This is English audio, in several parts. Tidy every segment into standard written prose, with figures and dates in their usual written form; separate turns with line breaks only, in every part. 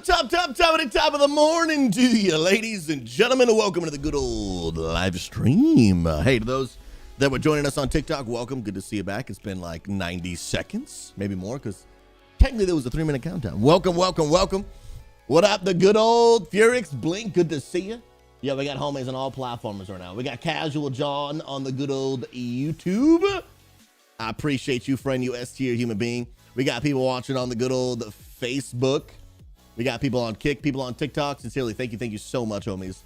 Top of the morning to you, ladies and gentlemen, and welcome to the good old live stream. Hey, to those that were joining us on TikTok, welcome. Good to see you back. It's been like 90 seconds, maybe more, because technically there was a 3-minute countdown. Welcome. What up, the good old Furix Blink? Good to see you. Yeah, we got homies on all platforms right now. We got Casual John on the good old YouTube. I appreciate you, friend, you S-tier human being. We got people watching on the good old Facebook. We got people on Kick, people on TikTok. Sincerely, thank you so much, homies,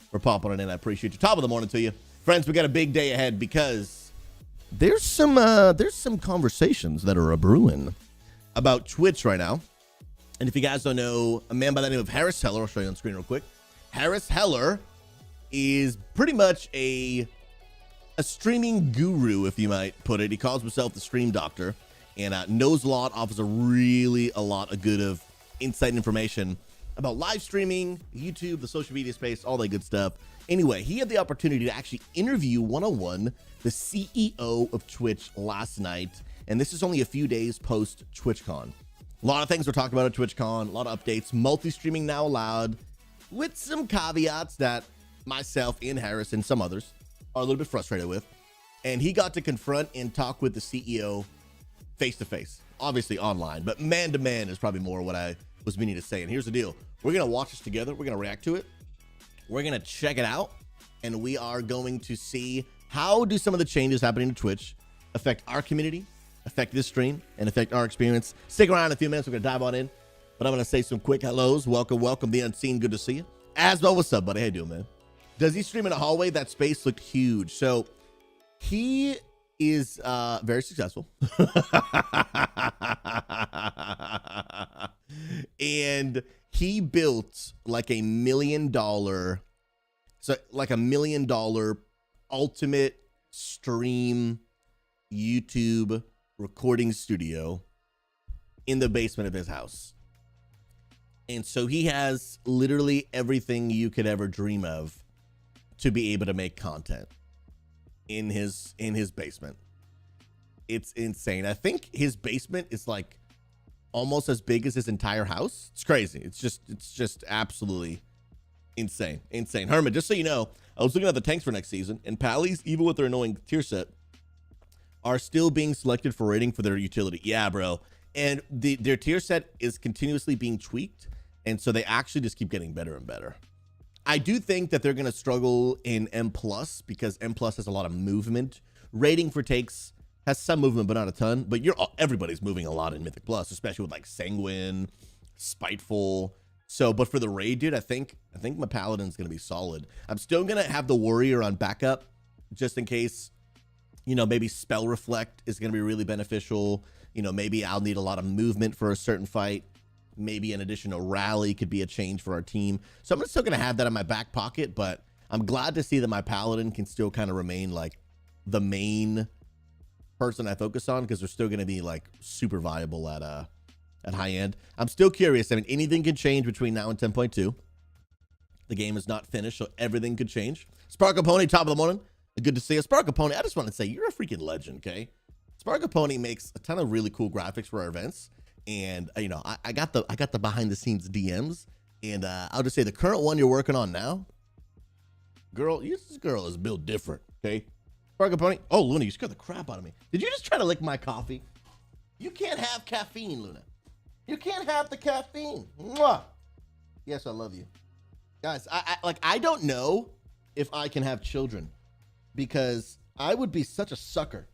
for popping it in. I appreciate you. Top of the morning to you. Friends, we got a big day ahead because there's some conversations that are a-brewing about Twitch right now. And if you guys don't know, a man by the name of Harris Heller, I'll show you on screen real quick. Harris Heller is pretty much a streaming guru, if you might put it. He calls himself the Stream Doctor and knows a lot, offers a lot of good of insight and information about live streaming, YouTube, the social media space, all that good stuff. Anyway, he had the opportunity to actually interview one-on-one the CEO of Twitch last night, and this is only a few days post TwitchCon. A lot of things we're talking about at TwitchCon, a lot of updates, multi-streaming now allowed, with some caveats that myself and Harris and some others are a little bit frustrated with. And he got to confront and talk with the CEO face-to-face, obviously online, but man-to-man is probably more what I was meaning to say. And here's the deal. We're going to watch this together. We're going to react to it. We're going to check it out. And we are going to see how do some of the changes happening to Twitch affect our community, affect this stream, and affect our experience. Stick around in a few minutes. We're going to dive on in. But I'm going to say some quick hellos. Welcome, the unseen. Good to see you. As well, what's up, buddy? How you doing, man? Does he stream in a hallway? That space looked huge. So he is very successful. And he built like $1 million, ultimate stream YouTube recording studio in the basement of his house. And so he has literally everything you could ever dream of to be able to make content in his basement. It's insane. I think his basement is like almost as big as his entire house. It's crazy. It's just absolutely insane. Herman, just so you know, I was looking at the tanks for next season, and Pallies, even with their annoying tier set, are still being selected for rating for their utility. Yeah, bro. And their tier set is continuously being tweaked, and so they actually just keep getting better and better. I do think that they're going to struggle in M+, because M+ has a lot of movement. Rating for takes has some movement, but not a ton. But everybody's moving a lot in Mythic+, especially with like Sanguine, Spiteful. So, but for the raid, dude, I think my Paladin's going to be solid. I'm still going to have the Warrior on backup, just in case, you know, maybe Spell Reflect is going to be really beneficial. You know, maybe I'll need a lot of movement for a certain fight. Maybe an additional rally could be a change for our team. So I'm still going to have that in my back pocket, but I'm glad to see that my Paladin can still kind of remain like the main person I focus on, because they're still going to be like super viable at high end. I'm still curious. I mean, anything can change between now and 10.2. The game is not finished, so everything could change. Sparkle Pony, top of the morning. Good to see you. Sparkle Pony, I just want to say you're a freaking legend, okay? Sparkle Pony makes a ton of really cool graphics for our events. And you know, I got the behind the scenes DMs, and I'll just say the current one you're working on now, girl, this girl is built different. Okay, Sparkle Pony. Oh, Luna, you scared the crap out of me. Did you just try to lick my coffee? You can't have caffeine, Luna. You can't have the caffeine. Mwah. Yes, I love you, guys. I don't know if I can have children, because I would be such a sucker.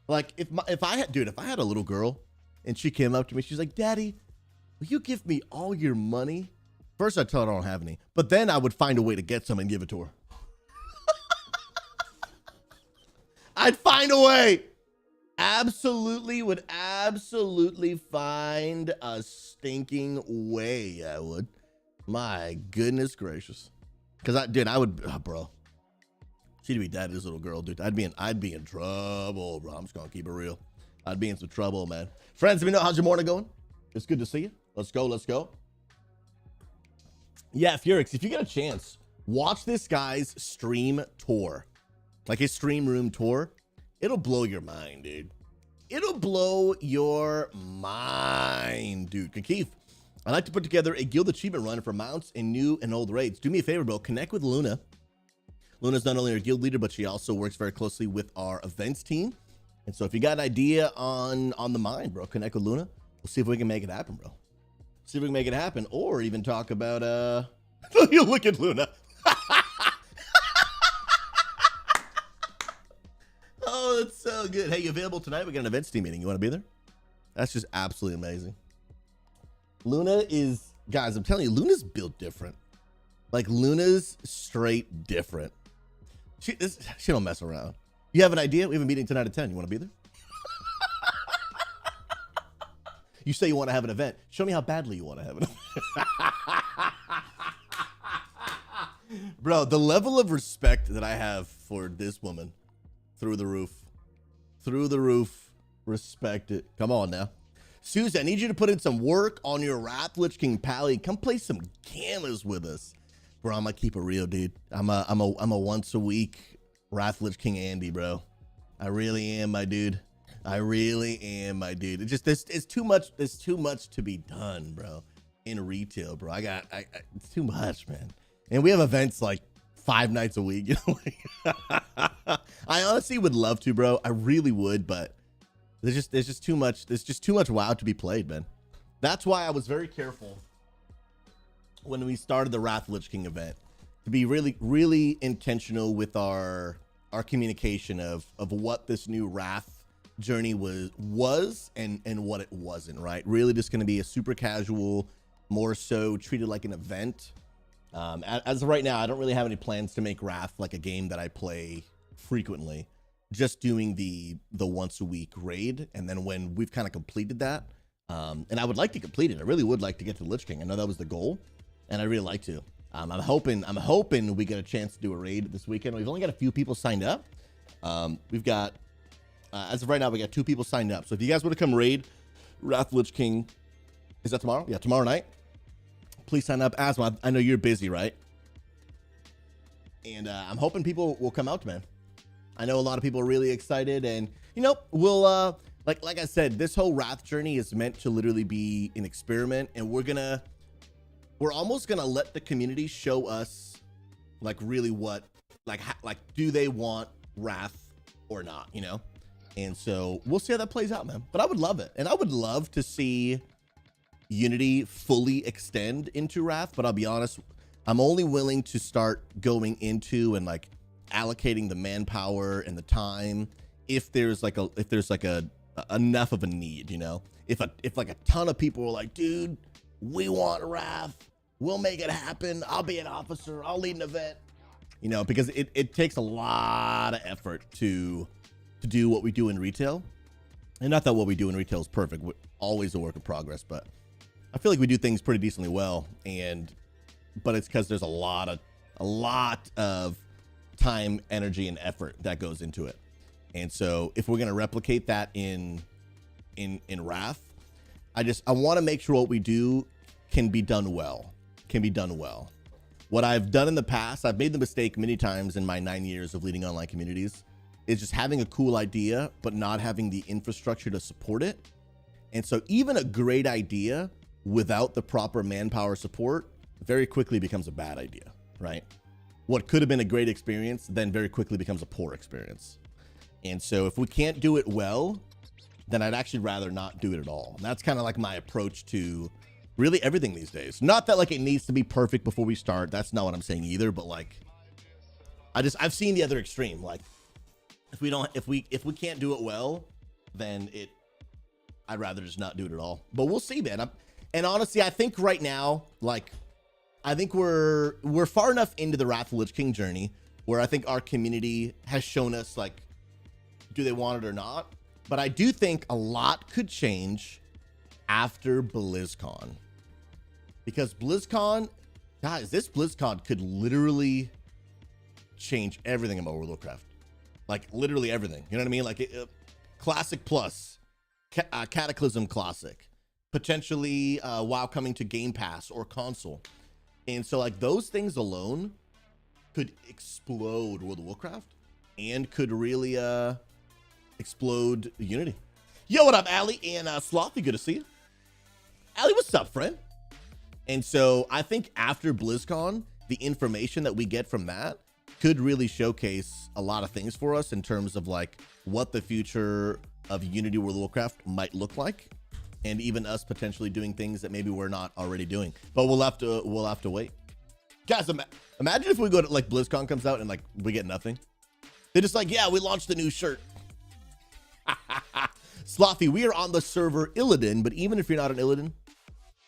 Like if I had a little girl, and she came up to me, she's like, "Daddy, will you give me all your money?" First, I'd tell her I don't have any, but then I would find a way to get some and give it to her. I'd find a way. Would absolutely find a stinking way. I would. My goodness gracious. Because I would, bro. She'd be daddy's little girl, dude. I'd be in trouble, bro. I'm just gonna keep it real. I'd be in some trouble, man. Friends, let me know how's your morning going. It's good to see you. Let's go. Yeah, Furix, if you get a chance, watch this guy's stream tour. Like his stream room tour. It'll blow your mind, dude. It'll blow your mind, dude. Keith, I like to put together a guild achievement run for mounts in new and old raids. Do me a favor, bro. Connect with Luna. Luna's not only our guild leader, but she also works very closely with our events team. And so if you got an idea on the mind, bro, connect with Luna. We'll see if we can make it happen, bro. See if we can make it happen, or even talk about you look at Luna. Oh, that's so good. Hey, you available tonight? We got an events team meeting. You want to be there? That's just absolutely amazing. Luna is, guys, I'm telling you, Luna's built different. Like, Luna's straight different. She don't mess around. You have an idea? We have a meeting tonight at 10. You want to be there? You say you want to have an event. Show me how badly you want to have an event. Bro, the level of respect that I have for this woman, through the roof. Through the roof. Respect it. Come on now. Susie, I need you to put in some work on your Wrath Lich King Pally. Come play some Gammas with us. Bro, I'm gonna keep it real, dude. I'm a once a week Wrath Lich King Andy, bro. I really am, my dude. I really am, my dude. It's just it's too much. There's too much to be done, bro. In retail, bro. It's too much, man. And we have events like 5 nights a week. You know, I honestly would love to, bro. I really would, but there's just too much. There's just too much WoW to be played, man. That's why I was very careful when we started the Wrath Lich King event, to be really intentional with our communication of what this new Wrath journey was and what it wasn't, right? Really just going to be a super casual, more so treated like an event. As of right now, I don't really have any plans to make Wrath like a game that I play frequently. Just doing the once a week raid, and then when we've kind of completed that, and I would like to complete it. I really would like to get to Lich King. I know that was the goal, and I really like to. I'm hoping we get a chance to do a raid this weekend. We've only got a few people signed up. We've got as of right now, we got 2 people signed up. So if you guys want to come raid Wrath Lich King, is that tomorrow? Yeah, tomorrow night. Please sign up. Asma, I know you're busy, right? And I'm hoping people will come out, man. I know a lot of people are really excited, and you know, we'll like I said, this whole Wrath journey is meant to literally be an experiment, and we're almost gonna let the community show us like really what like do they want Wrath or not, you know? And so we'll see how that plays out, man. But I would love it, and I would love to see Unity fully extend into Wrath. But I'll be honest, I'm only willing to start going into and like allocating the manpower and the time if there's like enough of a need, you know. If like a ton of people are like, dude, we want Wrath, we'll make it happen, I'll be an officer, I'll lead an event, you know, because it takes a lot of effort to do what we do in retail. And not that what we do in retail is perfect, we're always a work in progress, but I feel like we do things pretty decently well. But it's because there's a lot of time, energy, and effort that goes into it. And so if we're going to replicate that in Wrath, I want to make sure what we do can be done well. What I've done in the past, I've made the mistake many times in my 9 years of leading online communities, is just having a cool idea, but not having the infrastructure to support it. And so even a great idea without the proper manpower support very quickly becomes a bad idea, right? What could have been a great experience then very quickly becomes a poor experience. And so if we can't do it well, then I'd actually rather not do it at all. And that's kind of like my approach to really everything these days. Not that like it needs to be perfect before we start. That's not what I'm saying either. But like, I've seen the other extreme. Like if we can't do it well, then I'd rather just not do it at all. But we'll see, man. And honestly, I think right now, like, I think we're far enough into the Wrath of Lich King journey where I think our community has shown us, like, do they want it or not? But I do think a lot could change after BlizzCon. Because BlizzCon, guys, this BlizzCon could literally change everything about World of Warcraft. Like, literally everything. You know what I mean? Like, Classic Plus, Cataclysm Classic, potentially WoW coming to Game Pass or console. And so, like, those things alone could explode World of Warcraft and could really explode Unity. Yo, what up, Ali and Slothy? Good to see you. Ali, what's up, friend? And so I think after BlizzCon, the information that we get from that could really showcase a lot of things for us in terms of like what the future of Unity World of Warcraft might look like, and even us potentially doing things that maybe we're not already doing. But we'll have to wait. Guys, imagine if we go to like BlizzCon comes out and like we get nothing. They're just like, yeah, we launched a new shirt. Slothy, we are on the server Illidan, but even if you're not on Illidan,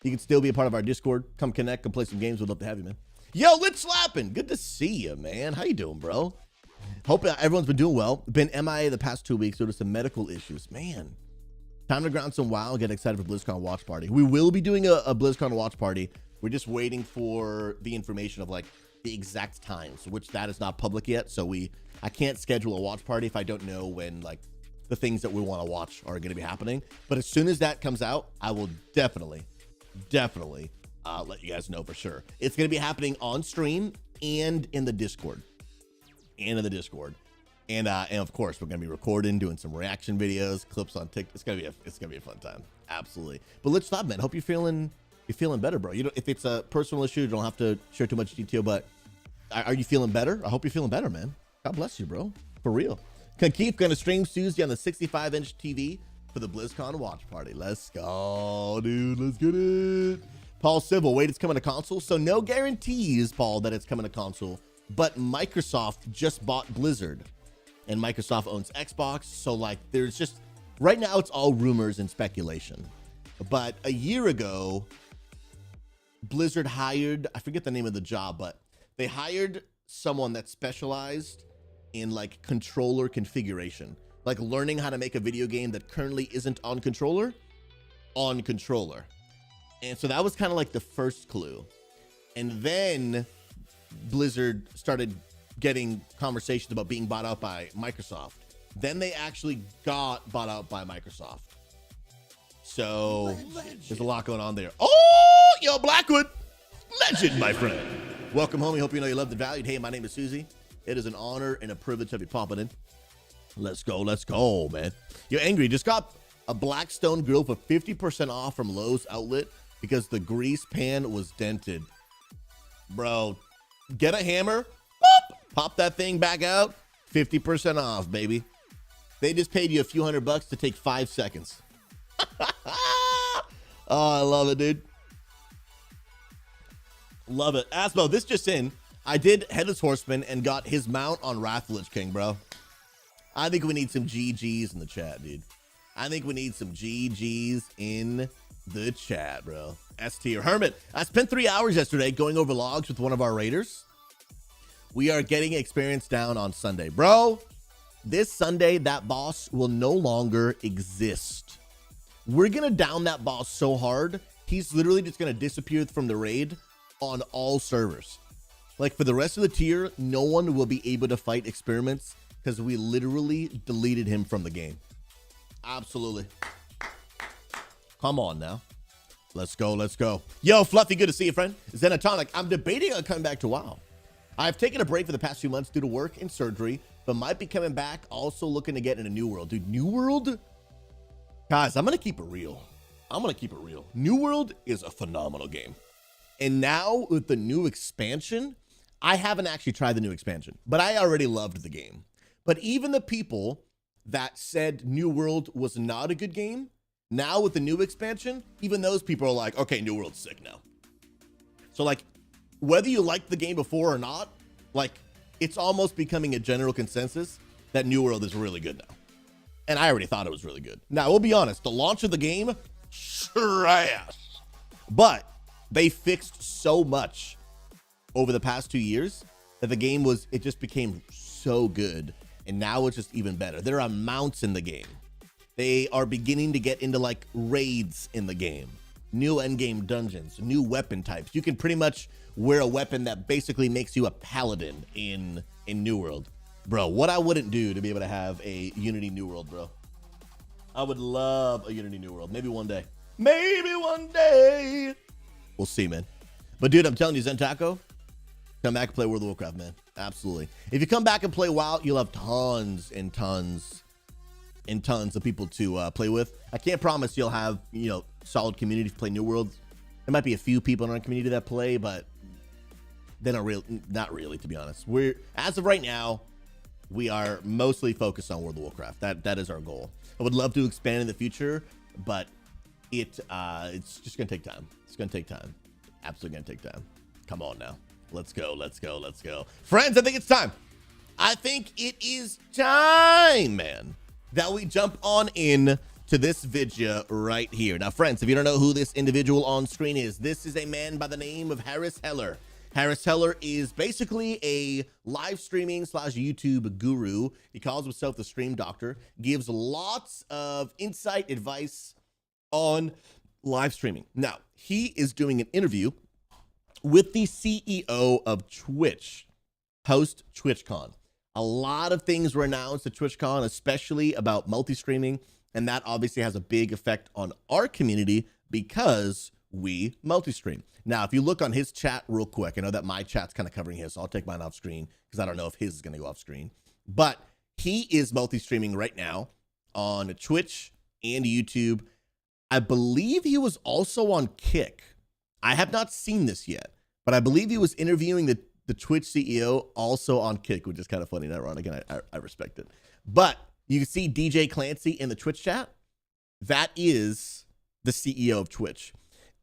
you can still be a part of our Discord. Come connect, come play some games. We'd love to have you, man. Yo, Lit Slapping. Good to see you, man. How you doing, bro? Hope everyone's been doing well. Been MIA the past 2 weeks due to some medical issues. Man, time to ground some WoW. Get excited for BlizzCon watch party. We will be doing a BlizzCon watch party. We're just waiting for the information of like the exact times, which that is not public yet. So I can't schedule a watch party if I don't know when like the things that we want to watch are going to be happening. But as soon as that comes out, I will definitely let you guys know for sure. It's going to be happening on stream and in the Discord. And of course, we're going to be recording, doing some reaction videos, clips on TikTok. It's going to be a fun time. Absolutely. But let's stop, man. Hope you're feeling better, bro. You know, if it's a personal issue, you don't have to share too much detail, but are you feeling better? I hope you're feeling better, man. God bless you, bro. For real. Keith going to stream Tuesday on the 65-inch TV for the BlizzCon watch party. Let's go, dude. Let's get it. Paul Civil, wait, it's coming to console. So no guarantees, Paul, that it's coming to console, but Microsoft just bought Blizzard and Microsoft owns Xbox. So like there's just, right now it's all rumors and speculation. But a year ago, Blizzard hired, I forget the name of the job, but they hired someone that specialized in like controller configuration, like learning how to make a video game that currently isn't on controller. And so that was kind of like the first clue. And then Blizzard started getting conversations about being bought out by Microsoft. Then they actually got bought out by Microsoft. So there's a lot going on there. Oh, yo, Blackwood. Legend, my friend. Welcome home. I hope you know you loved and valued. Hey, my name is Susie. It is an honor and a privilege to be popping in. Let's go, man. Yo, Angry just got a Blackstone grill for 50% off from Lowe's outlet because the grease pan was dented. Bro, get a hammer, pop that thing back out, 50% off, baby. They just paid you a few $100 to take 5 seconds. Oh, I love it, dude. Love it. Asmo, this just in. I did Headless Horseman and got his mount on Wrath Lich King, bro. I think we need some GGs in the chat, dude. I think we need some GGs in the chat, bro. S tier. Hermit, I spent 3 hours yesterday going over logs with one of our raiders. We are getting experience down on Sunday. Bro, this Sunday, that boss will no longer exist. We're going to down that boss so hard, he's literally just going to disappear from the raid on all servers. Like for the rest of the tier, no one will be able to fight experiments because we literally deleted him from the game. Absolutely. Come on now. Let's go. Yo, Fluffy, good to see you, friend. Zenatonic, I'm debating on coming back to WoW. I've taken a break for the past few months due to work and surgery, but might be coming back. Also looking to get into New World. Dude, New World? Guys, I'm going to keep it real. New World is a phenomenal game. And now with the new expansion, I haven't actually tried the new expansion, but I already loved the game. But even the people that said New World was not a good game, now with the new expansion, even those people are like, okay, New World's sick now. So like, whether you liked the game before or not, like it's almost becoming a general consensus that New World is really good now. And I already thought it was really good. Now, we'll be honest, the launch of the game, trash. But they fixed so much over the past 2 years that the game it just became so good. And now it's just even better. There are mounts in the game. They are beginning to get into like raids in the game, new endgame dungeons, new weapon types. You can pretty much wear a weapon that basically makes you a paladin in New World. Bro, what I wouldn't do to be able to have a Unity New World, bro. I would love a Unity New World. Maybe one day. We'll see, man. But dude, I'm telling you, Zentaco, come back and play World of Warcraft, man. Absolutely. If you come back and play WoW, you'll have tons and tons of people to play with. I can't promise you'll have, solid community to play New World, There might be a few people in our community that play, but they don't not really, to be honest. As of right now, we are mostly focused on World of Warcraft. That is our goal. I would love to expand in the future, but it's just gonna take time. It's gonna take time. Absolutely gonna take time. Come on now. Let's go. Let's go. Let's go. Friends, I think it's time. I think it is time, man, that we jump on in to this video right here. Now, friends, if you don't know who this individual on screen is, this is a man by the name of Harris Heller. Harris Heller is basically a live streaming / YouTube guru. He calls himself the Stream Doctor, gives lots of insight, advice on live streaming. Now, he is doing an interview with the CEO of Twitch, post TwitchCon. A lot of things were announced at TwitchCon, especially about multi-streaming, and that obviously has a big effect on our community because we multi-stream. Now, if you look on his chat real quick, I know that my chat's kind of covering his, so I'll take mine off screen because I don't know if his is going to go off screen. But he is multi-streaming right now on Twitch and YouTube. I believe he was also on Kick. I have not seen this yet, but I believe he was interviewing the Twitch CEO also on Kick, which is kind of funny and ironic, and I respect it. But you can see DJ Clancy in the Twitch chat. That is the CEO of Twitch.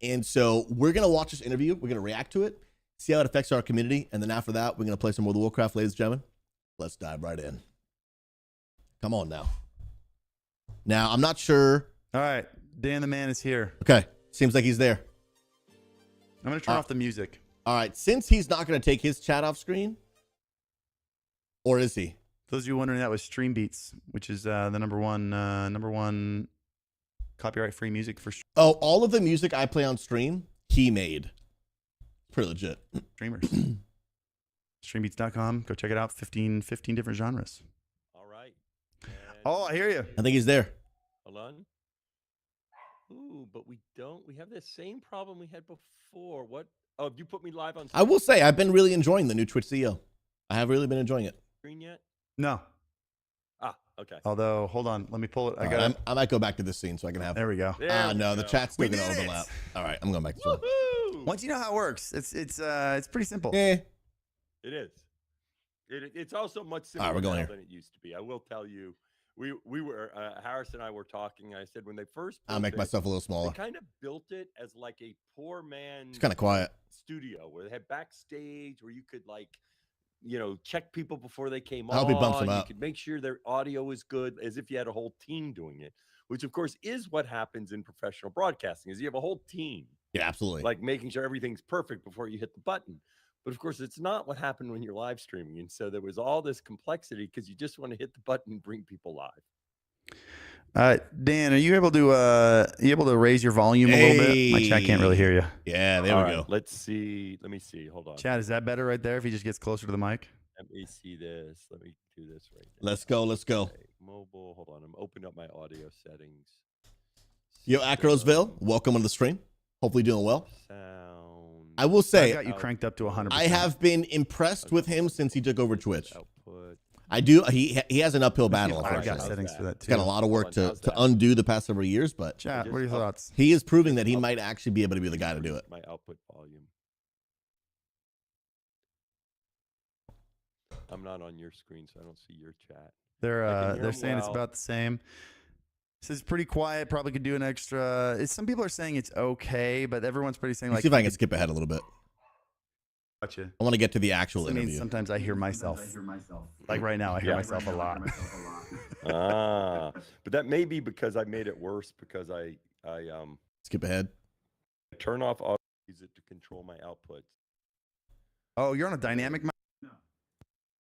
And so we're going to watch this interview. We're going to react to it, see how it affects our community. And then after that, we're going to play some World of Warcraft, ladies and gentlemen. Let's dive right in. Come on now. Now, I'm not sure.
All right. Dan the man is here.
Okay. Seems like he's there.
I'm going to turn off the music.
All right. Since he's not going to take his chat off screen, or is he?
For those of you wondering, that was Stream Beats, which is the number one copyright-free music for
Oh, all of the music I play on stream, he made. Pretty legit.
streamers. Streambeats.com. Go check it out. 15 different genres.
All right.
Oh, I hear you.
I think he's there.
Hold on. Ooh, but we don't. We have the same problem we had before. What? Oh, you put me live on
I will say, I've been really enjoying the new Twitch CEO. I have really been enjoying it.
screen yet?
No.
Ah, okay.
Although, hold on. Let me pull it.
I might go back to this scene so I can have.
There we go.
No, the chat's still
We
going to
did it!
overlap. All right, I'm going back to this one.
Woohoo!
Once you know how it works, it's pretty simple.
Eh.
It is. It's also much simpler
All right, we're going
now
here.
than it used to be. I will tell you, we were Harris and I were talking. I said when they first
I'll
built
make
it,
myself a little
they
smaller.
kind of built it as like a poor man.
It's kind of quiet.
Studio where they had backstage where you could check people before they came
I hope he bumps
on.
them
You
up.
could make sure their audio was good, as if you had a whole team doing it, which of course is what happens in professional broadcasting. Is you have a whole team
Yeah, absolutely.
like making sure everything's perfect before you hit the button. But of course, it's not what happened when you're live streaming, and so there was all this complexity because you just want to hit the button and bring people live.
Dan, are you able to raise your volume a little bit? My chat can't really hear you.
Yeah, there
All
we
right,
go.
Let me see. Hold on.
Chat, is that better right there if he just gets closer to the mic?
Let me see this. Let me do this right now.
Let's go. Let's go.
Okay, mobile. Hold on. I'm opening up my audio settings.
Yo, Acrosville, welcome on the stream. Hopefully doing well.
Sound.
I will
I
say,
got you cranked up to 100%.
I have been impressed with him since he took over Twitch.
Output.
I do. He has an uphill battle.
I've got
Unfortunately,
settings for that
it's
too.
got a lot of work
Hold on, how's
to
that?
undo the past several years, but
Chat, what are your thoughts?
he is proving that he might actually be able to be the guy to do it.
My output volume. I'm not on your screen, so I don't see your chat. I can hear
They're
'em
saying it's
well.
about the same. This is pretty quiet. Probably could do an extra. Some people are saying it's okay, but everyone's pretty saying
Let's
like.
see if I can skip ahead a little bit.
Gotcha.
I want to get to the actual
I mean,
interview.
sometimes I hear myself. Like right now, I hear
Yeah.
myself a lot.
But that may be because I made it worse because I
Skip ahead.
turn off audio, use it to control my outputs.
Oh, you're on a dynamic mic? No.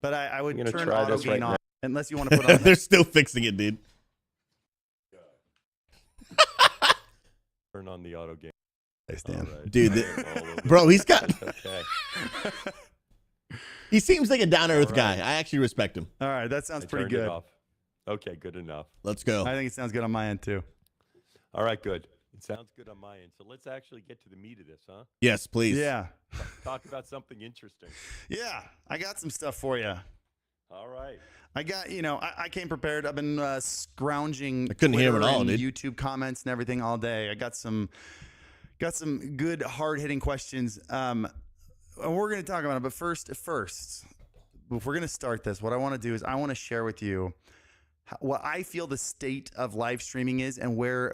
But I would
I'm gonna
turn
try
auto
this
gain
right
off
now.
unless you want to put on.
They're still fixing it, dude.
Turn on the auto game.
Hey, Stan.
All right.
Dude,
I am all over
bro, he's got.
Okay.
He seems like a down to earth
All
guy.
right.
I actually respect him.
All right, that sounds
I
pretty
turned it
good.
off. Okay, good enough.
Let's go.
I think it sounds good on my end too.
All right, good. It sounds good on my end. So let's actually get to the meat of this, huh?
Yes, please.
Yeah.
Talk about something interesting.
Yeah, I got some stuff for you.
All right.
I got, I came prepared. I've been scrounging
I couldn't hear him at
Twitter
all,
and
dude.
YouTube comments and everything all day. I got some Got some good hard-hitting questions. And we're going to talk about it. But first, if we're going to start this, what I want to do is I want to share with you what I feel the state of live streaming is and where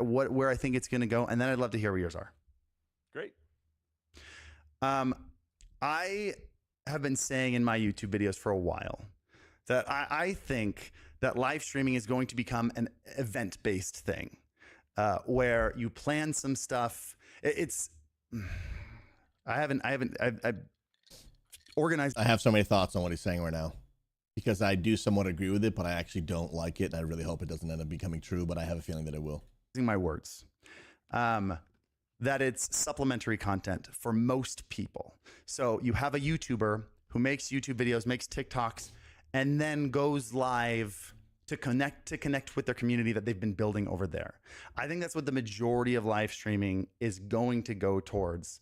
I think it's going to go. And then I'd love to hear what yours are.
Great.
I have been saying in my YouTube videos for a while that I think that live streaming is going to become an event-based thing where you plan some stuff. I've organized.
I have so many thoughts on what he's saying right now because I do somewhat agree with it, but I actually don't like it. And I really hope it doesn't end up becoming true, but I have a feeling that it will.
Using my words. That it's supplementary content for most people. So you have a YouTuber who makes YouTube videos, makes TikToks, and then goes live to connect with their community that they've been building over there. I think that's what the majority of live streaming is going to go towards.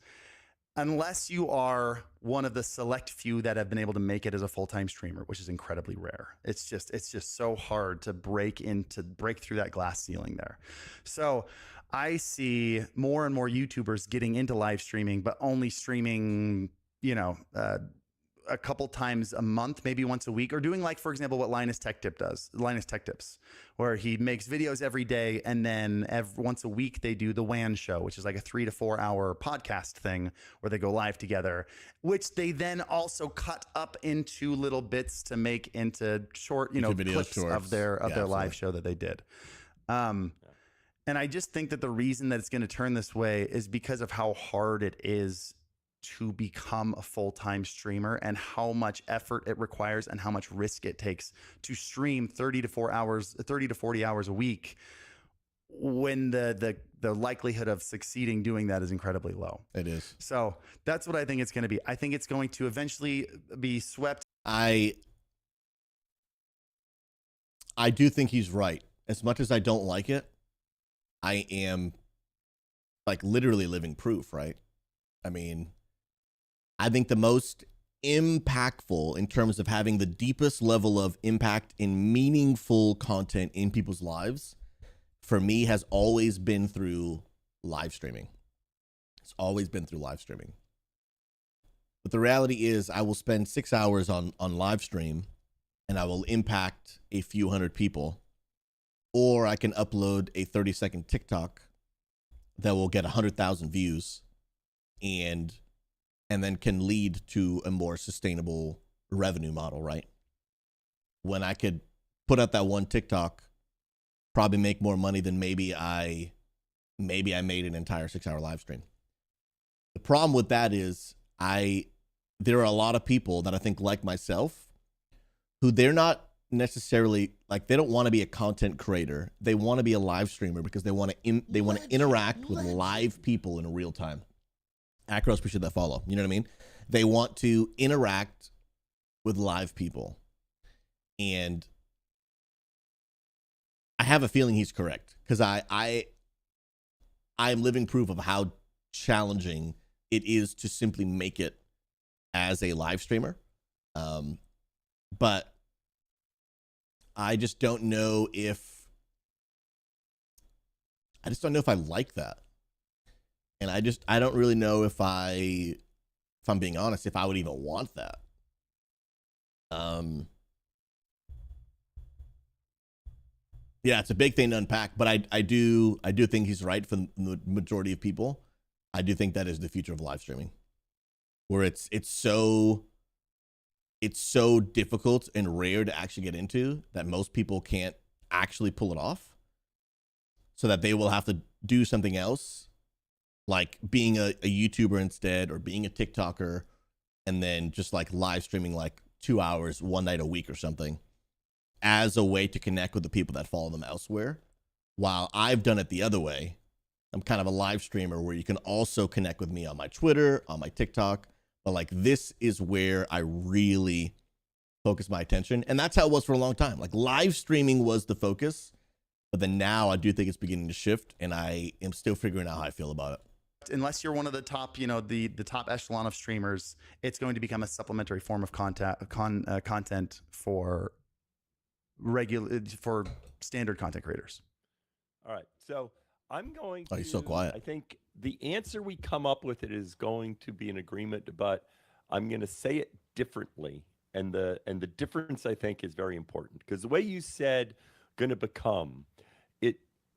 Unless you are one of the select few that have been able to make it as a full-time streamer, which is incredibly rare. It's just so hard to break through that glass ceiling there. So I see more and more YouTubers getting into live streaming, but only streaming, a couple times a month, maybe once a week, or doing like, for example, what Linus Tech Tips, where he makes videos every day. And then once a week, they do the WAN show, which is like a 3 to 4 hour podcast thing where they go live together, which they then also cut up into little bits to make into short, clips of their live show that they did. And I just think that the reason that it's going to turn this way is because of how hard it is to become a full-time streamer and how much effort it requires and how much risk it takes to stream 30 to 40 hours a week when the likelihood of succeeding doing that is incredibly low.
It is.
So that's what I think it's going to be. I think it's going to eventually be swept.
I do think he's right. As much as I don't like it, I am like literally living proof, right? I mean, I think the most impactful in terms of having the deepest level of impact in meaningful content in people's lives, for me, has always been through live streaming. It's always been through live streaming. But the reality is I will spend 6 hours on live stream and I will impact a few hundred people. Or I can upload a 30-second TikTok that will get 100,000 views and then can lead to a more sustainable revenue model, right? When I could put out that one TikTok, probably make more money than maybe I made an entire 6-hour live stream. The problem with that is there are a lot of people that I think like myself who they're not necessarily like, they don't want to be a content creator. They want to be a live streamer because they want to interact with live people in real time. Acros, appreciate that follow. You know what I mean? They want to interact with live people. And I have a feeling he's correct because I am living proof of how challenging it is to simply make it as a live streamer. But I just don't know if I like that. And I don't really know if I'm being honest, if I would even want that. Yeah, it's a big thing to unpack, but I do think he's right for the majority of people. I do think that is the future of live streaming, where it's so difficult and rare to actually get into that most people can't actually pull it off, so that they will have to do something else, like being a YouTuber instead, or being a TikToker, and then just like live streaming like 2 hours one night a week or something as a way to connect with the people that follow them elsewhere. While I've done it the other way. I'm kind of a live streamer where you can also connect with me on my Twitter, on my TikTok, but like this is where I really focus my attention. And that's how it was for a long time. Like live streaming was the focus, but then now I do think it's beginning to shift, and I am still figuring out how I feel about it.
Unless you're one of the top, the top echelon of streamers, it's going to become a supplementary form of content for standard content creators.
All right. So I'm going to.
Oh, he's so quiet.
I think the answer we come up with it is going to be an agreement, but I'm going to say it differently. And the difference, I think, is very important, because the way you said going to become,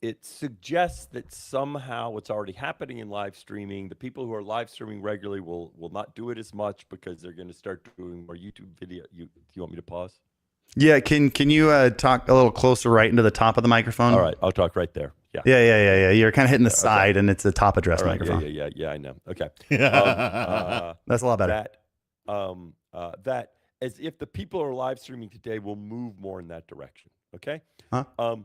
it suggests that somehow what's already happening in live streaming, the people who are live streaming regularly will not do it as much because they're going to start doing more YouTube video. Do you want me to pause?
Yeah, can you talk a little closer right into the top of the microphone?
All right, I'll talk right there. Yeah.
Yeah. You're kind of hitting the
Okay.
side, and it's a top address
All right.
microphone.
Yeah, I know. Okay.
That's a lot better.
That as if the people who are live streaming today will move more in that direction. Okay.
Huh?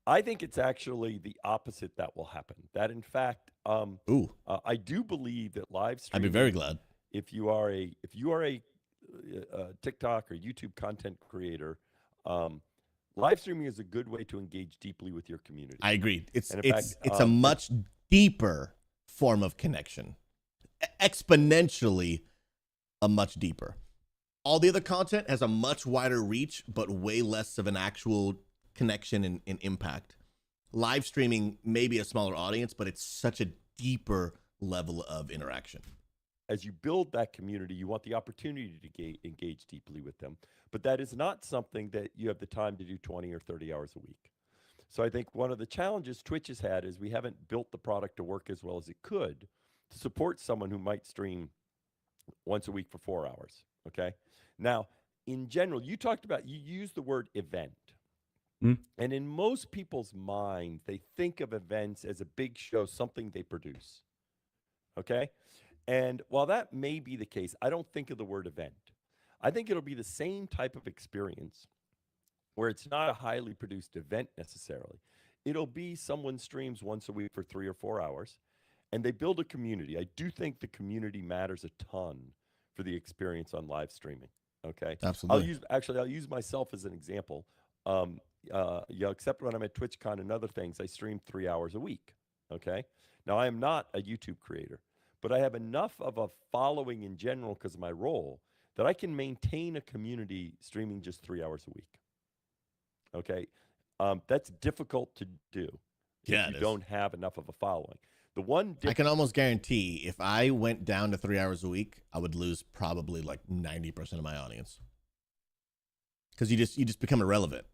I think it's actually the opposite that will happen. That in fact, I do believe that live streaming.
I'd be very glad.
If you are a TikTok or YouTube content creator, live streaming is a good way to engage deeply with your community.
I agree. It's
fact,
a much deeper form of connection, exponentially a much deeper. All the other content has a much wider reach, but way less of an actual connection and impact. Live streaming may be a smaller audience, but it's such a deeper level of interaction.
As you build that community, you want the opportunity to engage deeply with them. But that is not something that you have the time to do 20 or 30 hours a week. So I think one of the challenges Twitch has had is we haven't built the product to work as well as it could to support someone who might stream once a week for 4 hours. Okay. Now, in general, you used the word event. And in most people's mind, they think of events as a big show, something they produce. Okay. And while that may be the case, I don't think of the word event. I think it'll be the same type of experience where it's not a highly produced event necessarily. It'll be someone streams once a week for 3 or 4 hours, and they build a community. I do think the community matters a ton for the experience on live streaming. Okay.
Absolutely.
I'll use myself as an example. Except when I'm at TwitchCon and other things, I stream 3 hours a week. Okay. Now I am not a YouTube creator, but I have enough of a following in general because of my role that I can maintain a community streaming just 3 hours a week. Okay. That's difficult to do if you don't have enough of a following. I
can almost guarantee if I went down to 3 hours a week, I would lose probably like 90% of my audience. Because you just become irrelevant.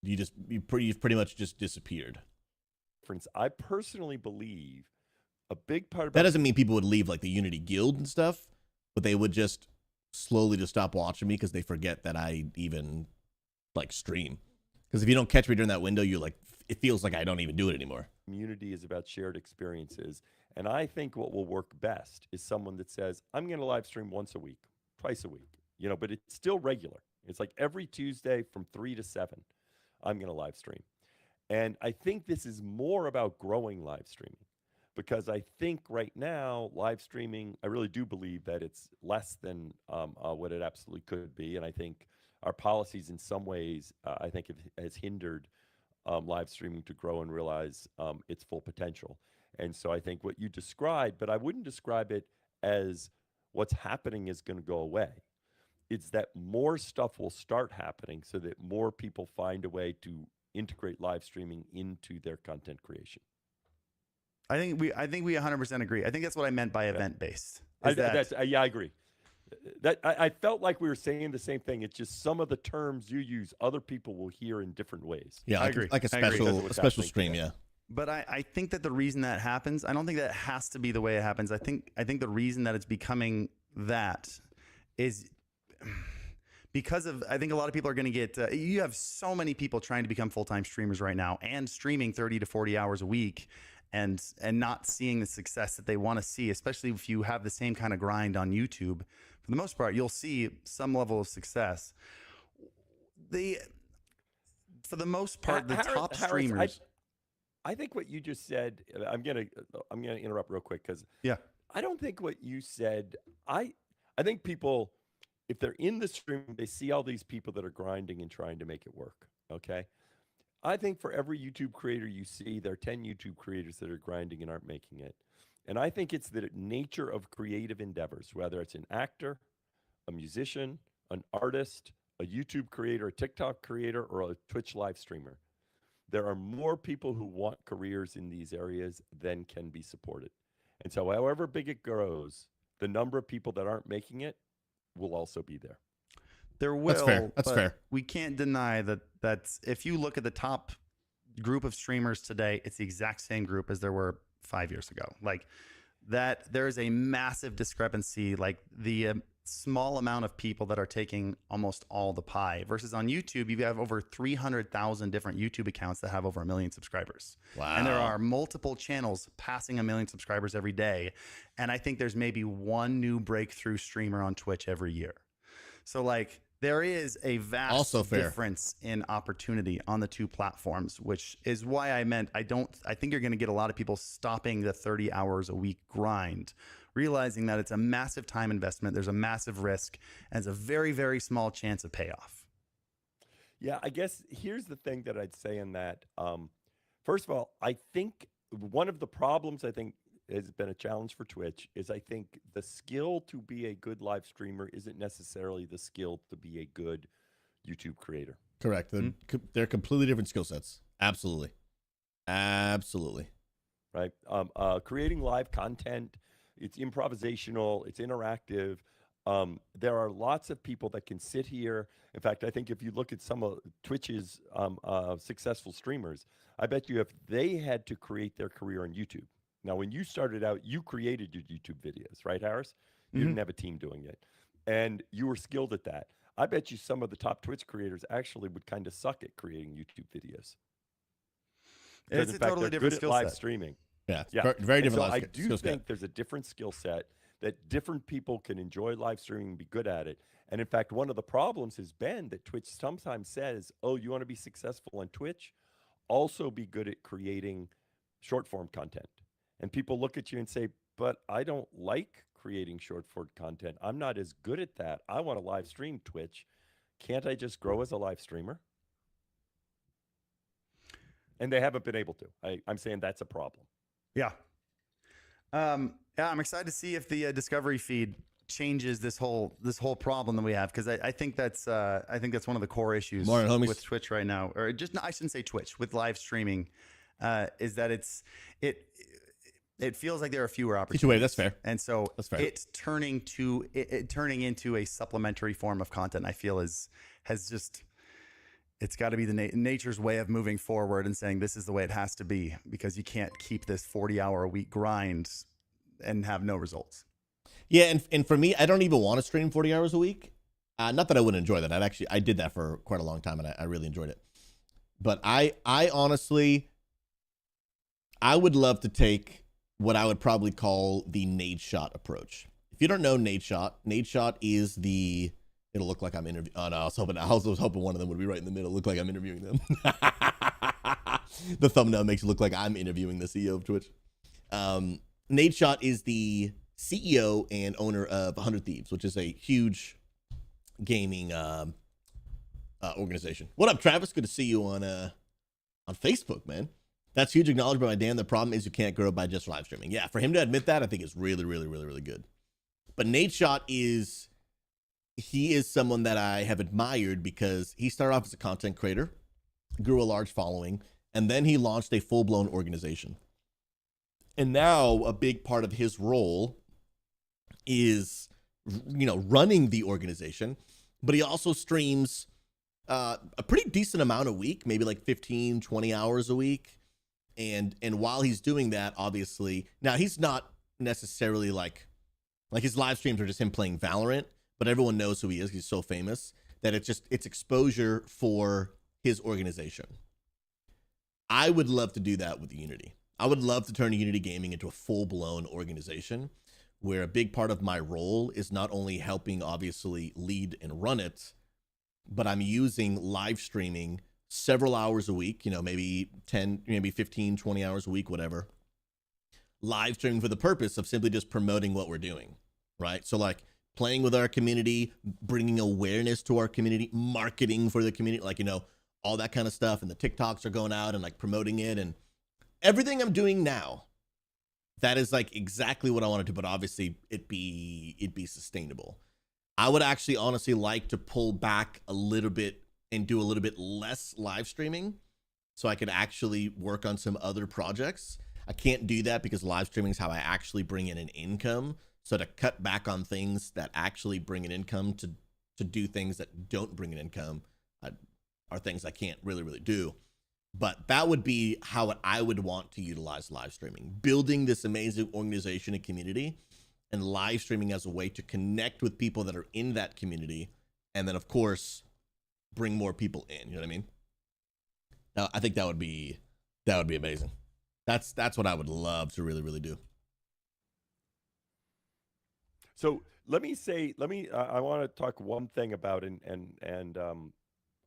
You've pretty much just disappeared.
I personally believe a big part of
that doesn't mean people would leave like the Unity Guild and stuff, but they would just slowly just stop watching me because they forget that I even like stream. Because if you don't catch me during that window, you're like, it feels like I don't even do it anymore.
Community is about shared experiences. And I think what will work best is someone that says, I'm going to live stream once a week, twice a week, but it's still regular. It's like every Tuesday from 3 to 7, I'm going to live stream. And I think this is more about growing live streaming, because I think right now live streaming, I really do believe that it's less than what it absolutely could be. And I think our policies in some ways, I think has hindered live streaming to grow and realize its full potential. And so I think what you described, but I wouldn't describe it as what's happening is going to go away. It's that more stuff will start happening so that more people find a way to integrate live streaming into their content creation.
I think we 100% agree. I think that's what I meant by event based.
I agree. I felt like we were saying the same thing. It's just some of the terms you use, other people will hear in different ways.
Yeah, I agree. Like a special stream.
Today.
Yeah.
But I think that the reason that happens, I don't think that has to be the way it happens. I think the reason that it's becoming that is because of, I think a lot of people are going to get, you have so many people trying to become full-time streamers right now and streaming 30 to 40 hours a week and not seeing the success that they want to see, especially if you have the same kind of grind on YouTube. For the most part, you'll see some level of success. For the most part, the top streamers.
I think what you just said, I'm gonna interrupt real quick because I don't think what you said. I think people, if they're in the stream, they see all these people that are grinding and trying to make it work. Okay. I think for every YouTube creator you see, there are 10 YouTube creators that are grinding and aren't making it. And I think it's the nature of creative endeavors, whether it's an actor, a musician, an artist, a YouTube creator, a TikTok creator, or a Twitch live streamer, There are more people who want careers in these areas than can be supported. And so, however big it grows, the number of people that aren't making it will also be there.
There will.
That's fair. That's
but
fair.
We can't deny that's if you look at the top group of streamers today, it's the exact same group as there were 5 years ago. Like that, there is a massive discrepancy. Like the small amount of people that are taking almost all the pie versus on YouTube, you have over 300,000 different YouTube accounts that have over 1 million subscribers.
Wow.
And there are multiple channels passing 1 million subscribers every day. And I think there's maybe one new breakthrough streamer on Twitch every year. So like there is a vast difference in opportunity on the two platforms, which is why I meant I think you're going to get a lot of people stopping the 30 hours a week grind, realizing that it's a massive time investment, there's a massive risk, and it's a very, very small chance of payoff.
Yeah, I guess here's the thing that I'd say in that. First of all, I think one of the problems I think has been a challenge for Twitch is I think the skill to be a good live streamer isn't necessarily the skill to be a good YouTube creator.
Correct. They're completely different skill sets. Absolutely. Absolutely.
Right. Creating live content, it's improvisational, it's interactive. There are lots of people that can sit here. In fact, I think if you look at some of Twitch's successful streamers, I bet you if they had to create their career on YouTube. Now, when you started out, you created your YouTube videos, right, Harris? You didn't have a team doing it. And you were skilled at that. I bet you some of the top Twitch creators actually would kind of suck at creating YouTube videos.
It's a totally different skill set.
Live streaming.
Yeah, very different.
So I do think there's a different skill set that different people can enjoy live streaming and be good at it. And in fact, one of the problems has been that Twitch sometimes says, oh, you want to be successful on Twitch? Also be good at creating short form content. And people look at you and say, but I don't like creating short form content. I'm not as good at that. I want to live stream Twitch. Can't I just grow as a live streamer? And they haven't been able to. I'm saying that's a problem.
Yeah. I'm excited to see if the discovery feed changes this whole problem that we have, because I think that's one of the core issues with Twitch right now, or I shouldn't say Twitch, with live streaming, is that it feels like there are fewer opportunities.
That's fair.
And so it's turning into a supplementary form of content, I feel it's got to be the nature's way of moving forward and saying this is the way it has to be, because you can't keep this 40-hour-a-week grind and have no results.
Yeah, and for me, I don't even want to stream 40 hours a week. Not that I wouldn't enjoy that. I did that for quite a long time, and I really enjoyed it. But I honestly, I would love to take what I would probably call the nade shot approach. If you don't know nade shot is it'll look like I'm interviewing. Oh no, I was hoping one of them would be right in the middle, look like I'm interviewing them. The thumbnail makes it look like I'm interviewing the CEO of Twitch. Nade shot is the CEO and owner of 100 Thieves, which is a huge gaming organization. What up, Travis? Good to see you on Facebook, man. That's huge acknowledgement by my Dan. The problem is you can't grow by just live streaming. Yeah, for him to admit that, I think is really, really, really, really good. But Nade Shot is someone that I have admired because he started off as a content creator, grew a large following, and then he launched a full-blown organization. And now a big part of his role is, running the organization, but he also streams a pretty decent amount a week, maybe like 15, 20 hours a week. And while he's doing that, obviously, now he's not necessarily like his live streams are just him playing Valorant, but everyone knows who he is. He's so famous that it's exposure for his organization. I would love to do that with Unity. I would love to turn Unity Gaming into a full-blown organization where a big part of my role is not only helping, obviously, lead and run it, but I'm using live streaming several hours a week, maybe 10, maybe 15, 20 hours a week, whatever. Live streaming for the purpose of simply just promoting what we're doing, right? So like playing with our community, bringing awareness to our community, marketing for the community, all that kind of stuff. And the TikToks are going out and like promoting it and everything I'm doing now. That is like exactly what I want to do, but obviously it'd be sustainable. I would actually honestly like to pull back a little bit and do a little bit less live streaming so I could actually work on some other projects. I can't do that because live streaming is how I actually bring in an income. So to cut back on things that actually bring an income, to do things that don't bring an income, are things I can't really do. But that would be how I would want to utilize live streaming, building this amazing organization and community, and live streaming as a way to connect with people that are in that community, and then of course bring more people in. You know what I mean? Now, I think that would be amazing. That's what I would love to really do.
So I want to talk one thing about, and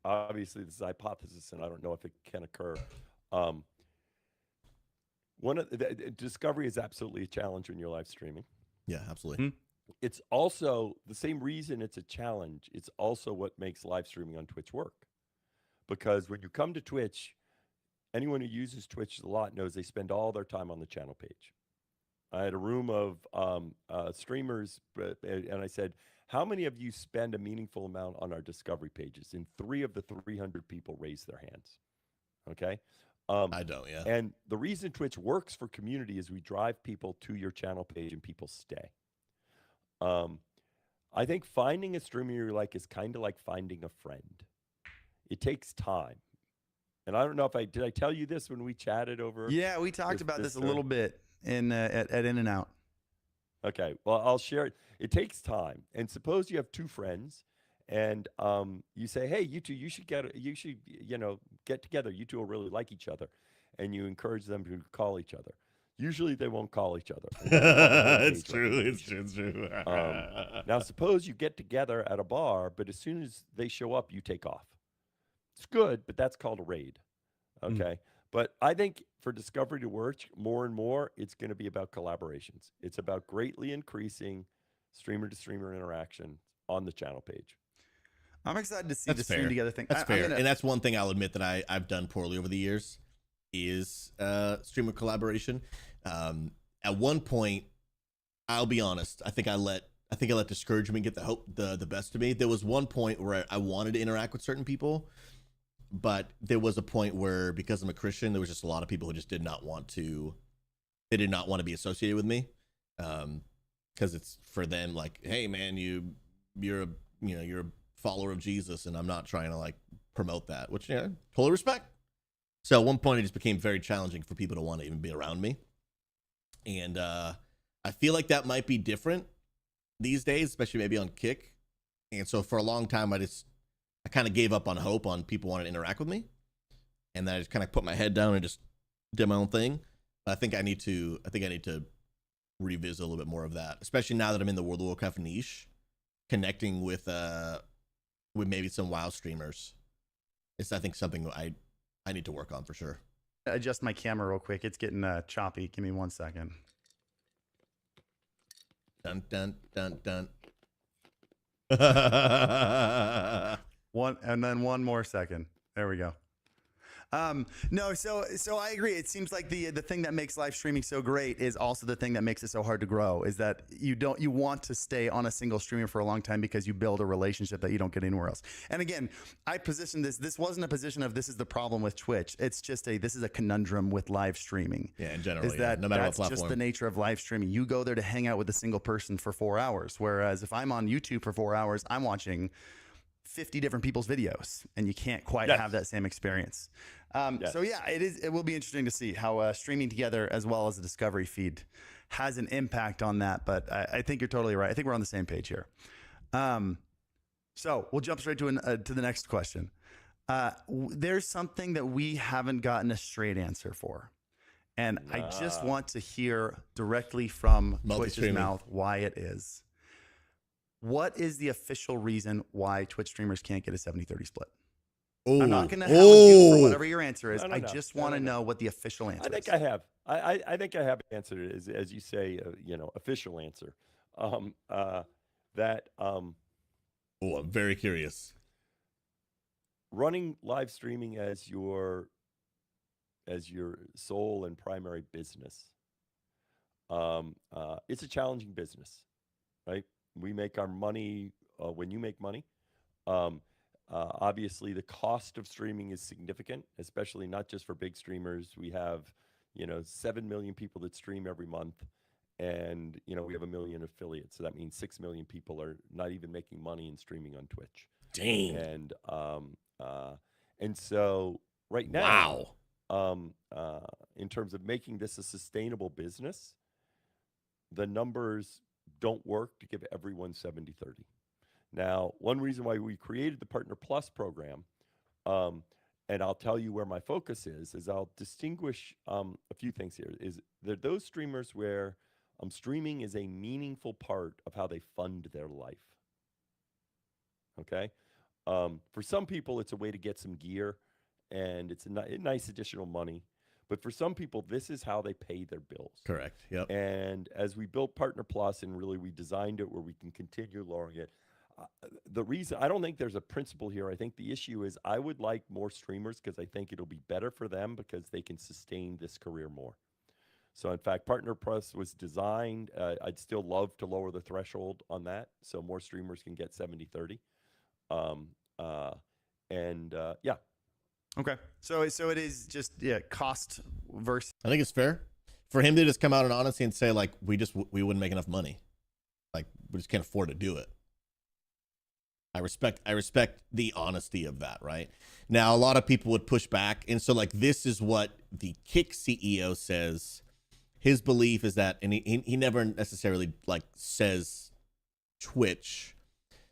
obviously this is a hypothesis, and I don't know if it can occur. One of the discovery is absolutely a challenge when you're live streaming.
Yeah, absolutely.
It's also the same reason it's a challenge. It's also what makes live streaming on Twitch work. Because when you come to Twitch, anyone who uses Twitch a lot knows they spend all their time on the channel page. I had a room of streamers, and I said, how many of you spend a meaningful amount on our discovery pages? And 3 of the 300 people raised their hands. Okay?
I don't, yeah.
And the reason Twitch works for community is we drive people to your channel page and people stay. I think finding a streamer you like is kind of like finding a friend. It takes time. And I don't know if did I tell you this when we chatted over?
Yeah, we talked about this a little bit at In and Out.
Okay, well, I'll share it. It takes time. And suppose you have 2 friends and you say, hey, you two, you should get together. You two will really like each other. And you encourage them to call each other. Usually they won't call each other.
It's true.
Now, suppose you get together at a bar, but as soon as they show up, you take off. It's good, but that's called a raid. Okay. But I think for discovery to work more and more, it's going to be about collaborations. It's about greatly increasing streamer to streamer interaction on the channel page.
I'm excited to see the stream together thing.
That's fair. And that's one thing I'll admit that I've done poorly over the years is streamer collaboration. At one point, I'll be honest, I think I let discouragement get the best of me. There was one point where I wanted to interact with certain people, but there was a point where, because I'm a Christian, there was just a lot of people who just did not want to be associated with me. Because it's for them like, hey man, you're a follower of Jesus, and I'm not trying to like promote that, which totally respect. So at one point it just became very challenging for people to want to even be around me. And I feel like that might be different these days, especially maybe on Kick. And so for a long time, I kind of gave up on hope on people wanting to interact with me. And then I just kind of put my head down and just did my own thing. I think I need to revisit a little bit more of that, especially now that I'm in the World of Warcraft niche, connecting with maybe some WoW streamers. It's, I think, something I need to work on for sure.
Adjust my camera real quick. It's getting choppy. Give me 1 second.
Dun dun dun dun.
One more second. There we go. No, so I agree. It seems like the thing that makes live streaming so great is also the thing that makes it so hard to grow, is that you want to stay on a single streamer for a long time because you build a relationship that you don't get anywhere else. And again, I positioned this wasn't a position of this is the problem with Twitch. It's just this is a conundrum with live streaming.
Yeah, in general,
is that
no matter
that's
what platform.
just the nature of live streaming. You go there to hang out with a single person for 4 hours, whereas if I'm on YouTube for 4 hours, I'm watching 50 different people's videos, and you can't quite have that same experience. So yeah, it will be interesting to see how streaming together as well as the discovery feed has an impact on that. But I think you're totally right. I think we're on the same page here. So we'll jump straight to the next question. There's something that we haven't gotten a straight answer for. And I just want to hear directly from Twitch's mouth why it is. What is the official reason why Twitch streamers can't get a 70-30 split?
Oh,
I'm not going to have you for whatever your answer is. I just want to know what the official answer is.
I think I have. I think I have answered it, as you say, official answer. I'm
very curious.
Running live streaming as your sole and primary business. It's a challenging business, right? We make our money when you make money. Obviously, the cost of streaming is significant, especially not just for big streamers. We have, 7 million people that stream every month, and we have 1 million affiliates. So that means 6 million people are not even making money in streaming on Twitch.
Dang.
And so right now, in terms of making this a sustainable business, the numbers don't work to give everyone 70/30. Now, one reason why we created the Partner Plus program, and I'll tell you where my focus is I'll distinguish a few things here, is that those streamers where streaming is a meaningful part of how they fund their life. Okay? For some people, it's a way to get some gear, and it's a nice additional money. But for some people, this is how they pay their bills.
Correct. Yep.
And as we built Partner Plus, and really we designed it where we can continue lowering it, the reason, I don't think there's a principle here. I think the issue is I would like more streamers because I think it'll be better for them because they can sustain this career more. So in fact, Partner Plus was designed, I'd still love to lower the threshold on that so more streamers can get 70/30. Yeah.
Okay. So it is just cost versus.
I think it's fair for him to just come out and honestly and say, like, we wouldn't make enough money. Like, we just can't afford to do it. I respect the honesty of that, right? Now, a lot of people would push back. And so, like, this is what the Kick CEO says. His belief is that, and he never necessarily, like, says Twitch,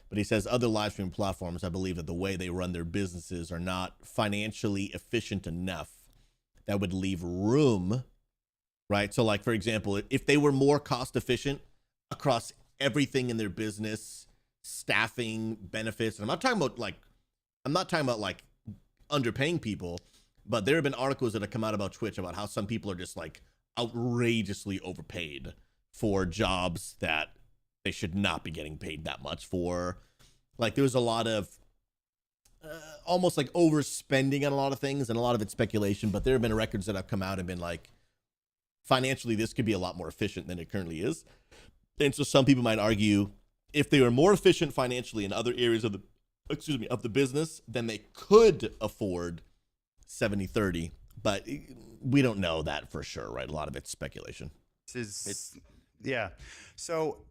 but he says other live stream platforms, I believe that the way they run their businesses are not financially efficient enough that would leave room, right? So, like, for example, if they were more cost efficient across everything in their business, staffing, benefits, and I'm not talking about like underpaying people, but there have been articles that have come out about Twitch about how some people are just like outrageously overpaid for jobs that they should not be getting paid that much for. Like, there's a lot of almost like overspending on a lot of things, and a lot of it's speculation, but there have been records that have come out and been like, financially, this could be a lot more efficient than it currently is. And so some people might argue, if they were more efficient financially in other areas of the business, then they could afford 70/30, but we don't know that for sure, right? A lot of it's speculation.
Yeah. So,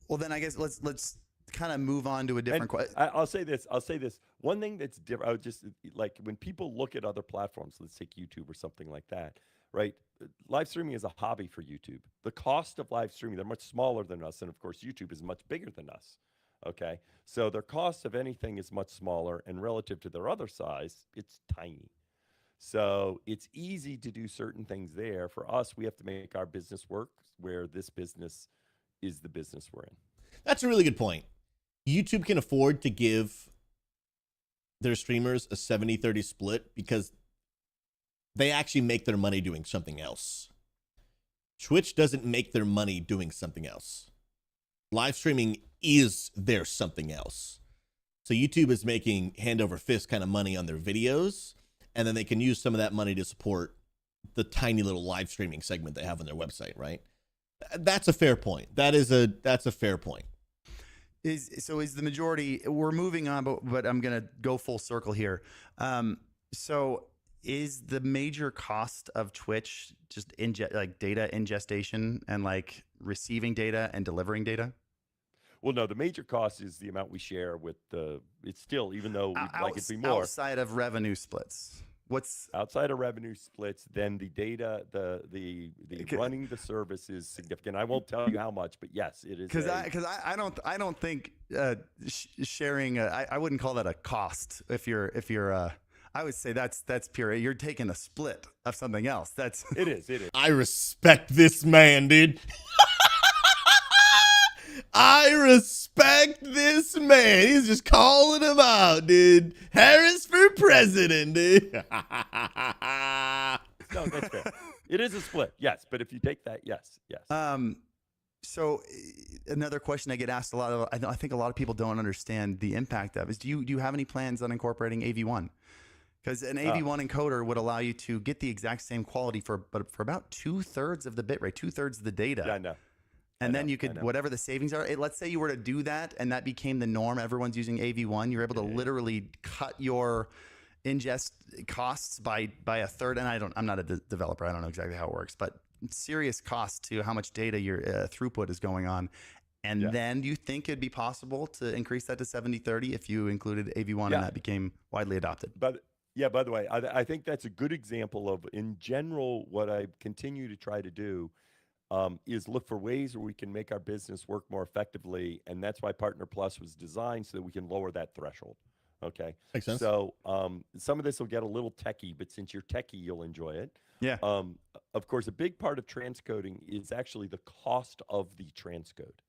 well, then I guess let's kind of move on to a different question.
I'll say this. One thing that's different, I would just like when people look at other platforms, let's take YouTube or something like that, right? Live streaming is a hobby for YouTube. The cost of live streaming, they're much smaller than us. And of course, YouTube is much bigger than us. Okay. So their cost of anything is much smaller, and relative to their other size, it's tiny. So it's easy to do certain things there. For us, we have to make our business work where this business is the business we're in.
That's a really good point. YouTube can afford to give their streamers a 70/30 split because they actually make their money doing something else. Twitch doesn't make their money doing something else. Live streaming is their something else. So YouTube is making hand over fist kind of money on their videos, and then they can use some of that money to support the tiny little live streaming segment they have on their website, right? That's a fair point. That's a fair point.
Is the majority, we're moving on, but I'm going to go full circle here. So is the major cost of Twitch just data ingestion and like receiving data and delivering data?
Well, no, the major cost is the amount we share with it's still, even though we'd like it to be more.
Outside of revenue splits. What's
outside of revenue splits, then the data, the running the service is significant. I won't tell you how much, but yes, it is.
Because I don't think sharing I wouldn't call that a cost. If you're I would say that's pure. You're taking a split of something else.
It is.
I respect this man, dude. I respect this man. He's just calling him out, dude. Harris for president, dude.
No, that's fair. It is a split, yes. But if you take that, yes.
So another question I get asked a lot of, I think a lot of people don't understand the impact of is, do you have any plans on incorporating AV1? Because an AV1 encoder would allow you to get the exact same quality for about 2/3 of the bit rate, 2/3 of the data.
Yeah, I know.
And then you could, whatever the savings are, let's say you were to do that and that became the norm, everyone's using AV1, you're able to literally cut your ingest costs by a third. And I'm not a developer, I don't know exactly how it works, but serious cost to how much data your throughput is going on. And then do you think it'd be possible to increase that to 70/30 if you included AV1 and that became widely adopted?
But yeah, by the way, I think that's a good example of, in general, what I continue to try to do is look for ways where we can make our business work more effectively. And that's why Partner Plus was designed, so that we can lower that threshold. Okay.
Makes sense.
So some of this will get a little techie, but since you're techie, you'll enjoy it.
Yeah.
Of course, a big part of transcoding is actually the cost of the transcode.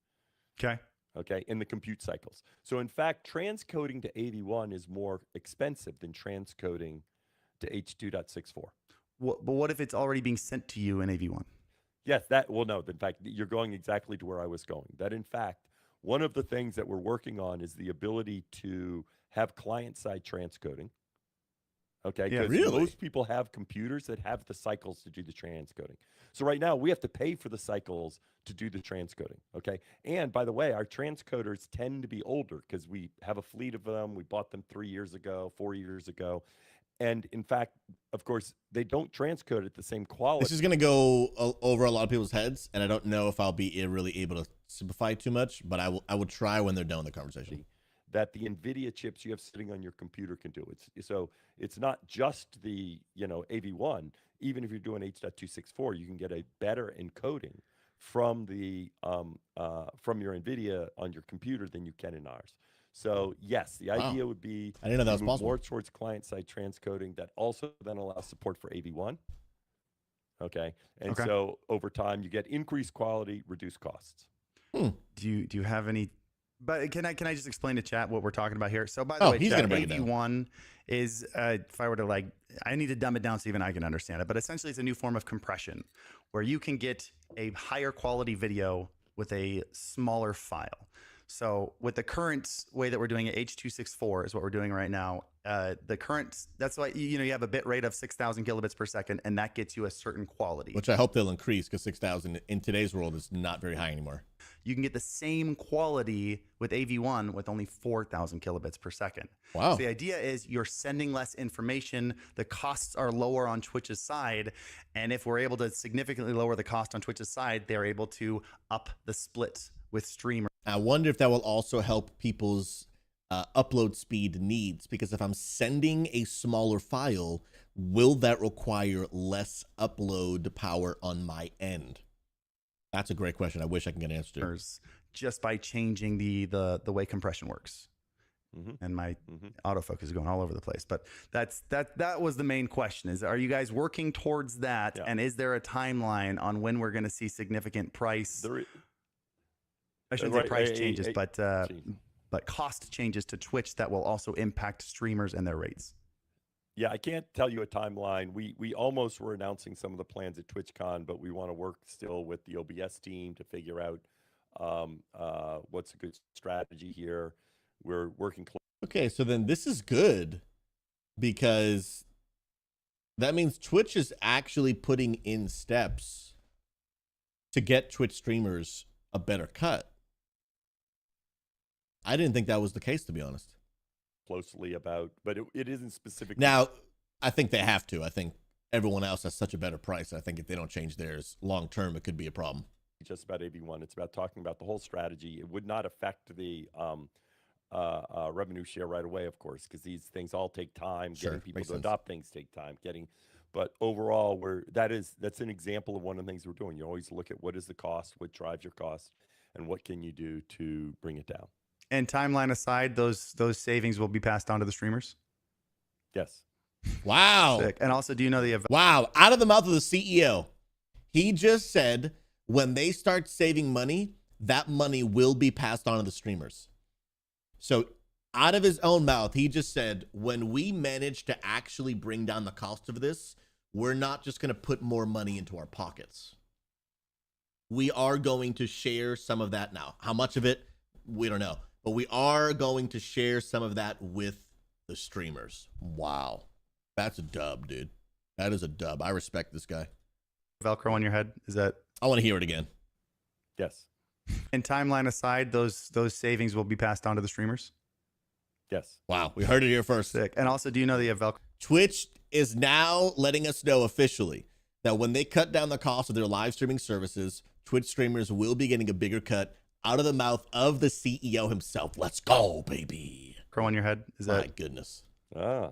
Okay, in the compute cycles. So in fact, transcoding to AV1 is more expensive than transcoding to H2.64.
But what if it's already being sent to you in AV1?
Yes, no, in fact, you're going exactly to where I was going. That in fact, one of the things that we're working on is the ability to have client-side transcoding. Okay, because most people have computers that have the cycles to do the transcoding. So right now we have to pay for the cycles to do the transcoding. Okay, and by the way, our transcoders tend to be older because we have a fleet of them. We bought them 3 years ago, 4 years ago, and in fact, of course, they don't transcode at the same quality.
This is going to go over a lot of people's heads, and I don't know if I'll be really able to simplify too much, but I will try when they're done with the conversation.
That the NVIDIA chips you have sitting on your computer can do. It's not just the AV1. Even if you're doing H.264, you can get a better encoding from the from your NVIDIA on your computer than you can in ours. So yes, the idea would be
I didn't know that was possible.
More towards client-side transcoding that also then allows support for AV1. Okay, and so over time you get increased quality, reduced costs.
Do you have any? But can I just explain to chat what we're talking about here? So by the way,
he's
chat,
gonna break
AV1 is if I were to I need to dumb it down so even I can understand it. But essentially, it's a new form of compression where you can get a higher quality video with a smaller file. So with the current way that we're doing it, H.264 is what we're doing right now. That's why you have a bit rate of 6,000 kilobits per second, and that gets you a certain quality.
Which I hope they'll increase, because 6,000 in today's world is not very high anymore.
You can get the same quality with AV1 with only 4,000 kilobits per second.
Wow.
So the idea is you're sending less information. The costs are lower on Twitch's side. And if we're able to significantly lower the cost on Twitch's side, they're able to up the split with streamers.
I wonder if that will also help people's upload speed needs, because if I'm sending a smaller file, will that require less upload power on my end? That's a great question. I wish I can get an answer to.
Just by changing the way compression works. And my autofocus is going all over the place, but that was the main question: is are you guys working towards that? And is there a timeline on when we're going to see significant price? I shouldn't say price changes, but cost changes to Twitch that will also impact streamers and their rates.
Yeah, I can't tell you a timeline. We almost were announcing some of the plans at TwitchCon, but we want to work still with the OBS team to figure out what's a good strategy here. We're working close.
Okay, so then this is good, because that means Twitch is actually putting in steps to get Twitch streamers a better cut. I didn't think that was the case, to be honest.
Closely about, but it isn't specific.
Now, I think they have to. I think everyone else has such a better price. I think if they don't change theirs long term, it could be a problem.
Just about AV1. It's about talking about the whole strategy. It would not affect the revenue share right away, of course, because these things all take time. Getting people to adopt things take time. But overall, that's an example of one of the things we're doing. You always look at what is the cost, what drives your cost, and what can you do to bring it down.
And timeline aside, those savings will be passed on to the streamers?
Yes.
Wow.
Sick. And also, do you know
wow, out of the mouth of the CEO, he just said when they start saving money, that money will be passed on to the streamers. So out of his own mouth, he just said, when we manage to actually bring down the cost of this, we're not just going to put more money into our pockets. We are going to share some of that now. How much of it, we don't know. But we are going to share some of that with the streamers. Wow. That's a dub, dude. That is a dub. I respect this guy.
Velcro on your head? Is that?
I want to hear it again.
Yes.
And timeline aside, those savings will be passed on to the streamers.
Yes.
Wow, we heard it here first.
Sick. And also, do you know that you have Velcro?
Twitch is now letting us know officially that when they cut down the cost of their live streaming services, Twitch streamers will be getting a bigger cut out of the mouth of the CEO himself. Let's go, baby.
Crow on your head? Is that
My goodness.
Ah.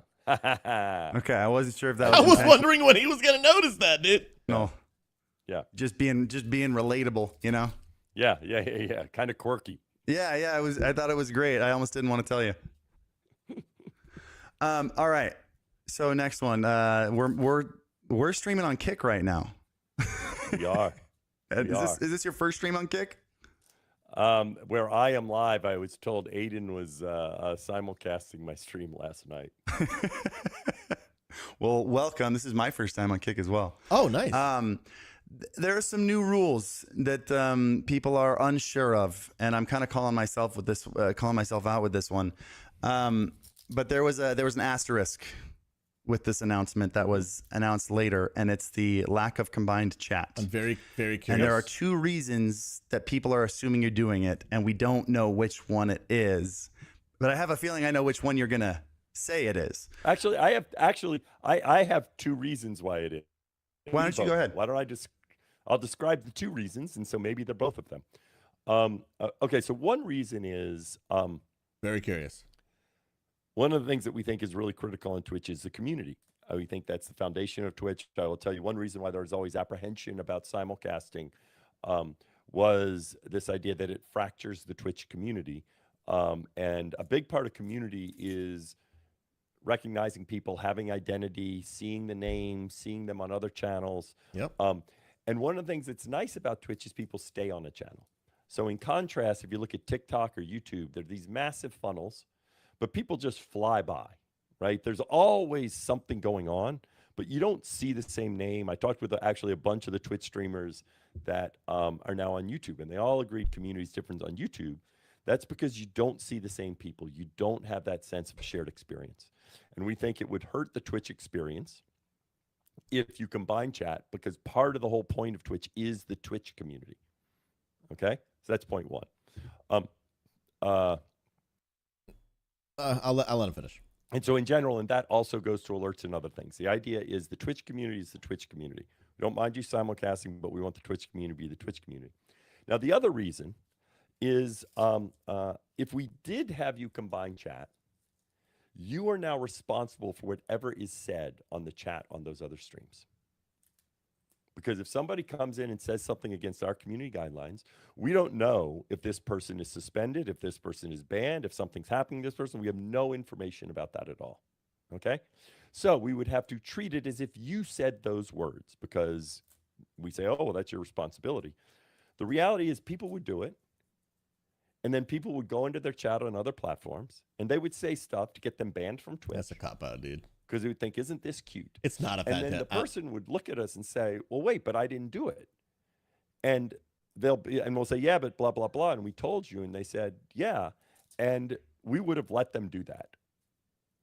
okay? I wasn't sure if that was.
I was
intentional.
wondering when he was going to notice that, dude.
No.
Yeah.
Just being relatable, you know.
Yeah. Kind of quirky.
Yeah. It was. I thought it was great. I almost didn't want to tell you. All right. So next one. We're streaming on Kick right now.
We are.
Is this your first stream on Kick?
Where I am live, I was told Aiden was simulcasting my stream last night.
Well, welcome. This is my first time on Kick as well.
Oh, nice.
There are some new rules that people are unsure of, and I'm kind of calling myself out with this one. But there was an asterisk with this announcement that was announced later, and it's the lack of combined chat.
I'm very, very curious.
And there are two reasons that people are assuming you're doing it, and we don't know which one it is. But I have a feeling I know which one you're gonna say it is.
Actually, I have two reasons why it is.
Why don't you go ahead?
Why don't I I'll describe the two reasons, and so maybe they're both of them. Okay, so one reason is
very curious.
one of the things that we think is really critical on Twitch is the community. We think that's the foundation of Twitch. I will tell you one reason why there's always apprehension about simulcasting was this idea that it fractures the Twitch community. And a big part of community is recognizing people, having identity, seeing the name, seeing them on other channels.
Yep.
And one of the things that's nice about Twitch is people stay on a channel. So in contrast, if you look at TikTok or YouTube, there are these massive funnels, but people just fly by, right? There's always something going on, but you don't see the same name. I talked with actually a bunch of the Twitch streamers that are now on YouTube, and they all agreed community is different on YouTube. That's because you don't see the same people. You don't have that sense of shared experience. And we think it would hurt the Twitch experience if you combine chat, because part of the whole point of Twitch is the Twitch community. Okay? So that's point one.
I'll let him finish.
And so in general, and that also goes to alerts and other things. The idea is the Twitch community is the Twitch community. We don't mind you simulcasting, but we want the Twitch community to be the Twitch community. Now, the other reason is if we did have you combine chat, you are now responsible for whatever is said on the chat on those other streams. Because if somebody comes in and says something against our community guidelines, we don't know if this person is suspended, if this person is banned, if something's happening to this person. We have no information about that at all. Okay? So we would have to treat it as if you said those words, because we say, oh, well, that's your responsibility. The reality is people would do it, and then people would go into their chat on other platforms, and they would say stuff to get them banned from Twitch.
That's a cop-out, dude.
Because they would think, isn't this cute?
It's not a
And then the person would look at us and say, well, wait, but I didn't do it. And we'll say, yeah, but blah, blah, blah. And we told you. And they said, yeah. And we would have let them do that.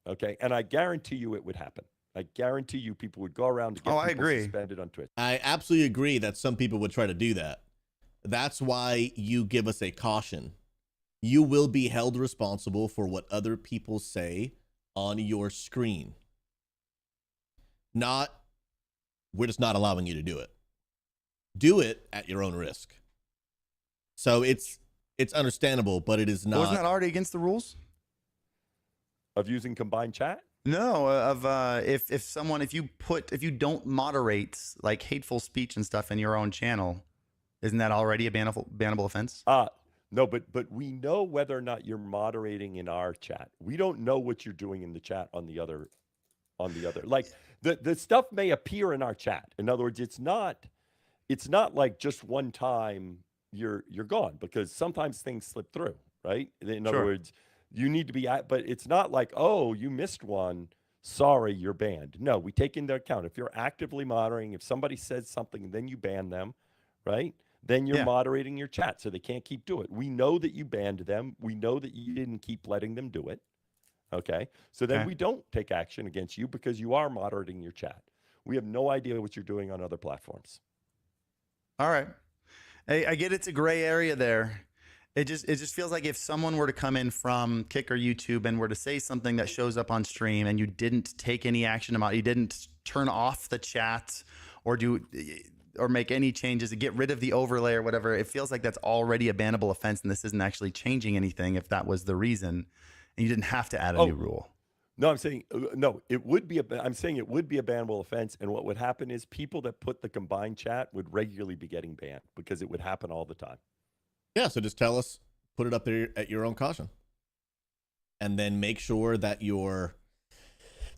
Okay. And I guarantee you it would happen. I guarantee you people would go around to get people suspended on Twitch.
I absolutely agree that some people would try to do that. That's why you give us a caution. You will be held responsible for what other people say on your screen. We're just not allowing you to do it. Do it at your own risk. So it's understandable, but it is not.
Wasn't that already against the rules?
Of using combined chat?
No, if you don't moderate like hateful speech and stuff in your own channel, isn't that already a bannable offense?
No, but we know whether or not you're moderating in our chat. We don't know what you're doing in the chat on the other. Like the stuff may appear in our chat. In other words, it's not like just one time you're gone, because sometimes things slip through, right? In other words, you need to be but it's not like, oh, you missed one, sorry, you're banned. No, we take into account if you're actively moderating, if somebody says something and then you ban them, right? Then you're moderating your chat so they can't keep doing it. We know that you banned them. We know that you didn't keep letting them do it. Okay. So then we don't take action against you because you are moderating your chat. We have no idea what you're doing on other platforms.
All right. I get it's a gray area there. It just feels like if someone were to come in from Kick or YouTube and were to say something that shows up on stream and you didn't take any action about, you didn't turn off the chat or make any changes to get rid of the overlay or whatever, it feels like that's already a bannable offense, and this isn't actually changing anything if that was the reason, and you didn't have to add a new rule.
No, I'm saying no. It would be I'm saying it would be a bannable offense, and what would happen is people that put the combined chat would regularly be getting banned because it would happen all the time.
Yeah, so just tell us, put it up there at your own caution. And then make sure that the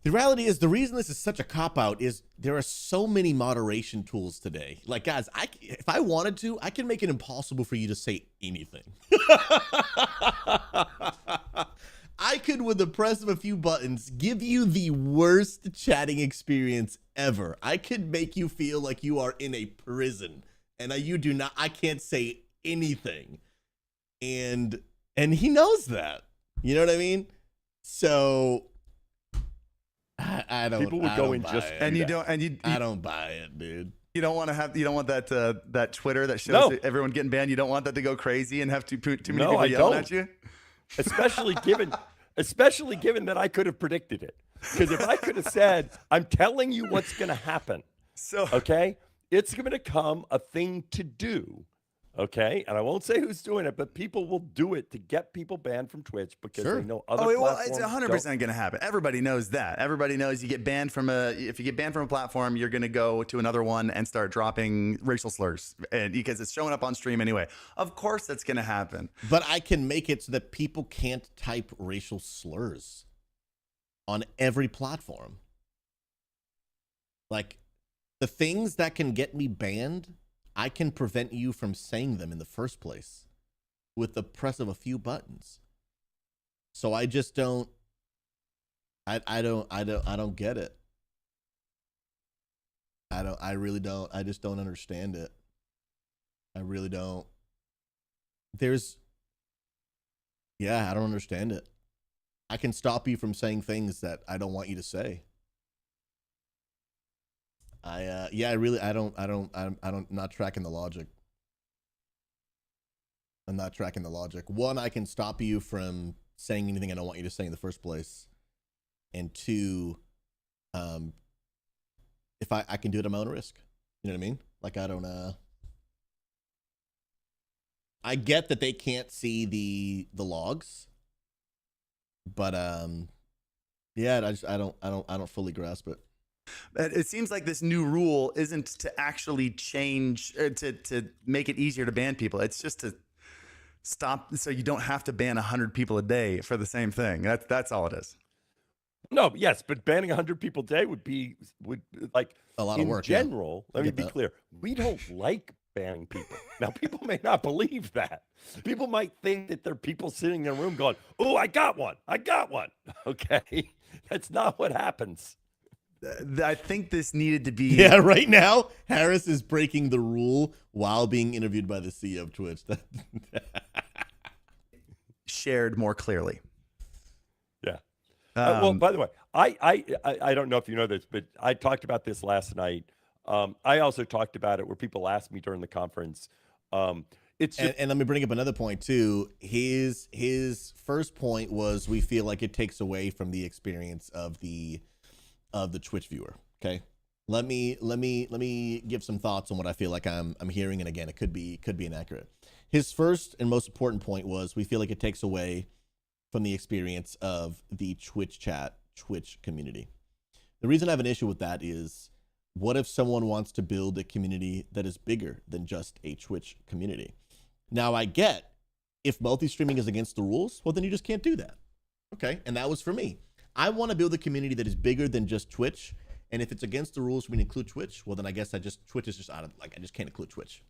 reality is, the reason this is such a cop-out is there are so many moderation tools today. Like, guys, if I wanted to, I can make it impossible for you to say anything. I could, with the press of a few buttons, give you the worst chatting experience ever. I could make you feel like you are in a prison, and I can't say anything, and he knows that, you know what I mean? So I don't.
People would go in just,
and you don't,
I don't buy it, dude.
You don't want that Twitter that shows everyone getting banned. You don't want that to go crazy and have too many people yelling at you.
Especially given that I could have predicted it, because if I could have said, "I'm telling you what's going to happen," okay, it's going to become a thing to do. Okay, and I won't say who's doing it, but people will do it to get people banned from Twitch because they know other platforms.
It's 100% going to happen. Everybody knows that. Everybody knows you get banned if you get banned from a platform, you're going to go to another one and start dropping racial slurs, and because it's showing up on stream anyway. Of course, that's going to happen.
But I can make it so that people can't type racial slurs on every platform. Like, the things that can get me banned, I can prevent you from saying them in the first place with the press of a few buttons. So I just don't. I don't get it. I really don't. I just don't understand it. I really don't. I don't understand it. I can stop you from saying things that I don't want you to say. I'm not tracking the logic. I'm not tracking the logic. One, I can stop you from saying anything I don't want you to say in the first place. And two, if I can do it at my own risk. You know what I mean? Like, I get that they can't see the logs, but I don't fully grasp it.
It seems like this new rule isn't to actually change to make it easier to ban people. It's just to stop so you don't have to ban 100 people a day for the same thing. That's all it is.
No, yes, but banning 100 people a day would like
a lot of work.
In general, let me be clear. We don't like banning people. Now, people may not believe that. People might think that there are people sitting in a room going, "Oh, I got one. Okay, that's not what happens.
I think this needed to be.
Yeah, right now, Harris is breaking the rule while being interviewed by the CEO of Twitch. Shared
more clearly.
Yeah. Well, by the way, I don't know if you know this, but I talked about this last night. I also talked about it where people asked me during the conference. And
let me bring up another point too. His first point was we feel like it takes away from the experience of the Twitch viewer. Okay, let me give some thoughts on what I feel like I'm hearing, and again, it could be inaccurate. His first and most important point was we feel like it takes away from the experience of the Twitch community. The reason I have an issue with that is, what if someone wants to build a community that is bigger than just a Twitch community? Now, I get if multi-streaming is against the rules, well, then you just can't do that. Okay, and that was for me. I want to build a community that is bigger than just Twitch, and if it's against the rules for me to include Twitch, well, then I guess Twitch is just out of, like, I just can't include Twitch.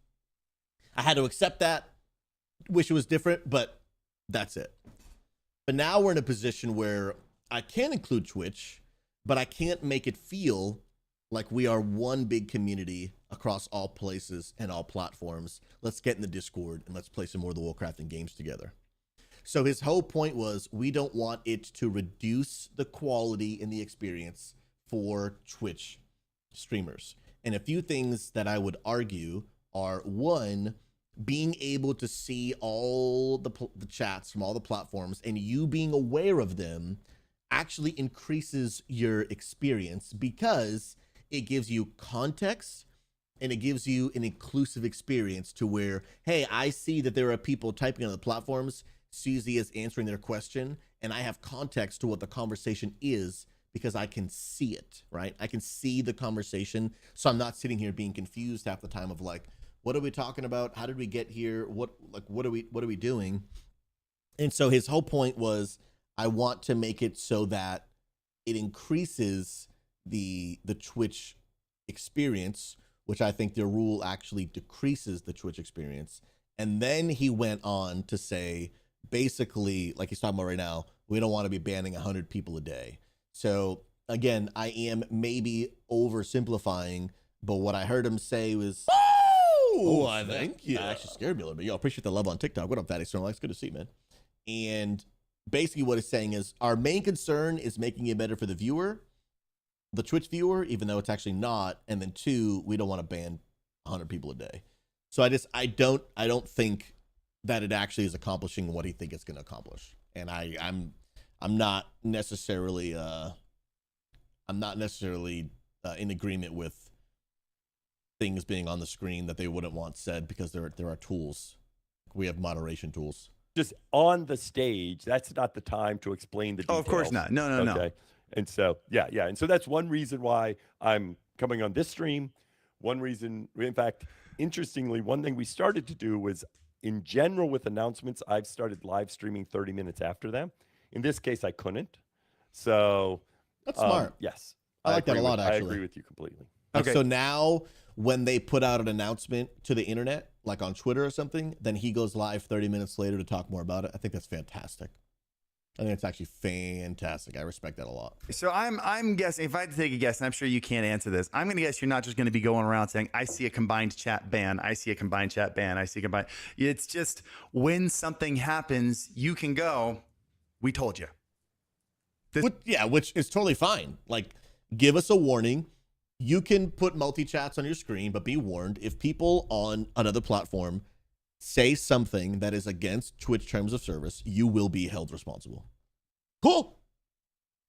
I had to accept that. Wish it was different, but that's it. But now we're in a position where I can include Twitch, but I can't make it feel like we are one big community across all places and all platforms. Let's get in the Discord and let's play some more of the Warcrafting games together. So his whole point was we don't want it to reduce the quality in the experience for Twitch streamers. And a few things that I would argue are, one, being able to see all the chats from all the platforms and you being aware of them actually increases your experience because it gives you context and it gives you an inclusive experience to where, hey, I see that there are people typing on the platforms, Susie is answering their question, and I have context to what the conversation is because I can see it, right? I can see the conversation, so I'm not sitting here being confused half the time of like, what are we talking about? How did we get here? What are we doing? And so his whole point was, I want to make it so that it increases the Twitch experience, which I think their rule actually decreases the Twitch experience. And then he went on to say, basically, like he's talking about right now, we don't want to be banning 100 people a day. So again, I am maybe oversimplifying, but what I heard him say was, oh, I thank you. That actually scared me a little bit. Yo, appreciate the love on TikTok. What up, Fatty Storm? It's good to see you, man. And basically what it's saying is our main concern is making it better for the viewer, the Twitch viewer, even though it's actually not. And then 2, we don't want to ban 100 people a day. So I don't think that it actually is accomplishing what he thinks it's going to accomplish. And I'm not necessarily in agreement with things being on the screen that they wouldn't want said because there are tools. We have moderation tools.
Just on the stage, that's not the time to explain the details.
Oh, of course not. No.
Okay. And so, yeah. And so that's one reason why I'm coming on this stream. One reason, in fact, interestingly, one thing we started to do was, in general with announcements, I've started live streaming 30 minutes after them. In this case, I couldn't. So
that's smart.
Yes.
I like that a lot, actually.
I agree with you completely.
Okay. So now when they put out an announcement to the internet, like on Twitter or something, then he goes live 30 minutes later to talk more about it. I think that's fantastic. I think it's actually fantastic. I respect that a lot.
So I'm guessing, if I had to take a guess, and I'm sure you can't answer this, I'm going to guess you're not just going to be going around saying, I see a combined chat ban, I see a combined chat ban, I see a combined. It's just when something happens, you can go, we told you.
Which is totally fine. Like, give us a warning. You can put multi-chats on your screen, but be warned, if people on another platform say something that is against Twitch terms of service, you will be held responsible. Cool.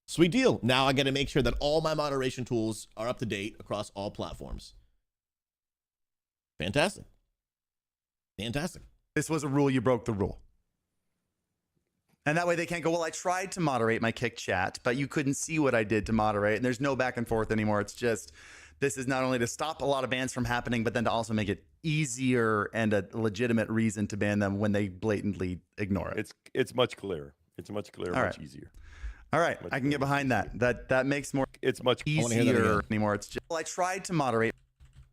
Sweet deal. Now I got to make sure that all my moderation tools are up to date across all platforms. Fantastic. Fantastic.
This was a rule, you broke the rule. And that way they can't go, well, I tried to moderate my kick chat, but you couldn't see what I did to moderate. And there's no back and forth anymore. It's just, this is not only to stop a lot of bans from happening, but then to also make it easier and a legitimate reason to ban them when they blatantly ignore it.
It's much clearer. It's much clearer, much easier.
All right. I can get behind that. That makes more.
It's much
easier anymore. It's just, well, I tried to moderate.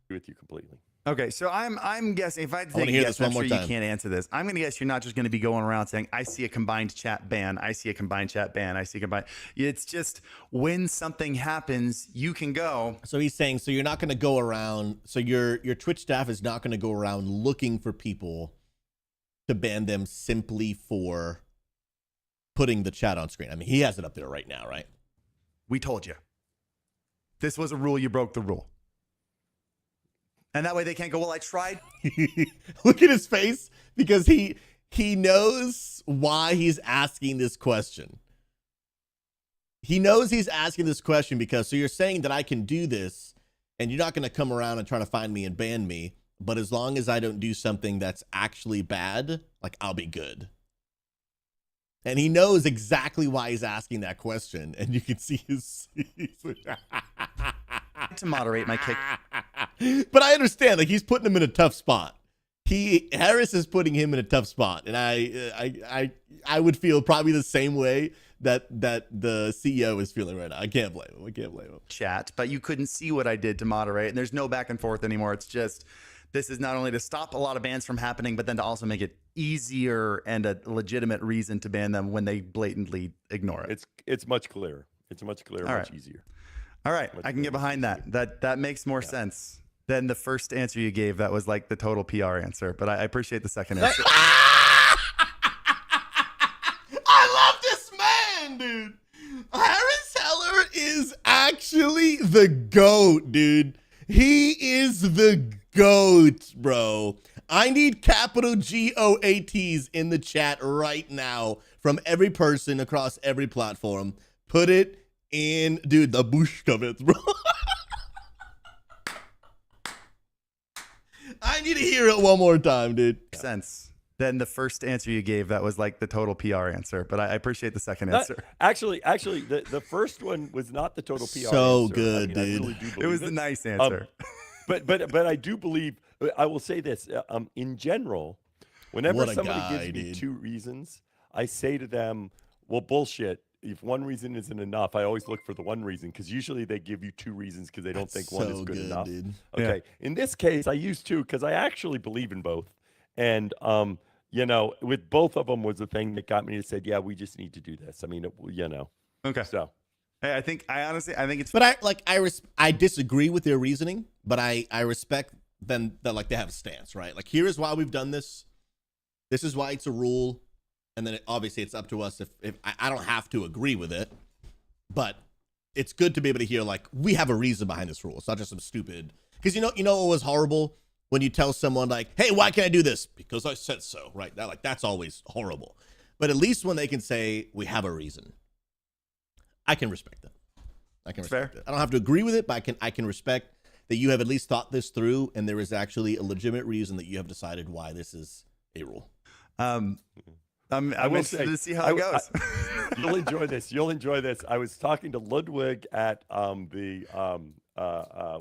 With you completely.
Okay, so I'm guessing, if I had to take a guess, I'm sure you can't answer this. I'm going to guess you're not just going to be going around saying, I see a combined chat ban, I see a combined chat ban, I see a combined. It's just when something happens, you can go.
So he's saying, so you're not going to go around, so your Twitch staff is not going to go around looking for people to ban them simply for putting the chat on screen. I mean, he has it up there right now, right?
We told you. This was a rule, you broke the rule. And that way they can't go, well, I tried.
Look at his face, because he knows why he's asking this question. He knows he's asking this question because, so you're saying that I can do this and you're not going to come around and try to find me and ban me, but as long as I don't do something that's actually bad, like, I'll be good. And he knows exactly why he's asking that question, and you can see his
to moderate my kick.
But I understand, like, he's putting him in a tough spot. Harris is putting him in a tough spot, and I would feel probably the same way that the CEO is feeling right now. I can't blame him.
Chat, but you couldn't see what I did to moderate, and there's no back and forth anymore. It's just, this is not only to stop a lot of bans from happening, but then to also make it easier and a legitimate reason to ban them when they blatantly ignore it.
It's much clearer. It's much clearer, much easier.
All right, I can get behind that. That makes more sense than the first answer you gave. That was like the total PR answer, but I appreciate the second answer.
I love this man, dude. Harris Heller is actually the GOAT, dude. He is the GOAT, bro. I need capital GOATs in the chat right now from every person across every platform. Put it in, dude, the bush comments, bro. I need to hear it one more time, dude.
Sense. Then the first answer you gave, that was like the total PR answer, but I appreciate the second answer.
Actually, the first one was not the total PR
So
answer.
good,
I
dude.
really do believe
It was the nice answer.
But I do believe, I will say this, in general, whenever
What a
somebody
guy,
gives me
dude.
2 reasons, I say to them, well, bullshit. If one reason isn't enough, I always look for the one reason, because usually they give you 2 reasons because they don't think one is good enough.
Dude.
Okay. In this case, I used 2 because I actually believe in both. And, you know, with both of them was the thing that got me to say, yeah, we just need to do this. I mean, you know.
Okay.
So.
Hey, I honestly think it's.
But I disagree with their reasoning, but I respect them that like they have a stance, right? Like, here is why we've done this. This is why it's a rule. And then obviously it's up to us if I don't have to agree with it, but it's good to be able to hear like we have a reason behind this rule. It's not just some stupid, because you know what was horrible when you tell someone like, hey, why can't I do this? Because I said so, right? That, like, that's always horrible. But at least when they can say we have a reason, I can respect that. I can respect it. I don't have to agree with it, but I can respect that you have at least thought this through and there is actually a legitimate reason that you have decided why this is a rule.
I'm interested to see how it goes.
You'll enjoy this. You'll enjoy this. I was talking to Ludwig at the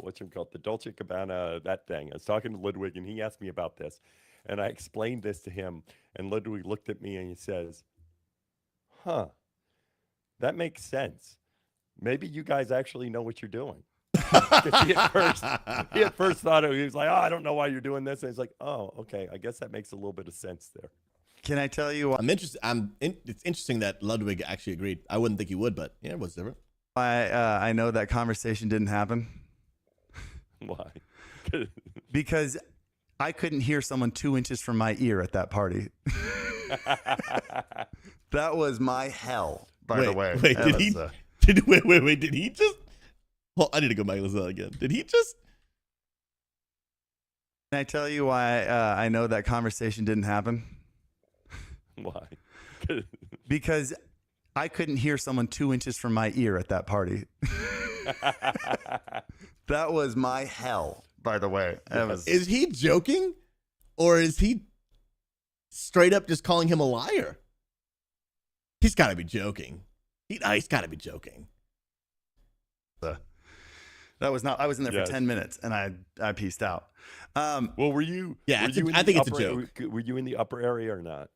what's it called, the Dolce Gabbana, that thing. I was talking to Ludwig, and he asked me about this, and I explained this to him, and Ludwig looked at me and he says, "Huh, that makes sense. Maybe you guys actually know what you're doing." he at first thought he was like, "Oh, I don't know why you're doing this," and he's like, "Oh, okay, I guess that makes a little bit of sense there."
Can I tell you?
I'm interested. It's interesting that Ludwig actually agreed. I wouldn't think he would, but yeah, it was different.
I know that conversation didn't happen.
Why?
Because I couldn't hear someone 2 inches from my ear at that party. That was my hell, by the way.
Wait, did he just? Well, I need to go back and listen to that again. Did he just?
Can I tell you why I know that conversation didn't happen?
Why?
Because I couldn't hear someone 2 inches from my ear at that party. That was my hell, by the way.
Is he joking? Or is he straight up just calling him a liar? He's got to be joking. He's got to be joking.
That was not. I was in there for 10 minutes and I peaced out.
Well, were you?
Yeah,
were
I think it's a joke.
Were you in the upper area or not?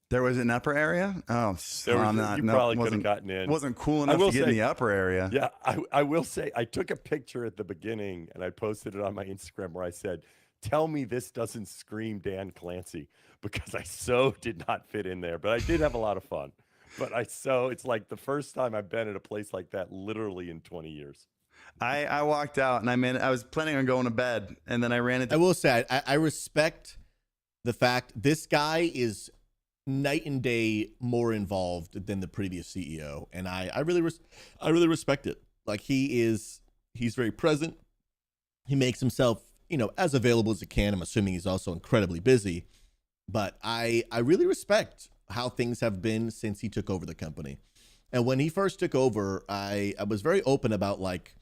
There was an upper area. Oh,
you probably could have gotten in.
Wasn't cool enough to get in the upper area.
Yeah, I will say I took a picture at the beginning and I posted it on my Instagram where I said, "Tell me this doesn't scream Dan Clancy," because I so did not fit in there, but I did have a lot of fun. But it's like the first time I've been at a place like that literally in 20 years.
I walked out and I was planning on going to bed, and then I ran into.
I will say I respect the fact this guy is night and day more involved than the previous CEO, and I really respect it. Like, he's very present. He makes himself, as available as he can. I'm assuming he's also incredibly busy, but I really respect how things have been since he took over the company. And when he first took over, I was very open about, like,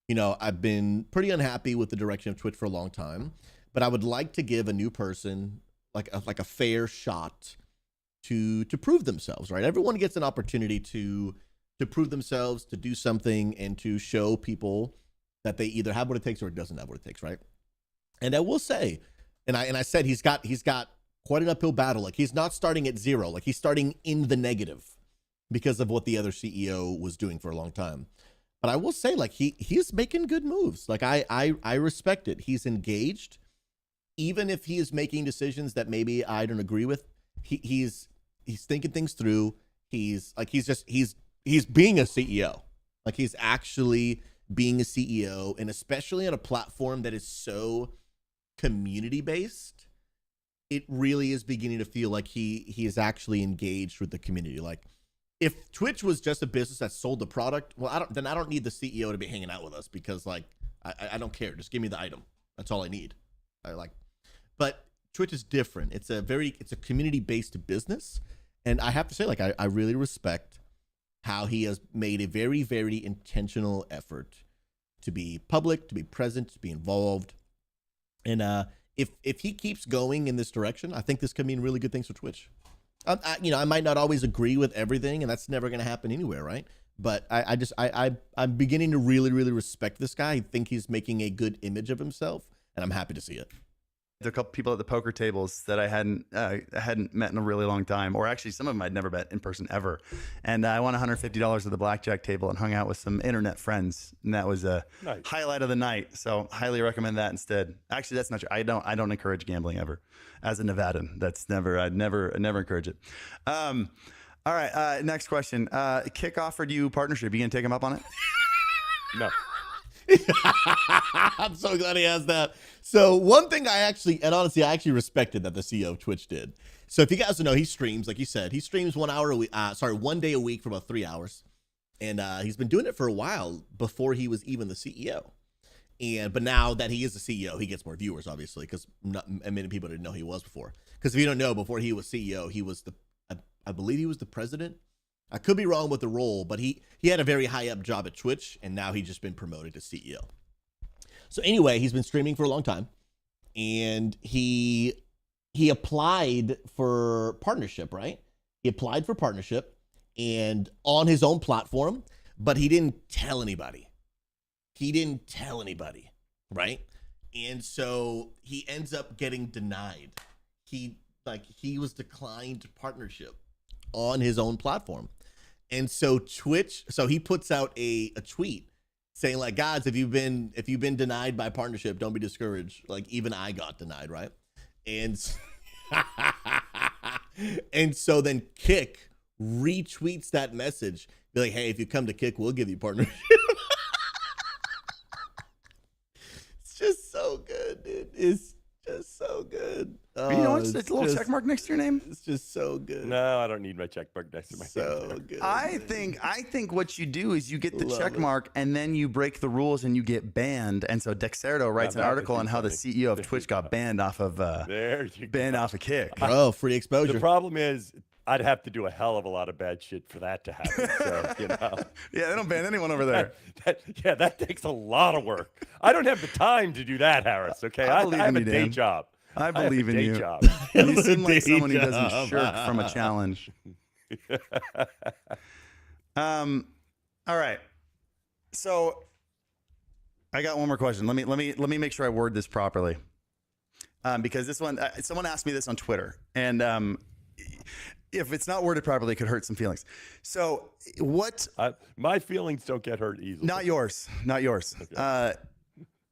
I've been pretty unhappy with the direction of Twitch for a long time, but I would like to give a new person like a fair shot to prove themselves, right? Everyone gets an opportunity to prove themselves, to do something, and to show people that they either have what it takes or it doesn't have what it takes, right? And I will say, and I said he's got quite an uphill battle. Like, he's not starting at zero. Like, he's starting in the negative because of what the other CEO was doing for a long time. But I will say, like, he's making good moves. Like, I respect it. He's engaged, even if he is making decisions that maybe I don't agree with. He's thinking things through. He's being a CEO. Like, he's actually being a CEO, and especially on a platform that is so community based, it really is beginning to feel like he is actually engaged with the community. Like, if Twitch was just a business that sold the product, well, I don't need the CEO to be hanging out with us, because, like, I don't care. Just give me the item. That's all I need. But Twitch is different. It's a community-based business. And I have to say, like, I really respect how he has made a very, very intentional effort to be public, to be present, to be involved. And if he keeps going in this direction, I think this could mean really good things for Twitch. I might not always agree with everything, and that's never going to happen anywhere, right? But I'm beginning to really, really respect this guy. I think he's making a good image of himself, and I'm happy to see it.
There are a couple people at the poker tables that I hadn't met in a really long time, or actually some of them I'd never met in person ever. And I won $150 at the blackjack table and hung out with some internet friends, and that was a highlight of the night. So highly recommend that instead. Actually, that's not true. I don't encourage gambling ever. As a Nevadan, I'd never encourage it. All right, next question. Kick offered you partnership. You gonna take him up on it?
No.
I'm so glad he has that. So one thing I actually respected that the CEO of Twitch did. So if you guys don't know, he streams, like you said, he streams 1 hour a week, 1 day a week for about 3 hours. And he's been doing it for a while before he was even the CEO. But now that he is the CEO, he gets more viewers, obviously, because many people didn't know he was before. Because if you don't know, before he was CEO, he was I believe he was the president. I could be wrong with the role, but he had a very high up job at Twitch, and now he's just been promoted to CEO. So anyway, he's been streaming for a long time, and he applied for partnership, right? He applied for partnership and on his own platform, but he didn't tell anybody. Right? And so he ends up getting denied. He was declined partnership on his own platform. And so he puts out a tweet saying, like, guys, if you've been denied by partnership, don't be discouraged. Like, even I got denied, right? And and so then Kick retweets that message, be like, hey, if you come to Kick, we'll give you partnership. It's just so good, dude. It's just so good.
You know, it's a little check mark next to your name.
It's just so good.
No, I don't need my check mark next to my name.
So good.
I think what you do is you get the check mark and then you break the rules and you get banned. And so Dexerto writes an article on how the CEO of Twitch got banned off of Kick.
Oh, free exposure.
The problem is I'd have to do a hell of a lot of bad shit for that to happen. So,
Yeah, they don't ban anyone over there.
That takes a lot of work. I don't have the time to do that, Harris. Okay, I have a day job.
I believe in you.
Job.
You seem like someone who doesn't shirk from a challenge. All right. So I got one more question. Let me make sure I word this properly. Because this one, someone asked me this on Twitter, and if it's not worded properly, it could hurt some feelings. So what?
My feelings don't get hurt easily.
Not yours. Okay.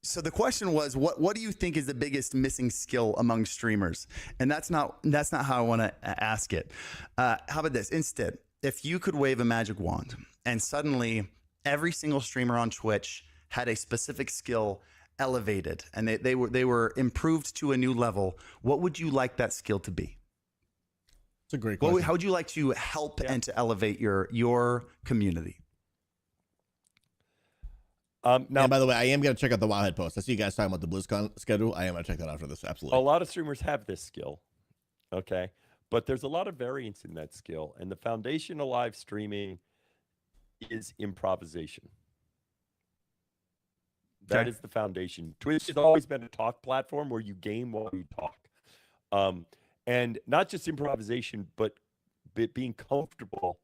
So the question was, what do you think is the biggest missing skill among streamers? And that's not how I want to ask it. How about this? Instead, if you could wave a magic wand and suddenly every single streamer on Twitch had a specific skill elevated and they were improved to a new level, what would you like that skill to be?
It's a great question.
How would you like to help and to elevate your community?
Now, by the way, I am going to check out the Wildhead post. I see you guys talking about the BlizzCon schedule. I am going to check that out for this. Absolutely.
A lot of streamers have this skill, okay? But there's a lot of variance in that skill. And the foundation of live streaming is improvisation. That is the foundation. Twitch has always been a talk platform where you game while you talk. And not just improvisation, but being comfortable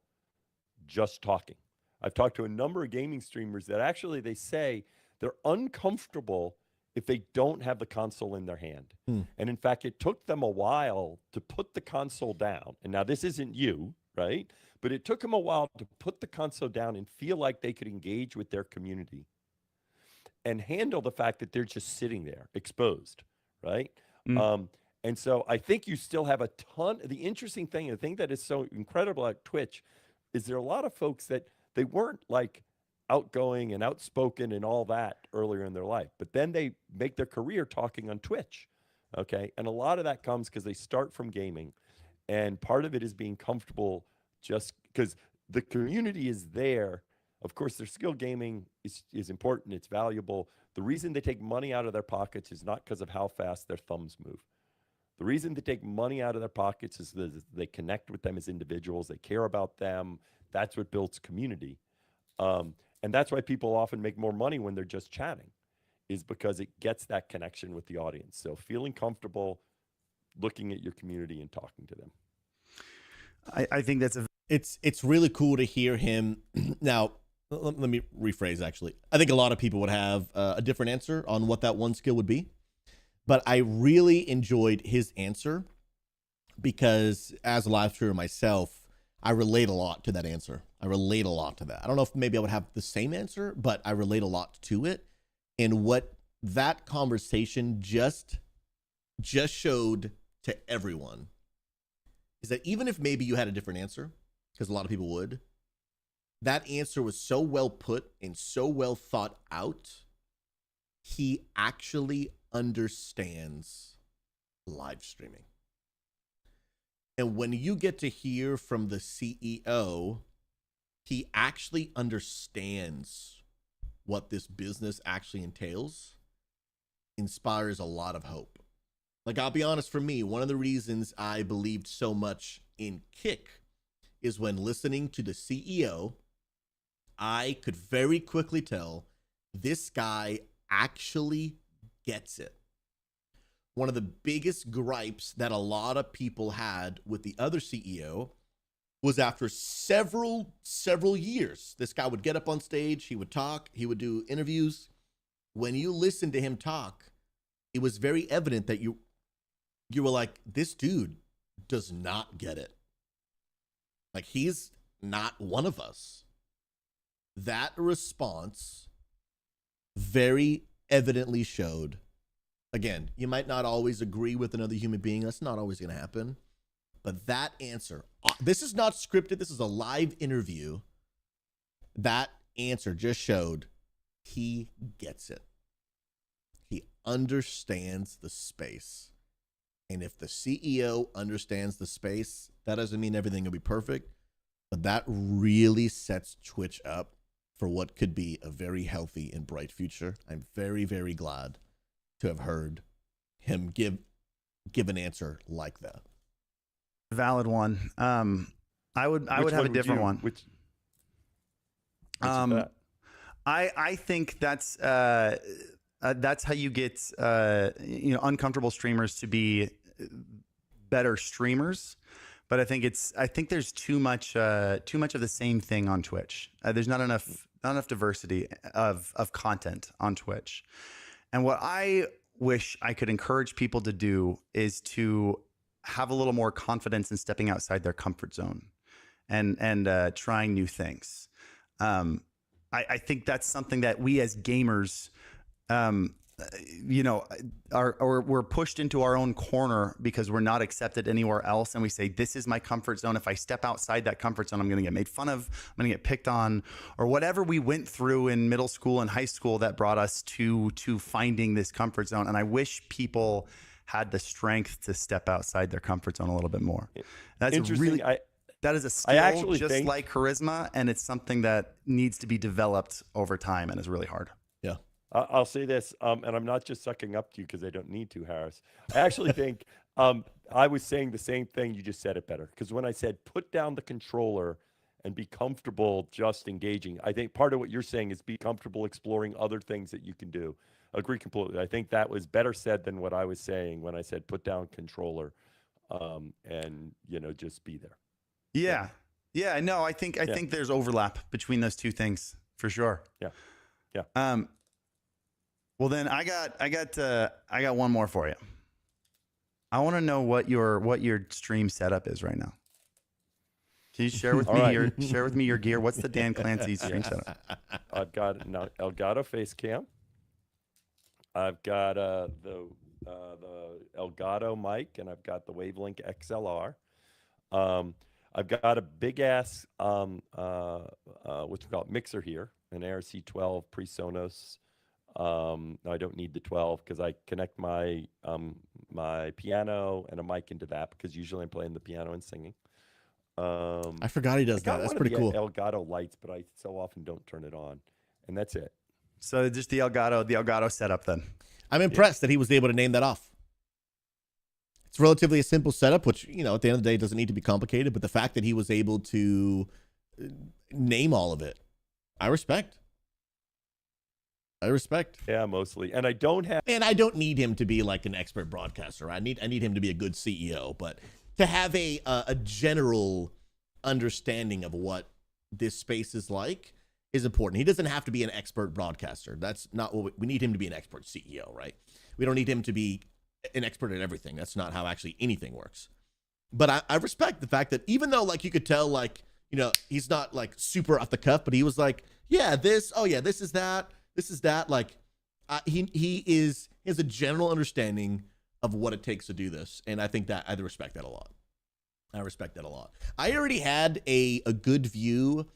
just talking. I've talked to a number of gaming streamers that actually they say they're uncomfortable if they don't have the console in their hand. And in fact, it took them a while to put the console down. And now this isn't you, right? But it took them a while to put the console down and feel like they could engage with their community and handle the fact that they're just sitting there exposed, right? And so I think you still have a ton. The interesting thing, and the thing that is so incredible at Twitch is there are a lot of folks that they weren't like outgoing and outspoken and all that earlier in their life, but then they make their career talking on Twitch. Okay. And a lot of that comes because they start from gaming. And part of it is being comfortable just because the community is there. Of course, their skill gaming is important. It's valuable. The reason they take money out of their pockets is not because of how fast their thumbs move. The reason they take money out of their pockets is that they connect with them as individuals. They care about them. That's what builds community. And that's why people often make more money when they're just chatting, is because it gets that connection with the audience. So feeling comfortable looking at your community and talking to them.
I think that's
it's really cool to hear him. Now, let me rephrase, actually. I think a lot of people would have a different answer on what that one skill would be. But I really enjoyed his answer because as a live streamer myself, I relate a lot to that answer. I relate a lot to that. I don't know if maybe I would have the same answer, but I relate a lot to it. And what that conversation just showed to everyone is that even if maybe you had a different answer, because a lot of people would, that answer was so well put and so well thought out. He actually understands live streaming. And when you get to hear from the CEO, he actually understands what this business actually entails, inspires a lot of hope. Like, I'll be honest, for me, one of the reasons I believed so much in Kick is when listening to the CEO, I could very quickly tell this guy actually gets it. One of the biggest gripes that a lot of people had with the other CEO was after several years, this guy would get up on stage, he would talk, he would do interviews. When you listen to him talk, it was very evident that you were like, this dude does not get it. Like, he's not one of us. That response very evidently showed, again, you might not always agree with another human being. That's not always going to happen. But that answer, this is not scripted. This is a live interview. That answer just showed he gets it. He understands the space. And if the CEO understands the space, that doesn't mean everything will be perfect, but that really sets Twitch up for what could be a very healthy and bright future. I'm very, very glad to have heard him give an answer like that.
valid one. I would have a different one.
Which
I think that's how you get uncomfortable streamers to be better streamers. But I think there's too much of the same thing on Twitch. There's not enough diversity of content on Twitch. And what I wish I could encourage people to do is to have a little more confidence in stepping outside their comfort zone and trying new things. I think that's something that we as gamers, we're pushed into our own corner because we're not accepted anywhere else. And we say, this is my comfort zone. If I step outside that comfort zone, I'm going to get made fun of. I'm going to get picked on, or whatever we went through in middle school and high school that brought us to finding this comfort zone. And I wish people had the strength to step outside their comfort zone a little bit more. That's
interesting.
That is a skill just like charisma, and it's something that needs to be developed over time and is really hard.
Yeah.
I'll say this, and I'm not just sucking up to you because I don't need to, Harris. I actually think I was saying the same thing. You just said it better. Because when I said put down the controller and be comfortable just engaging, I think part of what you're saying is be comfortable exploring other things that you can do. Agree completely. I think that was better said than what I was saying when I said put down controller and just be there.
Yeah. No, I think there's overlap between those two things for sure.
Yeah.
Well, then I got one more for you. I want to know what your stream setup is right now. Can you share with me your gear? What's the Dan Clancy stream setup?
I've got an Elgato face cam. I've got the Elgato mic, and I've got the Wavelink XLR. I've got a big ass mixer here, an ARC-12 PreSonus. I don't need the 12 because I connect my my piano and a mic into that because usually I'm playing the piano and singing.
I forgot he does that. That's pretty cool.
Elgato lights, but I so often don't turn it on, and that's it.
So just the Elgato setup then.
I'm impressed that he was able to name that off. It's relatively a simple setup, which, you know, at the end of the day, doesn't need to be complicated. But the fact that he was able to name all of it, I respect.
Yeah, mostly. And I don't
need him to be like an expert broadcaster. I need him to be a good CEO, but to have a general understanding of what this space is like is important. He doesn't have to be an expert broadcaster. That's not what we need him to be. An expert CEO, right? We don't need him to be an expert at everything. That's not how actually anything works. But I respect the fact that even though, like, you could tell, like, you know, he's not like super off the cuff, but he was like, yeah, this is that. This is that. Like, he has a general understanding of what it takes to do this, and I think that I respect that a lot. I already had a good view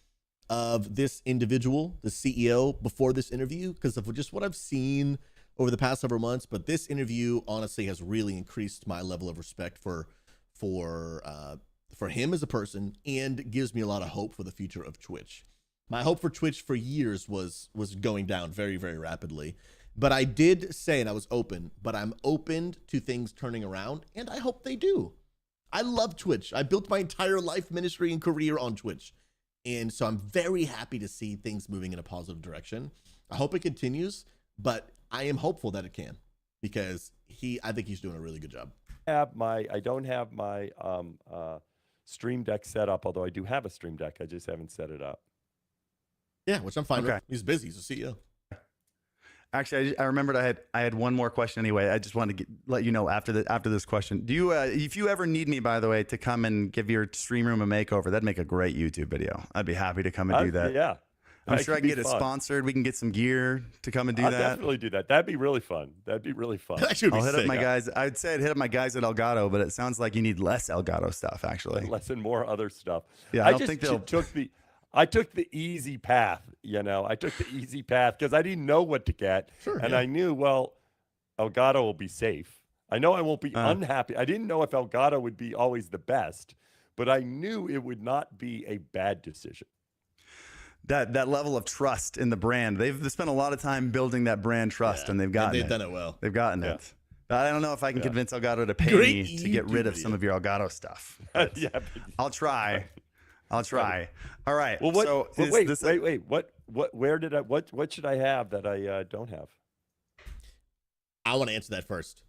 of this individual, the CEO, before this interview because of just what I've seen over the past several months. But this interview honestly has really increased my level of respect for him as a person, and gives me a lot of hope for the future of Twitch. My hope for Twitch for years was going down very, very rapidly. But I did say, and I was open, but I'm open to things turning around, and I hope they do. I love Twitch. I built my entire life, ministry, and career on Twitch. And so I'm very happy to see things moving in a positive direction. I hope it continues, but I am hopeful that it can, because I think he's doing a really good job.
I don't have my Stream Deck set up, although I do have a Stream Deck. I just haven't set it up.
Yeah, which I'm fine with. He's busy. He's a CEO.
Actually, I remembered I had one more question anyway. I just wanted to let you know after this question. Do you if you ever need me, by the way, to come and give your stream room a makeover, that'd make a great YouTube video. I'd be happy to come and do that.
Yeah.
I'm sure I can get it sponsored. We can get some gear to come and do that.
I'll definitely do that. That'd be really fun.
I'll
hit up my guys. I'd say I'd hit up my guys at Elgato, but it sounds like you need less Elgato stuff, actually.
Less and more other stuff.
Yeah,
I took the easy path, I took the easy path because I didn't know what to get.
Sure,
and I knew, well, Elgato will be safe. I know I won't be unhappy. I didn't know if Elgato would be always the best, but I knew it would not be a bad decision.
That level of trust in the brand. They've spent a lot of time building that brand trust, and they've gotten it.
They've done it well.
They've gotten it. I don't know if I can convince Elgato to pay me to get rid of some of your Elgato stuff. I'll try. All right.
Well, wait. What should I have that I don't have?
I want to answer that first.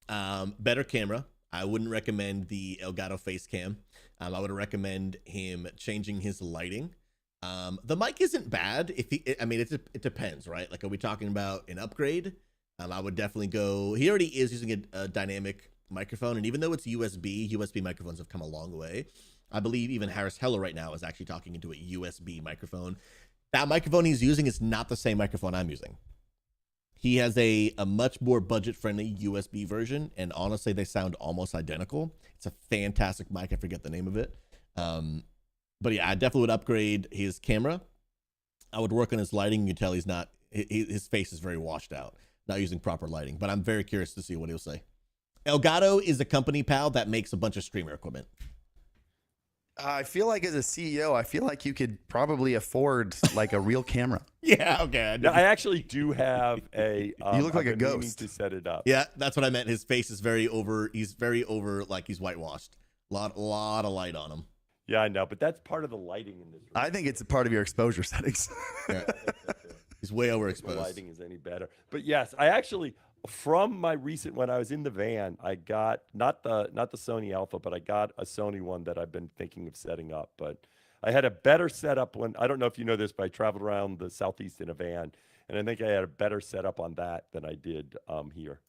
Better camera. I wouldn't recommend the Elgato face cam. I would recommend him changing his lighting. The mic isn't bad. It depends, right? Like, are we talking about an upgrade? I would definitely go. He already is using a dynamic microphone, and even though it's USB microphones have come a long way. I believe even Harris Heller right now is actually talking into a USB microphone. That microphone he's using is not the same microphone I'm using. He has a much more budget-friendly USB version, and honestly, they sound almost identical. It's a fantastic mic. I forget the name of it. But yeah, I definitely would upgrade his camera. I would work on his lighting. You can tell his face is very washed out, not using proper lighting. But I'm very curious to see what he'll say. Elgato is a company, pal, that makes a bunch of streamer equipment.
I feel like as a CEO, I feel like you could probably afford like a real camera.
Yeah, okay.
I actually do have a.
You look like a ghost.
To set it up.
Yeah, that's what I meant. His face is very over. He's very over, like he's whitewashed. Lot of light on him.
Yeah, I know, but that's part of the lighting in this room.
I think it's a part of your exposure settings.
Yeah. He's way overexposed.
The lighting is any better. But yes, I actually, from my recent, when I was in the van, I got not the Sony Alpha, but I got a Sony one that I've been thinking of setting up. But I had a better setup when, I don't know if you know this, but I traveled around the Southeast in a van, and I think I had a better setup on that than I did here.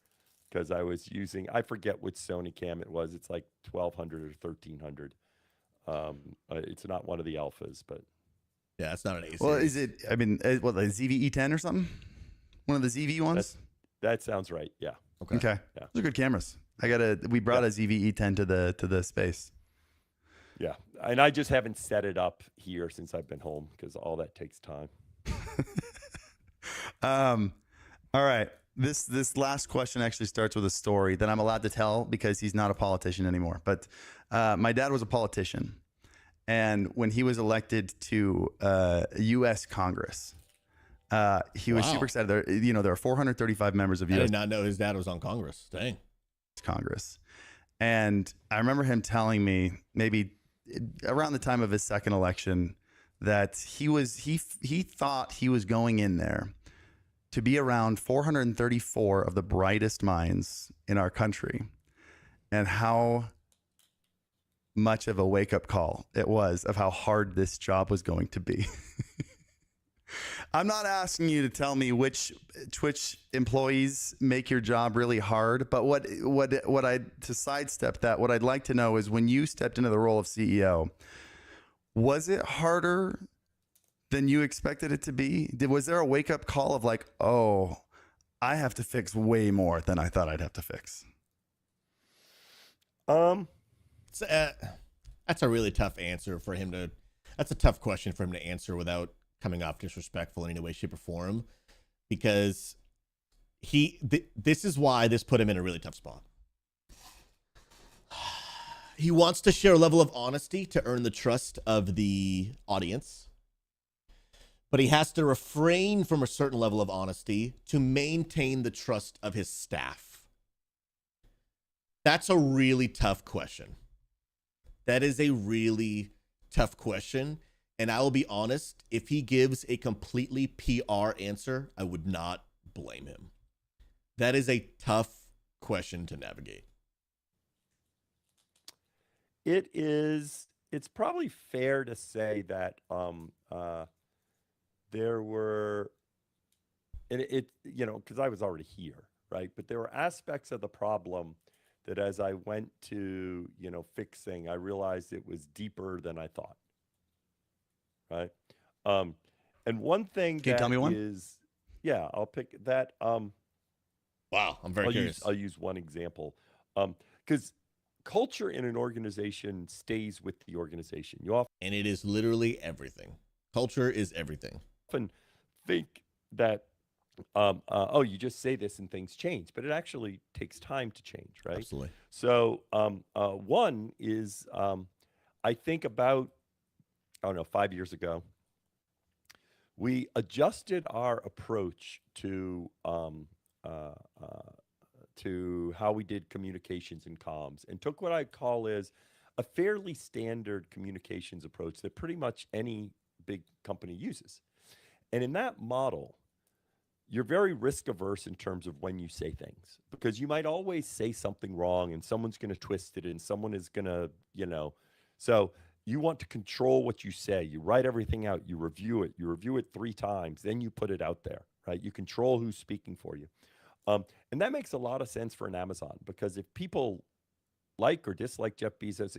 Because I was using, I forget which Sony cam it was. It's like 1200 or 1300. It's not one of the alphas, but
yeah, it's not an A.
Well, is it? I mean, what, the ZV-E10 or something? One of the ZV ones?
That sounds right. Yeah.
Okay. Yeah. Those are good cameras. We brought a ZV-E10 to the space.
Yeah, and I just haven't set it up here since I've been home because all that takes time.
All right. This last question actually starts with a story that I'm allowed to tell because he's not a politician anymore. But my dad was a politician, and when he was elected to U.S. Congress, he was super excited. There are 435 members of U.S.
I did not know his dad was on Congress. Dang.
Congress, And I remember him telling me maybe around the time of his second election that he thought he was going in there to be around 434 of the brightest minds in our country, and how much of a wake-up call it was of how hard this job was going to be. I'm not asking you to tell me which Twitch employees make your job really hard, but to sidestep that, what I'd like to know is, when you stepped into the role of CEO, was it harder than you expected it to be? Was there a wake-up call of like, oh, I have to fix way more than I thought I'd have to fix?
That's a really tough answer for him to. That's a tough question for him to answer without coming off disrespectful in any way, shape, or form, because this is why this put him in a really tough spot. He wants to share a level of honesty to earn the trust of the audience, but he has to refrain from a certain level of honesty to maintain the trust of his staff. That's a really tough question. That is a really tough question. And I will be honest, if he gives a completely PR answer, I would not blame him. That is a tough question to navigate.
It's probably fair to say that there were, because I was already here, right? But there were aspects of the problem that as I went to, fixing, I realized it was deeper than I thought. Right. And one thing
Can you tell me one?
is, yeah, I'll pick that.
Wow, I'm very curious.
I'll use one example. Because culture in an organization stays with the organization. You
And it is literally everything. Culture is everything.
often think that, you just say this and things change, but it actually takes time to change, right?
Absolutely.
So one is, I think about, 5 years ago, we adjusted our approach to how we did communications and comms, and took what I call is a fairly standard communications approach that pretty much any big company uses. And in that model, you're very risk averse in terms of when you say things, because you might always say something wrong and someone's going to twist it and someone is going to, so you want to control what you say. You write everything out, you review it 3 times, then you put it out there, right? You control who's speaking for you. And that makes a lot of sense for an Amazon, because if people like or dislike Jeff Bezos,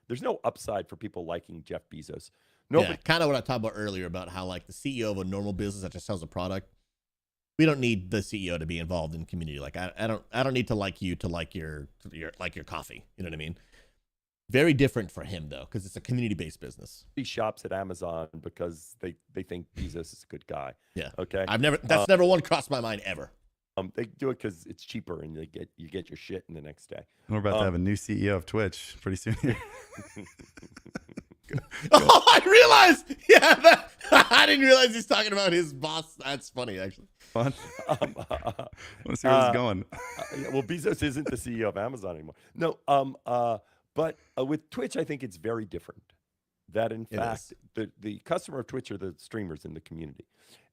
there's no upside for people liking Jeff Bezos.
Yeah, kind of what I talked about earlier about how, like, the CEO of a normal business that just sells a product, we don't need the CEO to be involved in community. Like, I don't need to like you to like your coffee. You know what I mean? Very different for him, though, because it's a community-based business.
He shops at Amazon because they think Bezos is a good guy.
Yeah.
Okay.
That's never one crossed my mind ever.
They do it because it's cheaper and you get your shit in the next day.
We're about to have a new CEO of Twitch pretty soon here.
Oh, I realized. Yeah, I didn't realize he's talking about his boss. That's funny, actually.
Fun. I want to see where this is going.
Well, Bezos isn't the CEO of Amazon anymore. No. But with Twitch, I think it's very different. That, in fact, the customer of Twitch are the streamers in the community.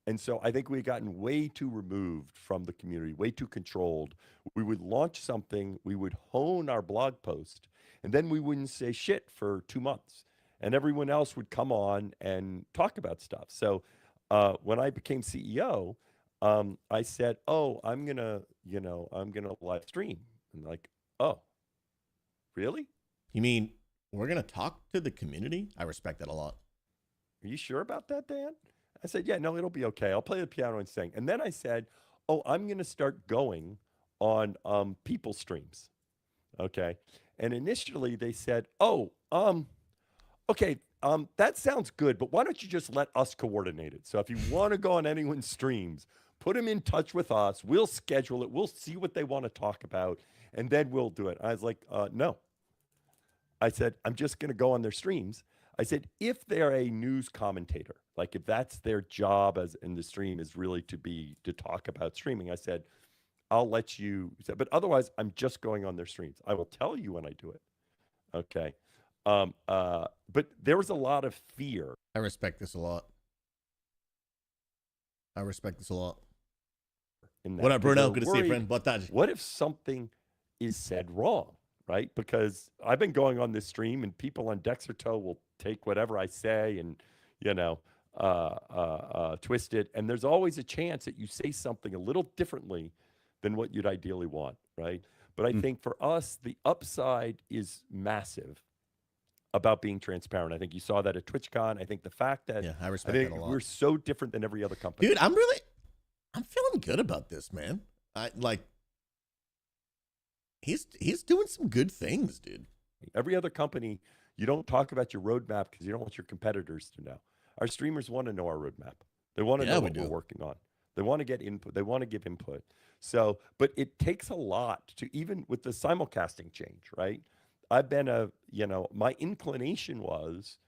And so I think we've gotten way too removed from the community, way too controlled. We would launch something, we would hone our blog post, and then we wouldn't say shit for 2 months. And everyone else would come on and talk about stuff. So when I became CEO, I said, I'm gonna live stream. And like, oh, really?
You mean we're going to talk to the community? I respect that a lot.
Are you sure about that, Dan? I said, yeah, no, it'll be okay. I'll play the piano and sing. And then I said, I'm going to start going on people streams. Okay. And initially they said, okay, that sounds good, but why don't you just let us coordinate it? So if you want to go on anyone's streams, put them in touch with us. We'll schedule it. We'll see what they want to talk about, and then we'll do it. I was like, no. I said, I'm just going to go on their streams. I said, if they're a news commentator, like if that's their job as in the stream is really to talk about streaming, I said, I'll let you, but otherwise I'm just going on their streams. I will tell you when I do it. Okay. But there was a lot of fear.
I respect this a lot.
In that.
What up, Bruno? Good to see you,
Worried,
friend. Boa tarde.
what if something is said wrong, right? Because I've been going on this stream and people on Dexerto will take whatever I say and, you know, twist it. And there's always a chance that you say something a little differently than what you'd ideally want, right? But I think for us, the upside is massive about being transparent. I think you saw that at TwitchCon. I think the fact that
I respect that a lot.
we're so different than every other company.
Dude, I'm feeling good about this, man. He's doing some good things, dude.
Every other company, you don't talk about your roadmap because you don't want your competitors to know. Our streamers want to know our roadmap. They want to know what we're working on. They want to get input. They want to give input. So, but it takes a lot to, even with the simulcasting change, right? I've been my inclination was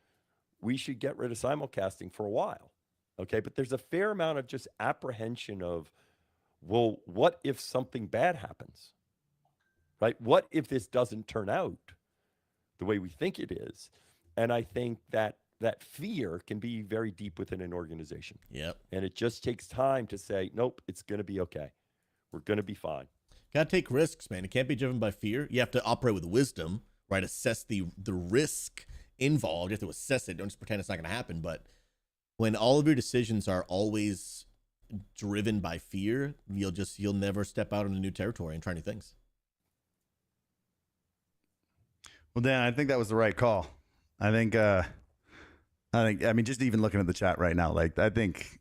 we should get rid of simulcasting for a while. Okay. But there's a fair amount of just apprehension of, well, what if something bad happens? Right? What if this doesn't turn out the way we think it is? And I think that fear can be very deep within an organization.
Yep.
And it just takes time to say, nope, it's going to be okay. We're going to be fine.
Gotta take risks, man. It can't be driven by fear. You have to operate with wisdom, right? Assess the risk involved. You have to assess it. Don't just pretend it's not going to happen. But when all of your decisions are always driven by fear, you'll never step out into new territory and try new things.
Well, Dan, I think that was the right call. I mean, just even looking at the chat right now, like I think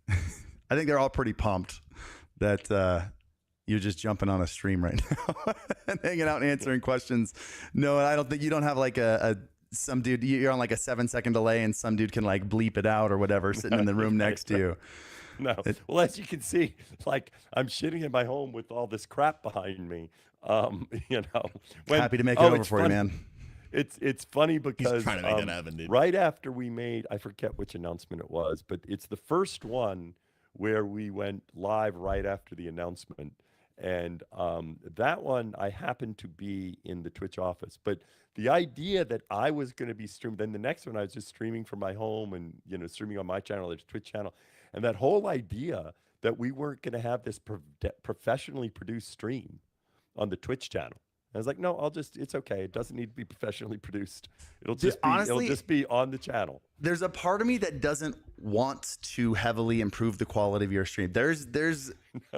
they're all pretty pumped that you're just jumping on a stream right now and hanging out and answering questions. No, I don't think you don't have like some dude, you're on like a 7-second delay and some dude can like bleep it out or whatever sitting in the room next to you.
No. Well, as you can see, like I'm sitting in my home with all this crap behind me.
Happy to make it over for you, man.
It's funny because
he's trying to make it happen, dude.
Right after we made, I forget which announcement it was, but it's the first one where we went live right after the announcement. And that one, I happened to be in the Twitch office. But the idea that I was going to be streamed, then the next one I was just streaming from my home and, streaming on my channel, there's Twitch channel. And that whole idea that we weren't going to have this professionally produced stream on the Twitch channel. I was like, no, it's okay. It doesn't need to be professionally produced. It'll just be on the channel.
There's a part of me that doesn't want to heavily improve the quality of your stream. There's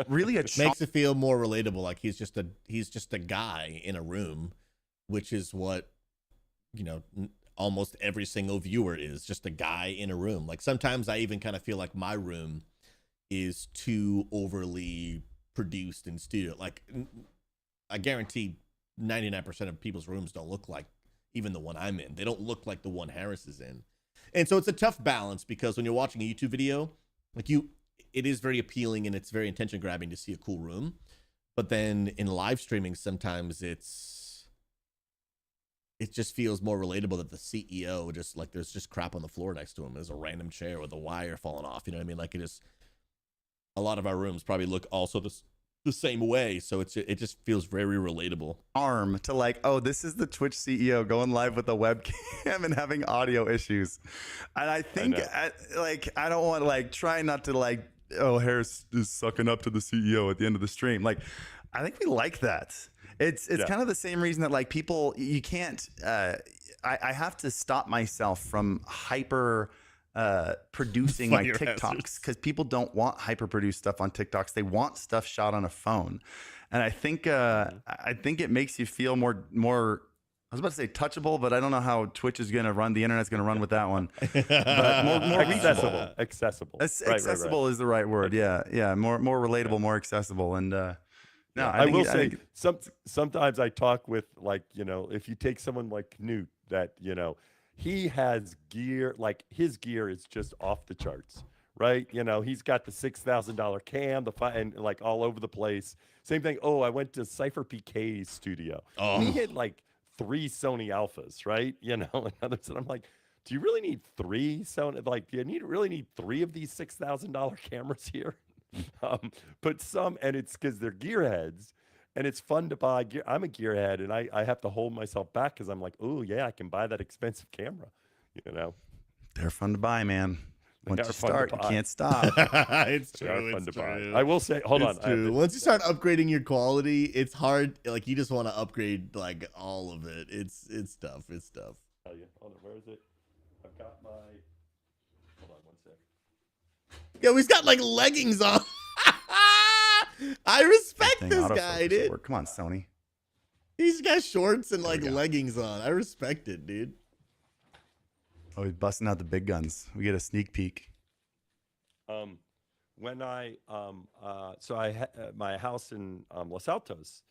really
makes it feel more relatable. Like he's just a guy in a room, which is what, almost every single viewer is, just a guy in a room. Like sometimes I even kind of feel like my room is too overly produced in studio. Like I guarantee 99% of people's rooms don't look like even the one I'm in. They don't look like the one Harris is in. And so it's a tough balance because when you're watching a YouTube video, it is very appealing and it's very attention grabbing to see a cool room. But then in live streaming, sometimes it just feels more relatable that the CEO there's just crap on the floor next to him. There's a random chair with a wire falling off. You know what I mean? Like a lot of our rooms probably look also the same way, so it just feels very relatable.
Arm to like, oh, this is the Twitch CEO going live with a webcam and having audio issues, and I think I don't want to try not to oh, Harris is sucking up to the CEO at the end of the stream. Like, I think we like that. It's kind of the same reason that people, you can't. I have to stop myself from hyper. Producing my TikToks because people don't want hyper produced stuff on TikToks. They want stuff shot on a phone, and I think it makes you feel more. I was about to say touchable, but I don't know how Twitch is going to run. The internet's going to run with that one. But more
accessible.
Accessible is the right word. Yeah. More relatable, more accessible, and
I will say sometimes I talk with if you take someone like Knut that he has gear, his gear is just off the charts, right? He's got the $6,000 cam, and all over the place. Same thing. Oh, I went to Cypher PK's studio.
Oh.
He had 3 Sony Alphas, right? And others. And I'm like, do you really need 3 Sony? Do you really need 3 of these $6,000 cameras here? But some, and it's because they're gearheads, and it's fun to buy gear. I'm a gearhead, and I have to hold myself back because I'm like, oh yeah, I can buy that expensive camera, you know.
They're fun to buy, man.
They
Once
are
you
fun to
start, you
buy.
can't stop.
It's
They are
true.
fun
It's
to
true.
buy. I will say, hold
It's
on.
true. Once you start upgrading your quality, it's hard. Like you just want to upgrade like all of it. It's tough. It's tough.
Tell you. Hold on, where is it? I've got my. Hold on 1 sec.
Yo, he's got like leggings on. I respect
Thing,
this
autofocus
guy, dude.
work. Come on, Sony.
He's got shorts and like
we go.
leggings on. I respect it, dude.
Oh, he's busting out the big guns. We get a sneak peek.
When I so I my house in Los Altos,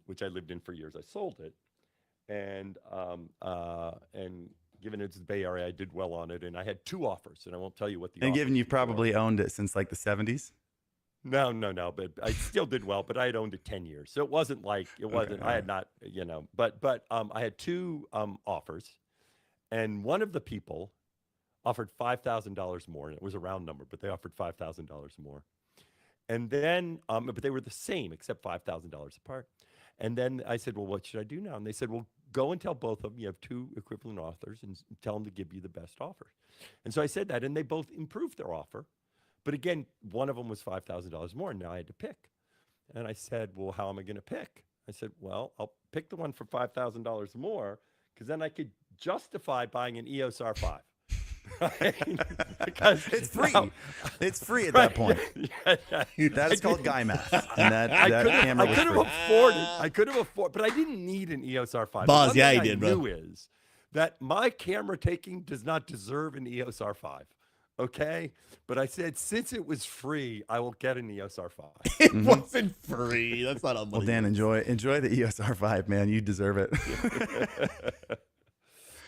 which I lived in for years, I sold it, and given it's the Bay Area, I did well on it, and I had 2 offers, and I won't tell you what the.
And given you
offers were.
probably owned it since like the 70s.
No, but I still did well, but I had owned it 10 years, so it wasn't like it wasn't.
Okay.
I had not, you know, but I had 2 offers, and one of the people offered $5,000 more, and it was a round number, but they offered $5,000 more. And then, but they were the same except $5,000 apart. And then I said, well, what should I do now? And they said, well, go and tell both of them you have 2 equivalent offers and tell them to give you the best offer. And so I said that, and they both improved their offer. But again, one of them was $5,000 more, and now I had to pick. And I said, well, how am I going to pick? I said, well, I'll pick the one for $5,000 more, because then I could justify buying an EOS R5. Because
It's free.
now-
It's free at
Right,
that point.
yeah.
That is called guy math. And that camera
I
was
could have
free.
afforded. I could have afforded, but I didn't need an EOS R5. But
Boz,
one
yeah,
thing
you
I
did, bro.
knew is that my camera taking does not deserve an EOS R5. Okay, but I said since it was free, I will get an EOS R5.
It wasn't free. That's not a money.
Well, Dan, enjoy the EOS R5, man. You deserve it.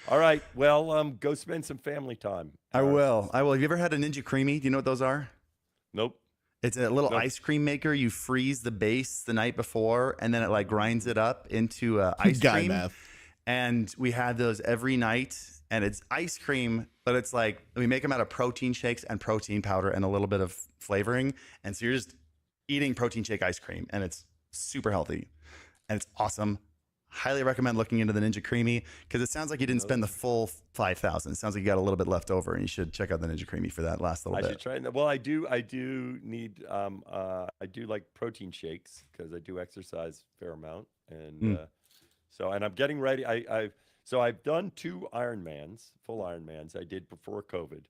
All right, well, go spend some family time.
I will. Have you ever had a Ninja Creamy? Do you know what those are?
Nope.
It's a little
Nope.
ice cream maker. You freeze the base the night before, and then it like grinds it up into ice
Guy
cream.
math.
And we had those every night, and it's ice cream, but it's like we make them out of protein shakes and protein powder and a little bit of flavoring. And so you're just eating protein shake ice cream, and it's super healthy, and it's awesome. Highly recommend looking into the Ninja Creamy because it sounds like you didn't spend the full 5,000. It sounds like you got a little bit left over, and you should check out the Ninja Creamy for that last little
I
bit.
should try. Well, I do need. I do like protein shakes because I do exercise a fair amount, and and I'm getting ready. I've done 2 Ironmans, full Ironmans. I did before COVID,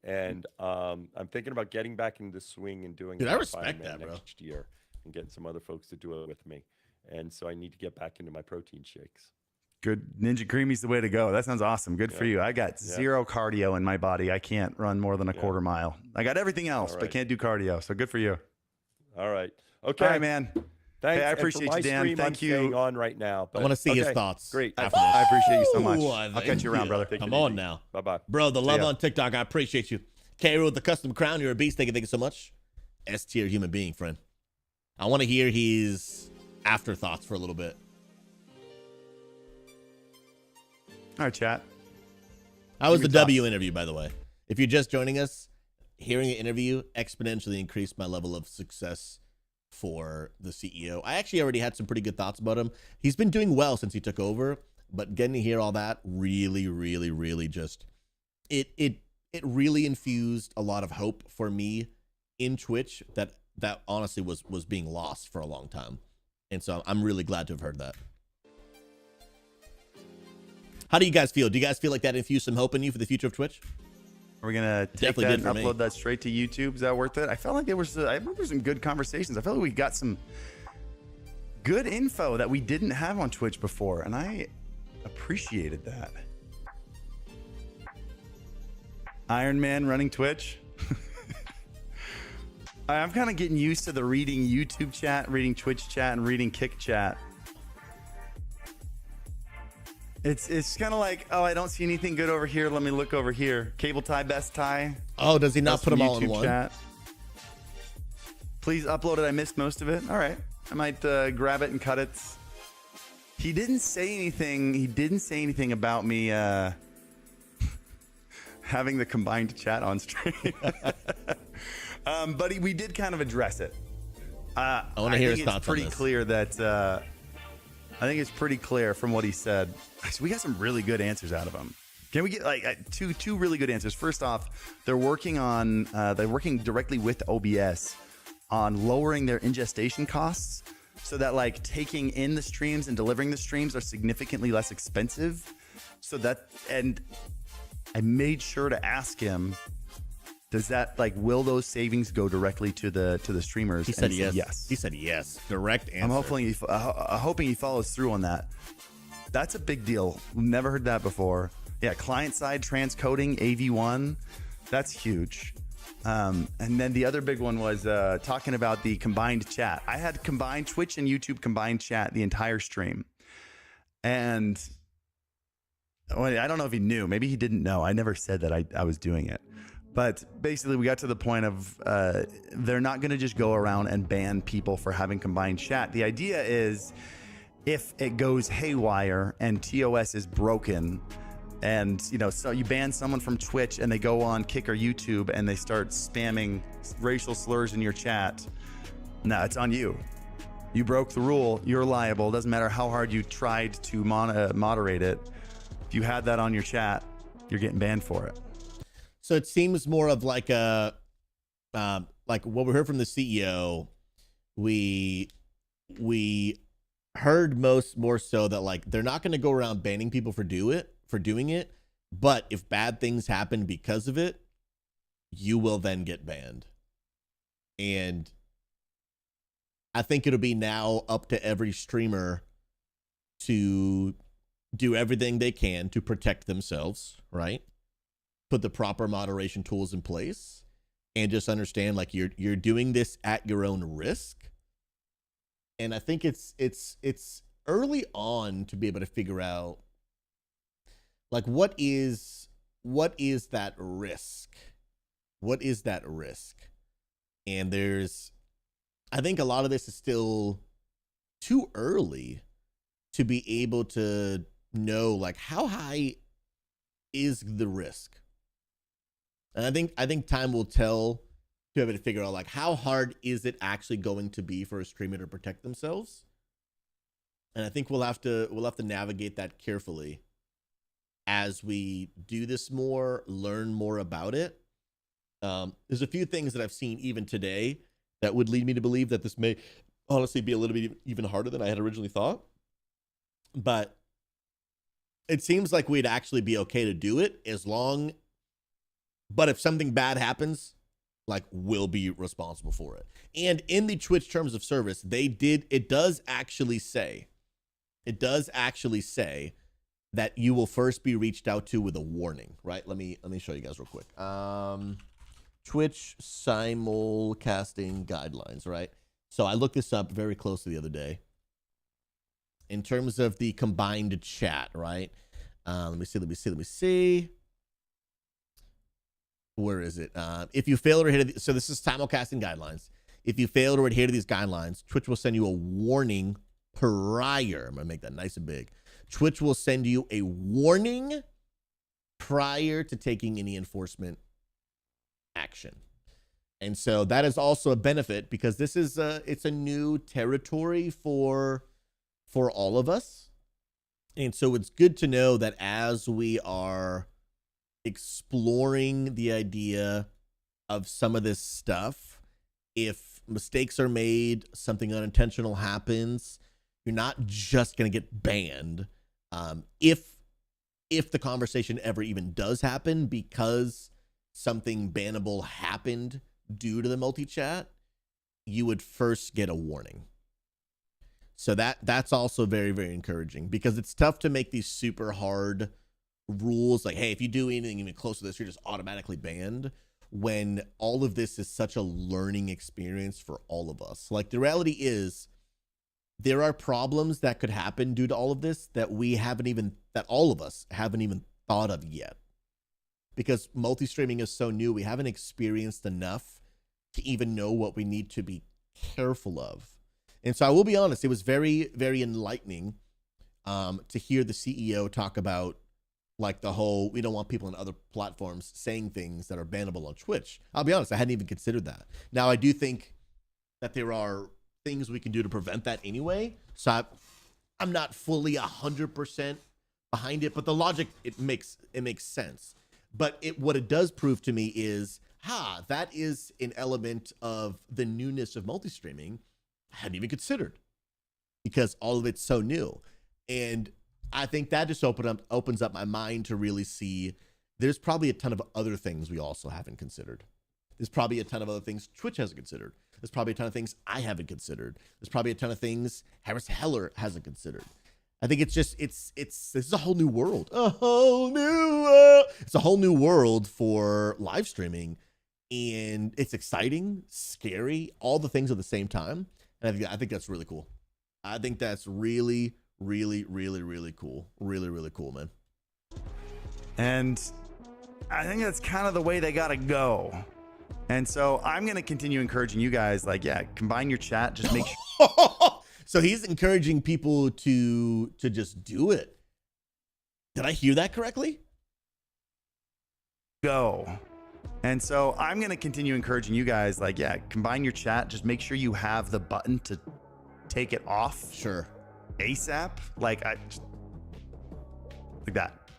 and I'm thinking about getting back into the swing and doing.
Dude, I
a
respect
Ironman
that, bro.
next year, and getting some other folks to do it with me. And so I need to get back into my protein shakes.
Good. Ninja Creamy's the way to go. That sounds awesome. Good for you. I got zero cardio in my body. I can't run more than a quarter mile. I got everything else, but can't do cardio. So good for you.
All right. Okay.
All right, man.
Thanks.
Hey, I
And for
appreciate
my
you, Dan.
stream,
Thank
I'm
you.
staying on right now.
I want to see his
okay,
thoughts.
Great.
After this.
I appreciate you so much.
Ooh,
I'll catch
thank
you around, brother.
Take
Come
it
on
easy.
now.
Bye-bye.
Bro, the love
ya.
on TikTok. I appreciate you. Cairo with the custom crown. You're a beast. Thank you so much. S tier human being, friend. I want to hear his afterthoughts for a little bit.
All right, chat.
How was the
Give me
W interview, by the way? If you're just joining us, hearing the interview exponentially increased my level of success for the CEO. I actually already had some pretty good thoughts about him. He's been doing well since he took over, but getting to hear all that really just it really infused a lot of hope for me in Twitch that honestly was being lost for a long time. And so I'm really glad to have heard that. How do you guys feel? Do you guys feel like that infused some hope in you for the future of Twitch?
Are we gonna take
Definitely
that
did
and
for me.
upload that straight to YouTube? Is that worth it? I felt like I remember some good conversations. I felt like we got some good info that we didn't have on Twitch before, and I appreciated that. Iron Man running Twitch. I'm kind of getting used to the reading YouTube chat, reading Twitch chat, and reading Kick chat. It's kind of like, oh, I don't see anything good over here. Let me look over here. Cable tie, best tie.
Oh, does he not
That's
put
from
them all in
YouTube
one?
chat. Please upload it. I missed most of it. All right. I might grab it and cut it. He didn't say anything. He didn't say anything about me having the combined chat on stream. But we did kind of address it.
I want to hear his thoughts on
it's pretty
this.
clear that I think it's pretty clear from what he said. Actually, we got some really good answers out of him. Can we get like two really good answers? First off, they're working directly with OBS on lowering their ingestion costs so that like taking in the streams and delivering the streams are significantly less expensive. So that, and I made sure to ask him, does that like, will those savings go directly to the streamers?
He said
And
yes.
Yes.
He said yes. Direct answer.
I'm hoping he follows through on that. That's a big deal. Never heard that before. Yeah, client side transcoding AV1. That's huge. And then the other big one was talking about the combined chat. I had combined Twitch and YouTube combined chat the entire stream. And I don't know if he knew. Maybe he didn't know. I never said that I was doing it. But basically, we got to the point of they're not going to just go around and ban people for having combined chat. The idea is if it goes haywire and TOS is broken, and so you ban someone from Twitch and they go on Kick or YouTube and they start spamming racial slurs in your chat, no, it's on you. You broke the rule. You're liable. Doesn't matter how hard you tried to moderate it. If you had that on your chat, you're getting banned for it.
So it seems more of like a, like what we heard from the CEO. We heard more so that like they're not going to go around banning people for doing it, but if bad things happen because of it, you will then get banned. And I think it'll be now up to every streamer to do everything they can to protect themselves, right? Put the proper moderation tools in place and just understand like you're doing this at your own risk. And I think it's early on to be able to figure out like what is that risk? What is that risk? And I think a lot of this is still too early to be able to know like how high is the risk. And I think time will tell to be able to figure out like how hard is it actually going to be for a streamer to protect themselves. And I think we'll have to navigate that carefully as we do this more, learn more about it. There's a few things that I've seen even today that would lead me to believe that this may honestly be a little bit even harder than I had originally thought. But it seems like we'd actually be okay to do it but if something bad happens, like we'll be responsible for it. And in the Twitch terms of service, it does actually say that you will first be reached out to with a warning, right? Let me show you guys real quick. Twitch simulcasting guidelines, right? So I looked this up very closely the other day. In terms of the combined chat, right? Let me see. Where is it? If you fail to adhere to so this is simulcasting guidelines. If you fail to adhere to these guidelines, Twitch will send you a warning prior. I'm gonna make that nice and big. Twitch will send you a warning prior to taking any enforcement action. And so that is also a benefit because this is it's a new territory for all of us. And so it's good to know that as we are exploring the idea of some of this stuff, if mistakes are made, something unintentional happens, you're not just going to get banned. If the conversation ever even does happen because something bannable happened due to the multi-chat, you would first get a warning. So that's also very, very encouraging because it's tough to make these super hard rules like, hey, if you do anything even close to this, you're just automatically banned, when all of this is such a learning experience for all of us. Like the reality is there are problems that could happen due to all of this that all of us haven't even thought of yet. Because multi-streaming is so new, we haven't experienced enough to even know what we need to be careful of. And so I will be honest, it was very, very enlightening to hear the CEO talk about Like the whole, we don't want people on other platforms saying things that are bannable on Twitch. I'll be honest, I hadn't even considered that. Now, I do think that there are things we can do to prevent that anyway. So I'm not fully 100% behind it, but the logic, it makes sense. But what it does prove to me is, that is an element of the newness of multi-streaming I hadn't even considered, because all of it's so new. And I think that just opens up my mind to really see there's probably a ton of other things we also haven't considered. There's probably a ton of other things Twitch hasn't considered. There's probably a ton of things I haven't considered. There's probably a ton of things Harris Heller hasn't considered. I think it's just, this is a whole new world. It's a whole new world for live streaming, and it's exciting, scary, all the things at the same time. And I think that's really cool. I think that's really, really, really, really cool. Really, really cool, man.
And I think that's kind of the way they got to go. And so I'm going to continue encouraging you guys, like, yeah, combine your chat. Just make sure.
So he's encouraging people to just do it. Did I hear that correctly?
Go. And so I'm going to continue encouraging you guys, like, yeah, combine your chat. Just make sure you have the button to take it off.
Sure.
ASAP. Like that.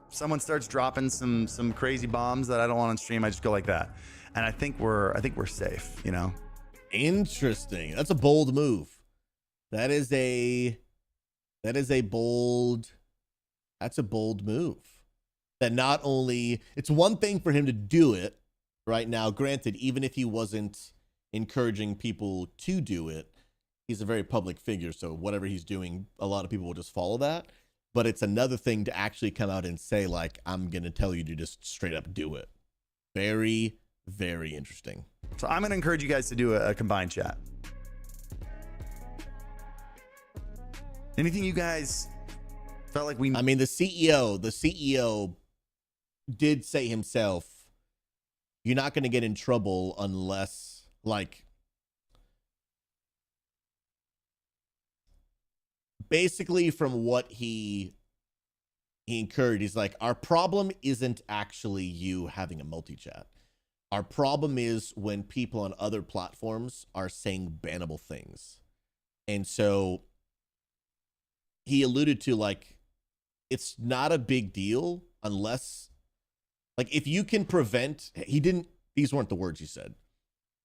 Someone starts dropping some crazy bombs that I don't want on stream, I just go like that. And I think we're safe, you know.
Interesting. That's a bold move. That's a bold move. That not only, it's one thing for him to do it right now, granted, even if he wasn't encouraging people to do it, he's a very public figure, so whatever he's doing, a lot of people will just follow that. But it's another thing to actually come out and say, like, I'm going to tell you to just straight up do it. Very, very interesting.
So I'm going to encourage you guys to do a combined chat. Anything you guys felt like we...
I mean, the CEO did say himself, you're not going to get in trouble unless, like, basically from what he encouraged, he's like, our problem isn't actually you having a multi-chat. Our problem is when people on other platforms are saying bannable things. And so he alluded to, like, it's not a big deal unless, like, if you can prevent, these weren't the words he said,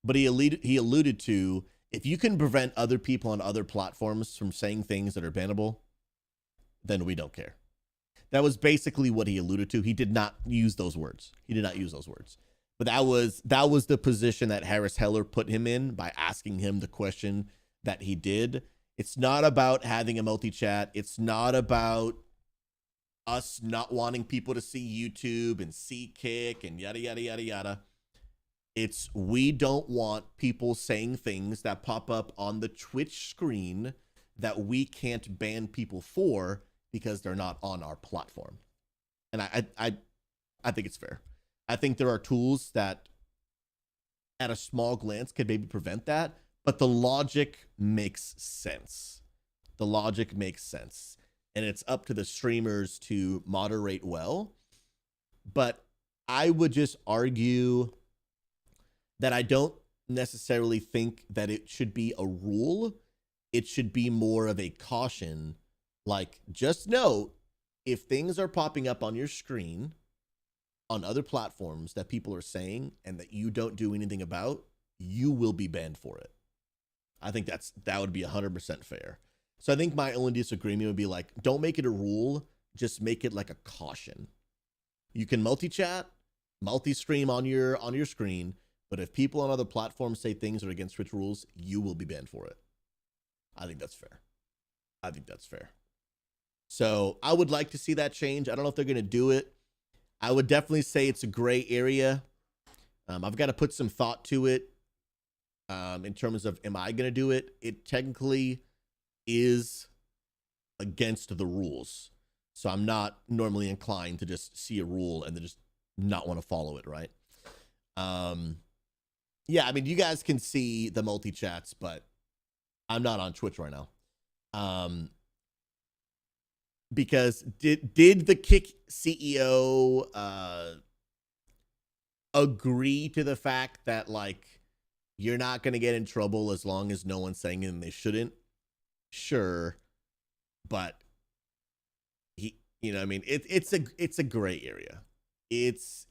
but he alluded to, if you can prevent other people on other platforms from saying things that are bannable, then we don't care. That was basically what he alluded to. He did not use those words. But that was the position that Harris Heller put him in by asking him the question that he did. It's not about having a multi-chat. It's not about us not wanting people to see YouTube and see Kick and yada, yada, yada, yada. It's we don't want people saying things that pop up on the Twitch screen that we can't ban people for because they're not on our platform. And I think it's fair. I think there are tools that at a small glance could maybe prevent that, but the logic makes sense. And it's up to the streamers to moderate well. But I would just argue that I don't necessarily think that it should be a rule. It should be more of a caution. Like, just know, if things are popping up on your screen on other platforms that people are saying and that you don't do anything about, you will be banned for it. I think that would be 100% fair. So I think my only disagreement would be, like, don't make it a rule, just make it like a caution. You can multi-chat, multi-stream on your screen, but if people on other platforms say things that are against Twitch rules, you will be banned for it. I think that's fair. So I would like to see that change. I don't know if they're going to do it. I would definitely say it's a gray area. I've got to put some thought to it in terms of, am I going to do it? It technically is against the rules. So I'm not normally inclined to just see a rule and then just not want to follow it, right? Yeah, I mean, you guys can see the multi-chats, but I'm not on Twitch right now. because did the Kick CEO agree to the fact that like you're not going to get in trouble as long as no one's saying it and they shouldn't? Sure, but he, you know, I mean, it's a gray area. It's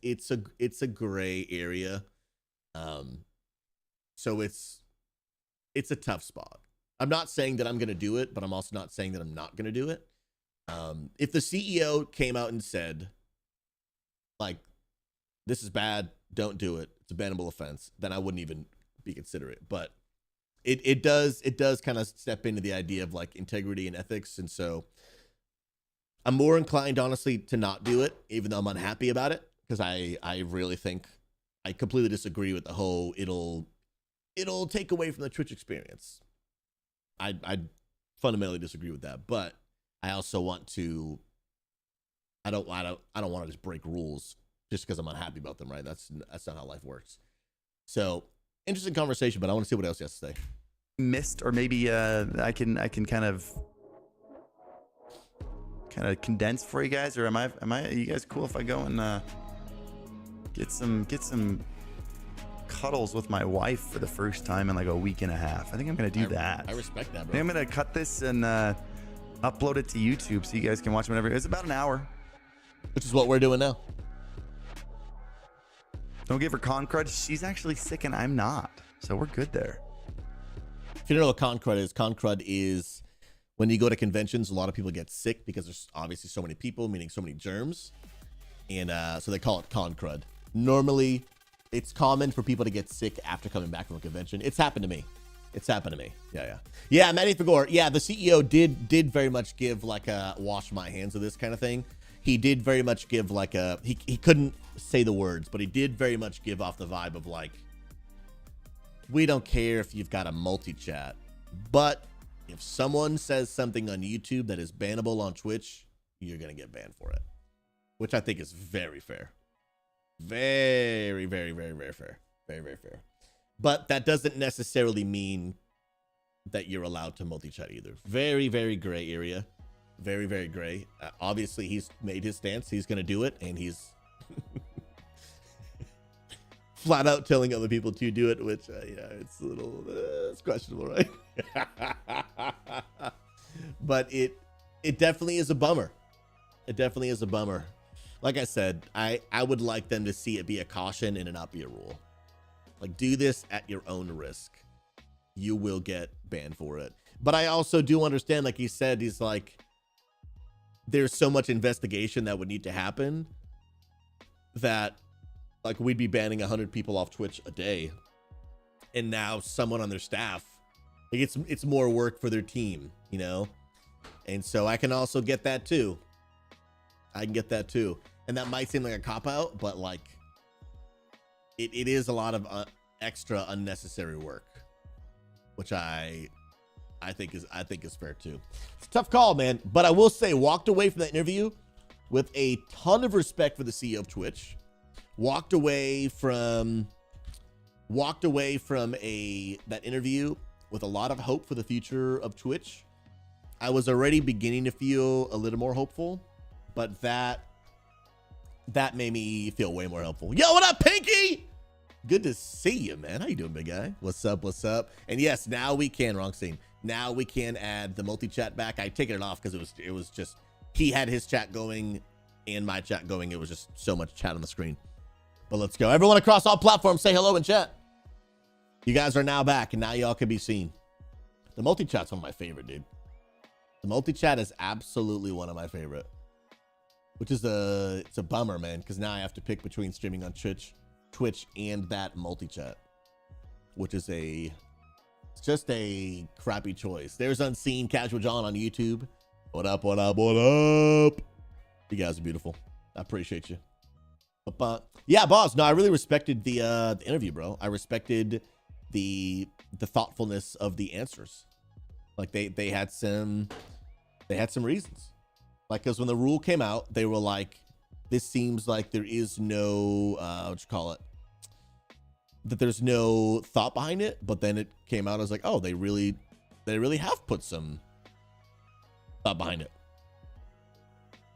a gray area. So it's a tough spot. I'm not saying that I'm going to do it, but I'm also not saying that I'm not going to do it. If the CEO came out and said, like, this is bad, don't do it, it's a bannable offense, then I wouldn't even be considerate. But it does kind of step into the idea of like integrity and ethics. And so I'm more inclined, honestly, to not do it, even though I'm unhappy about it, because I really think I completely disagree with the whole it'll take away from the Twitch experience. I fundamentally disagree with that, but I also want to. I don't want to just break rules just because I'm unhappy about them, right? That's not how life works. So interesting conversation, but I want to see what else he has to say.
Missed, or maybe I can kind of condense for you guys, or am I? Are you guys cool if I go and get some cuddles with my wife for the first time in like a week and a half? I think I'm gonna do that.
I respect that, bro.
I think I'm gonna cut this and upload it to YouTube so you guys can watch whenever. It's about an hour.
Which is what we're doing now.
Don't give her con crud. She's actually sick and I'm not, so we're good there.
If you don't know what con crud is when you go to conventions, a lot of people get sick because there's obviously so many people, meaning so many germs, and so they call it con crud. Normally, it's common for people to get sick after coming back from a convention. It's happened to me. Yeah, Matty Fagor. Yeah, the CEO did very much give like a wash my hands of this kind of thing. He did very much give like a he couldn't say the words, but he did very much give off the vibe of like, we don't care if you've got a multi-chat, but if someone says something on YouTube that is bannable on Twitch, you're gonna get banned for it, which I think is very fair. Very, very, very, very fair. Very, very fair. But that doesn't necessarily mean that you're allowed to multi-chat either. Very, very gray area. Very, very gray. Obviously, he's made his stance. He's going to do it, and he's flat out telling other people to do it, which, yeah, it's a little it's questionable, right? But it definitely is a bummer. It definitely is a bummer. Like I said, I would like them to see it be a caution and it not be a rule. Like, do this at your own risk. You will get banned for it. But I also do understand, like he said, he's like, there's so much investigation that would need to happen that, like, we'd be banning 100 people off Twitch a day. And now someone on their staff, like, it's more work for their team, you know? And so I can also get that too. I can get that too. And that might seem like a cop-out, but, like, it is a lot of extra unnecessary work, which I think is fair too. It's a tough call, man. But I will say, walked away from that interview with a ton of respect for the CEO of Twitch. Walked away from that interview with a lot of hope for the future of Twitch. I was already beginning to feel a little more hopeful, but that made me feel way more hopeful. Yo, what up, Pinky? Good to see you, man. How you doing, big guy? What's up? What's up? And yes, now we can, wrong scene. Now we can add the multi-chat back. I taken it off because it was just, he had his chat going and my chat going. It was just so much chat on the screen. But let's go. Everyone across all platforms, say hello in chat. You guys are now back, and now y'all can be seen. The multi-chat's one of my favorite, dude. The multi-chat is absolutely one of my favorite. Which is it's a bummer, man, because now I have to pick between streaming on Twitch and that multi-chat, which is it's just a crappy choice. There's Unseen Casual John on YouTube. What up, what up, what up? You guys are beautiful. I appreciate you. But yeah, boss. No, I really respected the interview, bro. I respected the thoughtfulness of the answers. Like they had some reasons. Like, because when the rule came out, they were like, this seems like there is no, what you call it? That there's no thought behind it. But then it came out, I was like, oh, they really have put some thought behind it.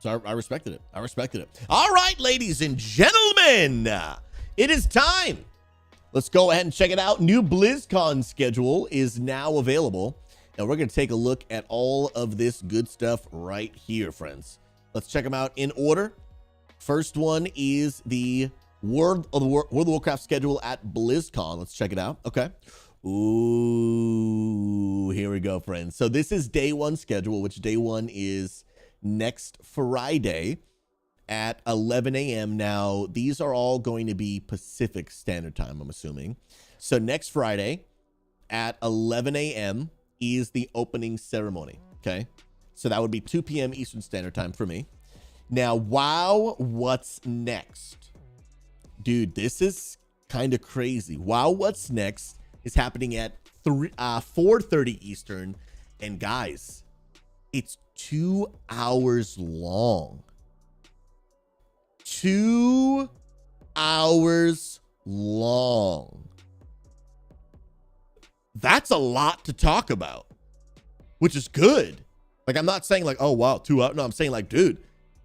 So I respected it. I respected it. All right, ladies and gentlemen, it is time. Let's go ahead and check it out. New BlizzCon schedule is now available. And we're going to take a look at all of this good stuff right here, friends. Let's check them out in order. First one is the World of Warcraft schedule at BlizzCon. Let's check it out. Okay. Ooh, here we go, friends. So this is day one schedule, which day one is next Friday at 11 a.m. Now, these are all going to be Pacific Standard Time, I'm assuming. So next Friday at 11 a.m. is the opening ceremony, okay? So that would be 2 p.m. Eastern Standard Time for me. Now, WoW, what's next? Dude, this is kind of crazy. WoW, what's next is happening at 4:30 Eastern. And guys, it's 2 hours long. 2 hours long. That's a lot to talk about, which is good. Like, I'm not saying like, oh, wow, 2 hours. No, I'm saying like, dude,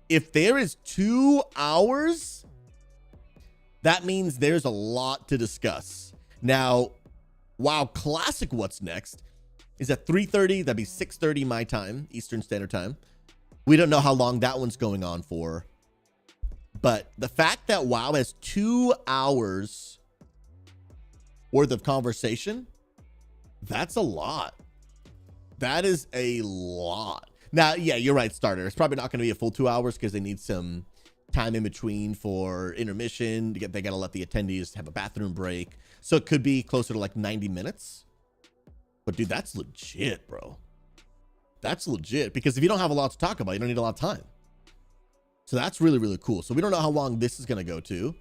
if there is 2 hours, that means there's a lot to discuss. Now, WoW Classic, what's next, is at 3:30. That'd be 6:30 my time, Eastern Standard Time. We don't know how long that one's going on for. But the fact that WoW has 2 hours worth of conversation, that's a lot. That is a lot. Now, yeah, you're right, Starter. It's probably not going to be a full 2 hours because they need some time in between for intermission. They got to let the attendees have a bathroom break. So it could be closer to like 90 minutes. But dude, that's legit, bro. That's legit, because if you don't have a lot to talk about, you don't need a lot of time. So that's really, really cool. So we don't know how long this is going to go to.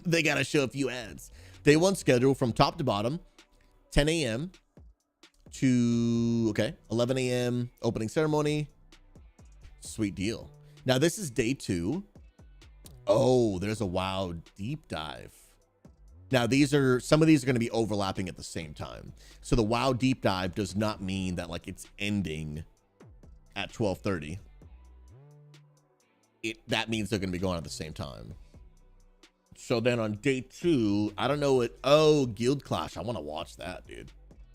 They got to show a few ads. Day one schedule from top to bottom, 10 a.m. to, okay, 11 a.m. opening ceremony. Sweet deal. Now this is day two. Oh, there's a WoW deep dive. Now some of these are going to be overlapping at the same time. So the WoW deep dive does not mean that like it's ending at 12:30. That means they're going to be going at the same time. So then on day two, I don't know what, oh, Guild Clash. I want to watch that, dude.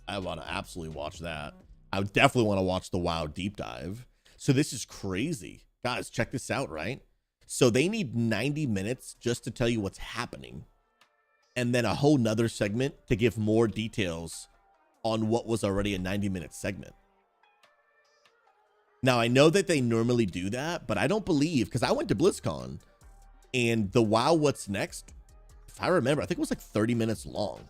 I want to absolutely watch that. I would definitely want to watch the WoW deep dive. So this is crazy. Guys, check this out, right? So they need 90 minutes just to tell you what's happening. And then a whole nother segment to give more details on what was already a 90-minute segment. Now, I know that they normally do that, but I don't believe, because I went to BlizzCon and the WoW What's Next, if I remember, I think it was like 30 minutes long.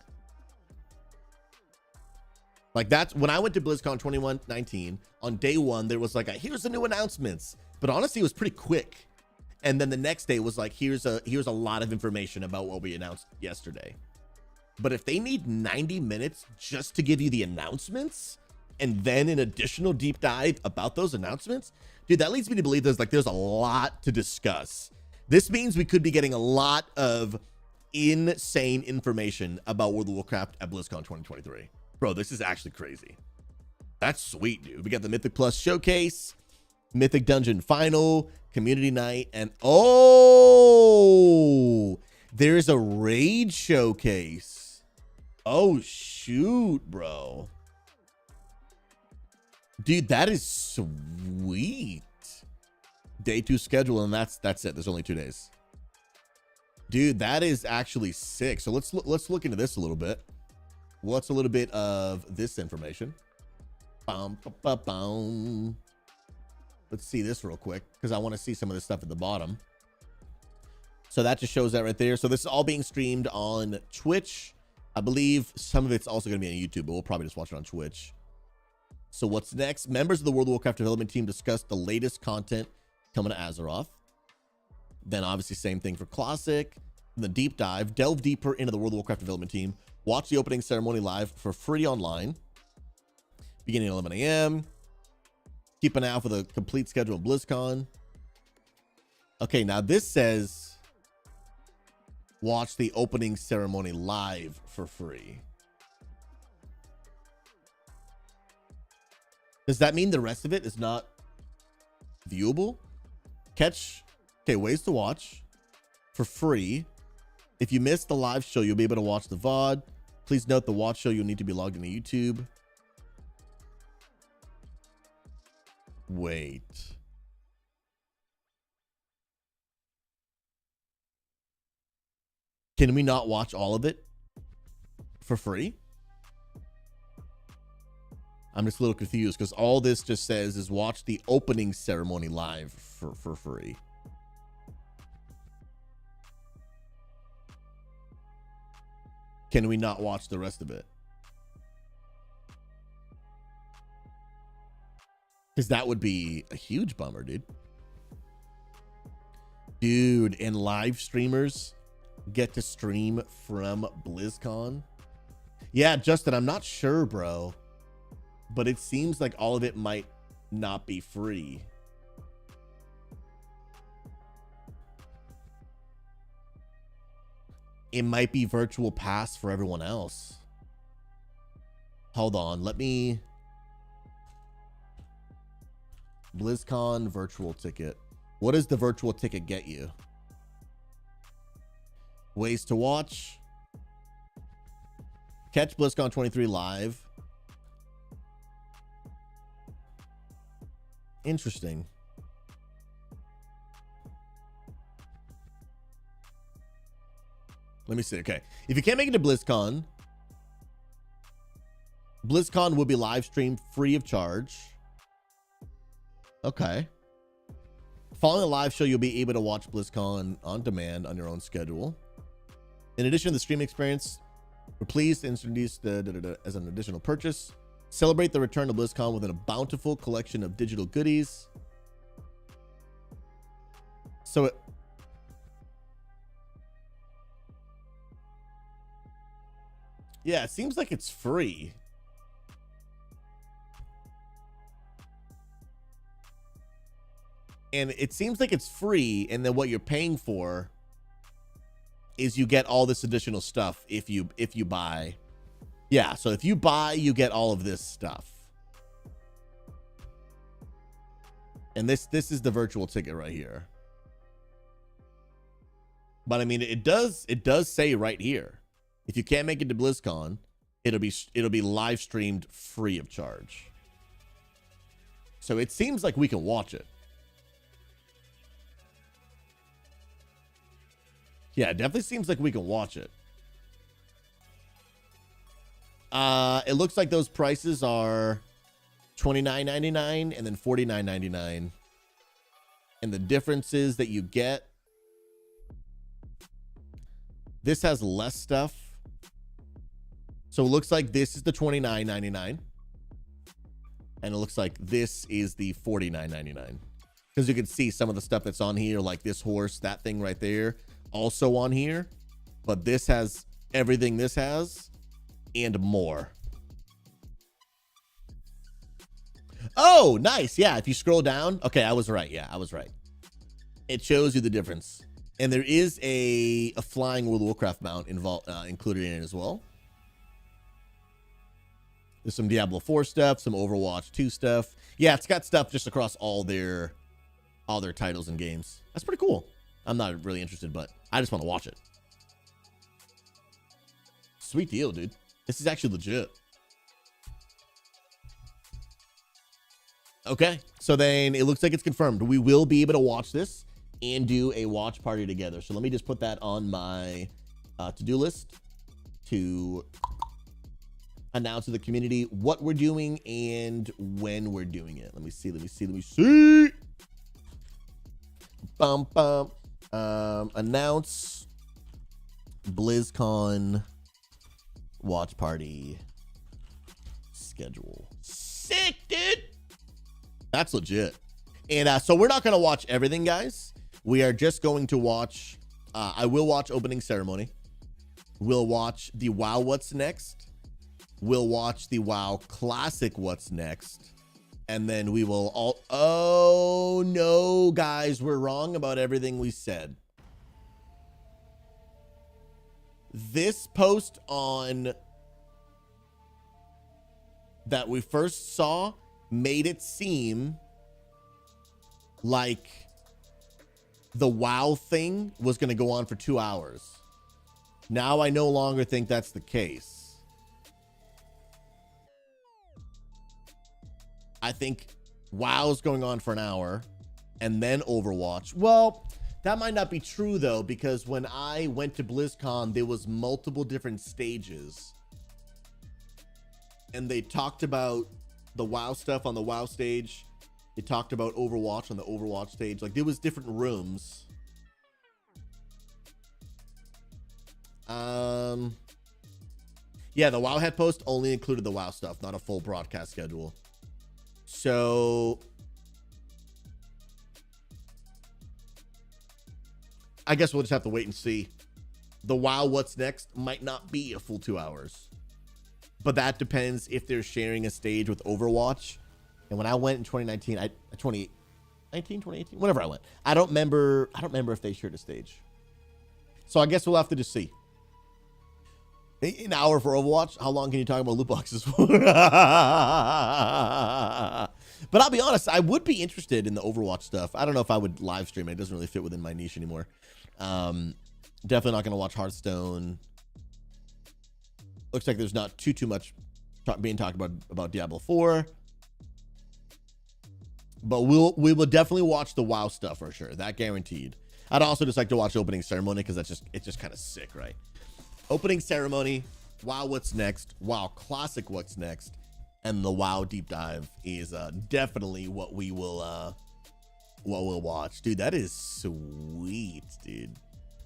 Like that's when I went to BlizzCon 2019, on day one, there was like, here's the new announcements. But honestly, it was pretty quick. And then the next day was like, here's a lot of information about what we announced yesterday. But if they need 90 minutes just to give you the announcements and then an additional deep dive about those announcements, dude, that leads me to believe there's a lot to discuss. This means we could be getting a lot of insane information about World of Warcraft at BlizzCon 2023. Bro, this is actually crazy. That's sweet, dude. We got the Mythic Plus Showcase, Mythic Dungeon Final, Community Night, and oh, there's a Raid Showcase. Oh, shoot, bro. Dude, that is sweet. Day two schedule, and that's it. There's only 2 days. Dude, that is actually sick. So let's look into this a little bit. What's a little bit of this information? Let's see this real quick, because I want to see some of this stuff at the bottom. So that just shows that right there. So this is all being streamed on Twitch. I believe some of it's also going to be on YouTube, but we'll probably just watch it on Twitch. So what's next? Members of the World of Warcraft development team discussed the latest content coming to Azeroth. Then obviously same thing for Classic. The deep dive, delve deeper into the World of Warcraft development team. Watch the opening ceremony live for free online, beginning at 11 a.m. Keep an eye out for the complete schedule of BlizzCon. Okay, now this says watch the opening ceremony live for free. Does that mean the rest of it is not viewable? Okay, ways to watch for free. If you missed the live show, you'll be able to watch the VOD. Please note the watch show, you'll need to be logged into YouTube. Wait. Can we not watch all of it for free? I'm just a little confused because all this just says is watch the opening ceremony live for free. Can we not watch the rest of it? Because that would be a huge bummer, dude. Dude, and live streamers get to stream from BlizzCon. Yeah, Justin, I'm not sure, bro. But it seems like all of it might not be free. It might be virtual pass for everyone else. Hold on, let me... BlizzCon virtual ticket. What does the virtual ticket get you? Ways to watch. Catch BlizzCon 23 live. Interesting. Let me see. Okay. If you can't make it to BlizzCon, BlizzCon will be live streamed free of charge. Okay. Following the live show, you'll be able to watch BlizzCon on demand on your own schedule. In addition to the streaming experience, we're pleased to introduce as an additional purchase. Celebrate the return of BlizzCon with a bountiful collection of digital goodies. So yeah, it seems like it's free. And it seems like it's free, and then what you're paying for is you get all this additional stuff if you buy. Yeah, so if you buy, you get all of this stuff. And this is the virtual ticket right here. But I mean, it does say right here, if you can't make it to BlizzCon, it'll be live streamed free of charge. So it seems like we can watch it. Yeah, it definitely seems like we can watch it. It looks like those prices are $29.99 and then $49.99. And the differences that you get, this has less stuff. So it looks like this is the $29.99. And it looks like this is the $49.99. Because you can see some of the stuff that's on here, like this horse, that thing right there, also on here. But this has everything this has and more. Oh, nice. Yeah, if you scroll down. Okay, I was right. Yeah, I was right. It shows you the difference. And there is a flying World of Warcraft mount included in it as well. There's some Diablo 4 stuff, some Overwatch 2 stuff. Yeah, it's got stuff just across all their titles and games. That's pretty cool. I'm not really interested, but I just want to watch it. Sweet deal, dude. This is actually legit. Okay, so then it looks like it's confirmed. We will be able to watch this and do a watch party together. So let me just put that on my to-do list to announce to the community what we're doing and when we're doing it. Let me see. Bum, bum. Announce BlizzCon watch party schedule. Sick, dude. That's legit. And so we're not going to watch everything, guys. We are just going to watch. I will watch opening ceremony. We'll watch the WoW What's Next. We'll watch the WoW Classic What's Next. And then we will all... Oh, no, guys. We're wrong about everything we said. This post on... that we first saw made it seem like the WoW thing was going to go on for 2 hours. Now I no longer think that's the case. I think WoW's going on for an hour and then Overwatch. Well, that might not be true though, because when I went to BlizzCon, there was multiple different stages. And they talked about the WoW stuff on the WoW stage. They talked about Overwatch on the Overwatch stage. Like, there was different rooms. Yeah, the WoW head post only included the WoW stuff, not a full broadcast schedule. So I guess we'll just have to wait and see. The WoW What's Next might not be a full 2 hours. But that depends if they're sharing a stage with Overwatch. And when I went in 2019, 2018, whenever I went, I don't remember if they shared a stage. So I guess we'll have to just see. An hour for Overwatch. How long can you talk about loot boxes for? But I'll be honest, I would be interested in the Overwatch stuff. I don't know if I would live stream it. It doesn't really fit within my niche anymore. Definitely not going to watch Hearthstone. Looks like there's not too much being talked about Diablo 4. But we will definitely watch the WoW stuff for sure. That guaranteed. I'd also just like to watch opening ceremony because it's just kind of sick, right? Opening ceremony, WoW What's Next, WoW Classic What's Next, and the WoW Deep Dive is definitely what we'll watch. Dude, that is sweet, dude.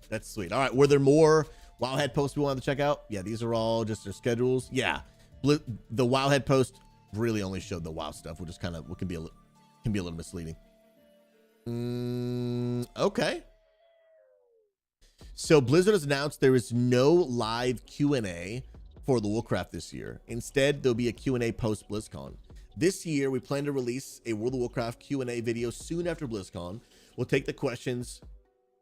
That's sweet. All right, were there more WoW head posts we wanted to check out? Yeah, these are all just their schedules. Yeah, the WoW head post really only showed the WoW stuff, which is kind of can be a little misleading. Okay. So Blizzard has announced there is no live Q&A for the Warcraft this year. Instead, there'll be a Q&A post BlizzCon. This year, we plan to release a World of Warcraft Q&A video soon after BlizzCon. We'll take the questions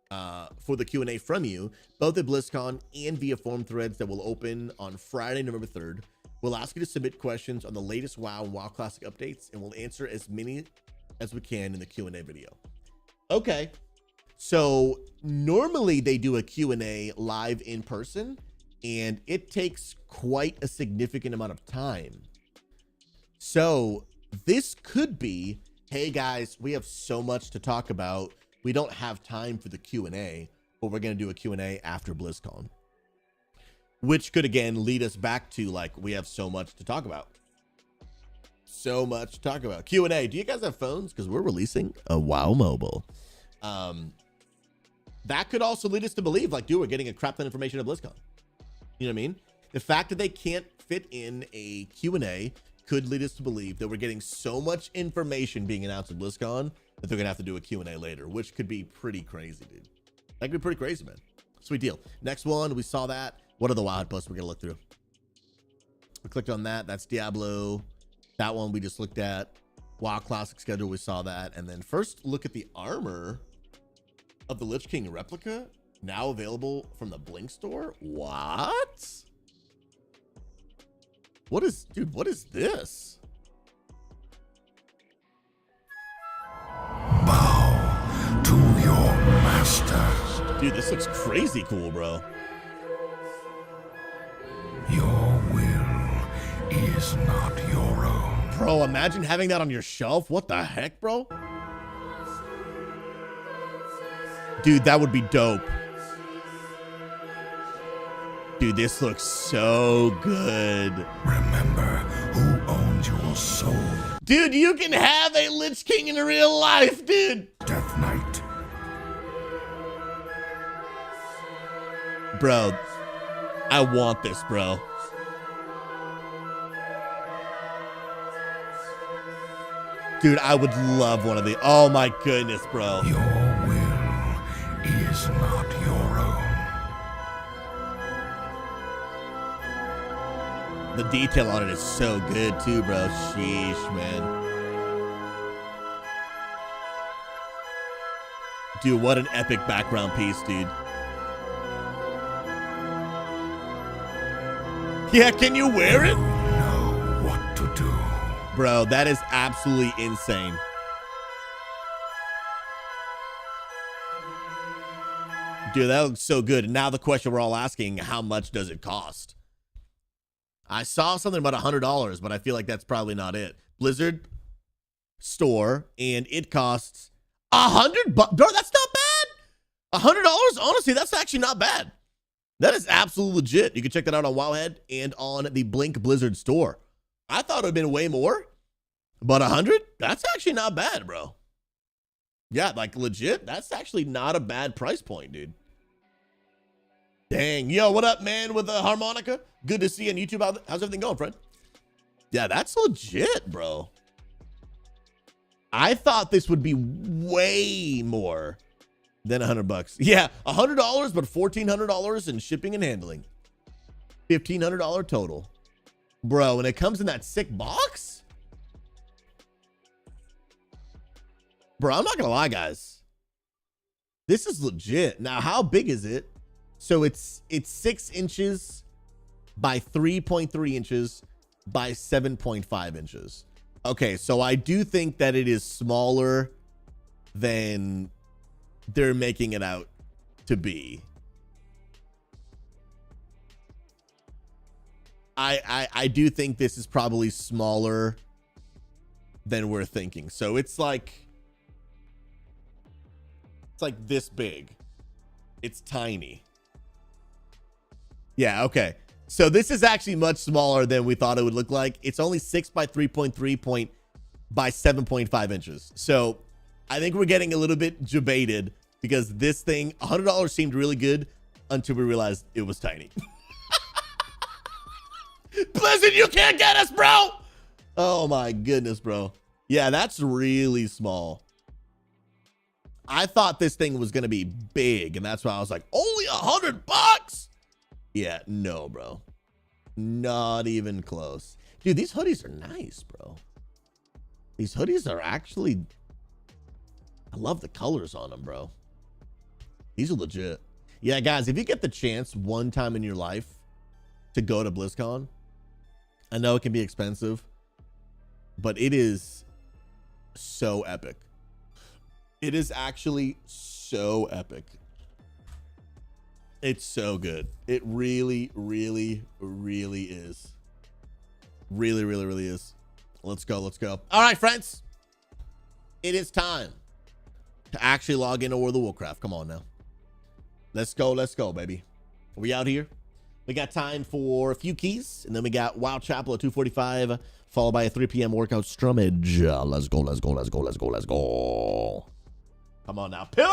for the Q&A from you, both at BlizzCon and via forum threads that will open on Friday, November 3rd. We'll ask you to submit questions on the latest WoW and WoW Classic updates, and we'll answer as many as we can in the Q&A video. Okay. So normally they do a Q&A live in person, and it takes quite a significant amount of time. So this could be, hey guys, we have so much to talk about. We don't have time for the Q&A, but we're going to do a Q&A after BlizzCon. Which could again lead us back to like, we have so much to talk about. So much to talk about. Q&A. Do you guys have phones? Because we're releasing a WoW mobile. That could also lead us to believe like, dude, we're getting a crap ton of information at BlizzCon. You know what I mean? The fact that they can't fit in a Q&A could lead us to believe that we're getting so much information being announced at BlizzCon that they're gonna have to do a Q&A later, which could be pretty crazy, dude. That could be pretty crazy, man. Sweet deal. Next one, we saw that. What are the wild posts we're gonna look through? We clicked on that. That's Diablo. That one we just looked at. WoW Classic schedule, we saw that. And then first look at the armor of the Lich King replica, now available from the Blink store. What? What is, dude, what is this?
Bow to your master.
Dude, this looks crazy cool, bro.
Your will is not your own.
Bro, imagine having that on your shelf. What the heck, bro? Dude, that would be dope. Dude, this looks so good.
Remember who owns your soul.
Dude, you can have a Lich King in real life, dude.
Death Knight.
Bro, I want this, bro. Dude, I would love one of these. Oh my goodness, bro.
Your will is not your own.
The detail on it is so good too, bro. Sheesh, man. Dude, what an epic background piece, dude. Yeah, can you wear it?
You know what to do.
Bro, that is absolutely insane. Dude, that looks so good. And now the question we're all asking, how much does it cost? I saw something about $100, but I feel like that's probably not it. Blizzard store, and it costs $100. Bro, that's not bad. $100? Honestly, that's actually not bad. That is absolutely legit. You can check that out on Wowhead and on the Blink Blizzard store. I thought it would have been way more, but 100? That's actually not bad, bro. Yeah, like legit. That's actually not a bad price point, dude. Dang. Yo, what up, man, with a harmonica? Good to see you on YouTube. How's everything going, friend? Yeah, that's legit, bro. I thought this would be way more than $100. Yeah, $100, but $1,400 in shipping and handling. $1,500 total. Bro, and it comes in that sick box? Bro, I'm not gonna lie, guys. This is legit. Now, how big is it? So it's 6 inches by 3.3 inches by 7.5 inches. Okay, so I do think that it is smaller than they're making it out to be. I do think this is probably smaller than we're thinking. So it's like this big. It's tiny. Yeah, okay. So this is actually much smaller than we thought it would look like. It's only 6 by 3.3 by 7.5 inches. So I think we're getting a little bit debated because this thing, $100 seemed really good until we realized it was tiny. Blizzard, you can't get us, bro. Oh my goodness, bro. Yeah, that's really small. I thought this thing was going to be big, and that's why I was like, only $100? Yeah, no, bro. Not even close. Dude, these hoodies are nice, bro. These hoodies are actually, I love the colors on them, bro. These are legit. Yeah, guys, if you get the chance one time in your life to go to BlizzCon, I know it can be expensive, but it is so epic. It is actually so epic. It's so good. It really, really, really is. Really, really, really is. Let's go. Let's go. All right, friends. It is time to actually log into World of Warcraft. Come on now. Let's go. Let's go, baby. Are we out here? We got time for a few keys, and then we got Wild Chapel at 2:45, followed by a 3 p.m. workout strummage. Let's go. Let's go. Let's go. Let's go. Let's go. Come on now. Pivot!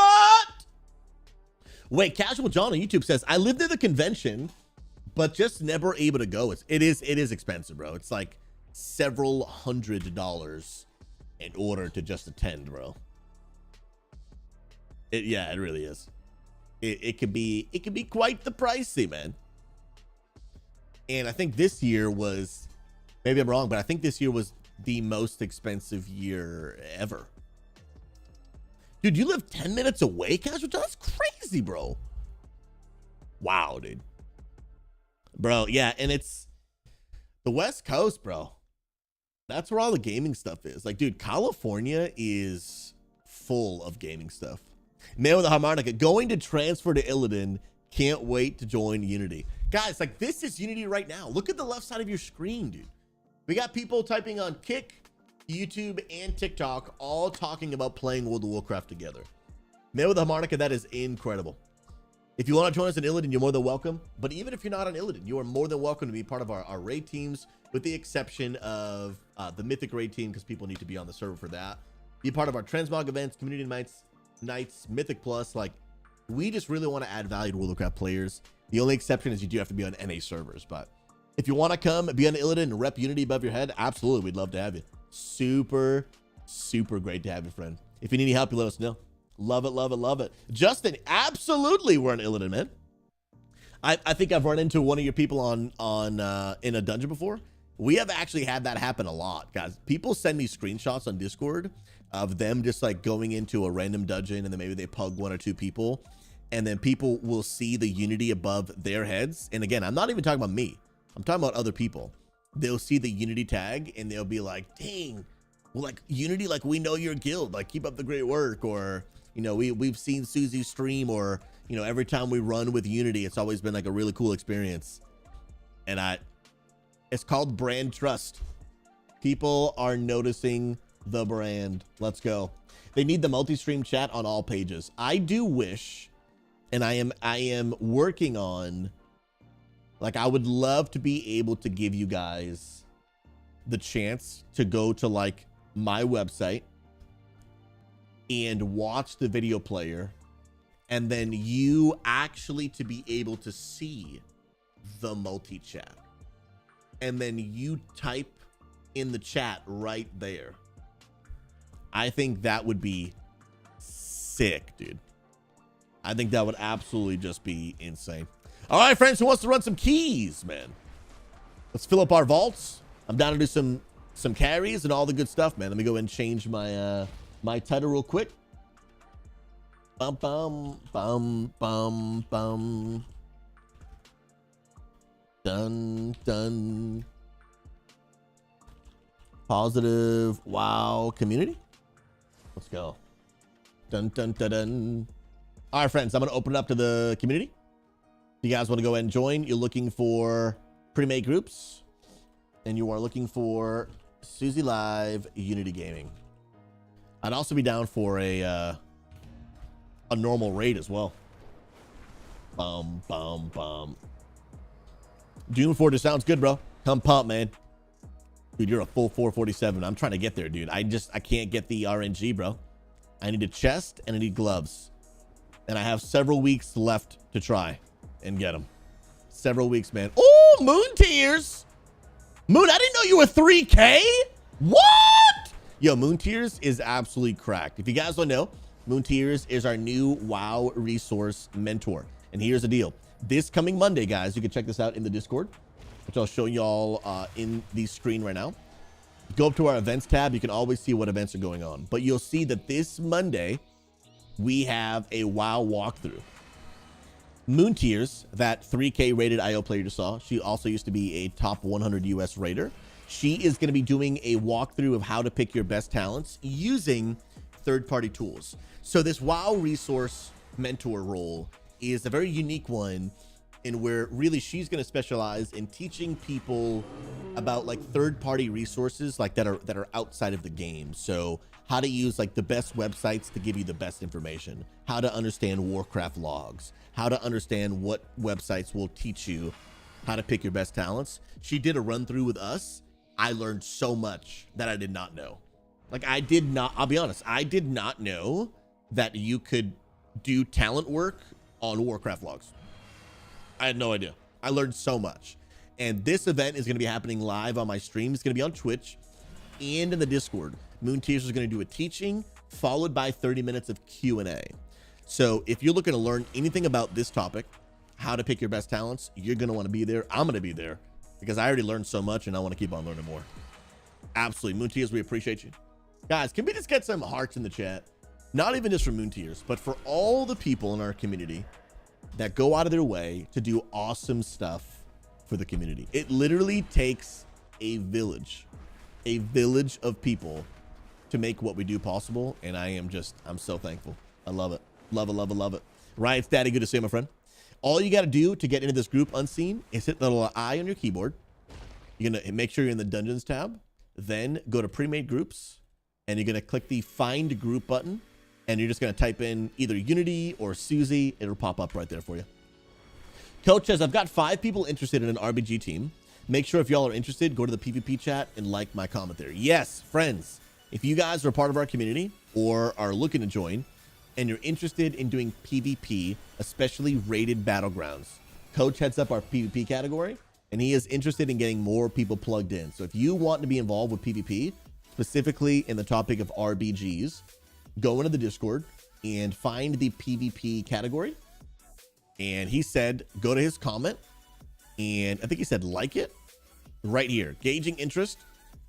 Wait, Casual John on YouTube says, I lived at the convention, but just never able to go. It is expensive, bro. It's like several $100s in order to just attend, bro. Yeah, it really is. It could be quite the pricey, man. And I think this year was, maybe I'm wrong, but I think this year was the most expensive year ever. Dude, you live 10 minutes away, Casual John? That's crazy, bro. Wow, dude. Bro, yeah, and it's the West Coast, bro. That's where all the gaming stuff is. Like, dude, California is full of gaming stuff. Man with a harmonica, going to transfer to Illidan. Can't wait to join Unity. Guys, like, this is Unity right now. Look at the left side of your screen, dude. We got people typing on Kick, YouTube, and TikTok, all talking about playing World of Warcraft together. Man with a harmonica, that is incredible. If you want to join us in Illidan, you're more than welcome. But even if you're not on Illidan, you are more than welcome to be part of our raid teams, with the exception of the Mythic raid team, because people need to be on the server for that. Be part of our transmog events, community nights, Mythic Plus. Like, we just really want to add value to World of Warcraft players. The only exception is you do have to be on NA servers. But if you want to come, be on Illidan and rep Unity above your head, absolutely, we'd love to have you. Super, super great to have you, friend. If you need any help, you let us know. Love it, love it, love it. Justin, absolutely, we're on Illidan, man. I think I've run into one of your people in a dungeon before. We have actually had that happen a lot, guys. People send me screenshots on Discord of them just like going into a random dungeon, and then maybe they pug 1 or 2 people, and then people will see the Unity above their heads. And again, I'm not even talking about me. I'm talking about other people. They'll see the Unity tag and they'll be like, dang, well, like, Unity, like, we know your guild, like, keep up the great work, or You know, we've seen Susie stream, or, you know, every time we run with Unity, it's always been like a really cool experience. And it's called brand trust. People are noticing the brand. Let's go. They need the multi-stream chat on all pages. I do wish, and I am working on, like, I would love to be able to give you guys the chance to go to like my website and watch the video player, and then you actually to be able to see the multi-chat, and then you type in the chat right there. I think that would be sick, dude. I think that would absolutely just be insane. All right, friends, who wants to run some keys, man? Let's fill up our vaults. I'm down to do some carries and all the good stuff, man. Let me go and change my my title real quick. Bum bum bum bum bum. Dun dun. Positive wow community. Let's go. Dun dun dun dun. All right, friends, I'm gonna open it up to the community. If you guys want to go ahead and join, you're looking for pre-made groups, and you are looking for Susie Live Unity Gaming. I'd also be down for a normal raid as well. Bum bum bum. June 4th sounds good, bro. Come pump, man. Dude, you're a full 447. I'm trying to get there, dude. I can't get the RNG, bro. I need a chest and I need gloves, and I have several weeks left to try and get them. Several weeks, man. Oh, Moon Tears. Moon, I didn't know you were 3K. What? Yo, Moon Tears is absolutely cracked. If you guys don't know, Moon Tears is our new WoW resource mentor. And here's the deal. This coming Monday, guys, you can check this out in the Discord, which I'll show y'all in the screen right now. Go up to our events tab. You can always see what events are going on. But you'll see that this Monday, we have a WoW walkthrough. Moon Tears, that 3K rated IO player you saw, she also used to be a top 100 US raider. She is going to be doing a walkthrough of how to pick your best talents using third-party tools. So this WoW resource mentor role is a very unique one, in where really she's going to specialize in teaching people about like third-party resources like that are outside of the game. So how to use like the best websites to give you the best information, how to understand Warcraft logs, how to understand what websites will teach you how to pick your best talents. She did a run through with us. I learned so much that I did not know. Like, I'll be honest, I did not know that you could do talent work on Warcraft logs. I had no idea. I learned so much. And this event is going to be happening live on my stream. It's going to be on Twitch and in the Discord. Moon Tears is going to do a teaching followed by 30 minutes of Q&A. So if you're looking to learn anything about this topic, how to pick your best talents, you're going to want to be there. I'm going to be there because I already learned so much and I want to keep on learning more. Absolutely. Moon Tears, we appreciate you. Guys, can we just get some hearts in the chat? Not even just for Moon Tears, but for all the people in our community that go out of their way to do awesome stuff for the community. It literally takes a village of people to make what we do possible. And I'm so thankful. I love it. Love it, love it, love it. Ryan's daddy, good to see you, my friend. All you got to do to get into this group unseen is hit the little I on your keyboard. You're going to make sure you're in the Dungeons tab. Then go to pre-made groups, and you're going to click the Find Group button, and you're just going to type in either Unity or Susie. It'll pop up right there for you. Coach says, I've got 5 people interested in an RBG team. Make sure if y'all are interested, go to the PvP chat and like my comment there. Yes, friends, if you guys are a part of our community or are looking to join and you're interested in doing PvP, especially rated battlegrounds, Coach heads up our PvP category, and he is interested in getting more people plugged in. So if you want to be involved with PvP, specifically in the topic of RBGs, go into the Discord and find the PvP category. And he said, go to his comment, and I think he said like it right here. Gauging interest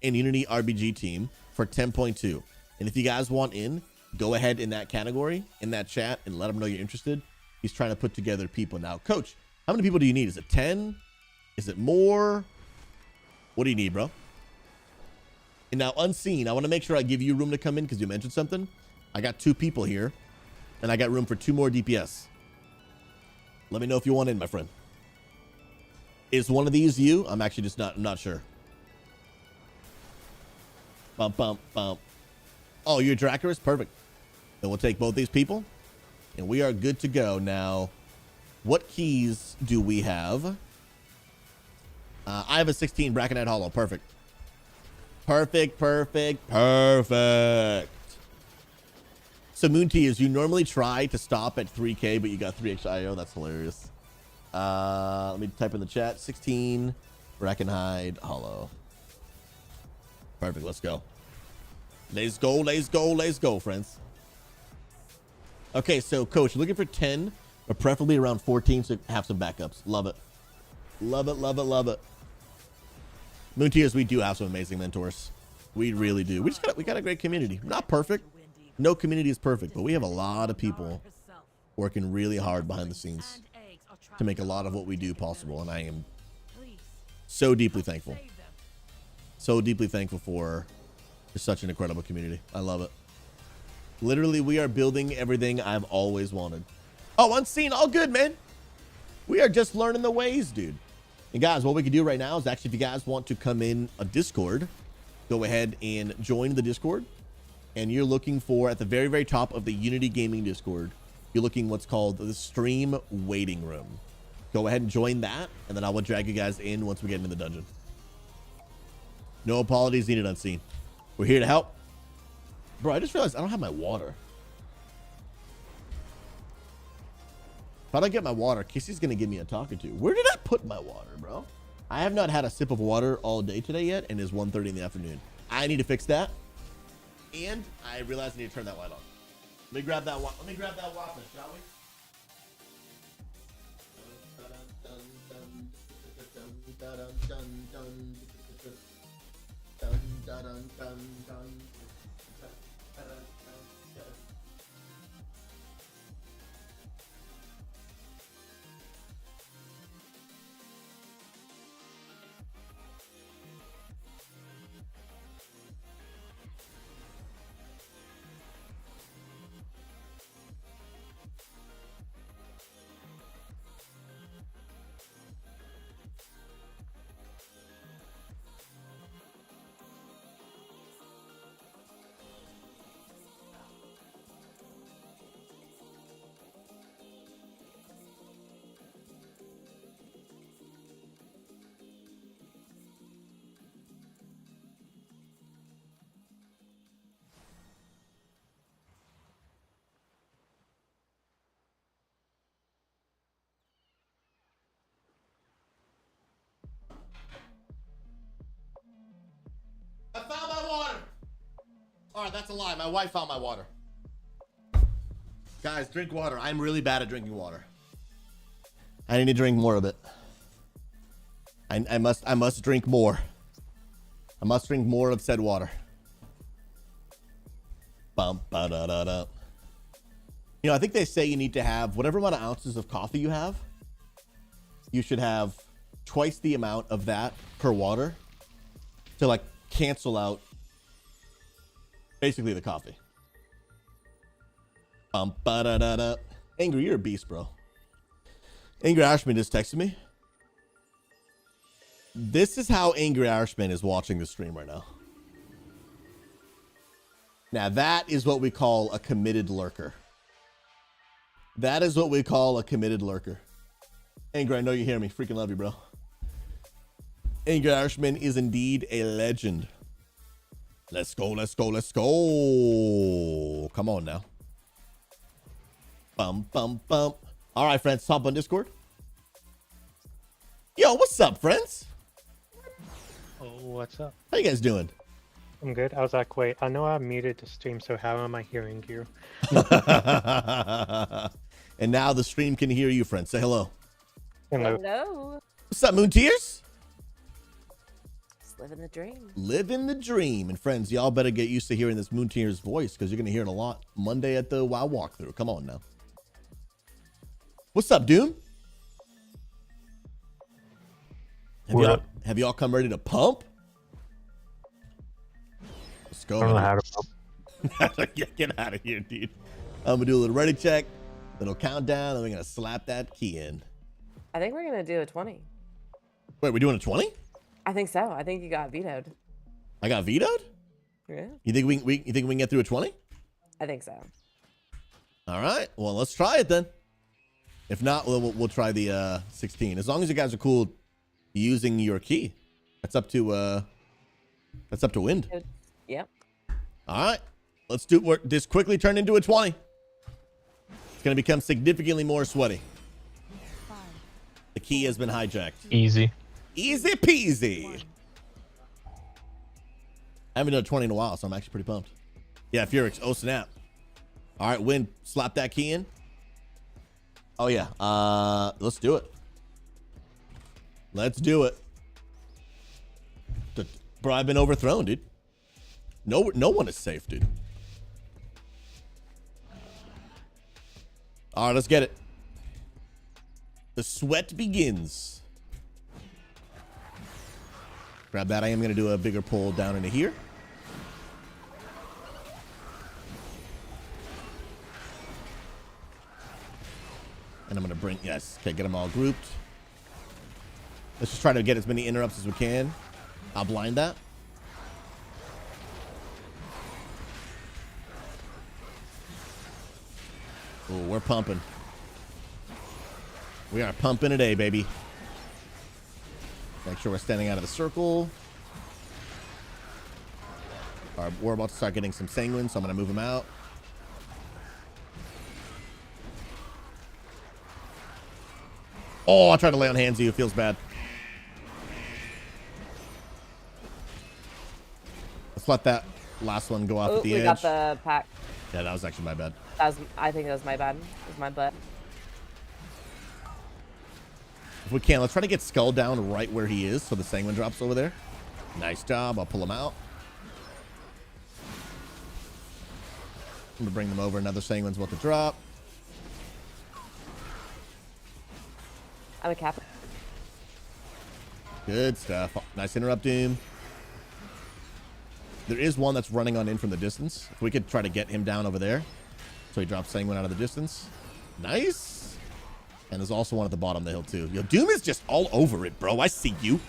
in Unity RBG team for 10.2. And if you guys want in, go ahead in that category, in that chat, and let him know you're interested. He's trying to put together people. Now, Coach, how many people do you need? Is it 10? Is it more? What do you need, bro? And now, Unseen, I want to make sure I give you room to come in because you mentioned something. I got 2 people here. And I got room for 2 more DPS. Let me know if you want in, my friend. Is one of these you? I'm actually just I'm not sure. Bump, bump, bump. Oh, you're Dracarys? Perfect. Then we'll take both these people. And we are good to go. Now, what keys do we have? I have a 16 Brackenite Hollow. Perfect. Perfect, perfect, perfect. So, Moon Tears, you normally try to stop at 3K, but you got 3 extra IO. That's hilarious. Let me type in the chat. 16 Brackenhide Hollow. Perfect. Let's go. Let's go, let's go, let's go, friends. Okay, so, Coach, looking for 10, but preferably around 14 to have some backups. Love it. Love it, love it, love it. Moon Tears, we do have some amazing mentors. We really do. We got a great community. Not perfect. No community is perfect, but we have a lot of people working really hard behind the scenes to make a lot of what we do possible, and I am so deeply thankful. So deeply thankful for such an incredible community. I love it. Literally, we are building everything I've always wanted. Oh, unseen, all good, man. We are just learning the ways, dude. And guys, what we can do right now is actually, if you guys want to come in a Discord, go ahead and join the Discord. And you're looking for, at the very, very top of the Unity Gaming Discord, you're looking what's called the Stream Waiting Room. Go ahead and join that, and then I will drag you guys in once we get into the dungeon. No apologies needed, unseen. We're here to help. Bro, I just realized I don't have my water. If I don't get my water, Kissy's going to give me a talking to. Where did I put my water, bro? I have not had a sip of water all day today yet, and it's 1:30 in the afternoon. I need to fix that. And I realized I need to turn that light on. Let me grab that water, shall we? I found my water. All right, that's a lie. My wife found my water. Guys, drink water. I'm really bad at drinking water. I need to drink more of it. I must drink more. I must drink more of said water. Bum, ba, da, da, da. You know, I think they say you need to have whatever amount of ounces of coffee you have. You should have twice the amount of that per water to like cancel out basically the coffee. Ba-da-da-da. Angry, you're a beast, bro. Angry Irishman just texted me. This is how Angry Irishman is watching the stream right now. Now that is what we call a committed lurker. That is what we call a committed lurker. Angry, I know you hear me. Freaking love you, bro. Angry Irishman is indeed a legend. Let's go, let's go, let's go. Come on now. Bum, bum, bum. All right, friends, hop on Discord. Yo, what's up, friends?
Oh, what's up?
How you guys doing?
I'm good. I was like, wait, I know I muted the stream, so how am I hearing you?
And now the stream can hear you, friends. Say hello.
Hello.
Hello.
What's up, Moon Tears?
Just living the dream.
Living the dream. And friends, y'all better get used to hearing this Moon Tears voice because you're going to hear it a lot Monday at the WoW walkthrough. Come on now. What's up, Doom? Have y'all come ready to pump? Let's go.
I don't know how to pump.
Get out of here, dude. I'm gonna do a little ready check, little countdown, and we're gonna slap that key in.
I think we're gonna do a 20.
Wait, we're doing a 20?
I think so. I think you got vetoed.
I got vetoed?
Yeah.
You think you think we can get through a 20?
I think so.
All right. Well, let's try it then. If not, we'll try the 16. As long as you guys are cool using your key. That's up to Wind.
Yep.
All right. Let's do this quickly turn into a 20. It's going to become significantly more sweaty. The key has been hijacked.
Easy.
Easy peasy. I haven't done a 20 in a while, so I'm actually pretty pumped. Yeah, Furix. Oh, snap. All right, Wind, slap that key in. Oh, yeah. Let's do it. Let's do it. Bro, I've been overthrown, dude. No one is safe, dude. All right, let's get it. The sweat begins. Grab that. I am going to do a bigger pull down into here. And I'm going to bring, yes, okay, get them all grouped. Let's just try to get as many interrupts as we can. I'll blind that. Oh, we're pumping. We are pumping today, baby. Make sure we're standing out of the circle. All right, we're about to start getting some sanguine, so I'm going to move them out. Oh, I tried to lay on hands. It feels bad. Let's let that last one go off at the edge.
We got the pack.
Yeah, that was actually my bad.
I think that was my bad. It was my butt.
If we can, let's try to get Skull down right where he is so the sanguine drops over there. Nice job. I'll pull him out. I'm going to bring them over. Another sanguine's about to drop.
I'm a cap.
Good stuff. Nice interrupt, Doom. There is one that's running on in from the distance. If we could try to get him down over there. So he drops sanguine out of the distance. Nice. And there's also one at the bottom of the hill, too. Yo, Doom is just all over it, bro. I see you.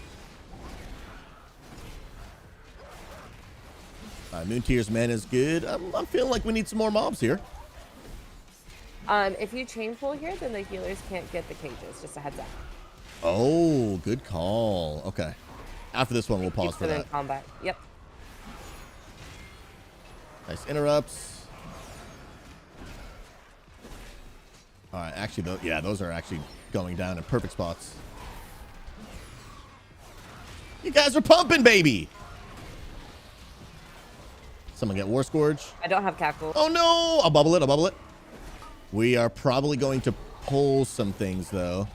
Moon Tear's man is good. I'm feeling like we need some more mobs here.
If you chain pull here, then the healers can't get the cages. Just a heads up.
Oh, good call. Okay. After this one, we'll pause
Keeps
for
them in
that.
combat. Yep.
Nice interrupts. All right, actually, yeah, those are actually going down in perfect spots. You guys are pumping, baby. Someone get War Scourge.
I don't have cackle.
Oh, no. I'll bubble it. I'll bubble it. We are probably going to pull some things, though.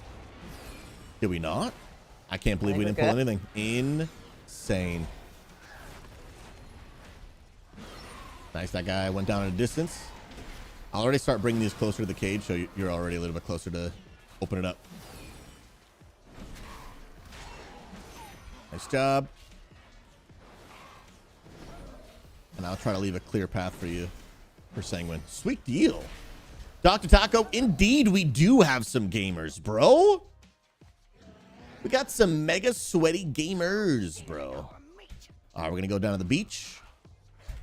Did we not? I can't believe we didn't pull anything. Insane. Nice. That guy went down at a distance. I'll already start bringing these closer to the cage, so you're already a little bit closer to open it up. Nice job. And I'll try to leave a clear path for you for Sanguine. Sweet deal. Dr. Taco, indeed we do have some gamers, bro. We got some mega sweaty gamers, bro. All right, we're going to go down to the beach.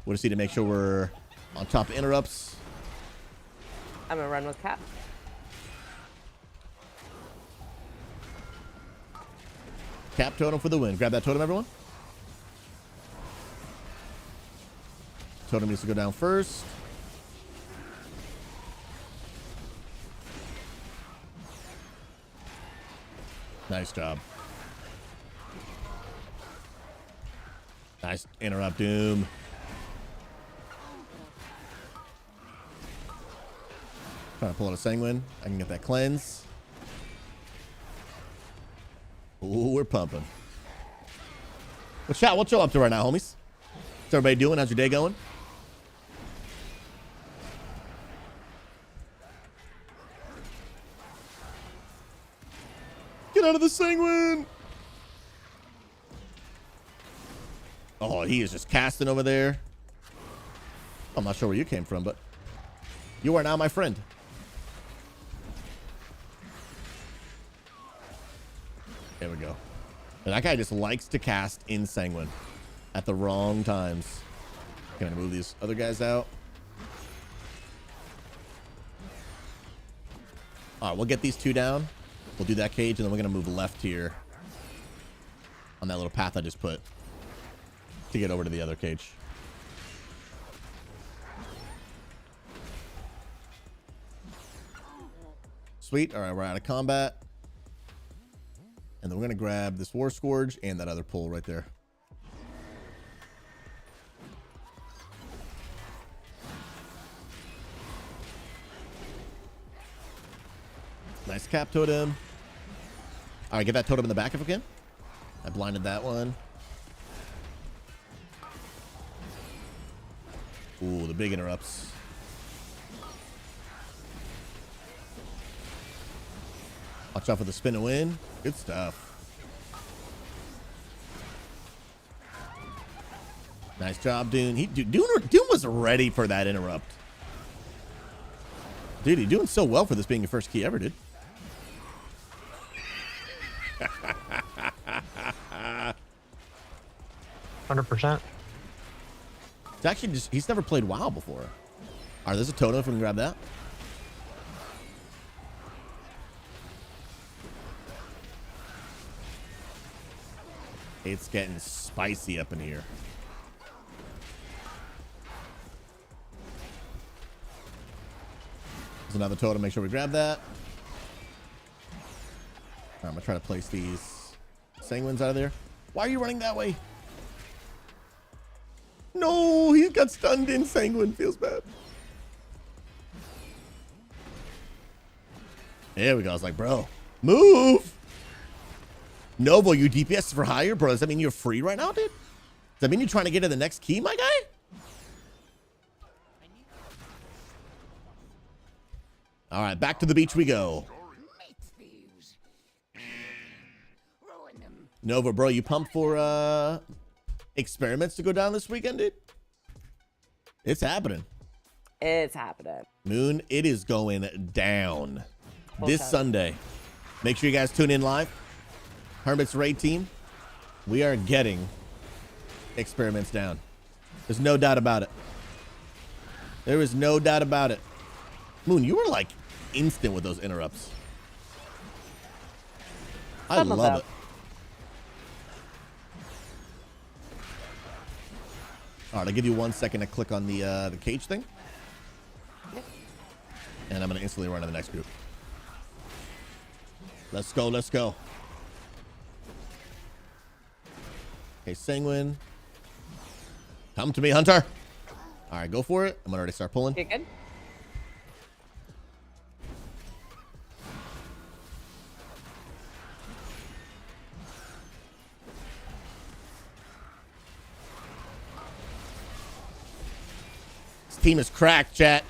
We'll just need to make sure we're on top of interrupts.
I'm going to run with Cap.
Cap totem for the win. Grab that totem, everyone. Totem needs to go down first. Nice job. Nice interrupt, Doom. Trying to pull out a Sanguine. I can get that cleanse. Ooh, we're pumping. What's y'all up to right now, homies? What's everybody doing? How's your day going? Get out of the Sanguine! Oh, he is just casting over there. I'm not sure where you came from, but You are now my friend. There we go. And that guy just likes to cast in Sanguine at the wrong times. Gonna move these other guys out. All right, we'll get these two down. We'll do that cage, and then we're gonna move left here on that little path I just put to get over to the other cage. Sweet. All right, we're out of combat. And then we're going to grab this War Scourge and that other pull right there. Nice cap totem. All right, get that totem in the back if we can. I blinded that one. Ooh, the big interrupts. Watch out for the spin to win. Good stuff. Nice job, Dune. Dune was ready for that interrupt. Dude, you're doing so well for this being your first key ever, dude.
100%.
It's actually just, he's never played WoW before. All right, there's a totem if we can grab that. It's getting spicy up in here. There's another totem. Make sure we grab that. All right, I'm going to try to place these Sanguines out of there. Why are you running that way? No, he got stunned in Sanguine. Feels bad. There we go. I was like, bro, move. Novo, you DPS for hire, bro. Does that mean you're free right now, dude? Does that mean you're trying to get to the next key, my guy? All right, back to the beach we go. Nova, bro, you pumped for experiments to go down this weekend, dude? It's happening.
It's happening.
Moon, it is going down this
Okay.
Sunday. Make sure you guys tune in live. Hermit's raid team, we are getting experiments down. There's no doubt about it. There is no doubt about it. Moon, you were like instant with those interrupts. I
Some of
love
them.
it. All right, I'll give you 1 second to click on the cage thing. And I'm going to instantly run to the next group. Let's go, let's go. Okay, Sanguine. Come to me, Hunter. All right, go for it. I'm going to already start pulling.
You good?
This team is cracked, chat.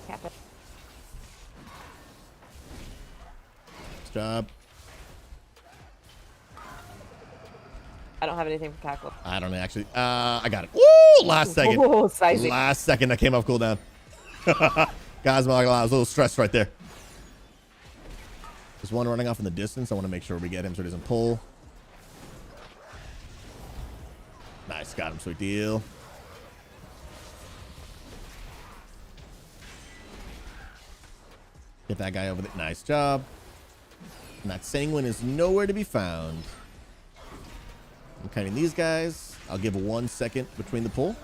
Cap it.
Nice job.
I don't have anything for tackle.
I don't know, actually. I got it. Woo! Last second.
Ooh, spicy.
Last second that came off cooldown. Guys, I was a little stressed right there. There's one running off in the distance. I want to make sure we get him so he doesn't pull. Nice, got him. Sweet deal. Get that guy over there. Nice job. And that Sanguine is nowhere to be found. I'm kiting these guys. I'll give 1 second between the pull.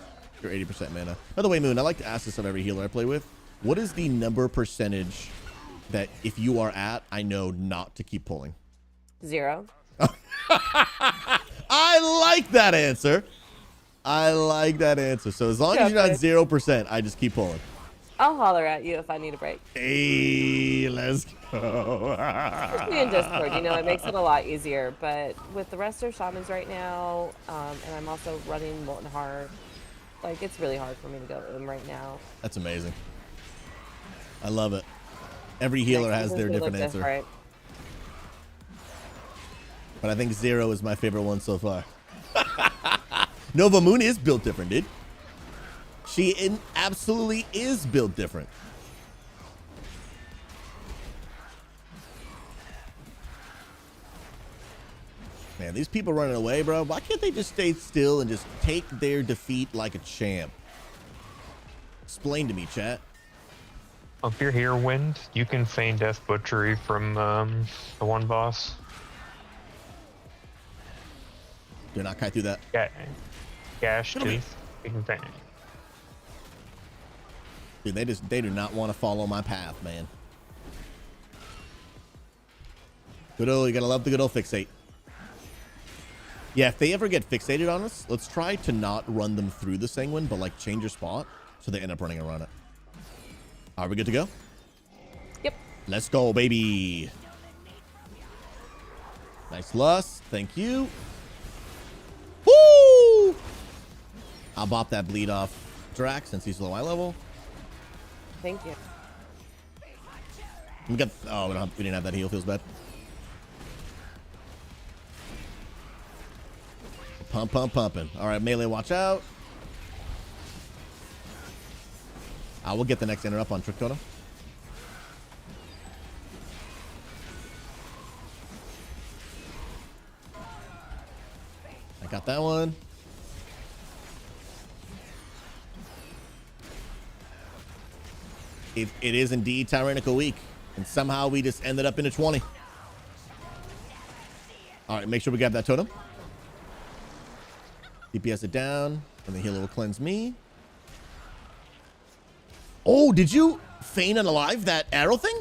You're 80% mana. By the way, Moon, I like to ask this of every healer I play with. What is the number percentage that if you are at, I know not to keep pulling?
0.
I like that answer. I like that answer. So as long as you're not 0%, I just keep pulling.
I'll holler at you if I need a break.
Hey, let's go.
Especially in Discord, you know, it makes it a lot easier. But with the rest of shamans right now, and I'm also running Molten Heart, like, it's really hard for me to go to them right now.
That's amazing. I love it. Every healer
Next
has
season's
their
gonna
different
look
answer.
different.
But I think 0 is my favorite one so far. Nova Moon is built different, dude. She absolutely is built different. Man, these people running away, bro. Why can't they just stay still and just take their defeat like a champ? Explain to me, chat.
If you're here, Wind, you can feign Death Butchery from the one boss.
Do not kite through that.
Gash Tooth. You can feign.
Dude, they do not want to follow my path, man. Good old, you gotta love the good old fixate. Yeah, if they ever get fixated on us, let's try to not run them through the Sanguine, but like change your spot so they end up running around it. Are we good to go?
Yep.
Let's go, baby. Nice lust. Thank you. Woo! I'll bop that bleed off Drax since he's low eye level.
Thank you.
We got. Oh, we didn't have that heal. Feels bad. Pumping. All right, melee, watch out. I will get the next interrupt on Trick Totem. I got that one. It is indeed Tyrannical Week, and somehow we just ended up in a 20. All right, make sure we grab that totem. DPS it down, and the healer will cleanse me. Oh, did you feign unalive that arrow thing?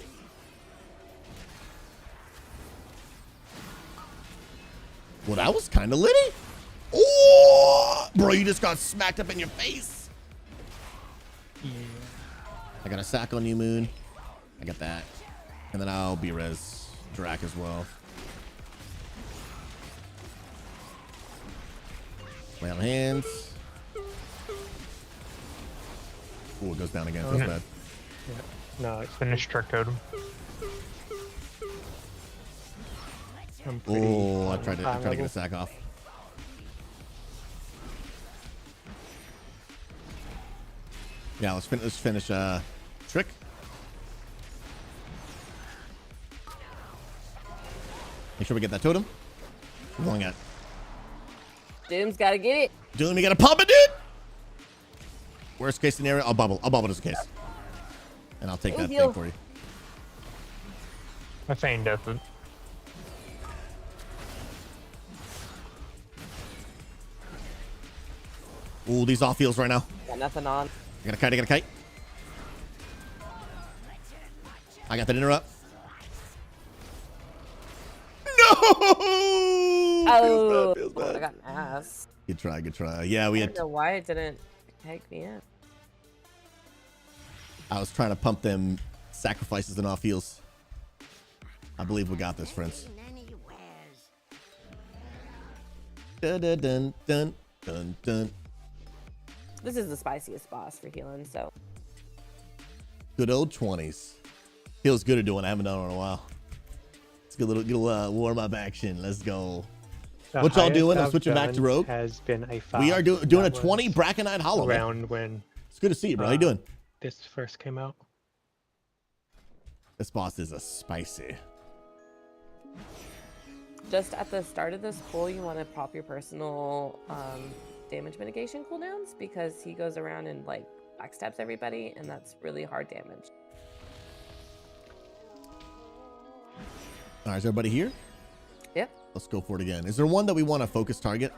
Well, that was kind of litty. Oh, bro, you just got smacked up in your face.
Yeah.
I got a sack on you, Moon. I got that. And then I'll be res Drac as well. Lay on hands. Oh, it goes down again. Feels bad.
Yeah. No, it's
Finish Trick Totem.
I'm pretty.
Oh, I tried to
high
get a
level.
sack off. Yeah, let's finish Trick. Make sure we get that totem. We're going at
Doom's gotta get it.
Doom, you gotta pump it, dude. Worst case scenario, I'll bubble just in case. And I'll take that thing for you.
I feigned Death.
Ooh, these off heals right now.
Got nothing on.
I got a kite. I got that interrupt. No!
Oh,
Feels bad.
I got an ass.
Good try. Yeah, we
I
had.
don't know why it didn't take me in.
I was trying to pump them sacrifices and off heals. I believe we got this, friends. Dun, dun, dun, dun, dun, dun.
This is the spiciest boss for healing, so.
Good old 20s. Feels good to do one I haven't done in a while. Let's get a little warm up action. Let's go.
The
What y'all
highest
doing? I'm
I've
switching back to
done
Rogue.
Has been a 5.
We are doing a
That
20
was
Brackenite Hollow. Man.
around when
It's good to see you, bro. How you doing?
this first came out.
This boss is a spicy.
Just at the start of this pull, you want to pop your personal damage mitigation cooldowns because he goes around and like backstabs everybody, and that's really hard damage.
All right, is everybody here?
Yep.
Let's go for it again. Is there one that we want to focus target?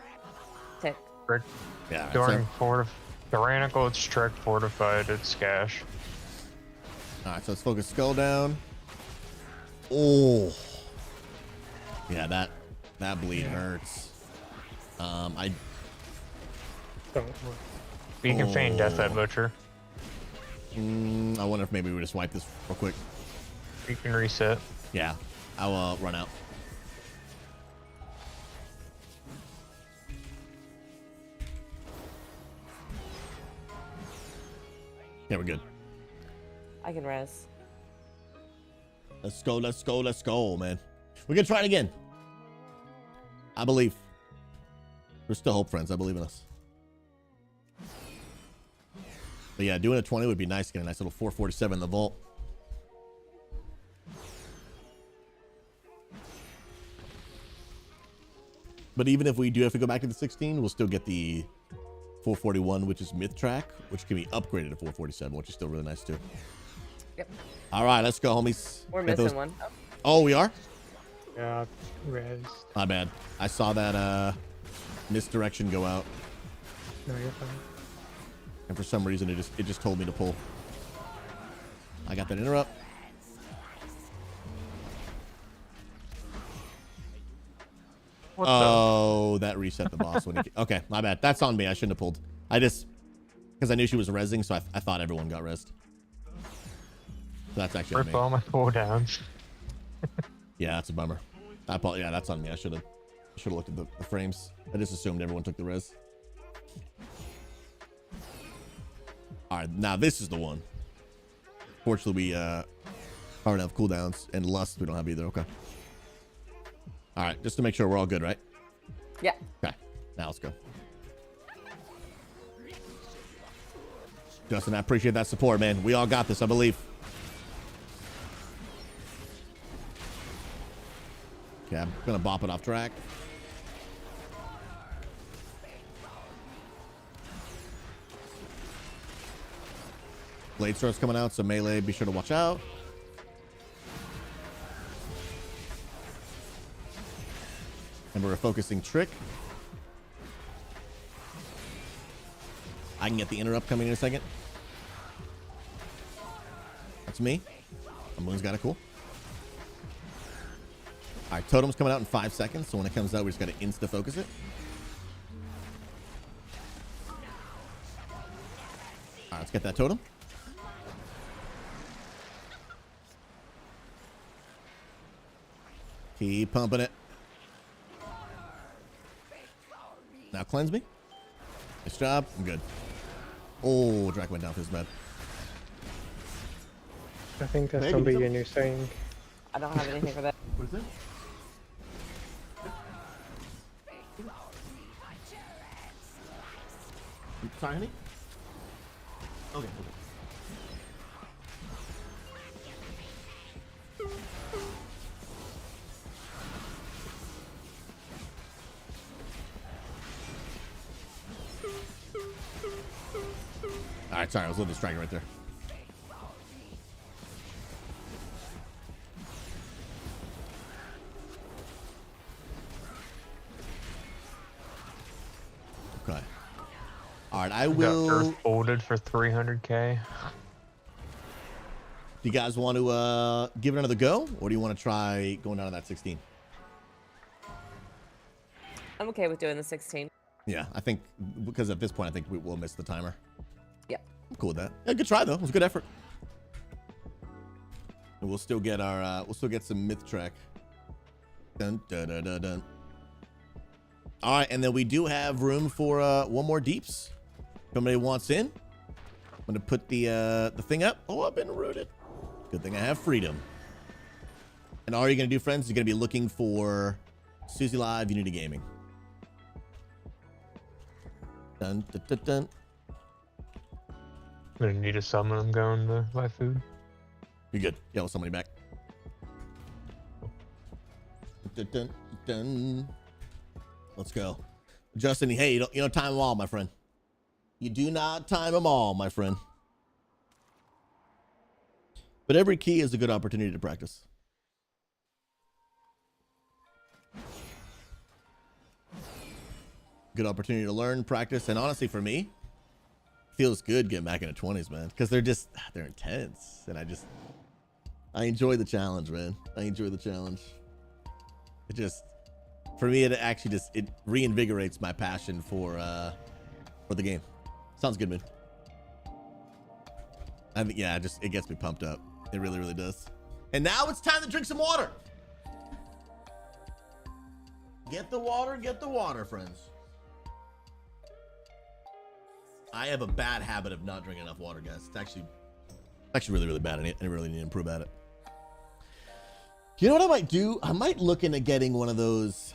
Tick.
Trick.
Yeah.
During Tyrannical, it's Trick. Fortified, it's Gash.
All right, so let's focus skull down. Oh. Yeah, that bleed hurts. I
Don't
You can feign Death at Butcher.
I wonder if maybe we just wipe this real quick.
You can reset.
Yeah, I'll run out. Yeah, we're good.
I can res.
Let's go, man. We're gonna try it again. I believe. There's still hope, friends. I believe in us. But yeah, doing a 20 would be nice. Get a nice little 447 in the vault. But even if we do have to go back to the 16, we'll still get the 441, which is myth track, which can be upgraded to 447, which is still really nice too.
Yep.
All right, let's go, homies.
We're
Get
missing
those-
one.
Oh, we are?
Yeah, res.
My bad. I saw that misdirection go out,
No, you're fine.
and for some reason it just told me to pull. I got that interrupt.
What
Oh, that reset the boss. When okay, my bad. That's on me. I shouldn't have pulled. I just, because I knew she was rezzing, so I thought everyone got rezzed. So that's
the?
actually on
Rip
me.
all my cooldowns.
Yeah, that's a bummer. Yeah, that's on me. I should have looked at the frames. I just assumed everyone took the res. All right, now this is the one. Fortunately, we already have cooldowns, and lust we don't have either. Okay. All right, just to make sure we're all good, right?
Yeah.
Okay, now let's go. Justin, I appreciate that support, man. We all got this, I believe. Okay, I'm gonna bop it off track. Blade Sword's coming out, so melee, be sure to watch out. And we're a focusing trick. I can get the interrupt coming in a second. That's me. My moon's got it cool. All right, totem's coming out in 5 seconds, so when it comes out, we just got to insta-focus it. All right, let's get that totem. Keep pumping it. Now cleanse me. Nice job. I'm good. Oh, Drac went down for his bed.
I think that's
Maybe
gonna be
some-
your new saying.
I don't have anything for that.
What is it? Sorry, honey? Okay. All right, sorry, I was a little distracted right there. Okay. All right, I
Got
will.
Earth folded for 300k.
Do you guys want to give it another go, or do you want to try going down to that 16?
I'm okay with doing the 16.
Yeah, I think because at this point, I think we will miss the timer.
Yeah.
I'm cool with that. Yeah, good try though. It was a good effort. And we'll still get our we'll still get some myth track. Dun dun dun dun dun. All right, and then we do have room for one more deeps. If somebody wants in, I'm gonna put the thing up. Oh, I've been rooted. Good thing I have freedom. And all you're gonna do, friends, you're gonna be looking for Susie Live Unity Gaming. Dun dun dun dun.
I'm gonna need to summon them going to buy food.
You're good. Yeah, with somebody back. Dun, dun, dun. Let's go. Justin, hey, you don't time them all, my friend. You do not time them all, my friend. But every key is a good opportunity to practice. Good opportunity to learn, practice, and honestly, for me, feels good getting back into 20s, man, because they're intense, and I enjoy the challenge, man. I enjoy the challenge. For me, it actually it reinvigorates my passion for the game. Sounds good, man. I think, yeah, it gets me pumped up. It really, really does. And now it's time to drink some water. Get the water, friends. I have a bad habit of not drinking enough water, guys. It's actually really, really bad. I really need to improve at it. You know what I might do? I might look into getting one of those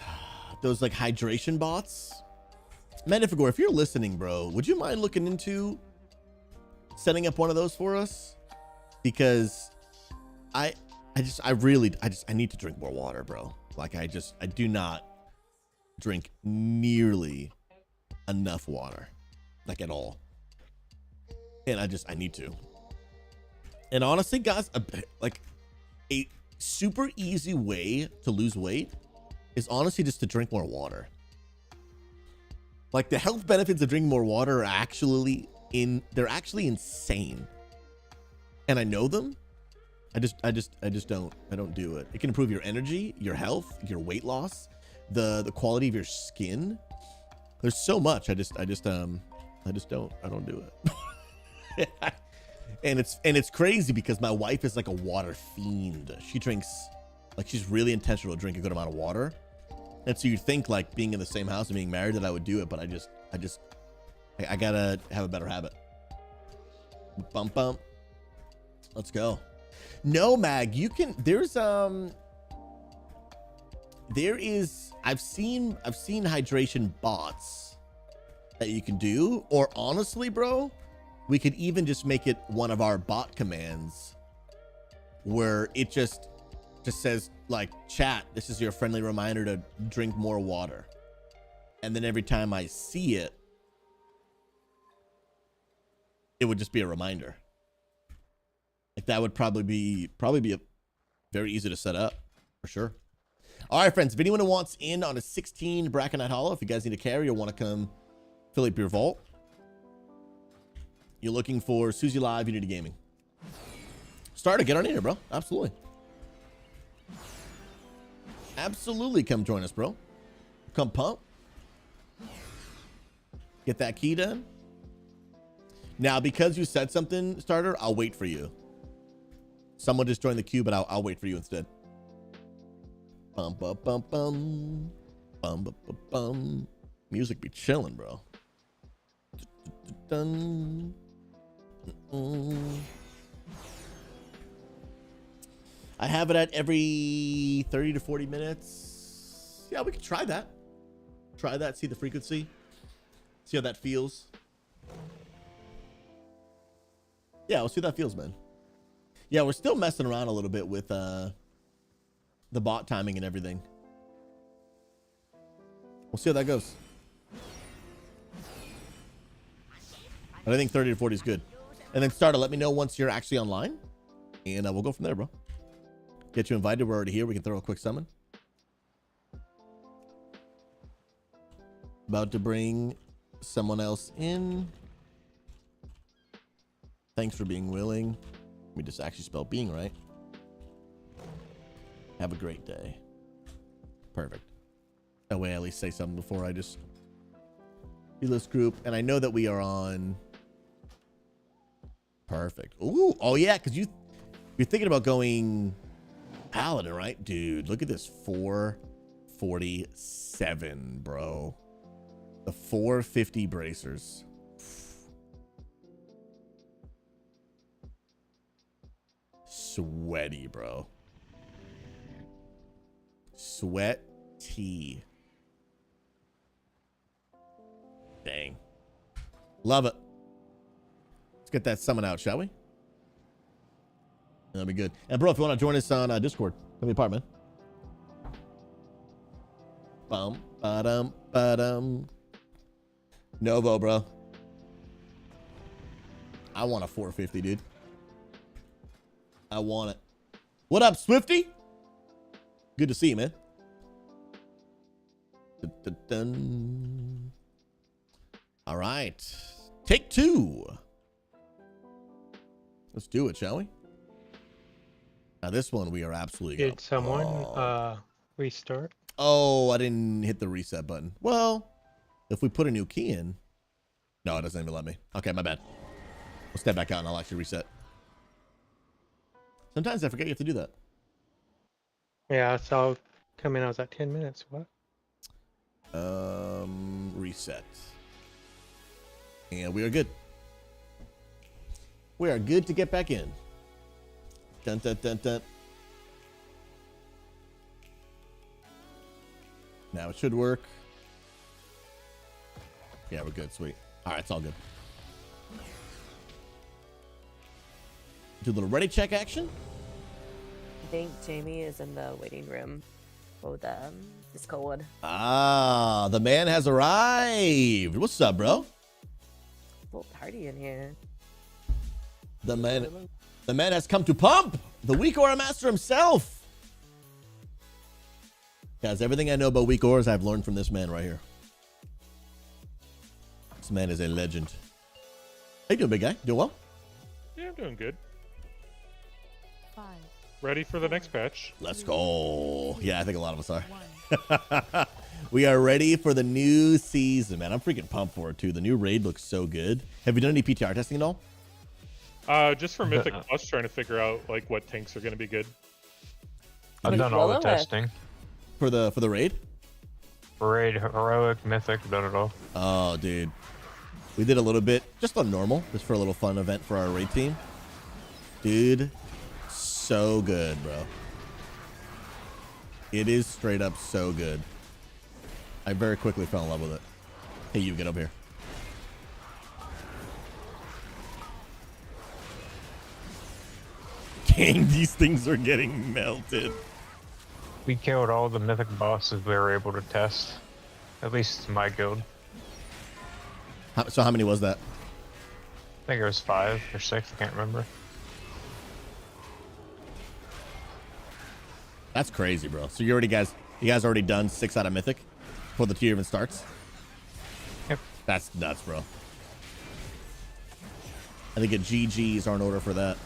like hydration bots. Manifigor, if you're listening, bro, would you mind looking into setting up one of those for us, because I need to drink more water, bro. Like I do not drink nearly enough water, like at all. And I need to. And honestly, guys, like a super easy way to lose weight is honestly just to drink more water. Like the health benefits of drinking more water are actually they're actually insane. And I know them. I don't do it. It can improve your energy, your health, your weight loss, the quality of your skin. There's so much. I don't do it. And it's crazy because my wife is like a water fiend. She drinks, like, she's really intentional to drink a good amount of water. And so you'd think, like, being in the same house and being married, that I would do it, but I gotta have a better habit. Bump bump. Let's go. No, Mag, you can, I've seen hydration bots that you can do, or honestly, bro, we could even just make it one of our bot commands where it just says, like, chat, this is your friendly reminder to drink more water. And then every time I see it, it would just be a reminder. Like that would probably be a very easy to set up for sure. All right, friends, if anyone who wants in on a 16 Bracket Night Hollow, if you guys need a carry or want to come fill up your vault, you're looking for Susie Live, Unity Gaming. Start to get on in here, bro. Absolutely. Absolutely come join us, bro. Come pump. Get that key done. Now, because you said something, Starter, I'll wait for you. Someone just joined the queue, but I'll wait for you instead. Bum, bum, bum, bum. Bum, bum, bum, bum. Music be chilling, bro. Dun. I have it at every 30 to 40 minutes. Yeah, we can try that. Try that, see the frequency. See how that feels. Yeah, we'll see how that feels, man. Yeah, we're still messing around a little bit with the bot timing and everything. We'll see how that goes. But I think 30 to 40 is good. And then Starter, let me know once you're actually online. And we'll go from there, bro. Get you invited. We're already here. We can throw a quick summon. About to bring someone else in. Thanks for being willing. Let me just actually spell being right. Have a great day. Perfect. That way I at least say something before I just do this group. And I know that we are on. Perfect. Ooh, oh yeah, because you're thinking about going Paladin, right? Dude, look at this. 447, bro. The 450 bracers. Sweaty, bro. Sweaty. Dang. Love it. Let's get that summon out, shall we? That'll be good. And bro, if you want to join us on Discord, come be a part, man. Bum, ba-dum, ba-dum. Novo, bro. I want a 450, dude. I want it. What up, Swifty? Good to see you, man. Dun, dun, dun. All right. Take two. Let's do it, shall we? Now this one we are absolutely
Did
gonna...
someone restart?
Oh, I didn't hit the reset button. Well, if we put a new key in... No, it doesn't even let me. Okay, my bad. We'll step back out and I'll actually reset. Sometimes I forget you have to do that.
Yeah, I saw come in. I was at 10 minutes. What?
Reset. And we are good. We are good to get back in. Dun, dun, dun, dun. Now it should work. Yeah, we're good. Sweet. All right, it's all good. Do a little ready check action.
I think Jamie is in the waiting room with Discord.
Ah, the man has arrived. What's up, bro?
Full party in here.
The man has come to pump. The weak aura master himself. Guys, everything I know about weak auras I've learned from this man right here. This man is a legend. How you doing, big guy? Doing well?
Yeah, I'm doing good.
5,
Ready for the next patch.
Let's go. Yeah, I think a lot of us are. We are ready for the new season, man. I'm freaking pumped for it, too. The new raid looks so good. Have you done any PTR testing at all?
Just for Mythic Plus, trying to figure out like what tanks are going to be good.
I've done all the testing.
For the raid?
For raid, heroic, mythic, done it all.
Oh, dude. We did a little bit, just on normal, just for a little fun event for our raid team. Dude, so good, bro. It is straight up so good. I very quickly fell in love with it. Hey, you get up here. Dang, these things are getting melted.
We killed all the mythic bosses we were able to test. At least my guild.
So how many was that?
I think it was 5 or 6, I can't remember.
That's crazy, bro. So you guys already done 6 out of Mythic before the tier even starts?
Yep.
That's nuts, bro. I think a GGs are in order for that.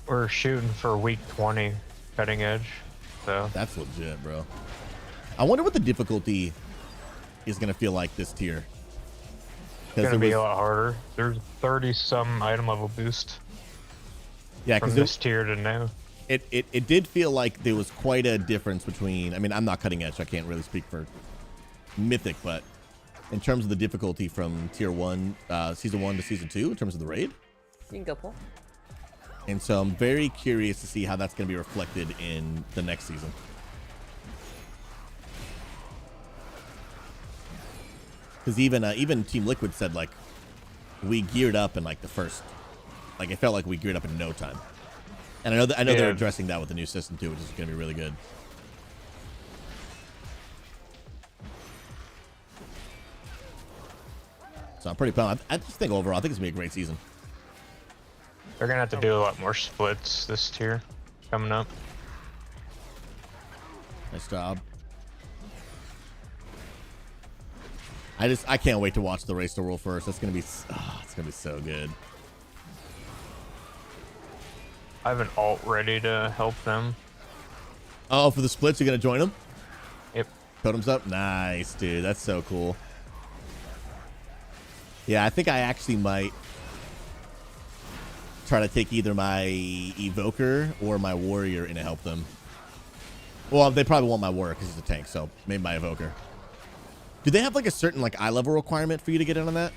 We're shooting for week 20 cutting edge. So
that's legit, bro. I wonder what the difficulty is gonna feel like this tier.
It's gonna be a lot harder. There's 30 some item level boost.
Yeah,
from this tier to now.
It did feel like there was quite a difference between. I mean, I'm not cutting edge, so I can't really speak for Mythic, but in terms of the difficulty from tier 1, season 1 to season 2, in terms of the raid.
You can go pull.
And so I'm very curious to see how that's going to be reflected in the next season. Because even Team Liquid said, like, we geared up in, like, the first... Like, it felt like we geared up in no time. And I know they're addressing that with the new system, too, which is going to be really good. So I'm pretty pumped. I just think overall, I think it's going to be a great season.
They're gonna have to do a lot more splits this tier coming up.
Nice job. I can't wait to watch the Race to World first. That's gonna be it's gonna be so good.
I have an alt ready to help them.
Oh, for the splits, you're gonna join them?
Yep.
Totems up? Nice, dude. That's so cool. Yeah, I think I actually might try to take either my Evoker or my Warrior in to help them. Well, they probably want my Warrior because he's a tank, so maybe my Evoker. Do they have like a certain like eye level requirement for you to get in on that?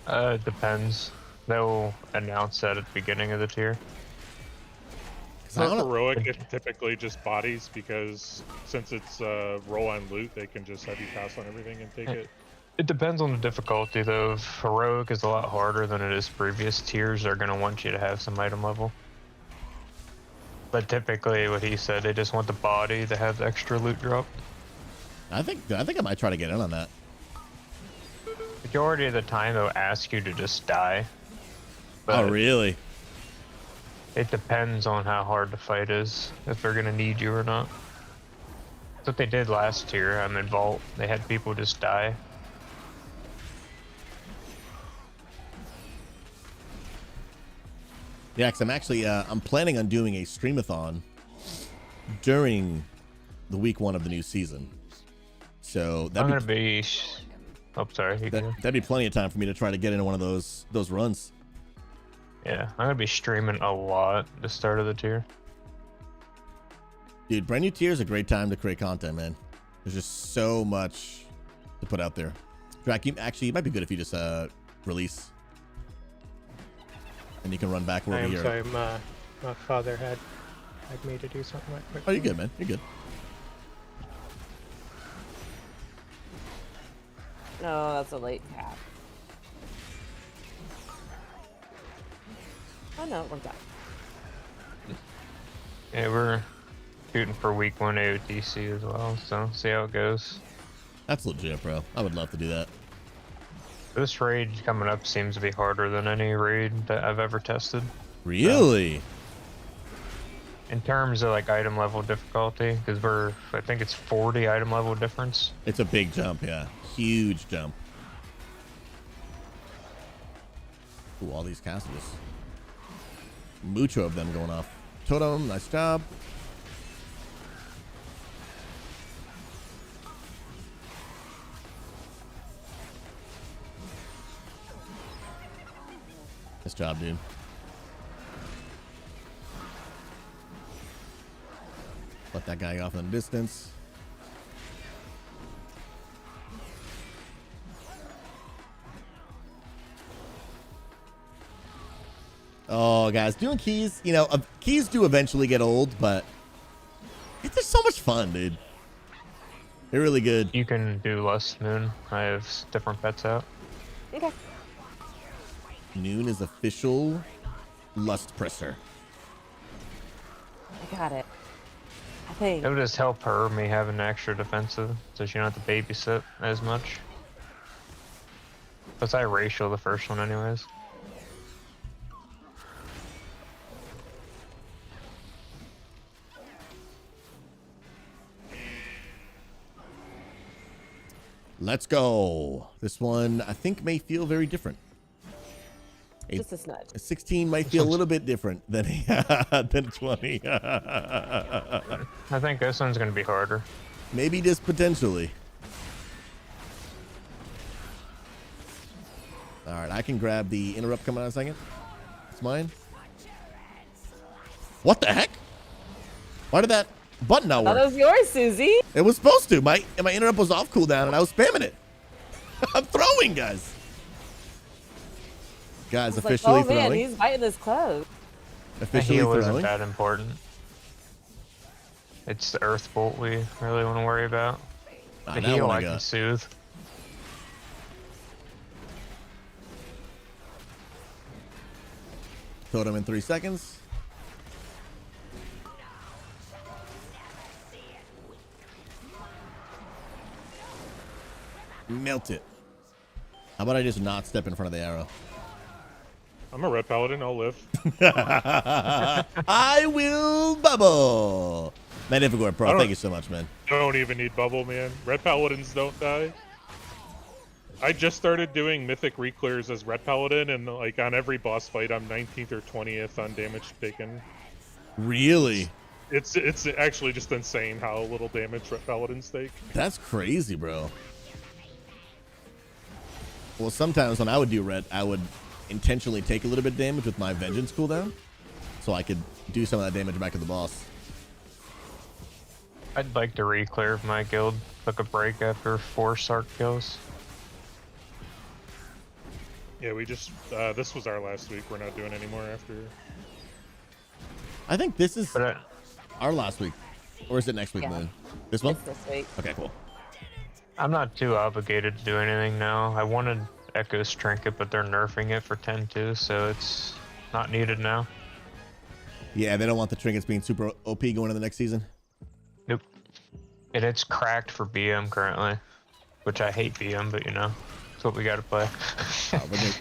It depends. They'll announce that at the beginning of the tier.
For heroic, it's typically just bodies because since it's roll on loot, they can just have you pass on everything and take it.
It depends on the difficulty, though. If heroic is a lot harder than it is previous tiers, they're going to want you to have some item level. But typically, what he said, they just want the body to have the extra loot drop.
I think I might try to get in on that.
Majority of the time, they'll ask you to just die. But
oh, really?
It depends on how hard the fight is, if they're going to need you or not. That's what they did last tier. I'm in Vault. They had people just die.
Yeah, because I'm actually I'm planning on doing a streamathon during the week 1 of the new season. So that'd
be oh, sorry.
That'd be plenty of time for me to try to get into one of those runs.
Yeah, I'm gonna be streaming a lot at the start of the tier.
Dude, brand new tier is a great time to create content, man. There's just so much to put out there. Drac, it might be good if you just release. And you can run back over here.
I'm sorry, my father had me to do something right quick.
Oh, you're good, man. You're good.
No, that's a late tap. Oh no, it worked out.
Yeah, we're shooting for week 1 AOTC as well, so see how it goes.
That's legit, bro. I would love to do that.
This raid coming up seems to be harder than any raid that I've ever tested.
Really?
In terms of like item level difficulty, because I think it's 40 item level difference.
It's a big jump, yeah. Huge jump. Ooh, all these castles. Mucho of them going off. Totem, nice job. Nice job, dude. Let that guy off in the distance. Oh, guys, doing keys, you know, keys do eventually get old, but it's just so much fun, dude. They're really good.
You can do Lust Moon. I have different pets out.
Okay.
Noon is official lust presser.
I got it. I think.
It would just help her, me having extra defensive, so she don't have to babysit as much. Plus, I racial the first one anyways.
Let's go. This one, I think, may feel very different.
Just a smudge.
A 16 might feel a little bit different than 20.
I think this one's going to be harder.
Maybe just potentially. All right, I can grab the interrupt coming out in a second. It's mine. What the heck? Why did that button not work?
That was yours, Susie.
It was supposed to. My interrupt was off cooldown and I was spamming it. I'm throwing, guys. Guys, officially
like, oh man,
throwing.
he's biting his clothes.
Officially
The heal
throwing.
isn't that important. It's the Earth Bolt we really want to worry about. The
That
heal
one
I can soothe.
Totem in 3 seconds. Melt it. How about I just not step in front of the arrow?
I'm a red paladin. I'll live.
I will bubble. Magnificent Pro, thank you so much, man.
Don't even need bubble, man. Red paladins don't die. I just started doing mythic reclears as red paladin, and like on every boss fight, I'm 19th or 20th on damage taken.
Really?
It's actually just insane how little damage red paladins take.
That's crazy, bro. Well, sometimes when I would do red, I would intentionally take a little bit of damage with my vengeance cooldown, so I could do some of that damage back to the boss.
I'd like to re-clear if my guild took a break after 4 Sark kills.
Yeah, we just this was our last week. We're not doing any more after.
I think this is
But
our last week, or is it next week,
Yeah.
Moon? This one?
It's this week.
Okay, cool.
I'm not too obligated to do anything now. I wanted Echo's Trinket, but they're nerfing it for 10-2, so it's not needed now.
Yeah, they don't want the trinkets being super OP going into the next season.
Nope. And it's cracked for BM currently, which I hate BM, but you know, it's what we got to play.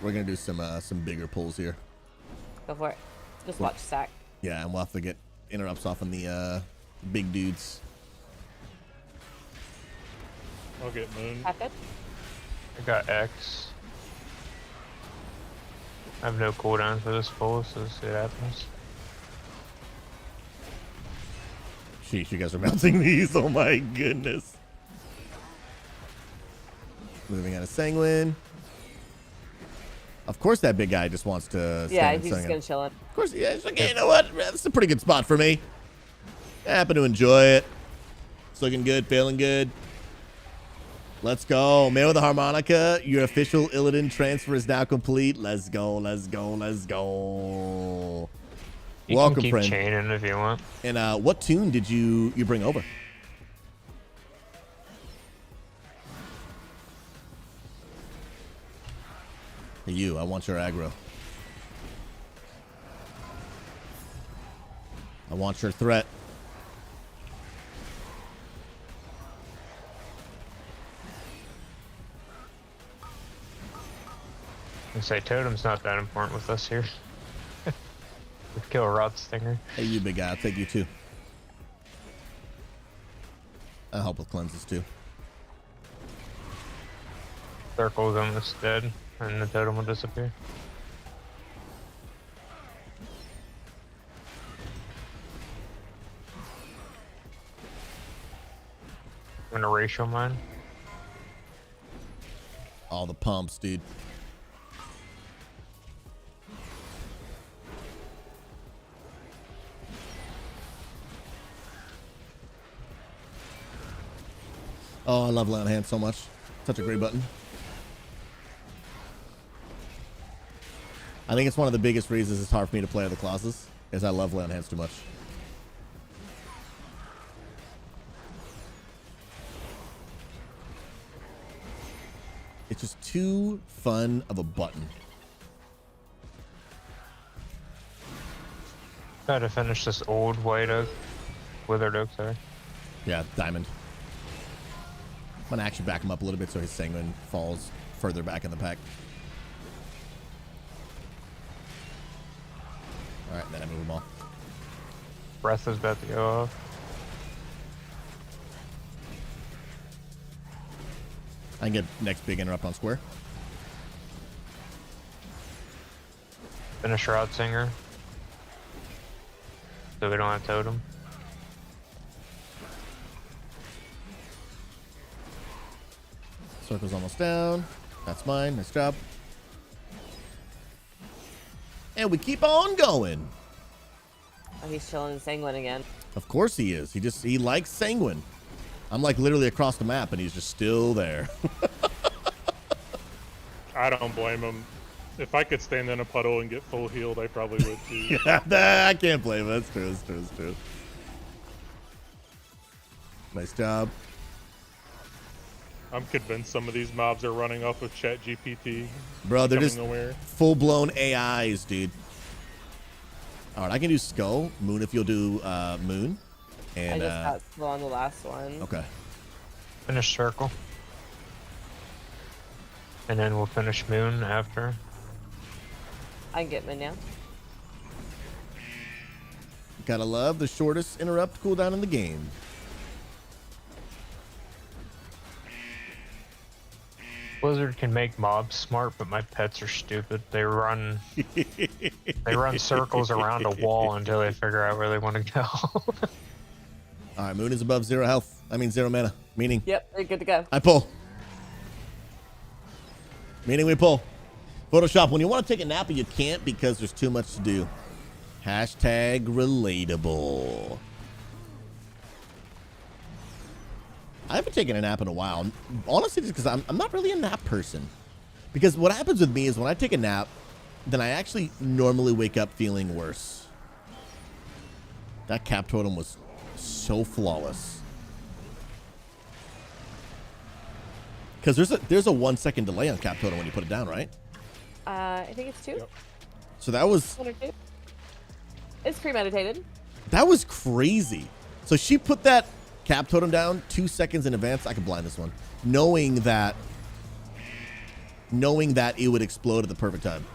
We're gonna do some bigger pulls here.
Go for it. Just watch stack.
Yeah, and we'll have to get interrupts off on the big dudes.
I'll get Moon.
Happen.
I got X. I have no cooldown for this pull, so let's see what happens.
Sheesh, you guys are mounting these. Oh my goodness. Moving out of Sanguine. Of course that big guy just wants to
Yeah,
stand
he's just
Sanguine.
gonna chill it.
Of course, yeah, it's like, you know what? That's a pretty good spot for me. I happen to enjoy it. It's looking good, feeling good. Let's go. Man with the harmonica, your official Illidan transfer is now complete. Let's go, let's go, let's go.
You
Welcome,
can keep
friend.
chaining if you want.
And what tune did you bring over? Hey, you, I want your aggro. I want your threat.
I say totem's not that important with us here. We kill a rot stinger.
Hey, you big guy. I'll take you too. I'll help with cleanses too.
Circle's almost dead, and the totem will disappear. I'm gonna ratio mine.
All the pumps, dude. Oh, I love Lay on Hands so much. Such a great button. I think it's one of the biggest reasons it's hard for me to play other classes, is I love Lay on Hands too much. It's just too fun of a button.
Try to finish this old white oak. Withered oak, sorry.
Yeah, diamond. I'm gonna actually back him up a little bit so his sanguine falls further back in the pack. Alright, then I move them all.
Breath is about to go off.
I can get next big interrupt on square.
Finish Rod Singer. So we don't have totem.
Circle's almost down. That's mine. Nice job. And we keep on going.
Oh, he's chilling in Sanguine again.
Of course he is. He likes sanguine. I'm like literally across the map and he's just still there.
I don't blame him. If I could stand in a puddle and get full healed, I probably would too.
Yeah, I can't blame him. That's true. That's true. That's true. Nice job.
I'm convinced some of these mobs are running off of ChatGPT.
Bro, they're just
aware.
full-blown AIs, dude. All right, I can do Skull. Moon if you'll do Moon. And,
I just got slow on the last one.
Okay.
Finish Circle. And then we'll finish Moon after.
I can get Min now.
Gotta love the shortest interrupt cooldown in the game.
Blizzard can make mobs smart, but my pets are stupid. They run circles around a wall until they figure out where they want to go.
All right, Moon is above 0 health. I mean 0 mana. Meaning
Yep, they're good to go.
I pull. Meaning we pull. Photoshop, when you want to take a nap and you can't because there's too much to do. Hashtag relatable. I haven't taken a nap in a while. Honestly, just because I'm not really a nap person. Because what happens with me is when I take a nap, then I actually normally wake up feeling worse. That cap totem was so flawless. Because there's a 1 second delay on cap totem when you put it down, right?
I think it's 2.
Yep.
So that was
1 or 2. It's premeditated.
that was crazy. So she put that cap totem down 2 seconds in advance. I could blind this one, knowing that it would explode at the perfect time.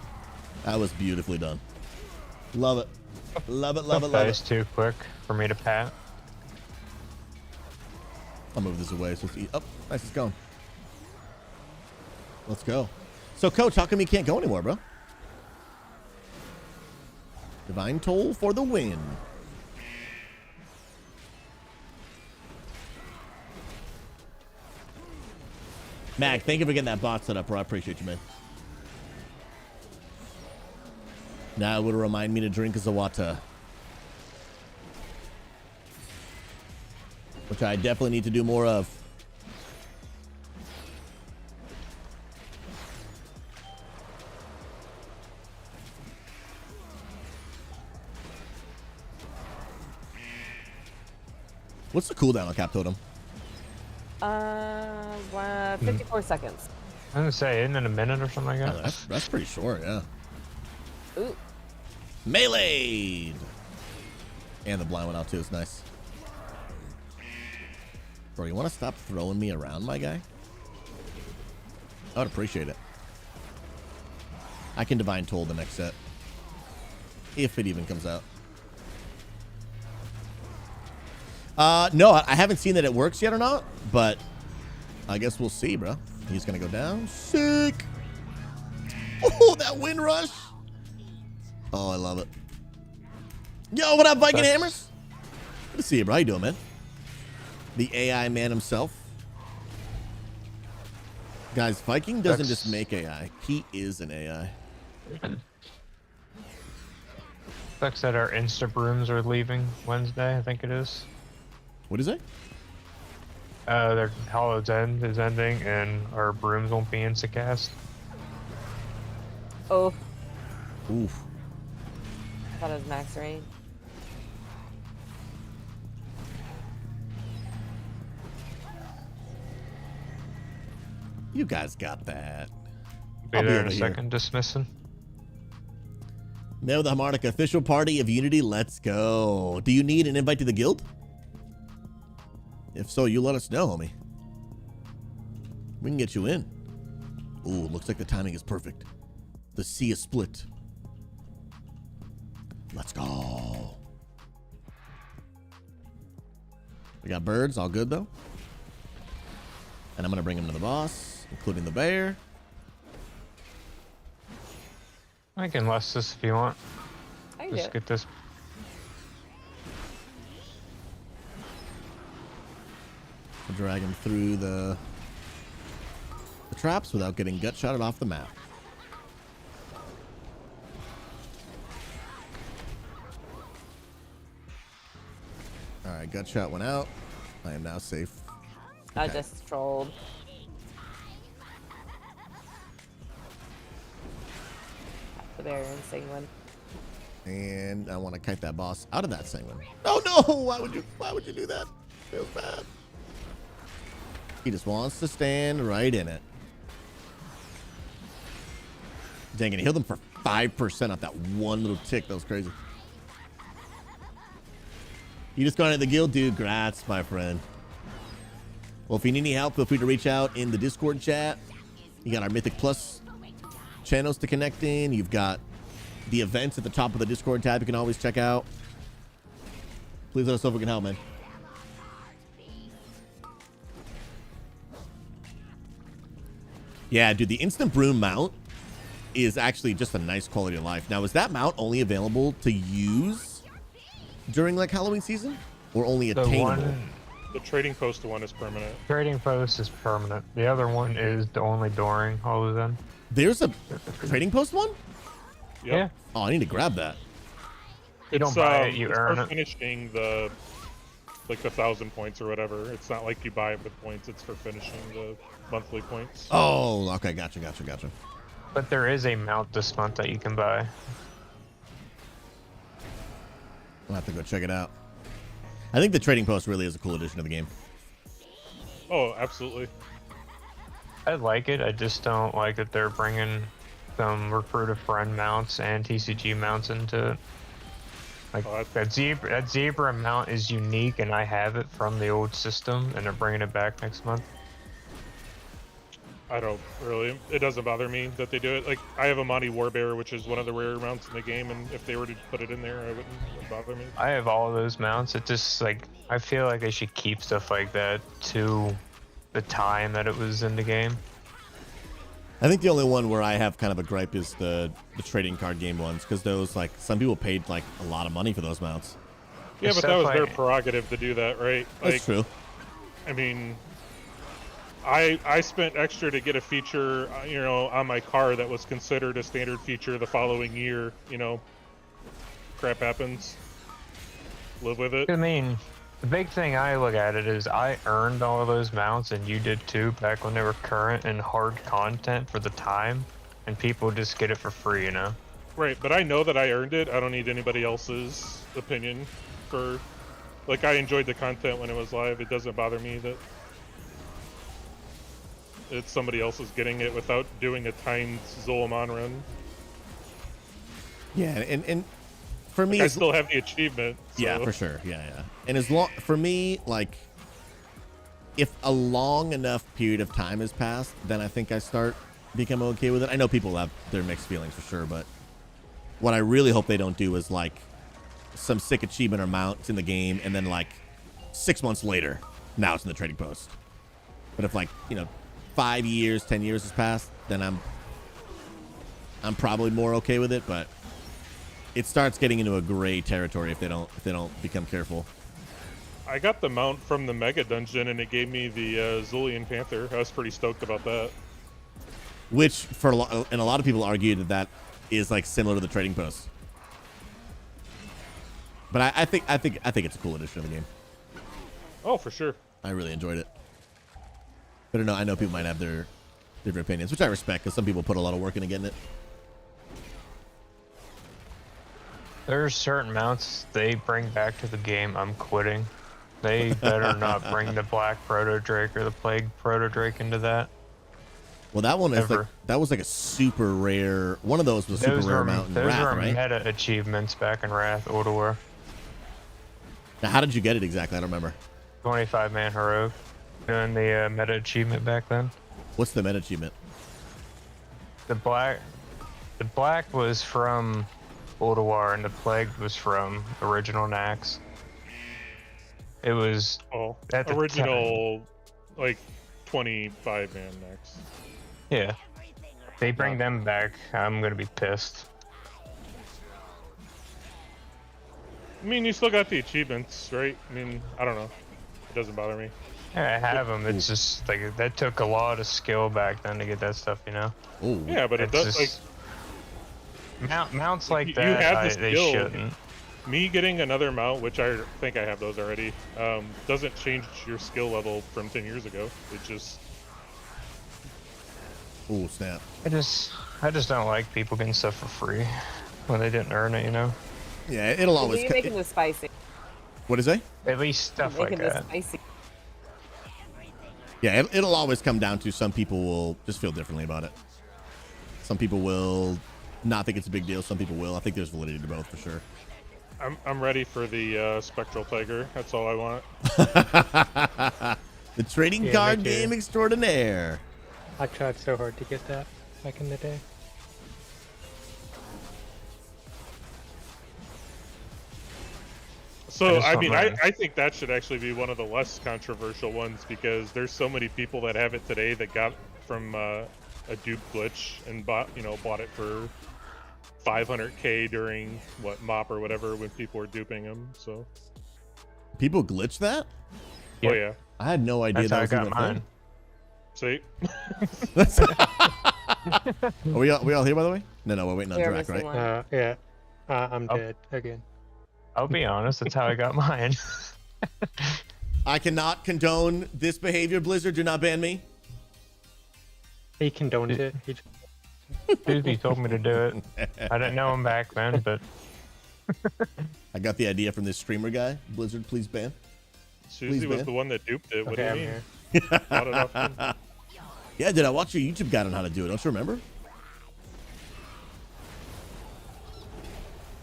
That was beautifully done. Love it. Love it, love it, love
That
it.
is too quick for me to pat.
I'll move this away so it's oh, nice, it's gone. Let's go. So, Coach, how come you can't go anymore, bro? Divine Toll for the win. Mag, thank you for getting that bot set up, bro. I appreciate you, man. Now it would remind me to drink a Zawata. Which I definitely need to do more of. What's the cooldown on Cap Totem?
54 seconds.
I was gonna say, isn't it a minute or something like
Oh,
that?
that's pretty short, yeah.
Ooh.
Melee'd. And the blind one out too is nice. Bro, you want to stop throwing me around, my guy? I would appreciate it. I can Divine Toll the next set. If it even comes out. No, I haven't seen that it works yet or not, but I guess we'll see, bro. He's going to go down. Sick. Oh, that wind rush. Oh, I love it. Yo, what up, Viking Hammers? Good to see you, bro. How you doing, man? The AI man himself. Guys, Viking doesn't just make AI. He is an AI.
Sucks that our Insta brooms are leaving Wednesday, I think it is.
What is it?
Their Hollow's End is ending, and our brooms won't be Instacast.
Oh,
Oof.
I thought it was max range.
You guys got that.
Be
I'll be
there in
over
a
here.
second, dismissing.
Mail the Harmonica official party of Unity. Let's go. Do you need an invite to the guild? If so, you let us know, homie. We can get you in. Ooh, looks like the timing is perfect. The sea is split. Let's go. We got birds, all good though. And I'm gonna bring them to the boss, including the bear.
I can less this if you want.
I can do
Just
it.
get this.
We'll drag him through the traps without getting gut shotted off the map. All right, gut shot went out. I am now safe.
I
Okay.
just trolled. The bear and Singwin.
And I want to kite that boss out of that segment. Oh no! Why would you do that? Feels bad. He just wants to stand right in it. Dang it, he healed him for 5% off that one little tick. That was crazy. You just got into the guild, dude. Grats, my friend. Well, if you need any help, feel free to reach out in the Discord chat. You got our Mythic Plus channels to connect in. You've got the events at the top of the Discord tab you can always check out. Please let us know if we can help, man. Yeah, dude, the Instant Broom mount is actually just a nice quality of life. Now, is that mount only available to use during, like, Halloween season? Or only
The
attainable?
one
The trading post one is permanent.
trading post is permanent. The other one is the only during Hollow's End.
There's a trading post one?
Yep.
Yeah.
Oh, I need to grab that.
You don't buy it, you
it's
earn
for
it.
finishing the 1,000 points or whatever. It's not like you buy it with points. It's for finishing the monthly points.
Oh, okay, gotcha.
But there is a mount this month that you can buy.
I'll have to go check it out. I think the trading post really is a cool addition to the game.
Oh, absolutely.
I like it. I just don't like that they're bringing some recruit a friend mounts and TCG mounts into it. Like
Oh,
that zebra mount is unique, and I have it from the old system, and they're bringing it back next month.
I don't really. It doesn't bother me that they do it. Like, I have a Monty Warbearer, which is one of the rare mounts in the game, and if they were to put it in there, it wouldn't bother me.
I have all of those mounts. It just like I feel like they should keep stuff like that to the time that it was in the game.
I think the only one where I have kind of a gripe is the trading card game ones, because those, like, some people paid like a lot of money for those mounts.
Yeah,
It's
but that was
stuff
their
like-
prerogative to do that, right?
That's true.
I mean, I spent extra to get a feature, on my car that was considered a standard feature the following year. Crap happens. Live with it.
I mean, the big thing I look at it is I earned all of those mounts, and you did too, back when they were current and hard content for the time, and people just get it for free,
Right, but I know that I earned it. I don't need anybody else's opinion for. Like, I enjoyed the content when it was live. It doesn't bother me that it's somebody else is getting it without doing a timed Zolamon run.
Yeah, and for me,
I still have the achievement.
yeah,
so-
for sure. Yeah. And as long for me, like, if a long enough period of time has passed, then I think I start becoming okay with it. I know people have their mixed feelings for sure, but what I really hope they don't do is like some sick achievement or mounts in the game, and then like 6 months later, now it's in the trading post. But if like 5 years, 10 years has passed, then I'm probably more okay with it. But it starts getting into a gray territory if they don't become careful.
I got the mount from the Mega Dungeon, and it gave me the Zulian Panther. I was pretty stoked about that.
Which and a lot of people argue that is like similar to the trading post. But I think it's a cool addition to the game.
Oh, for sure.
I really enjoyed it. But I know people might have their different opinions, which I respect because some people put a lot of work into getting it.
There's certain mounts they bring back to the game. I'm quitting. They better not bring the Black Proto Drake or the Plague Proto Drake into that.
Well, that one is
Ever.
that was like a super rare. One of those was a super rare mount in
those
Wrath,
were
right?
meta achievements back in Wrath Order.
Now, how did you get it exactly? I don't remember.
25-man heroic. Doing the meta achievement back then.
What's the meta achievement?
The black was from Ulduar, and the Plague was from original Nax. It was at the
original, like 25-man next.
Yeah. They bring them back, I'm gonna be pissed.
I mean, you still got the achievements, right? I mean, I don't know. It doesn't bother me.
Yeah, I have them. It's just like that took a lot of skill back then to get that stuff,
Ooh.
Yeah, but it does like
mounts like
you
that.
have the
They
skill.
shouldn't.
Me getting another mount, which I think I have those already, doesn't change your skill level from 10 years ago. It just...
Ooh, snap.
I just don't like people getting stuff for free when they didn't earn it,
Yeah, it'll
So
always.
you're making this spicy.
What is it?
At least stuff
Making
like
this
that.
spicy.
Yeah, it'll always come down to some people will just feel differently about it. Some people will not think it's a big deal. Some people will. I think there's validity to both for sure.
I'm ready for the Spectral Tiger. That's all I want.
The trading
Yeah,
card
me too.
game extraordinaire.
I tried so hard to get that back in the day.
So,
just
I
don't
mean,
know.
I think that should actually be one of the less controversial ones because there's so many people that have it today that got from a dupe glitch and bought it for 500k during MOP or whatever when people were duping them. So,
People glitch that?
oh yeah,
I had no idea
That's how I
that was
got
even
see,
a thing. Are we all here, by the way? No, we're waiting on
You're
Drac,
missing
right?
one.
Yeah. I'm
Oh.
dead again.
I'll be honest, that's how I got mine.
I cannot condone this behavior, Blizzard. Do not ban me.
He condoned it. He just,
Susie told me to do it. I didn't know him back then, but
I got the idea from this streamer guy. Blizzard, please ban.
Susie
Please,
was
man.
the one that duped it. What
okay,
do
I'm
you mean?
here.
Not enough.
Yeah, did I watch your YouTube guide on how to do it? Don't you remember?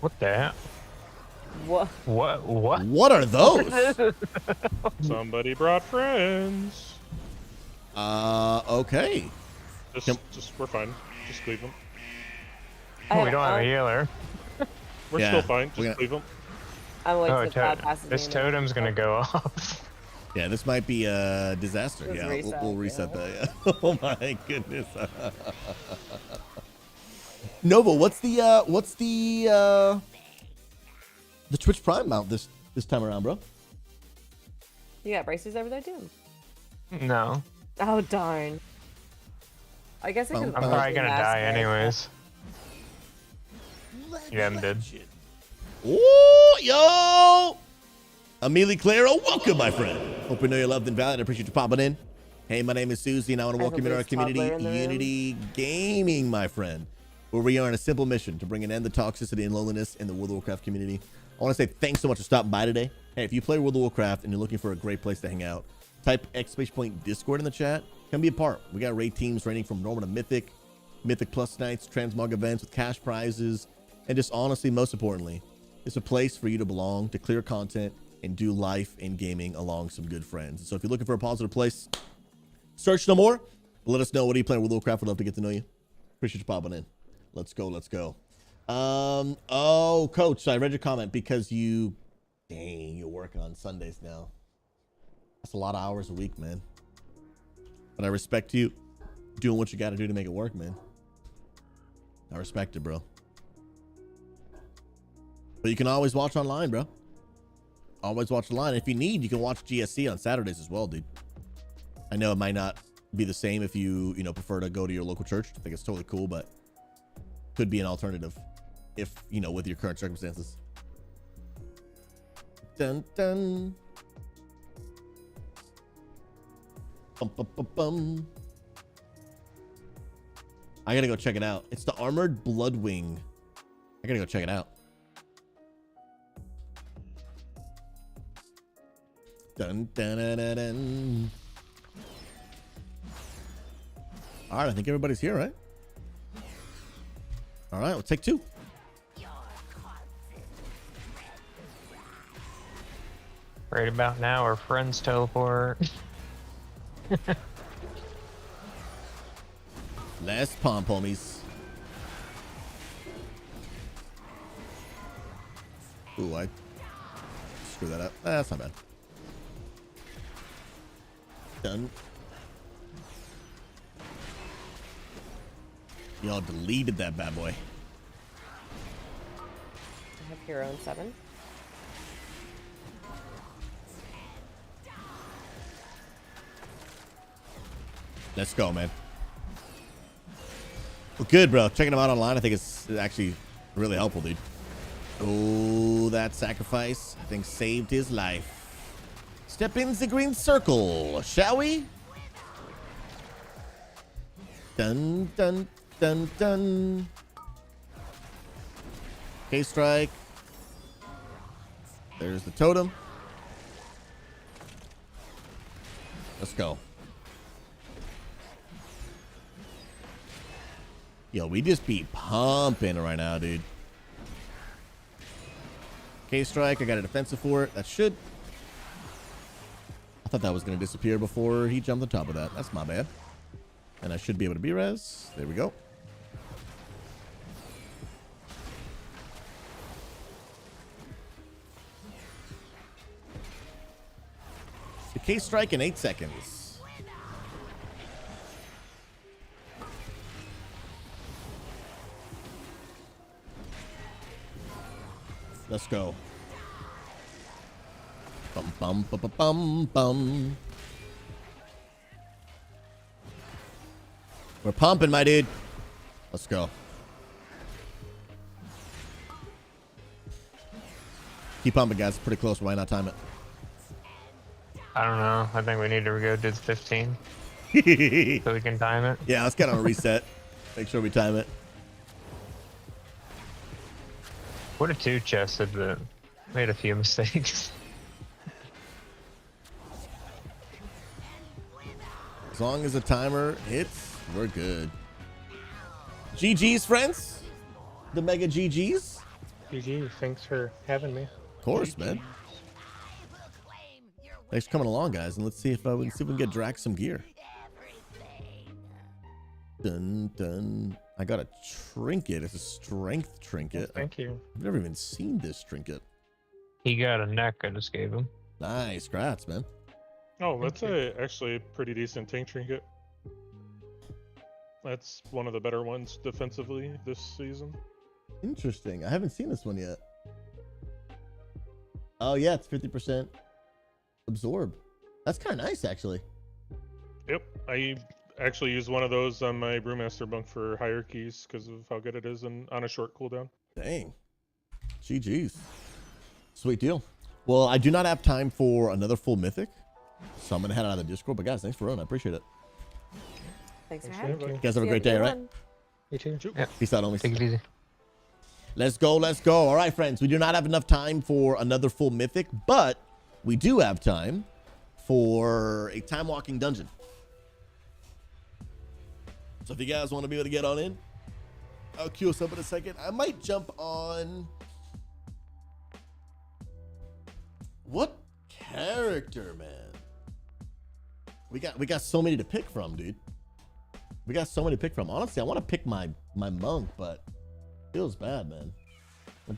what the hell?
What?
What?
What are those?
Somebody brought friends.
Okay.
Just we're fine. Just leave them.
We don't have a healer.
We're
Yeah,
still fine.
we're
Just leave them.
I'm waiting
Oh,
for the cloud passes
this
me and then-
totem's gonna go off.
Yeah, this might be a disaster.
Just
Yeah,
reset,
we'll reset
yeah.
that. Yeah. Oh my goodness. Nova, what's the Twitch Prime mount this time around, bro?
You got braces over there too.
No,
Oh darn. I guess I could.
I'm probably gonna die anyways. Yeah, I'm dead.
Oh, yo! Amelie Claro, welcome, my friend. Hope you know you're loved and valued. I appreciate you popping in. Hey, my name is Susie, and I want to
I
welcome you
hope
to our
there's
community,
toddler in the room.
Unity Gaming, my friend, where we are on a simple mission to bring an end to toxicity and loneliness in the World of Warcraft community. I want to say thanks so much for stopping by today. Hey, if you play World of Warcraft and you're looking for a great place to hang out, type !point Discord in the chat. Come be a part. We got raid teams ranging from normal to Mythic Plus nights, transmog events with cash prizes, and just honestly, most importantly, It's a place for you to belong, to clear content, and do life in gaming along some good friends. So if you're looking for a positive place, search no more. Let us know what are you playing with World of Warcraft. We'd love to get to know you. Appreciate you popping in. Let's go. Let's go. Oh, Coach, I read your comment because you, dang, you work on Sundays now. That's a lot of hours a week, man. But I respect you doing what you got to do to make it work, man. I respect it, bro. But you can always watch online, bro. Always watch online. If you need, you can watch GSC on Saturdays as well, dude. I know it might not be the same if you prefer to go to your local church. I think it's totally cool, but could be an alternative if, with your current circumstances. Dun, dun. Bum, bum, bum, bum. I gotta go check it out. It's the Armored Bloodwing. I gotta go check it out. Dun, dun, dun, dun, dun. All right, I think everybody's here, right? All right, we'll take 2.
Right about now, our friends teleport.
Last pom homies. Ooh, I screwed that up. That's not bad. Done. Y'all deleted that bad boy.
I have hero in 7.
Let's go, man. Well, good, bro. Checking them out online, I think it's actually really helpful, dude. Oh, that sacrifice, I think, saved his life. Step in the green circle, shall we? Dun, dun, dun, dun. K-Strike. There's the totem. Let's go. Yo, we just be pumping right now, dude. K-Strike, I got a defensive for it. That should... I thought that was going to disappear before he jumped on top of that. That's my bad. And I should be able to B-res. There we go. The K-Strike in 8 seconds. Let's go. Bum, bum, bum, bum, bum, bum. We're pumping, my dude. Let's go. Keep pumping, guys. Pretty close. Why not time it?
I don't know. I think we need to go do the 15 so we can time it.
Yeah, let's get on a reset. Make sure we time it.
What a 2-chested, but made a few mistakes.
As long as the timer hits, we're good. GG's, friends. The mega GG's.
GG, thanks for having me.
Of course, man. Thanks for coming along, guys, and let's see if we can get Drax some gear. Dun dun. I got a trinket. It's a strength trinket.
Thank you.
I've never even seen this trinket.
He got a neck I just gave him.
Nice, congrats, man.
Oh, that's actually a pretty decent tank trinket. That's one of the better ones defensively this season.
Interesting. I haven't seen this one yet. Oh yeah, it's 50% absorb. That's kind of nice, actually.
Yep, I actually use one of those on my Brewmaster bunk for hierarchies because of how good it is and on a short cooldown.
Dang. GG's. Sweet deal. Well, I do not have time for another full mythic, so I'm gonna head out of the Discord. But guys, thanks for running. I appreciate it.
Thanks for
Thanks,
having
man.
me.
You guys have a great day, all right?
You too.
Yep.
Peace out, homies.
Take it easy.
Let's go, let's go. All right, friends, we do not have enough time for another full mythic, but we do have time for a time walking dungeon. So if you guys want to be able to get on in, I'll queue us up in a second. I might jump on What character, man? We got so many to pick from, dude. We got so many to pick from. Honestly, I want to pick my monk, but feels bad, man.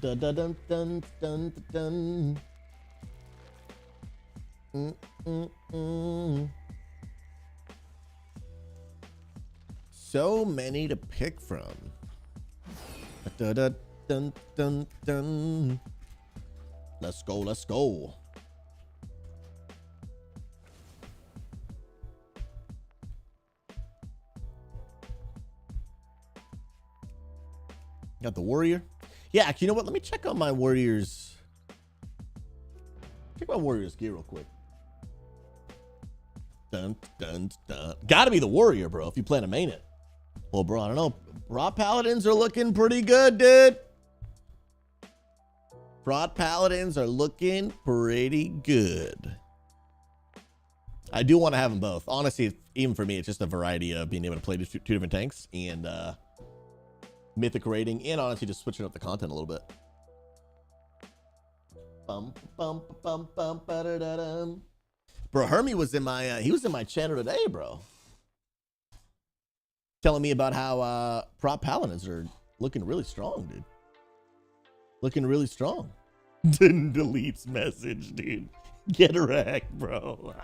Dun, dun, dun, dun, dun, dun, dun. So many to pick from. Dun, dun, dun, dun, dun. Let's go, let's go. Got the warrior. Yeah, actually, you know what? Let me check out my warriors. Check my warrior's gear real quick. Dun, dun, dun. Gotta be the warrior, bro, if you plan to main it. Well, bro, I don't know. Broad paladins are looking pretty good, dude. Broad paladins are looking pretty good. I do want to have them both. Honestly, even for me, it's just a variety of being able to play two different tanks and mythic rating, and honestly just switching up the content a little bit. Bro, Hermie was in my he was in my channel today, bro. Telling me about how prop paladins are looking really strong, dude. Looking really strong. Didn't delete's message, dude. Get wrecked, bro.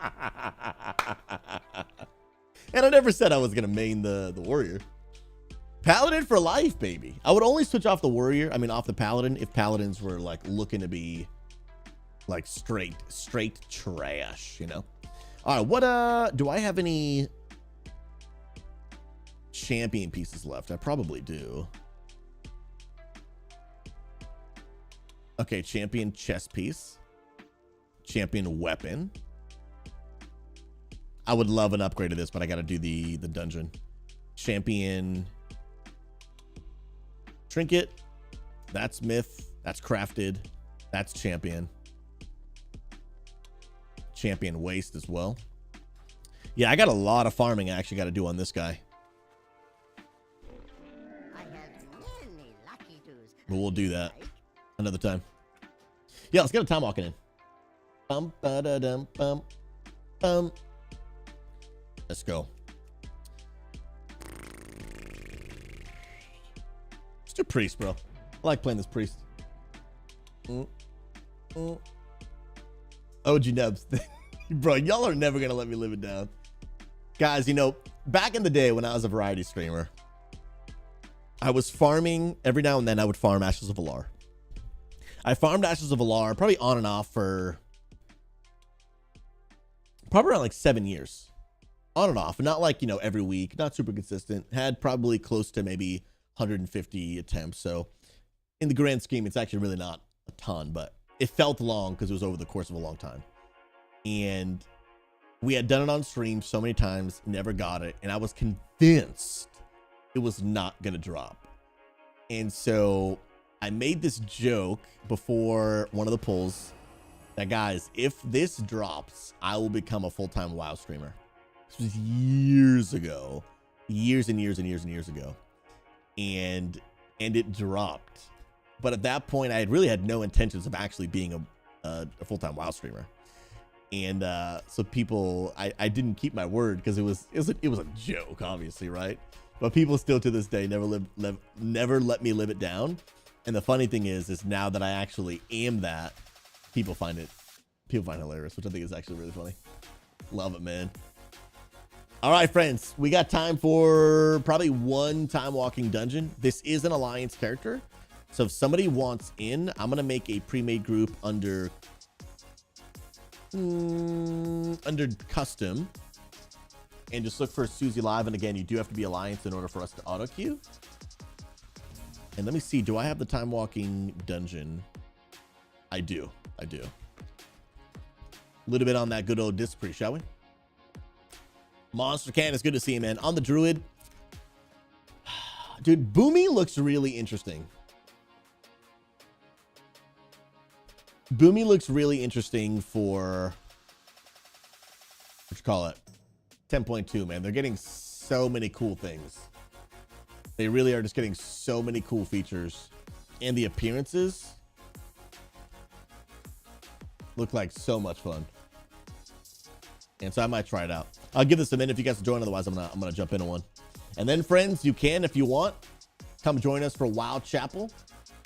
And I never said I was gonna main the warrior. Paladin for life, baby. I would only switch off the warrior, off the paladin, if paladins were like looking to be like straight trash, you know? All right, what do I have any champion pieces left? I probably do. Okay, champion chest piece. Champion weapon. I would love an upgrade of this, but I gotta do the dungeon. Champion trinket. That's myth. That's crafted. That's champion. Champion waste as well. Yeah, I got a lot of farming I actually got to do on this guy. But we'll do that another time. Yeah, let's get a time walking in. Bum, ba-da-dum, bum, bum. Let's go. Let's do priest, bro. I like playing this priest. OG Nubs. Bro, y'all are never going to let me live it down. Guys, you know, back in the day when I was a variety streamer, I was farming every now and then. I would farm Ashes of Valar. I farmed Ashes of Valar probably on and off for probably around like 7 years. On and off. Not like, you know, every week. Not super consistent. Had probably close to maybe 150 attempts. So in the grand scheme, it's actually really not a ton, but it felt long because it was over the course of a long time. And we had done it on stream so many times, never got it. And I was convinced it was not going to drop. And so I made this joke before one of the polls that, guys, if this drops, I will become a full-time WoW streamer. This was years ago. Years and years and years and years ago. And it dropped. But at that point, I really had no intentions of actually being a full-time WoW streamer. And so people, I didn't keep my word because it was a joke, obviously, right? But people still to this day never let me live it down. And the funny thing is now that I actually am that, people find it hilarious, which I think is actually really funny. Love it, man. All right, friends, we got time for probably one time walking dungeon. This is an alliance character. So if somebody wants in, I'm going to make a pre-made group under custom and just look for Susie Live. And again, you do have to be alliance in order for us to auto queue. And let me see, do I have the time walking dungeon? I do. A little bit on that good old dispree, shall we? Monster Can, it's good to see you, man. On the druid, dude, Boomy looks really interesting. Boomy looks really interesting for, what you call it, 10.2, man. They're getting so many cool things. They really are just getting so many cool features. And the appearances Looked like so much fun. And so I might try it out. I'll give this a minute if you guys join. Otherwise, I'm gonna jump into one. And then, friends, you can, if you want, come join us for Wild Chapel,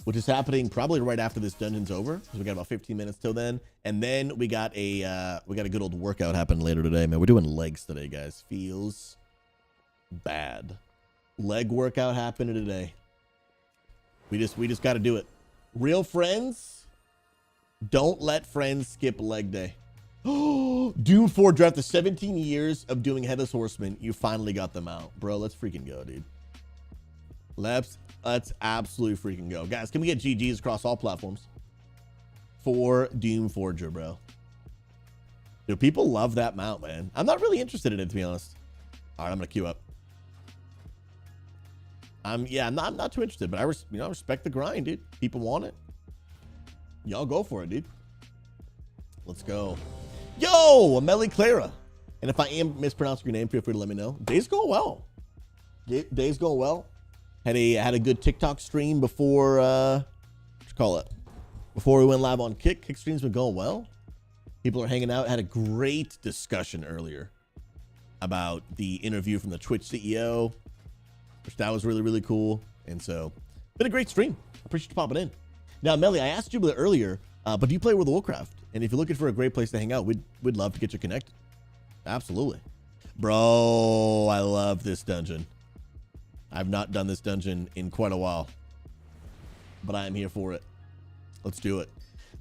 which is happening probably right after this dungeon's over. So we got about 15 minutes till then. And then we got a good old workout happening later today, man. We're doing legs today, guys. Feels bad. Leg workout happening today. We just got to do it. Real friends, don't let friends skip leg day. Doom 4 draft, the 17 years of doing Headless Horseman, you finally got them out. Bro, let's freaking go, dude. Let's absolutely freaking go. Guys, can we get GGs across all platforms for Doom Forger, bro? Dude, people love that mount, man. I'm not really interested in it, to be honest. All right, I'm going to queue up. I'm not too interested, but I respect the grind, dude. People want it. Y'all go for it, dude. Let's go. Yo, Amelie Clara. And if I am mispronouncing your name, feel free to let me know. Day's going well. Day's going well. Had a good TikTok stream before before we went live on Kick. Kick stream's been going well. People are hanging out. Had a great discussion earlier about the interview from the Twitch CEO, which that was really, really cool. And so, been a great stream. Appreciate you popping in. Now, Melly, I asked you earlier, but do you play World of Warcraft? And if you're looking for a great place to hang out, we'd love to get you connected. Absolutely. Bro, I love this dungeon. I've not done this dungeon in quite a while, but I am here for it. Let's do it.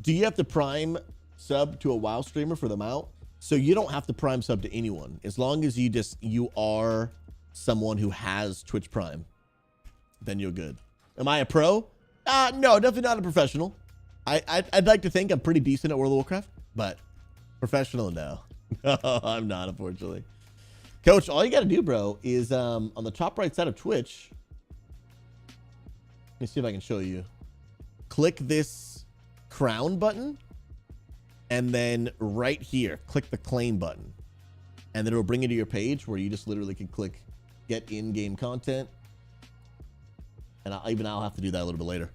Do you have to prime sub to a WoW streamer for them out? So you don't have to prime sub to anyone. As long as you are someone who has Twitch Prime, then you're good. Am I a pro? No, definitely not a professional. I'd like to think I'm pretty decent at World of Warcraft, but professional, no. No, I'm not, unfortunately. Coach, all you got to do, bro, is on the top right side of Twitch. Let me see if I can show you. Click this crown button, and then right here, click the claim button. And then it'll bring you to your page where you just literally can click get in-game content. And I'll have to do that a little bit later.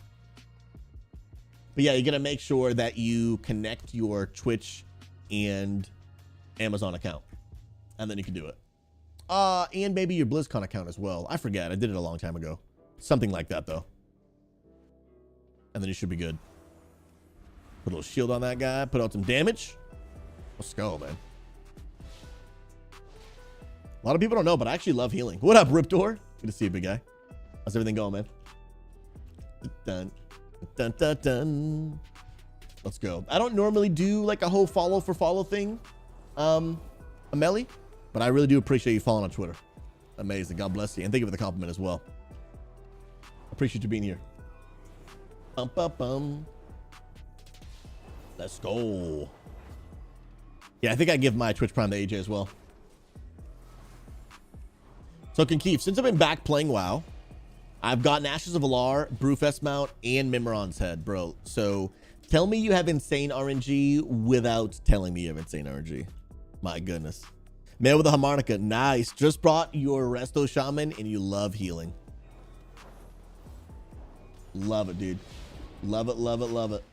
But yeah, you're going to make sure that you connect your Twitch and Amazon account. And then you can do it. And maybe your BlizzCon account as well. I forget. I did it a long time ago. Something like that, though. And then you should be good. Put a little shield on that guy. Put out some damage. Let's go, man. A lot of people don't know, but I actually love healing. What up, Riptor? Good to see you, big guy. How's everything going, man? Dun, dun, dun, dun. Let's go. I don't normally do like a whole follow for follow thing, Amelie, but I really do appreciate you following on Twitter. Amazing. God bless you. And thank you for the compliment as well. Appreciate you being here. Bum, bum, bum. Let's go. Yeah, I think I give my Twitch Prime to AJ as well. So, Keith, since I've been back playing WoW, I've gotten Ashes of Alar, Brewfest mount, and Mimiron's head, bro. So, tell me you have insane RNG without telling me you have insane RNG. My goodness. Man with a harmonica. Nice. Just brought your Resto Shaman, and you love healing. Love it, dude. Love it, love it, love it.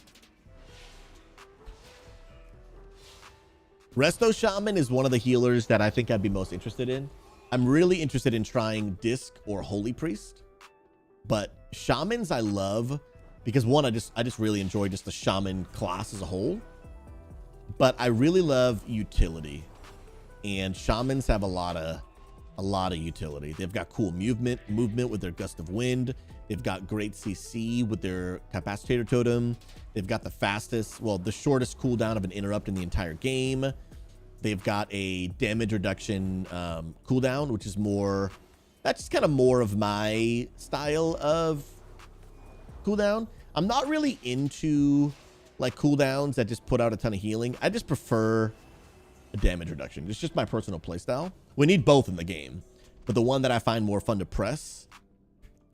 Resto Shaman is one of the healers that I think I'd be most interested in. I'm really interested in trying Disc or Holy Priest. But Shamans I love because one, I just really enjoy just the Shaman class as a whole. But I really love utility. And Shamans have a lot of utility. They've got cool movement with their Gust of Wind. They've got great CC with their Capacitator Totem. They've got the shortest cooldown of an interrupt in the entire game. They've got a damage reduction cooldown, which is that's just kind of more of my style of cooldown. I'm not really into like cooldowns that just put out a ton of healing. I just prefer a damage reduction. It's just my personal playstyle. We need both in the game, but the one that I find more fun to press,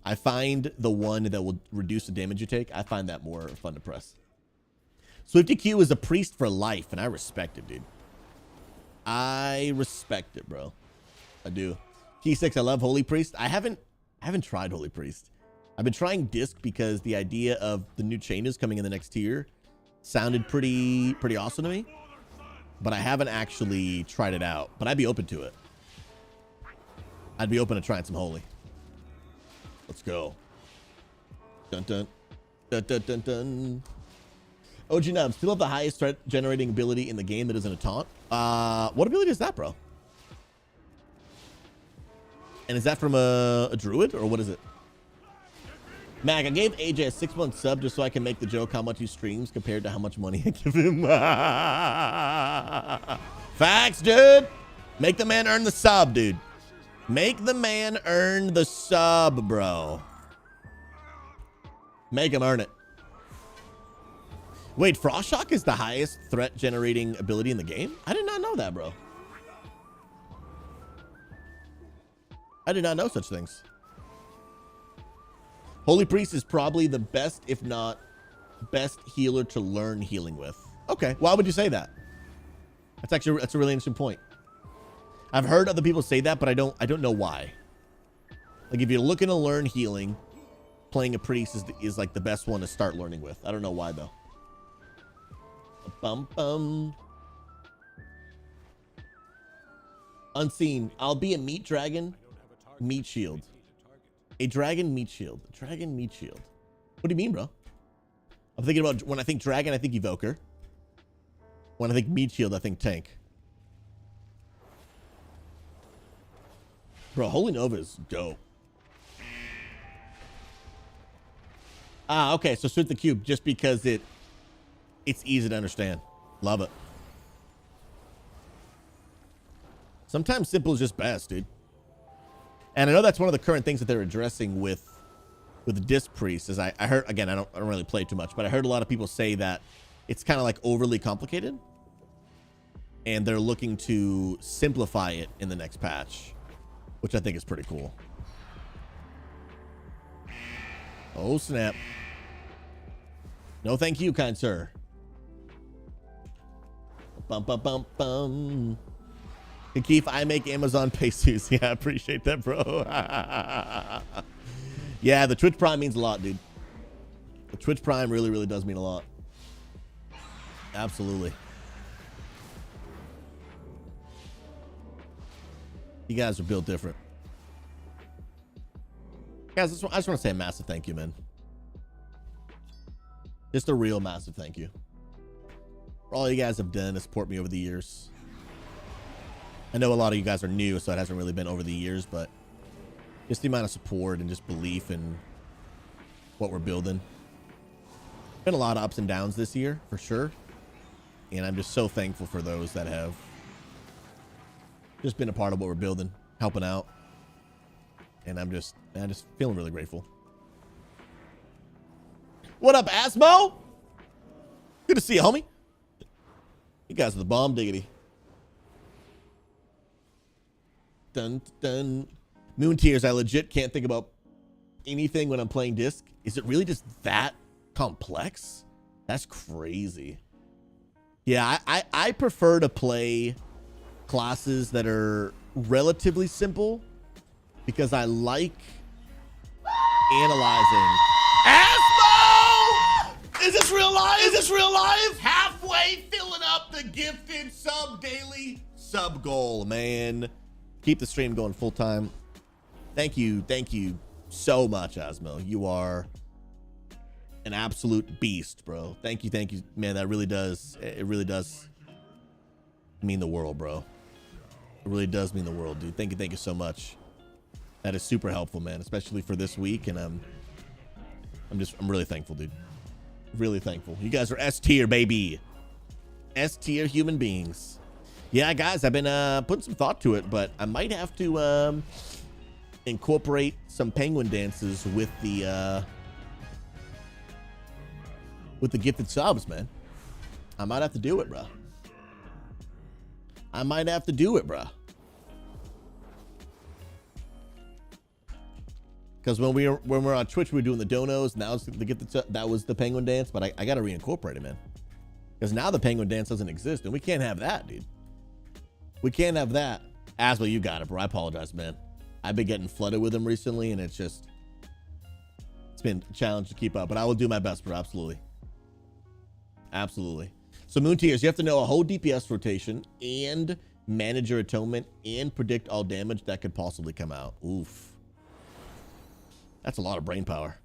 I find the one that will reduce the damage you take, I find that more fun to press. SwiftyQ is a priest for life, and I respect it, dude. I respect it, bro. I do. Key 6, I love Holy Priest. I haven't tried Holy Priest. I've been trying Disc because the idea of the new changes coming in the next tier sounded pretty awesome to me, but I haven't actually tried it out. But I'd be open to it. I'd be open to trying some holy. Let's go. Dun dun dun dun dun dun. OG Nub, still have the highest threat generating ability in the game that isn't a taunt. What ability is that, bro? And is that from a druid or what is it? Mag, I gave AJ a 6-month sub just so I can make the joke how much he streams compared to how much money I give him. Facts, dude. Make the man earn the sub, dude. Make the man earn the sub, bro. Make him earn it. Wait, Frost Shock is the highest threat generating ability in the game? I did not know that, bro. I did not know such things. Holy Priest is probably the best, if not best healer to learn healing with. Okay, why would you say that? That's a really interesting point. I've heard other people say that, but I don't know why. Like if you're looking to learn healing, playing a priest is like the best one to start learning with. I don't know why though. Bum bum. Unseen. I'll be a meat dragon. Meat shield. A dragon meat shield. A dragon meat shield. What do you mean, bro? I'm thinking about when I think dragon, I think evoker. When I think meat shield, I think tank. Bro, Holy Nova is dope. Ah, okay. So switch the cube just because it's easy to understand. Love it. Sometimes simple is just best, dude. And I know that's one of the current things that they're addressing with the Disc Priest. Is I heard, again, I don't really play too much, but I heard a lot of people say that it's kind of like overly complicated, and they're looking to simplify it in the next patch, which I think is pretty cool. Oh snap! No, thank you, kind sir. Bum bum bum bum. Keith, I make Amazon pesos. Yeah, I appreciate that, bro. Yeah, the Twitch Prime means a lot, dude. The Twitch Prime really, really does mean a lot. Absolutely. You guys are built different. Guys, I just want to say a massive thank you, man. Just a real massive thank you for all you guys have done to support me over the years. I know a lot of you guys are new, so it hasn't really been over the years, but just the amount of support and just belief in what we're building. Been a lot of ups and downs this year, for sure. And I'm just so thankful for those that have just been a part of what we're building, helping out. And I'm just feeling really grateful. What up, Asmo? Good to see you, homie. You guys are the bomb diggity. Dun dun. Moon Tears, I legit can't think about anything when I'm playing Disc. Is it really just that complex? That's crazy. Yeah, I prefer to play classes that are relatively simple because I like analyzing. Asmo! Is this real life? Is this real life? Halfway filling up the gifted sub daily sub goal, man. Keep the stream going full time. Thank you so much, Asmo. You are an absolute beast, bro. Thank you, man. That really does. It really does mean the world, bro. It really does mean the world, dude. Thank you so much. That is super helpful, man, especially for this week. And I'm really thankful, dude. Really thankful. You guys are S tier, baby. S tier human beings. Yeah, guys, I've been putting some thought to it, but I might have to incorporate some penguin dances with the gifted subs, man. I might have to do it, bro. Because when we're on Twitch, we were doing the donos, and that was the penguin dance, but I got to reincorporate it, man. Because now the penguin dance doesn't exist, and we can't have that, dude. We can't have that. Asma, you got it, bro. I apologize, man. I've been getting flooded with them recently, and it's been a challenge to keep up, but I will do my best, bro. Absolutely. Absolutely. So Moon Tears, you have to know a whole DPS rotation and manage your atonement and predict all damage that could possibly come out. Oof. That's a lot of brain power.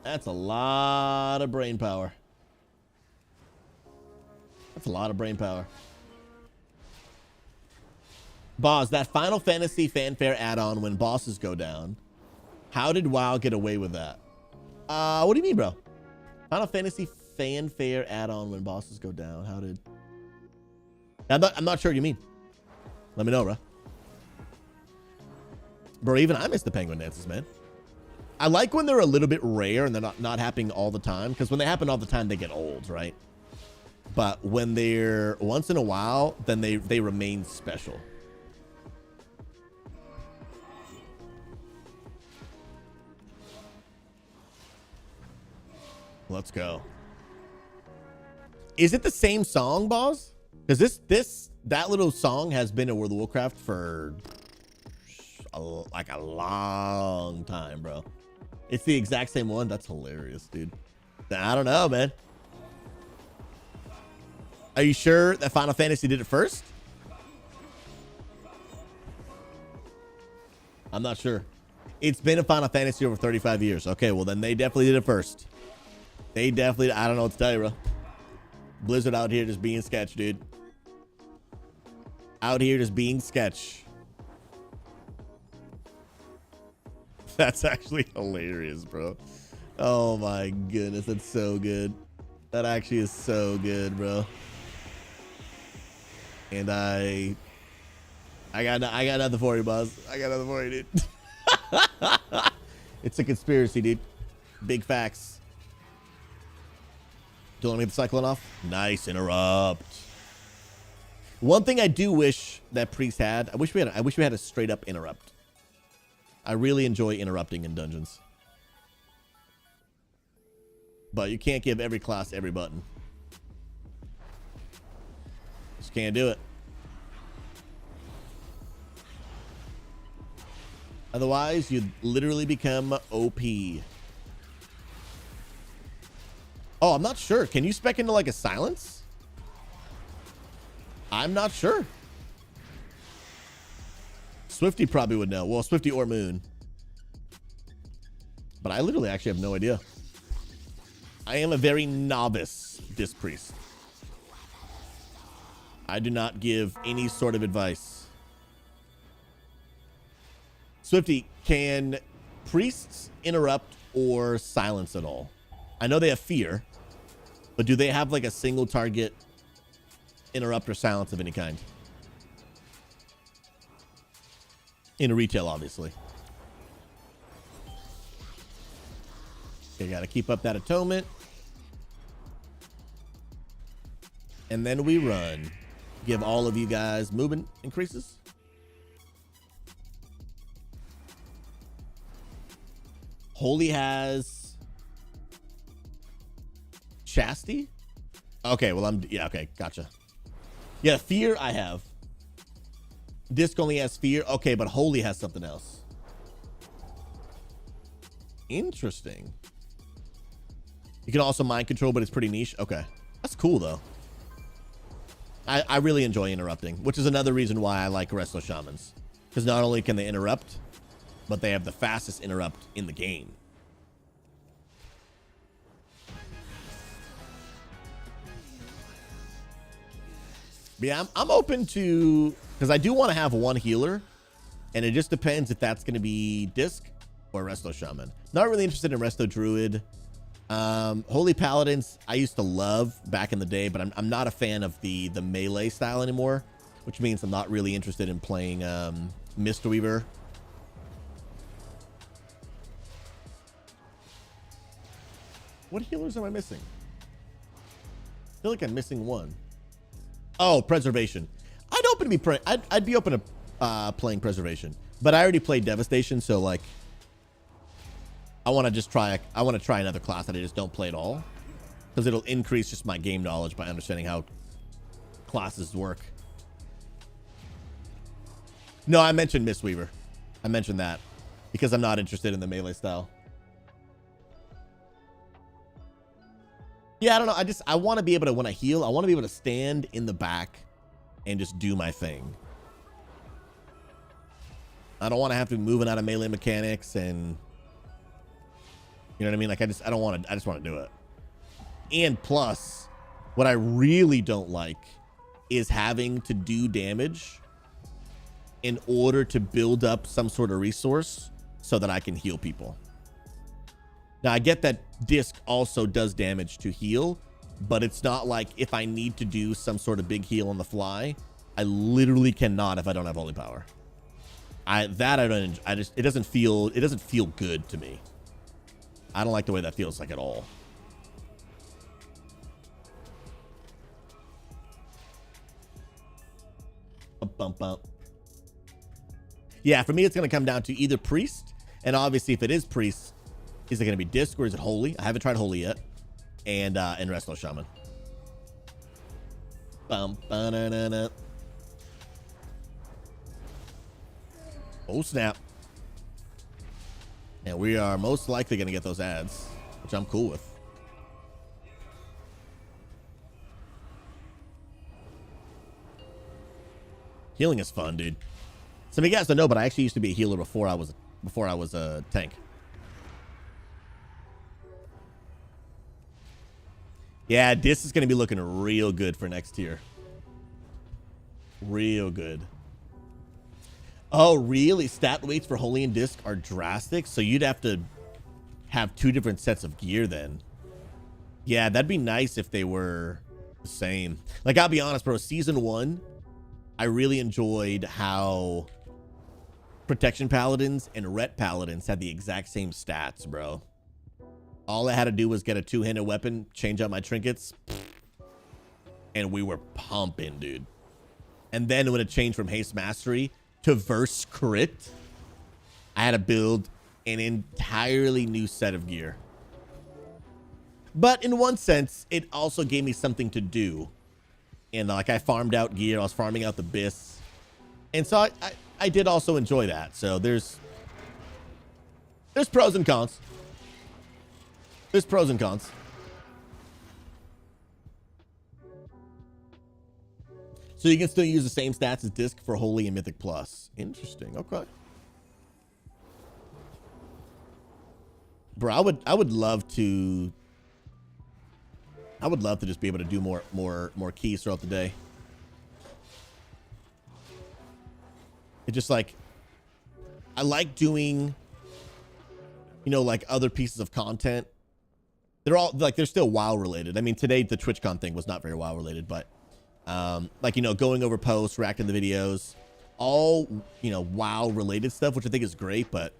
That's a lot of brain power. That's a lot of brain power. Boss, that Final Fantasy fanfare add-on when bosses go down. How did WoW get away with that? What do you mean, bro? Final Fantasy fanfare add-on when bosses go down. How did... I'm not sure what you mean. Let me know, bro. Bro, even I miss the penguin dances, man. I like when they're a little bit rare and they're not happening all the time. Because when they happen all the time, they get old, right? But when they're once in a while, then they remain special. Let's go. Is it the same song, boss? Because that little song has been in World of Warcraft for like a long time, bro. It's the exact same one. That's hilarious, dude. I don't know, man. Are you sure that Final Fantasy did it first? I'm not sure. It's been a Final Fantasy over 35 years. Okay, well then they definitely did it first. They definitely, I don't know what to tell you, bro. Blizzard out here just being sketch, dude. Out here just being sketch. That's actually hilarious, bro. Oh my goodness, that's so good. That actually is so good, bro. And I got nothing for you, boss. I got nothing for you, dude. It's a conspiracy, dude. Big facts. Don't let me get the cyclone off. Nice interrupt. One thing I do wish that Priest had. I wish we had a straight up interrupt. I really enjoy interrupting in dungeons. But you can't give every class every button. Just can't do it. Otherwise, you'd literally become OP. Oh, I'm not sure. Can you spec into like a silence? I'm not sure. Swifty probably would know. Well, Swifty or Moon. But I literally actually have no idea. I am a very novice Disc Priest. I do not give any sort of advice. Swifty, can priests interrupt or silence at all? I know they have fear, but do they have like a single target interrupt or silence of any kind? In retail, obviously. Okay, gotta keep up that atonement. And then we run. Give all of you guys movement increases. Holy has Chastity? Okay, well, yeah, okay, gotcha. Yeah, fear I have. Disc only has fear. Okay, but Holy has something else. Interesting. You can also mind control, but it's pretty niche. Okay, that's cool, though. I really enjoy interrupting, which is another reason why I like Resto Shamans. Because not only can they interrupt, but they have the fastest interrupt in the game. But yeah, I'm open to, because I do want to have one healer, and it just depends if that's going to be Disc or Resto Shaman. Not really interested in Resto Druid. Holy Paladins I used to love back in the day, but I'm not a fan of the melee style anymore, which means I'm not really interested in playing Mistweaver. What healers am I missing? I feel like I'm missing one. Oh, Preservation. I'd be open to playing Preservation, but I already played Devastation, so like I want to try another class that I just don't play at all, because it'll increase just my game knowledge by understanding how classes work. No, I mentioned Mistweaver. I mentioned that because I'm not interested in the melee style. Yeah, I don't know. I want to be able to, when I heal, I want to be able to stand in the back and just do my thing. I don't want to have to be moving out of melee mechanics and, you know what I mean? Like I just want to do it. And plus, what I really don't like is having to do damage in order to build up some sort of resource so that I can heal people. Now, I get that disc also does damage to heal, but it's not like if I need to do some sort of big heal on the fly, I literally cannot if I don't have holy power. It doesn't feel good to me. I don't like the way that feels like at all. Bump, bump. Yeah, for me, it's going to come down to either priest, and obviously, if it is priest, is it going to be disc or is it holy? I haven't tried holy yet, and Resto Shaman. Bum, ba-na-na-na. Oh snap! And we are most likely going to get those ads, which I'm cool with. Healing is fun, dude. Some of you guys don't know, but I actually used to be a healer before I was a tank. Yeah, this is going to be looking real good for next tier. Real good. Oh, really? Stat weights for holy and disc are drastic, so you'd have to have 2 different sets of gear then. Yeah, that'd be nice if they were the same. Like, I'll be honest, bro. Season 1, I really enjoyed how protection paladins and ret paladins had the exact same stats, bro. All I had to do was get a 2-handed weapon, change out my trinkets, and we were pumping, dude. And then when it changed from haste mastery to verse crit, I had to build an entirely new set of gear. But in one sense, it also gave me something to do. And like I farmed out gear, I was farming out the bis. And so I did also enjoy that. So there's pros and cons. There's pros and cons. So you can still use the same stats as disc for holy and mythic plus. Interesting. Okay. Bro, I would love to just be able to do more keys throughout the day. It's just like I like doing, you know, like other pieces of content. They're all like they're still WoW related. I mean, today the TwitchCon thing was not very WoW related, but like, you know, going over posts, reacting to the videos, all, you know, WoW related stuff, which I think is great, but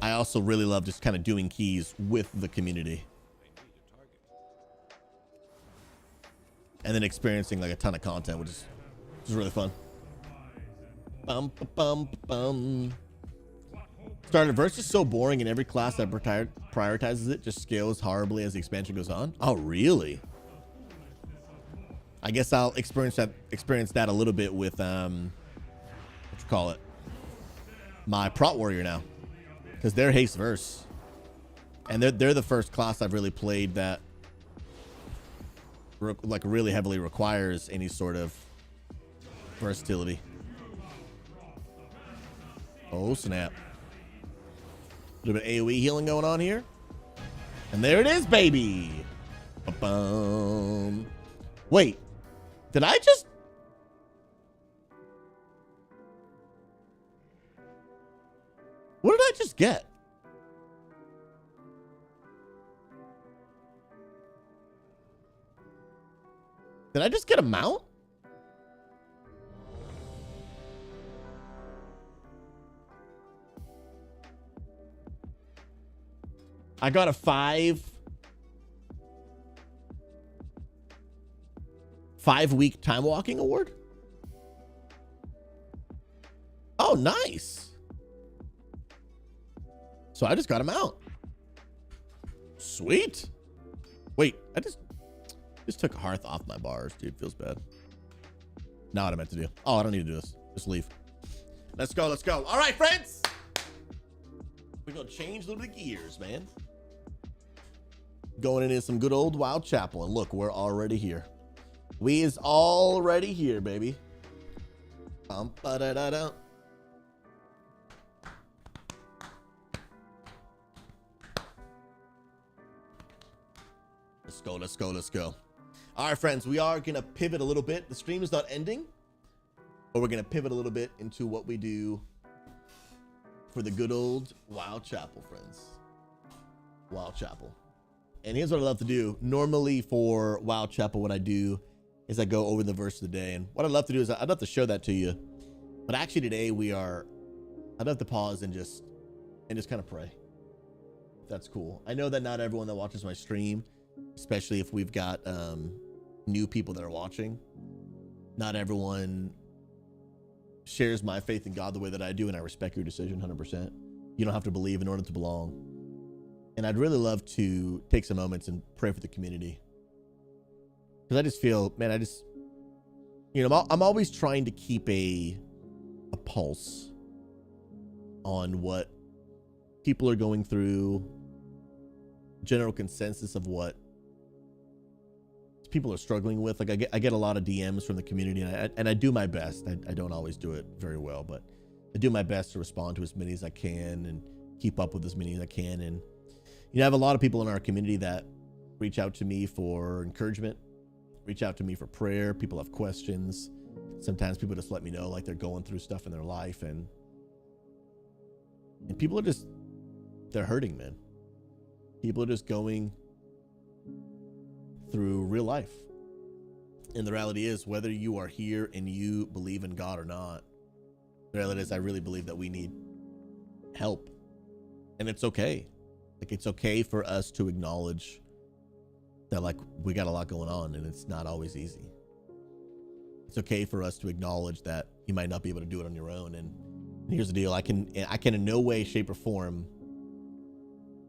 I also really love just kind of doing keys with the community. And then experiencing like a ton of content, which is really fun. Bum, bum, bum. Starter verse is so boring, and every class that prioritizes it just scales horribly as the expansion goes on. Oh, really? I guess I'll experience that a little bit with what you call it, my Prot Warrior now, because they're haste verse, and they're the first class I've really played that like really heavily requires any sort of versatility. Oh snap! A little bit of AoE healing going on here, and there it is, baby. Ba-bum. Wait, did I just? What did I just get? Did I just get a mount? I got a 5-week time walking award. Oh, nice. So I just got him out. Sweet. Wait, I just took a hearth off my bars, dude. Feels bad. Not what I meant to do. Oh, I don't need to do this. Just leave. Let's go. Let's go. All right, friends. We're going to change a little bit of gears, man. going into some good old Wild Chapel. And look, we're already here. We is already here, baby. Ba-da-da-da. Let's go, let's go, let's go. All right, friends, we are going to pivot a little bit. The stream is not ending, but we're going to pivot a little bit into what we do for the good old Wild Chapel, friends. Wild Chapel. And here's what I love to do. Normally for Wild Chapel, what I do is I go over the verse of the day. And what I'd love to do is I'd love to show that to you. But actually today I'd love to pause and just kind of pray. That's cool. I know that not everyone that watches my stream, especially if we've got new people that are watching, not everyone shares my faith in God the way that I do, and I respect your decision 100%. You don't have to believe in order to belong. And I'd really love to take some moments and pray for the community. Because I just feel, man, I'm always trying to keep a pulse on what people are going through, general consensus of what people are struggling with. Like I get a lot of DMs from the community, and I do my best. I don't always do it very well, but I do my best to respond to as many as I can and keep up with as many as I can. And I have a lot of people in our community that reach out to me for encouragement, reach out to me for prayer. People have questions. Sometimes people just let me know like they're going through stuff in their life, and people are they're hurting, man. People are just going through real life. And the reality is, whether you are here and you believe in God or not, the reality is I really believe that we need help. And it's okay. Like, it's okay for us to acknowledge that, like, we got a lot going on and it's not always easy. It's okay for us to acknowledge that you might not be able to do it on your own. And here's the deal. I can in no way, shape, or form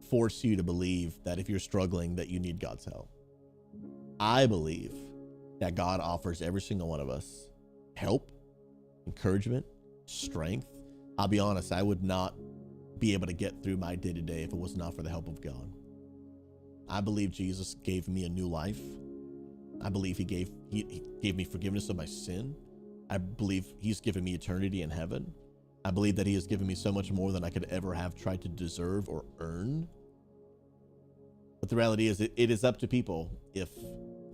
force you to believe that if you're struggling that you need God's help. I believe that God offers every single one of us help, encouragement, strength. I'll be honest, I would not be able to get through my day-to-day if it was not for the help of God. I believe Jesus gave me a new life. I believe he gave me forgiveness of my sin. I believe he's given me eternity in heaven. I believe that he has given me so much more than I could ever have tried to deserve or earn. But the reality is, it is up to people if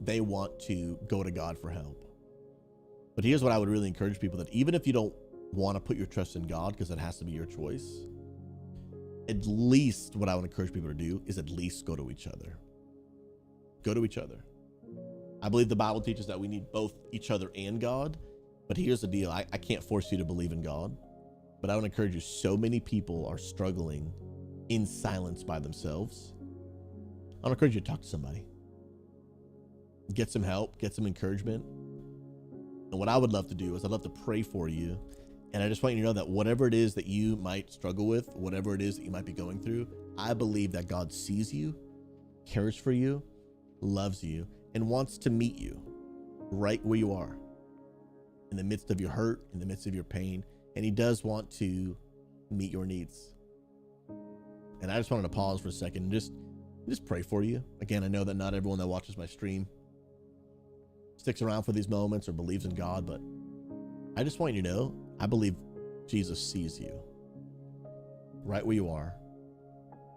they want to go to God for help. But here's what I would really encourage people, that even if you don't want to put your trust in God, because it has to be your choice, at least what I would encourage people to do is at least go to each other. Go to each other. I believe the Bible teaches that we need both each other and God. But here's the deal. I can't force you to believe in God. But I would encourage you, so many people are struggling in silence by themselves. I would encourage you to talk to somebody. Get some help, get some encouragement. And what I would love to do is I'd love to pray for you. And I just want you to know that whatever it is that you might struggle with, whatever it is that you might be going through, I believe that God sees you, cares for you, loves you, and wants to meet you right where you are, in the midst of your hurt, in the midst of your pain. And he does want to meet your needs. And I just wanted to pause for a second and just pray for you. Again, I know that not everyone that watches my stream sticks around for these moments or believes in God, but I just want you to know, I believe Jesus sees you right where you are.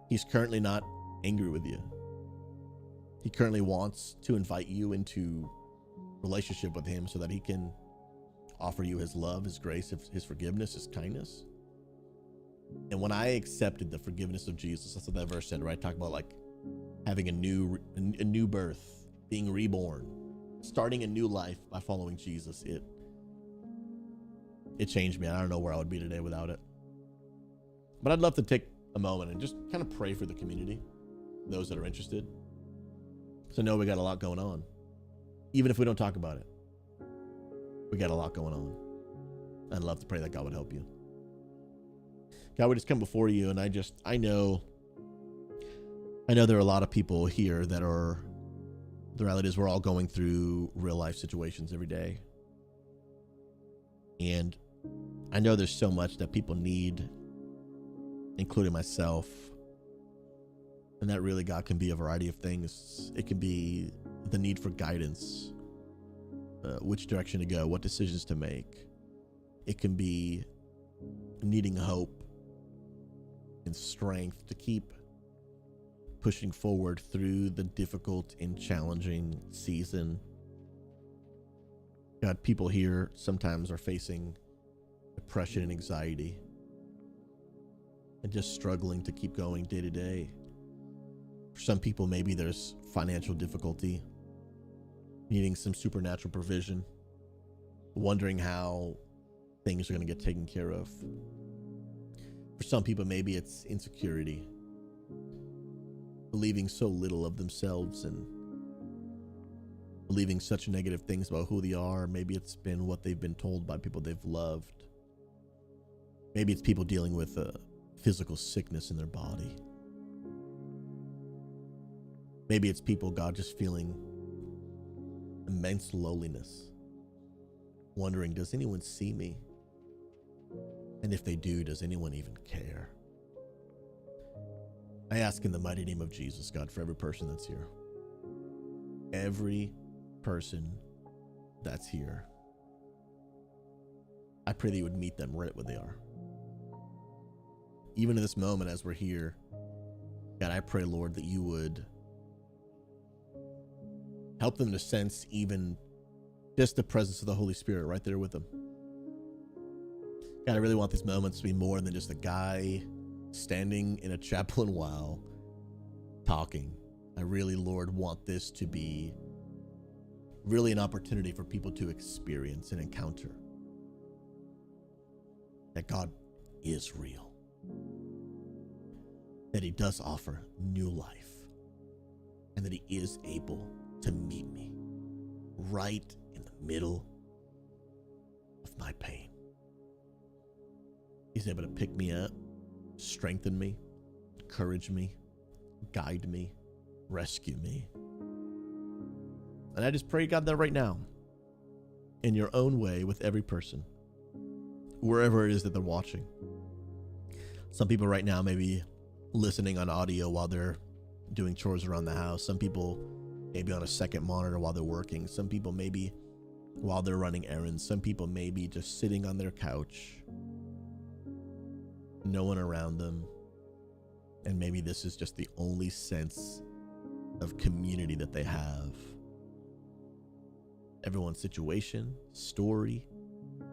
He's currently not angry with you. He currently wants to invite you into relationship with him so that he can offer you his love, his grace, his forgiveness, his kindness. And when I accepted the forgiveness of Jesus, that's what that verse said, right? Talk about like having a new birth, being reborn, starting a new life by following Jesus. It changed me. I don't know where I would be today without it. But I'd love to take a moment and just kind of pray for the community, those that are interested. So know we got a lot going on. Even if we don't talk about it, we got a lot going on. I'd love to pray that God would help you. God, we just come before you, and I know there are a lot of people here that are, the reality is we're all going through real life situations every day. And I know there's so much that people need, including myself. And that really, God, can be a variety of things. It can be the need for guidance, which direction to go, what decisions to make. It can be needing hope and strength to keep pushing forward through the difficult and challenging season. God, people here sometimes are facing depression and anxiety and just struggling to keep going day to day. For some people, maybe there's financial difficulty, needing some supernatural provision, wondering how things are going to get taken care of. For some people, maybe it's insecurity, believing so little of themselves and believing such negative things about who they are. Maybe it's been what they've been told by people they've loved. Maybe it's people dealing with a physical sickness in their body. Maybe it's people, God, just feeling immense loneliness, wondering, does anyone see me? And if they do, does anyone even care? I ask in the mighty name of Jesus, God, for every person that's here. Every person that's here. I pray that you would meet them right where they are. Even in this moment as we're here, God, I pray, Lord, that you would help them to sense even just the presence of the Holy Spirit right there with them. God, I really want these moments to be more than just a guy standing in a chapel and wow, talking. I really, Lord, want this to be really an opportunity for people to experience and encounter that God is real, that he does offer new life, and that he is able to meet me right in the middle of my pain. He's able to pick me up, strengthen me, encourage me, guide me, rescue me. And I just pray, God, that right now, in your own way with every person, wherever it is that they're watching. Some people right now may be listening on audio while they're doing chores around the house. Some people may be on a second monitor while they're working. Some people maybe while they're running errands. Some people may be just sitting on their couch, no one around them. And maybe this is just the only sense of community that they have. Everyone's situation, story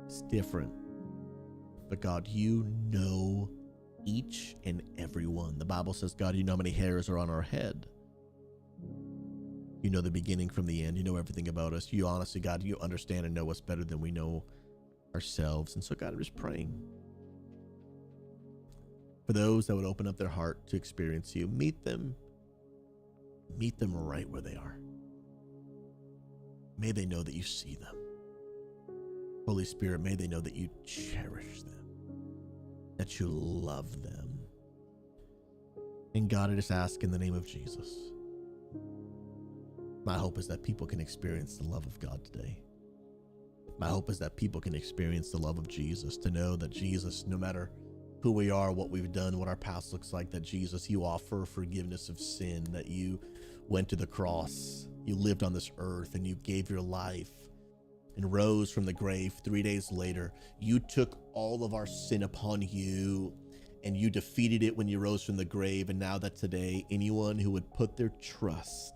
is different. But God, you know each and every one. The Bible says, God, you know how many hairs are on our head. You know the beginning from the end. You know everything about us. You honestly, God, you understand and know us better than we know ourselves. And so, God, I'm just praying for those that would open up their heart to experience you. Meet them right where they are. May they know that you see them. Holy Spirit, may they know that you cherish them, that you love them. And God, I just ask in the name of Jesus. My hope is that people can experience the love of God today. My hope is that people can experience the love of Jesus, to know that Jesus, no matter who we are, what we've done, what our past looks like, that Jesus, you offer forgiveness of sin, that you went to the cross, you lived on this earth, and you gave your life and rose from the grave 3 days later. You took all of our sin upon you, and you defeated it when you rose from the grave. And now that today, anyone who would put their trust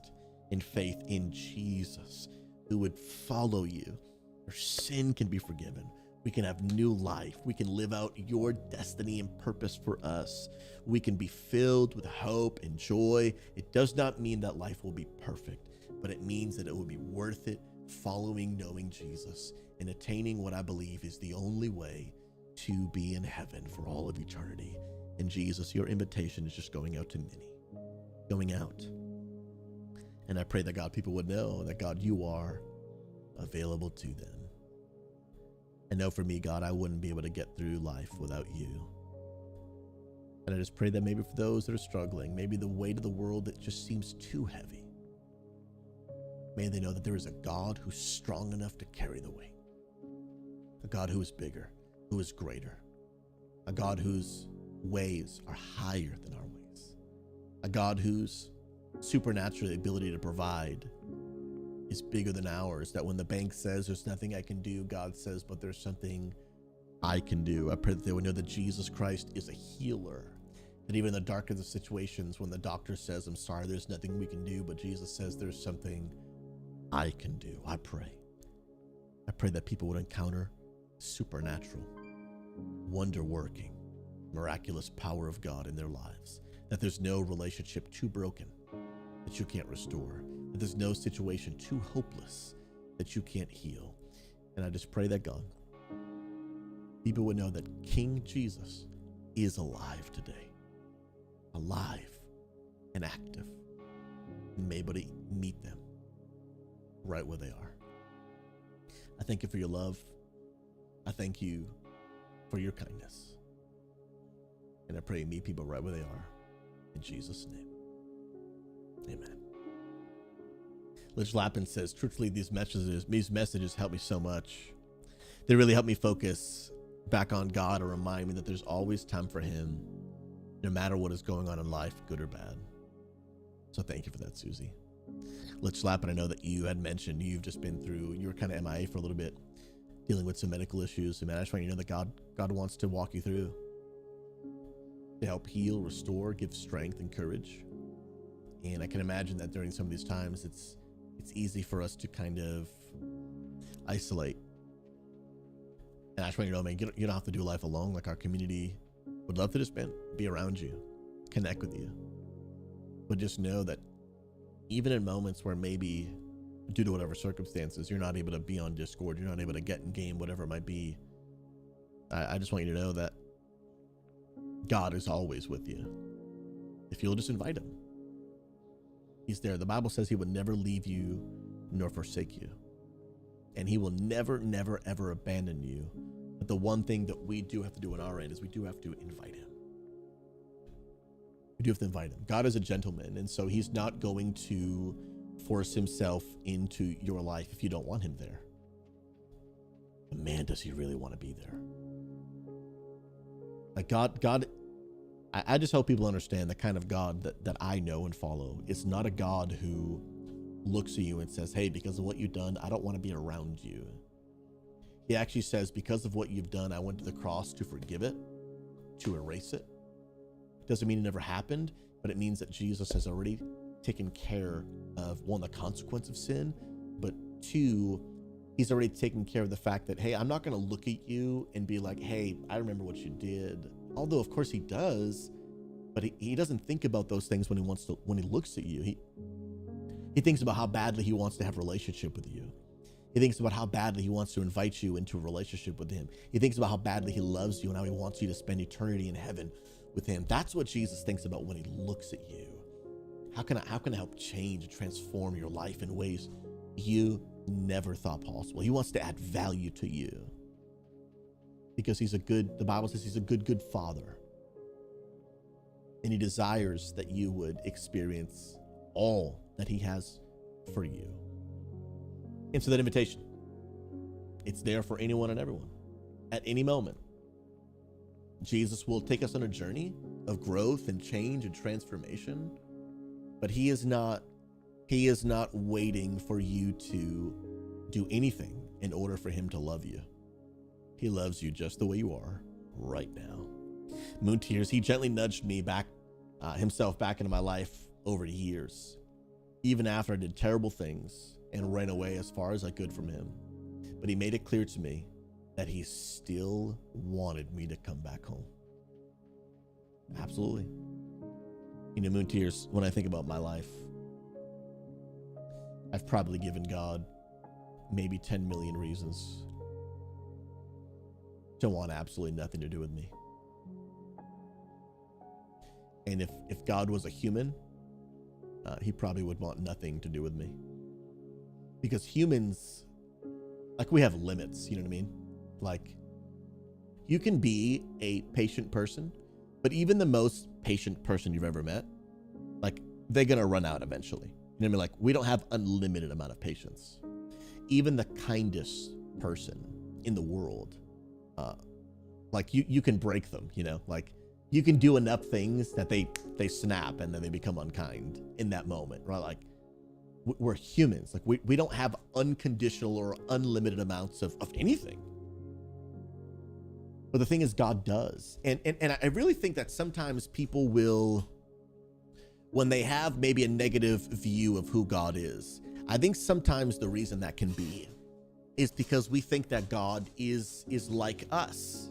and faith in Jesus, who would follow you, their sin can be forgiven. We can have new life. We can live out your destiny and purpose for us. We can be filled with hope and joy. It does not mean that life will be perfect, but it means that it will be worth it, following, knowing Jesus, and attaining what I believe is the only way to be in heaven for all of eternity. And Jesus, your invitation is just going out to many, going out. And I pray that, God, people would know that, God, you are available to them. I know for me, God, I wouldn't be able to get through life without you. And I just pray that maybe for those that are struggling, maybe the weight of the world that just seems too heavy, may they know that there is a God who's strong enough to carry the weight. A God who is bigger, who is greater. A God whose ways are higher than our ways. a God whose supernatural ability to provide is bigger than ours, that when the bank says there's nothing I can do, God says, but there's something I can do. I pray that they would know that Jesus Christ is a healer, that even in the darkest of situations, when the doctor says, I'm sorry, there's nothing we can do, but Jesus says there's something I can do. I pray that people would encounter supernatural, wonder-working, miraculous power of God in their lives, that there's no relationship too broken that you can't restore, that there's no situation too hopeless that you can't heal. And I just pray that, God, people would know that King Jesus is alive today, alive and active, and may able to meet them right where they are. I thank you for your love. I thank you for your kindness. And I pray you meet people right where they are. In Jesus' name, amen. Lich Lappin says, truthfully, these messages help me so much. They really help me focus back on God and remind me that there's always time for him, no matter what is going on in life, good or bad. So thank you for that, Susie. Lich Lappin, I know that you had mentioned you've just been through, you were kind of MIA for a little bit, dealing with some medical issues. And man, I just want you to know that God wants to walk you through, to help heal, restore, give strength and courage. And I can imagine that during some of these times, it's easy for us to kind of isolate. And I just want you to know, man, you don't have to do life alone. Like, our community would love to just be around you, connect with you. But just know that even in moments where maybe due to whatever circumstances, you're not able to be on Discord, you're not able to get in game, whatever it might be, I just want you to know that God is always with you. If you'll just invite him, he's there. The Bible says he would never leave you nor forsake you. And he will never, never, ever abandon you. But the one thing that we do have to do on our end is we do have to invite him. We do have to invite him. God is a gentleman, and so he's not going to force himself into your life if you don't want him there. But man, does he really want to be there. Like, God, I just hope people understand the kind of God that I know and follow. It's not a God who looks at you and says, hey, because of what you've done, I don't want to be around you. He actually says, because of what you've done, I went to the cross to forgive it, to erase it. Doesn't mean it never happened, but it means that Jesus has already taken care of, one, the consequence of sin, but two, he's already taken care of the fact that, hey, I'm not going to look at you and be like, hey, I remember what you did. Although, of course, he does, but he doesn't think about those things when he looks at you. He thinks about how badly he wants to have a relationship with you. He thinks about how badly he wants to invite you into a relationship with him. He thinks about how badly he loves you and how he wants you to spend eternity in heaven with him. That's what Jesus thinks about when he looks at you. How can I help change and transform your life in ways you never thought possible? He wants to add value to you because the Bible says he's a good father. And he desires that you would experience all that he has for you. And so that invitation, it's there for anyone and everyone at any moment. Jesus will take us on a journey of growth and change and transformation, but he is not waiting for you to do anything in order for him to love you. He loves you just the way you are right now. Moon Tears, he gently nudged me back, himself back into my life over years, even after I did terrible things and ran away as far as I could from him. But he made it clear to me that he still wanted me to come back home. Absolutely. You know, Moon Tears, when I think about my life, I've probably given God maybe 10 million reasons to want absolutely nothing to do with me. And if God was a human, he probably would want nothing to do with me. Because humans, like, we have limits, you know what I mean? Like, you can be a patient person, but even the most patient person you've ever met, like, they're gonna run out eventually. You know what I mean? Like, we don't have unlimited amount of patience. Even the kindest person in the world, like, you can break them, you know? Like, you can do enough things that they snap and then they become unkind in that moment, right? Like, we're humans. Like, we don't have unconditional or unlimited amounts of anything. But the thing is, God does. And I really think that sometimes people will, when they have maybe a negative view of who God is, I think sometimes the reason that can be is because we think that God is like us,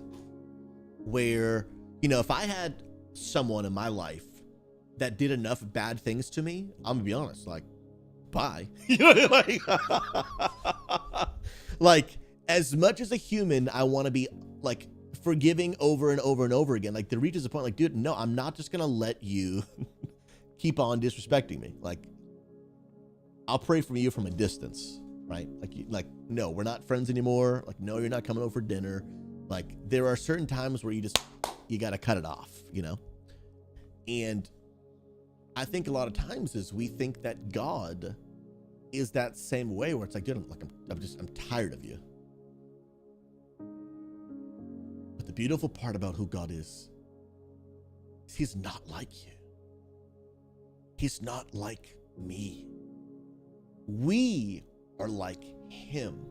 where, you know, if I had someone in my life that did enough bad things to me, I'm gonna be honest, like, bye. You know, like, as much as a human, I want to be like forgiving over and over and over again. Like, there reaches a point like, dude, no, I'm not just gonna let you keep on disrespecting me. Like, I'll pray for you from a distance, right? Like, no, we're not friends anymore. Like, no, you're not coming over for dinner. Like, there are certain times where you got to cut it off, you know? And I think a lot of times is we think that God is that same way, where it's like, dude, I'm tired of you. But the beautiful part about who God is he's not like you. He's not like me. We are like him,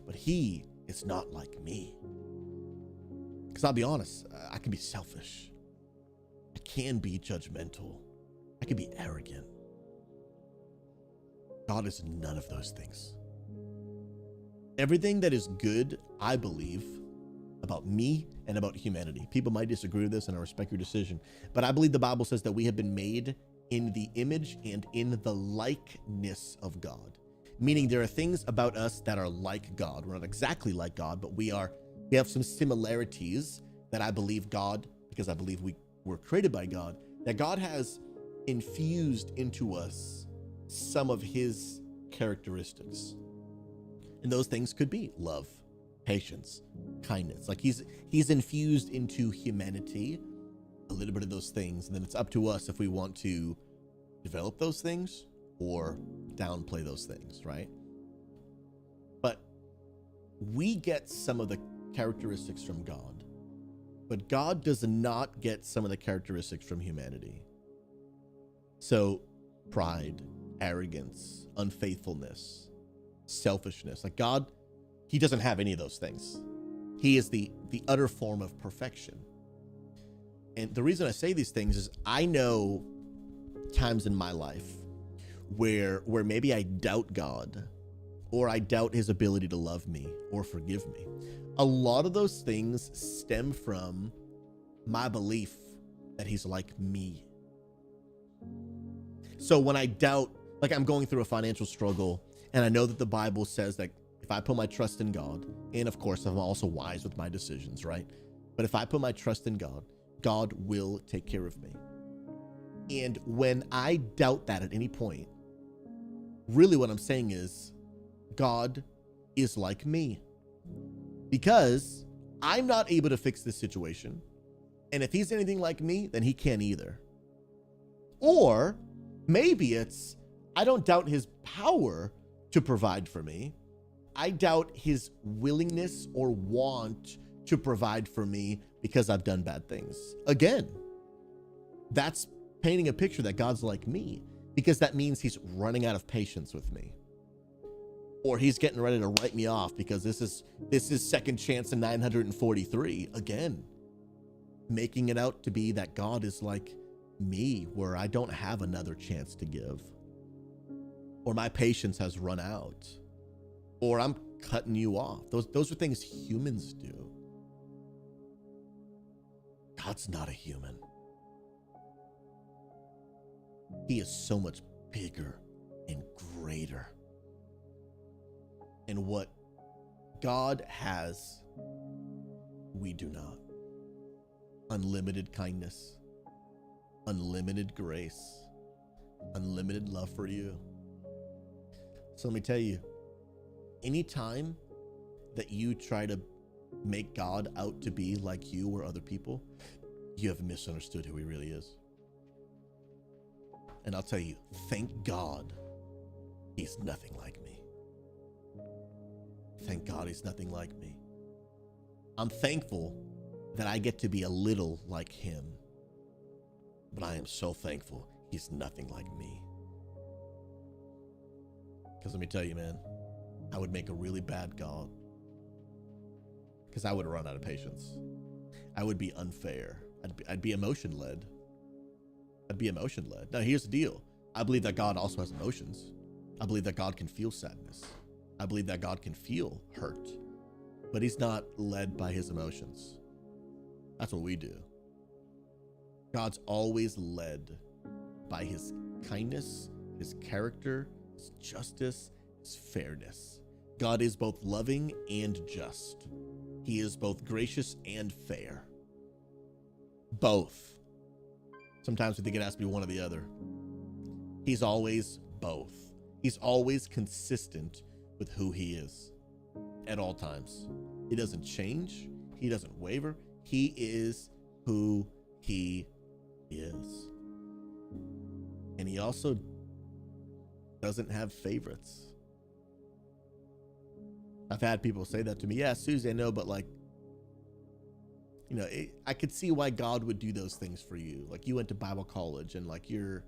but he is not like me. Because I'll be honest, I can be selfish. I can be judgmental. I can be arrogant. God is none of those things. Everything that is good, I believe, about me and about humanity. People might disagree with this, and I respect your decision, but I believe the Bible says that we have been made in the image and in the likeness of God. Meaning there are things about us that are like God. We're not exactly like God, but we have some similarities that I believe God, because I believe we were created by God, that God has infused into us some of his characteristics. And those things could be love, patience, kindness. Like he's infused into humanity a little bit of those things, and then it's up to us if we want to develop those things or downplay those things, right? But we get some of the characteristics from God, but God does not get some of the characteristics from humanity. So pride, arrogance, unfaithfulness, selfishness, like God, he doesn't have any of those things. He is the utter form of perfection. And the reason I say these things is I know times in my life where maybe I doubt God, or I doubt his ability to love me or forgive me. A lot of those things stem from my belief that he's like me. So when I doubt, like I'm going through a financial struggle, and I know that the Bible says that if I put my trust in God, and of course I'm also wise with my decisions, right? But if I put my trust in God, God will take care of me. And when I doubt that at any point, really what I'm saying is God is like me, because I'm not able to fix this situation. And if he's anything like me, then he can't either. Or maybe it's, I don't doubt his power to provide for me. I doubt his willingness or want to provide for me because I've done bad things. Again, that's painting a picture that God's like me, because that means he's running out of patience with me, or he's getting ready to write me off because this is second chance in 943. Again, making it out to be that God is like me, where I don't have another chance to give, or my patience has run out, or I'm cutting you off. Those are things humans do. God's not a human. He is so much bigger and greater. And what God has, we do not. Unlimited kindness, unlimited grace, unlimited love for you. So let me tell you, anytime that you try to make God out to be like you or other people, you have misunderstood who he really is. And I'll tell you, thank God he's nothing like me. Thank God he's nothing like me. I'm thankful that I get to be a little like him. But I am so thankful he's nothing like me. Because let me tell you, man, I would make a really bad God. Because I would run out of patience. I would be unfair. I'd be emotion-led. I'd be emotion-led. Now, here's the deal. I believe that God also has emotions. I believe that God can feel sadness. I believe that God can feel hurt. But he's not led by his emotions. That's what we do. God's always led by his kindness, his character, his justice, his fairness. God is both loving and just. He is both gracious and fair. Both. Sometimes we think it has to be one or the other. He's always both. He's always consistent with who he is at all times. He doesn't change. He doesn't waver. He is who he is. And he also doesn't have favorites. I've had people say that to me. Yeah, Susie, I know, but like, you know, I could see why God would do those things for you. Like you went to Bible college and like you're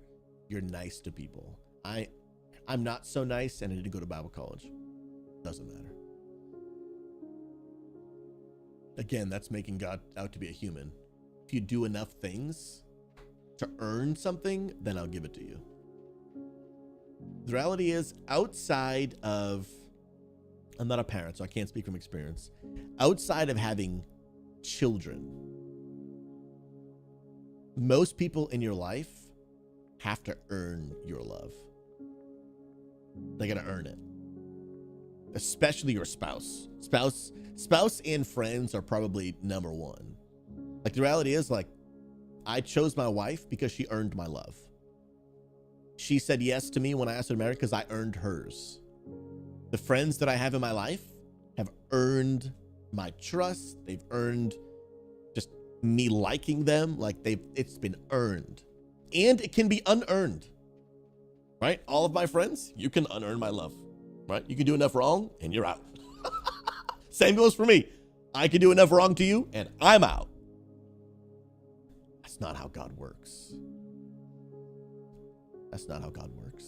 nice to people. I'm not so nice and I didn't go to Bible college. Doesn't matter. Again, that's making God out to be a human. If you do enough things to earn something, then I'll give it to you. The reality is, outside of, I'm not a parent, so I can't speak from experience. Outside of having children, most people in your life have to earn your love. They gotta earn it. Especially your spouse. Spouse and friends are probably number one. Like the reality is, like, I chose my wife because she earned my love. She said yes to me when I asked her to marry because I earned hers. The friends that I have in my life have earned my trust. They've earned just me liking them. Like it's been earned. And it can be unearned, right? All of my friends, you can unearn my love, right? You can do enough wrong and you're out. Same goes for me. I can do enough wrong to you and I'm out. That's not how God works. That's not how God works.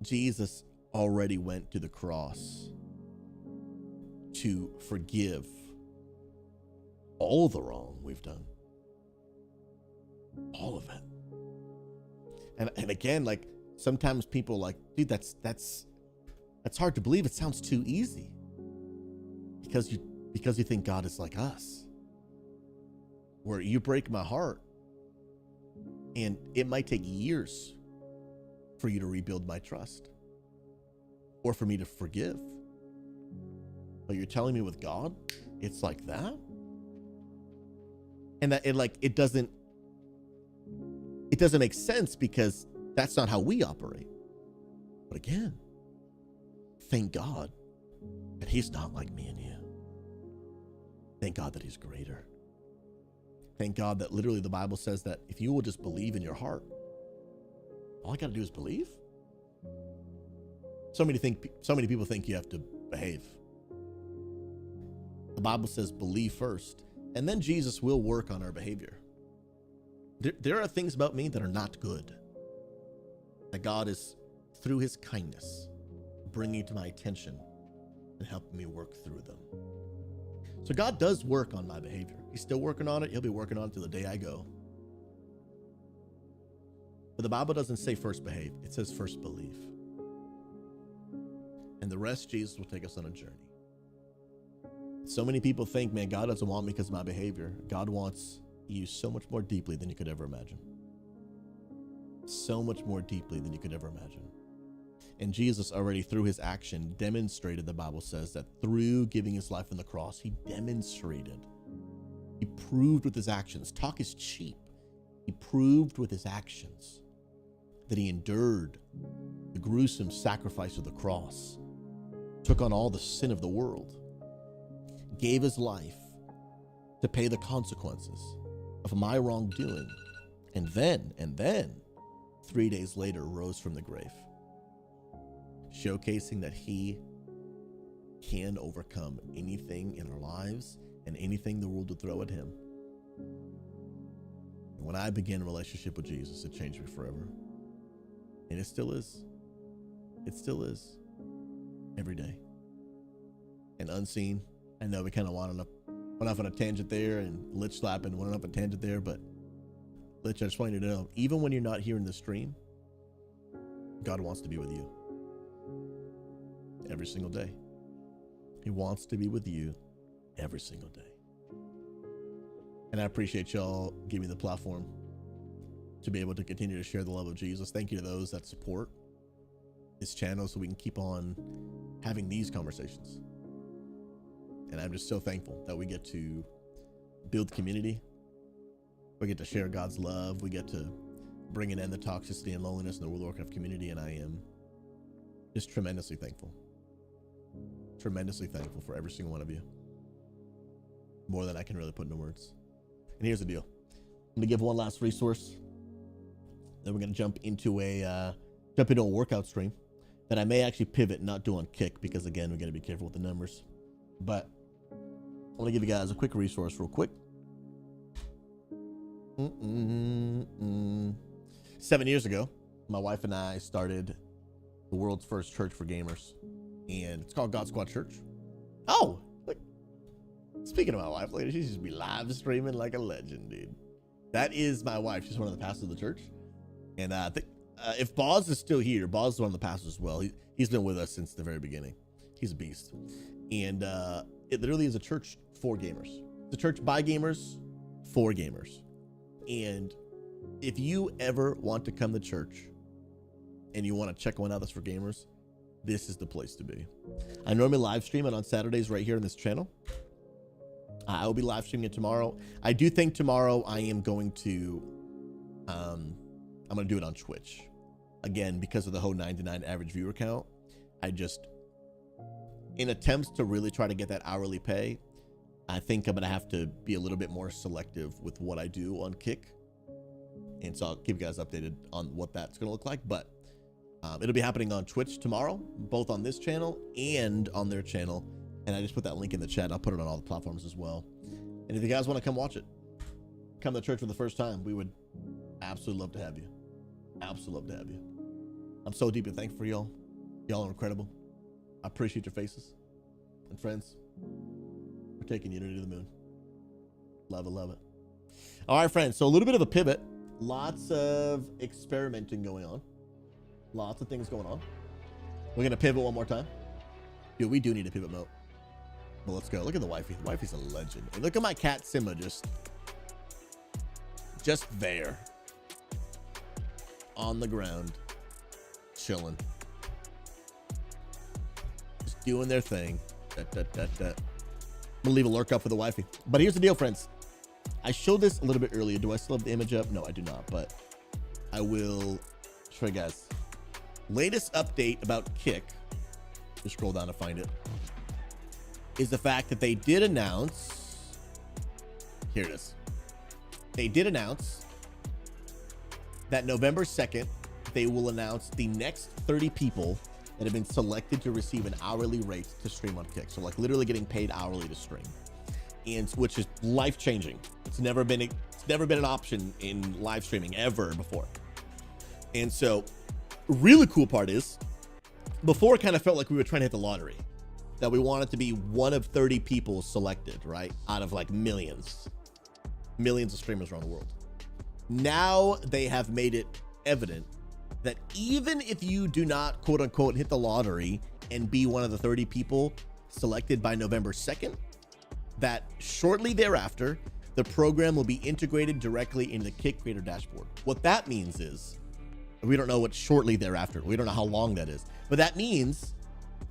Jesus already went to the cross to forgive all the wrong we've done. All of it. And again, like sometimes people like, dude, that's hard to believe. It sounds too easy. Because you think God is like us. Where you break my heart and it might take years for you to rebuild my trust or for me to forgive. But you're telling me with God, it's like that? And that it doesn't make sense because that's not how we operate. But again, thank God that he's not like me and you. Thank God that he's greater. Thank God that literally the Bible says that if you will just believe in your heart, all I got to do is believe. So many people think you have to behave. The Bible says believe first, and then Jesus will work on our behavior. There are things about me that are not good, that God is, through his kindness, bringing to my attention and helping me work through them. So God does work on my behavior. He's still working on it. He'll be working on it till the day I go. But the Bible doesn't say first behave. It says first believe. And the rest, Jesus will take us on a journey. So many people think, man, God doesn't want me because of my behavior. God wants you so much more deeply than you could ever imagine. So much more deeply than you could ever imagine. And Jesus already, through his action, demonstrated, the Bible says, that through giving his life on the cross, he demonstrated, he proved with his actions. Talk is cheap. He proved with his actions that he endured the gruesome sacrifice of the cross, took on all the sin of the world, gave his life to pay the consequences of my wrongdoing, and then 3 days later rose from the grave, showcasing that he can overcome anything in our lives and anything the world would throw at him. When I began a relationship with Jesus, it changed me forever. And it still is. It still is. Every day. And unseen. I know we kind of went off on a tangent there and Lich slapping went off a tangent there, but Lich, I just want you to know, even when you're not here in the stream, God wants to be with you. Every single day. He wants to be with you every single day. And I appreciate y'all giving me the platform to be able to continue to share the love of Jesus. Thank you to those that support this channel so we can keep on having these conversations. And I'm just so thankful that we get to build community. We get to share God's love. We get to bring an end to toxicity and loneliness in the World of Warcraft community. And I am just tremendously thankful. Tremendously thankful for every single one of you. More than I can really put into words. And here's the deal. I'm gonna give one last resource. Then we're gonna jump into a workout stream that I may actually pivot, not do on Kick, because again, we gotta be careful with the numbers. But I want to give you guys a quick resource real quick. 7 years ago, my wife and I started the world's first church for gamers, and it's called God Squad Church. Oh, look. Speaking of my wife, lady, she should be live streaming like a legend, dude. That is my wife. She's one of the pastors of the church. And I think if Boz is still here, Boz is one of the pastors as well. He's been with us since the very beginning. He's a beast. And it literally is a church for gamers. It's a church by gamers for gamers. And if you ever want to come to church and you want to check one out that's for gamers, this is the place to be. I normally live stream it on Saturdays right here on this channel. I will be live streaming it tomorrow. I do think tomorrow I am going to I'm going to do it on Twitch. Again, because of the whole 99 average viewer count, I just, in attempts to really try to get that hourly pay, I think I'm going to have to be a little bit more selective with what I do on Kick. And so I'll keep you guys updated on what that's going to look like. But it'll be happening on Twitch tomorrow, both on this channel and on their channel. And I just put that link in the chat. I'll put it on all the platforms as well. And if you guys want to come watch it, come to church for the first time, we would absolutely love to have you. Absolutely love to have you. I'm so deeply thankful for y'all. Y'all are incredible. I appreciate your faces. And friends, we're taking unity to the moon. Love it, love it. All right, friends. So a little bit of a pivot. Lots of experimenting going on. Lots of things going on. We're going to pivot one more time. Dude, we do need a pivot mode. But let's go. Look at the wifey. The wifey's a legend. And look at my cat Simba just there. On the ground. Chilling. Just doing their thing. I'm gonna leave a lurk up for the wifey. But here's the deal, friends. I showed this a little bit earlier. Do I still have the image up? No, I do not. But I will show you guys. Latest update about Kick. Just scroll down to find it. Is the fact that they did announce. Here it is. They did announce that November 2nd, they will announce the next 30 people that have been selected to receive an hourly rate to stream on Kick. So like literally getting paid hourly to stream, and which is life changing. It's never been an option in live streaming ever before. And so really cool part is before it kind of felt like we were trying to hit the lottery, that we wanted to be one of 30 people selected, right? Out of like millions of streamers around the world. Now they have made it evident that even if you do not quote unquote hit the lottery and be one of the 30 people selected by November 2nd, that shortly thereafter, the program will be integrated directly into the Kick Creator Dashboard. What that means is, we don't know what shortly thereafter, we don't know how long that is, but that means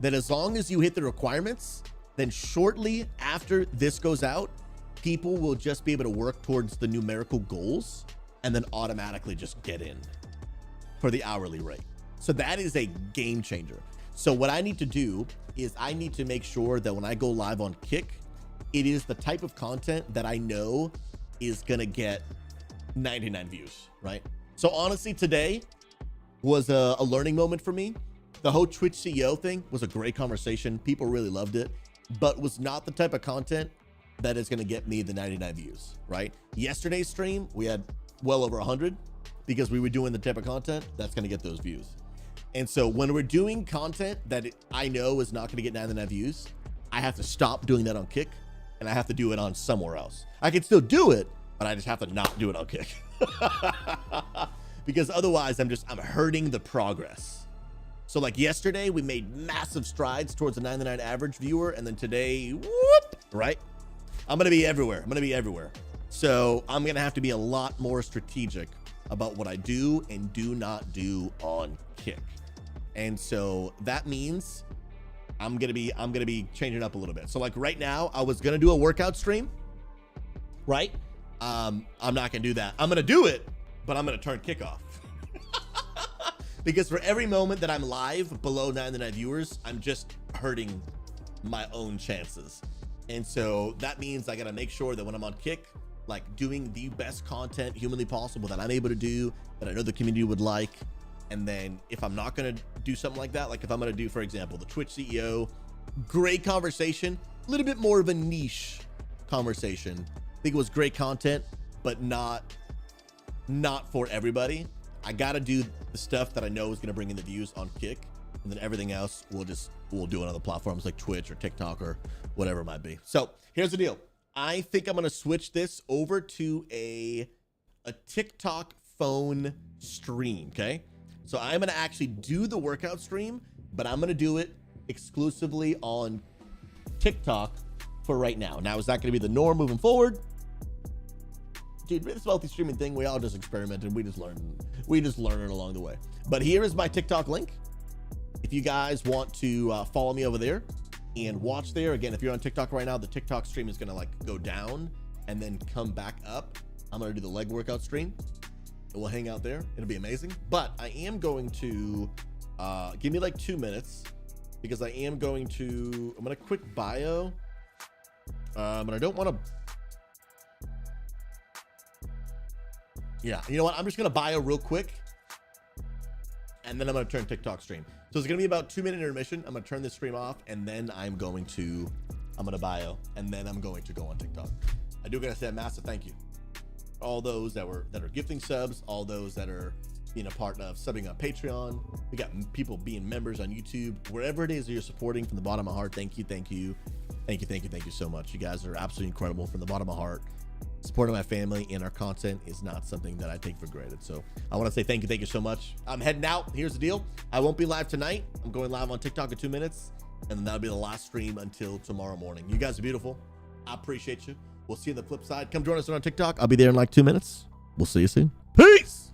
that as long as you hit the requirements, then shortly after this goes out, people will just be able to work towards the numerical goals and then automatically just get in for the hourly rate. So that is a game changer. So what I need to do is I need to make sure that when I go live on Kick, it is the type of content that I know is gonna get 99 views, right? So honestly, today was a learning moment for me. The whole Twitch CEO thing was a great conversation. People really loved it, but was not the type of content that is going to get me the 99 views, right? Yesterday's stream, we had well over 100 because we were doing the type of content that's going to get those views. And so when we're doing content that I know is not going to get 99 views, I have to stop doing that on Kick and I have to do it on somewhere else. I can still do it, but I just have to not do it on Kick. Because otherwise I'm hurting the progress. So like yesterday, we made massive strides towards the 99 average viewer. And then today, whoop, right? I'm going to be everywhere. I'm going to be everywhere. So I'm going to have to be a lot more strategic about what I do and do not do on Kick. And so that means I'm going to be changing up a little bit. So like right now, I was going to do a workout stream, right? I'm not going to do that. I'm going to do it, but I'm going to turn Kick off. Because for every moment that I'm live below 99 viewers, I'm just hurting my own chances. And so that means I got to make sure that when I'm on Kick, like doing the best content humanly possible that I'm able to do, that I know the community would like. And then if I'm not going to do something like that, like if I'm going to do, for example, the Twitch CEO, great conversation, a little bit more of a niche conversation. I think it was great content, but not for everybody. I got to do the stuff that I know is going to bring in the views on Kick. And then everything else, we'll do it on other platforms like Twitch or TikTok or whatever it might be. So here's the deal. I think I'm going to switch this over to a TikTok phone stream. Okay. So I'm going to actually do the workout stream, but I'm going to do it exclusively on TikTok for right now. Now, is that going to be the norm moving forward? Dude, this multi-streaming thing, we all just experimented. We just learn it along the way. But here is my TikTok link. If you guys want to follow me over there and watch there, again, if you're on TikTok right now, the TikTok stream is going to like go down and then come back up. I'm going to do the leg workout stream. And we'll hang out there. It'll be amazing. But I am going to give me like 2 minutes because I'm going to quick bio. And I don't want to. Yeah, you know what? I'm just going to bio real quick. And then I'm going to turn TikTok stream. So it's going to be about 2 minute intermission. I'm going to turn this stream off. And then I'm going to bio. And then I'm going to go on TikTok. I do got to say a massive thank you. All those that are gifting subs, all those that are being a part of subbing on Patreon. We got people being members on YouTube. Wherever it is that you're supporting from the bottom of my heart, thank you so much. You guys are absolutely incredible from the bottom of my heart. Supporting my family and our content is not something that I take for granted. So I want to say thank you so much. I'm heading out. Here's the deal. I won't be live tonight. I'm going live on TikTok in 2 minutes, and then that'll be the last stream until tomorrow morning. You guys are beautiful. I appreciate you. We'll see you on the flip side. Come join us on TikTok. I'll be there in like 2 minutes. We'll see you soon. Peace.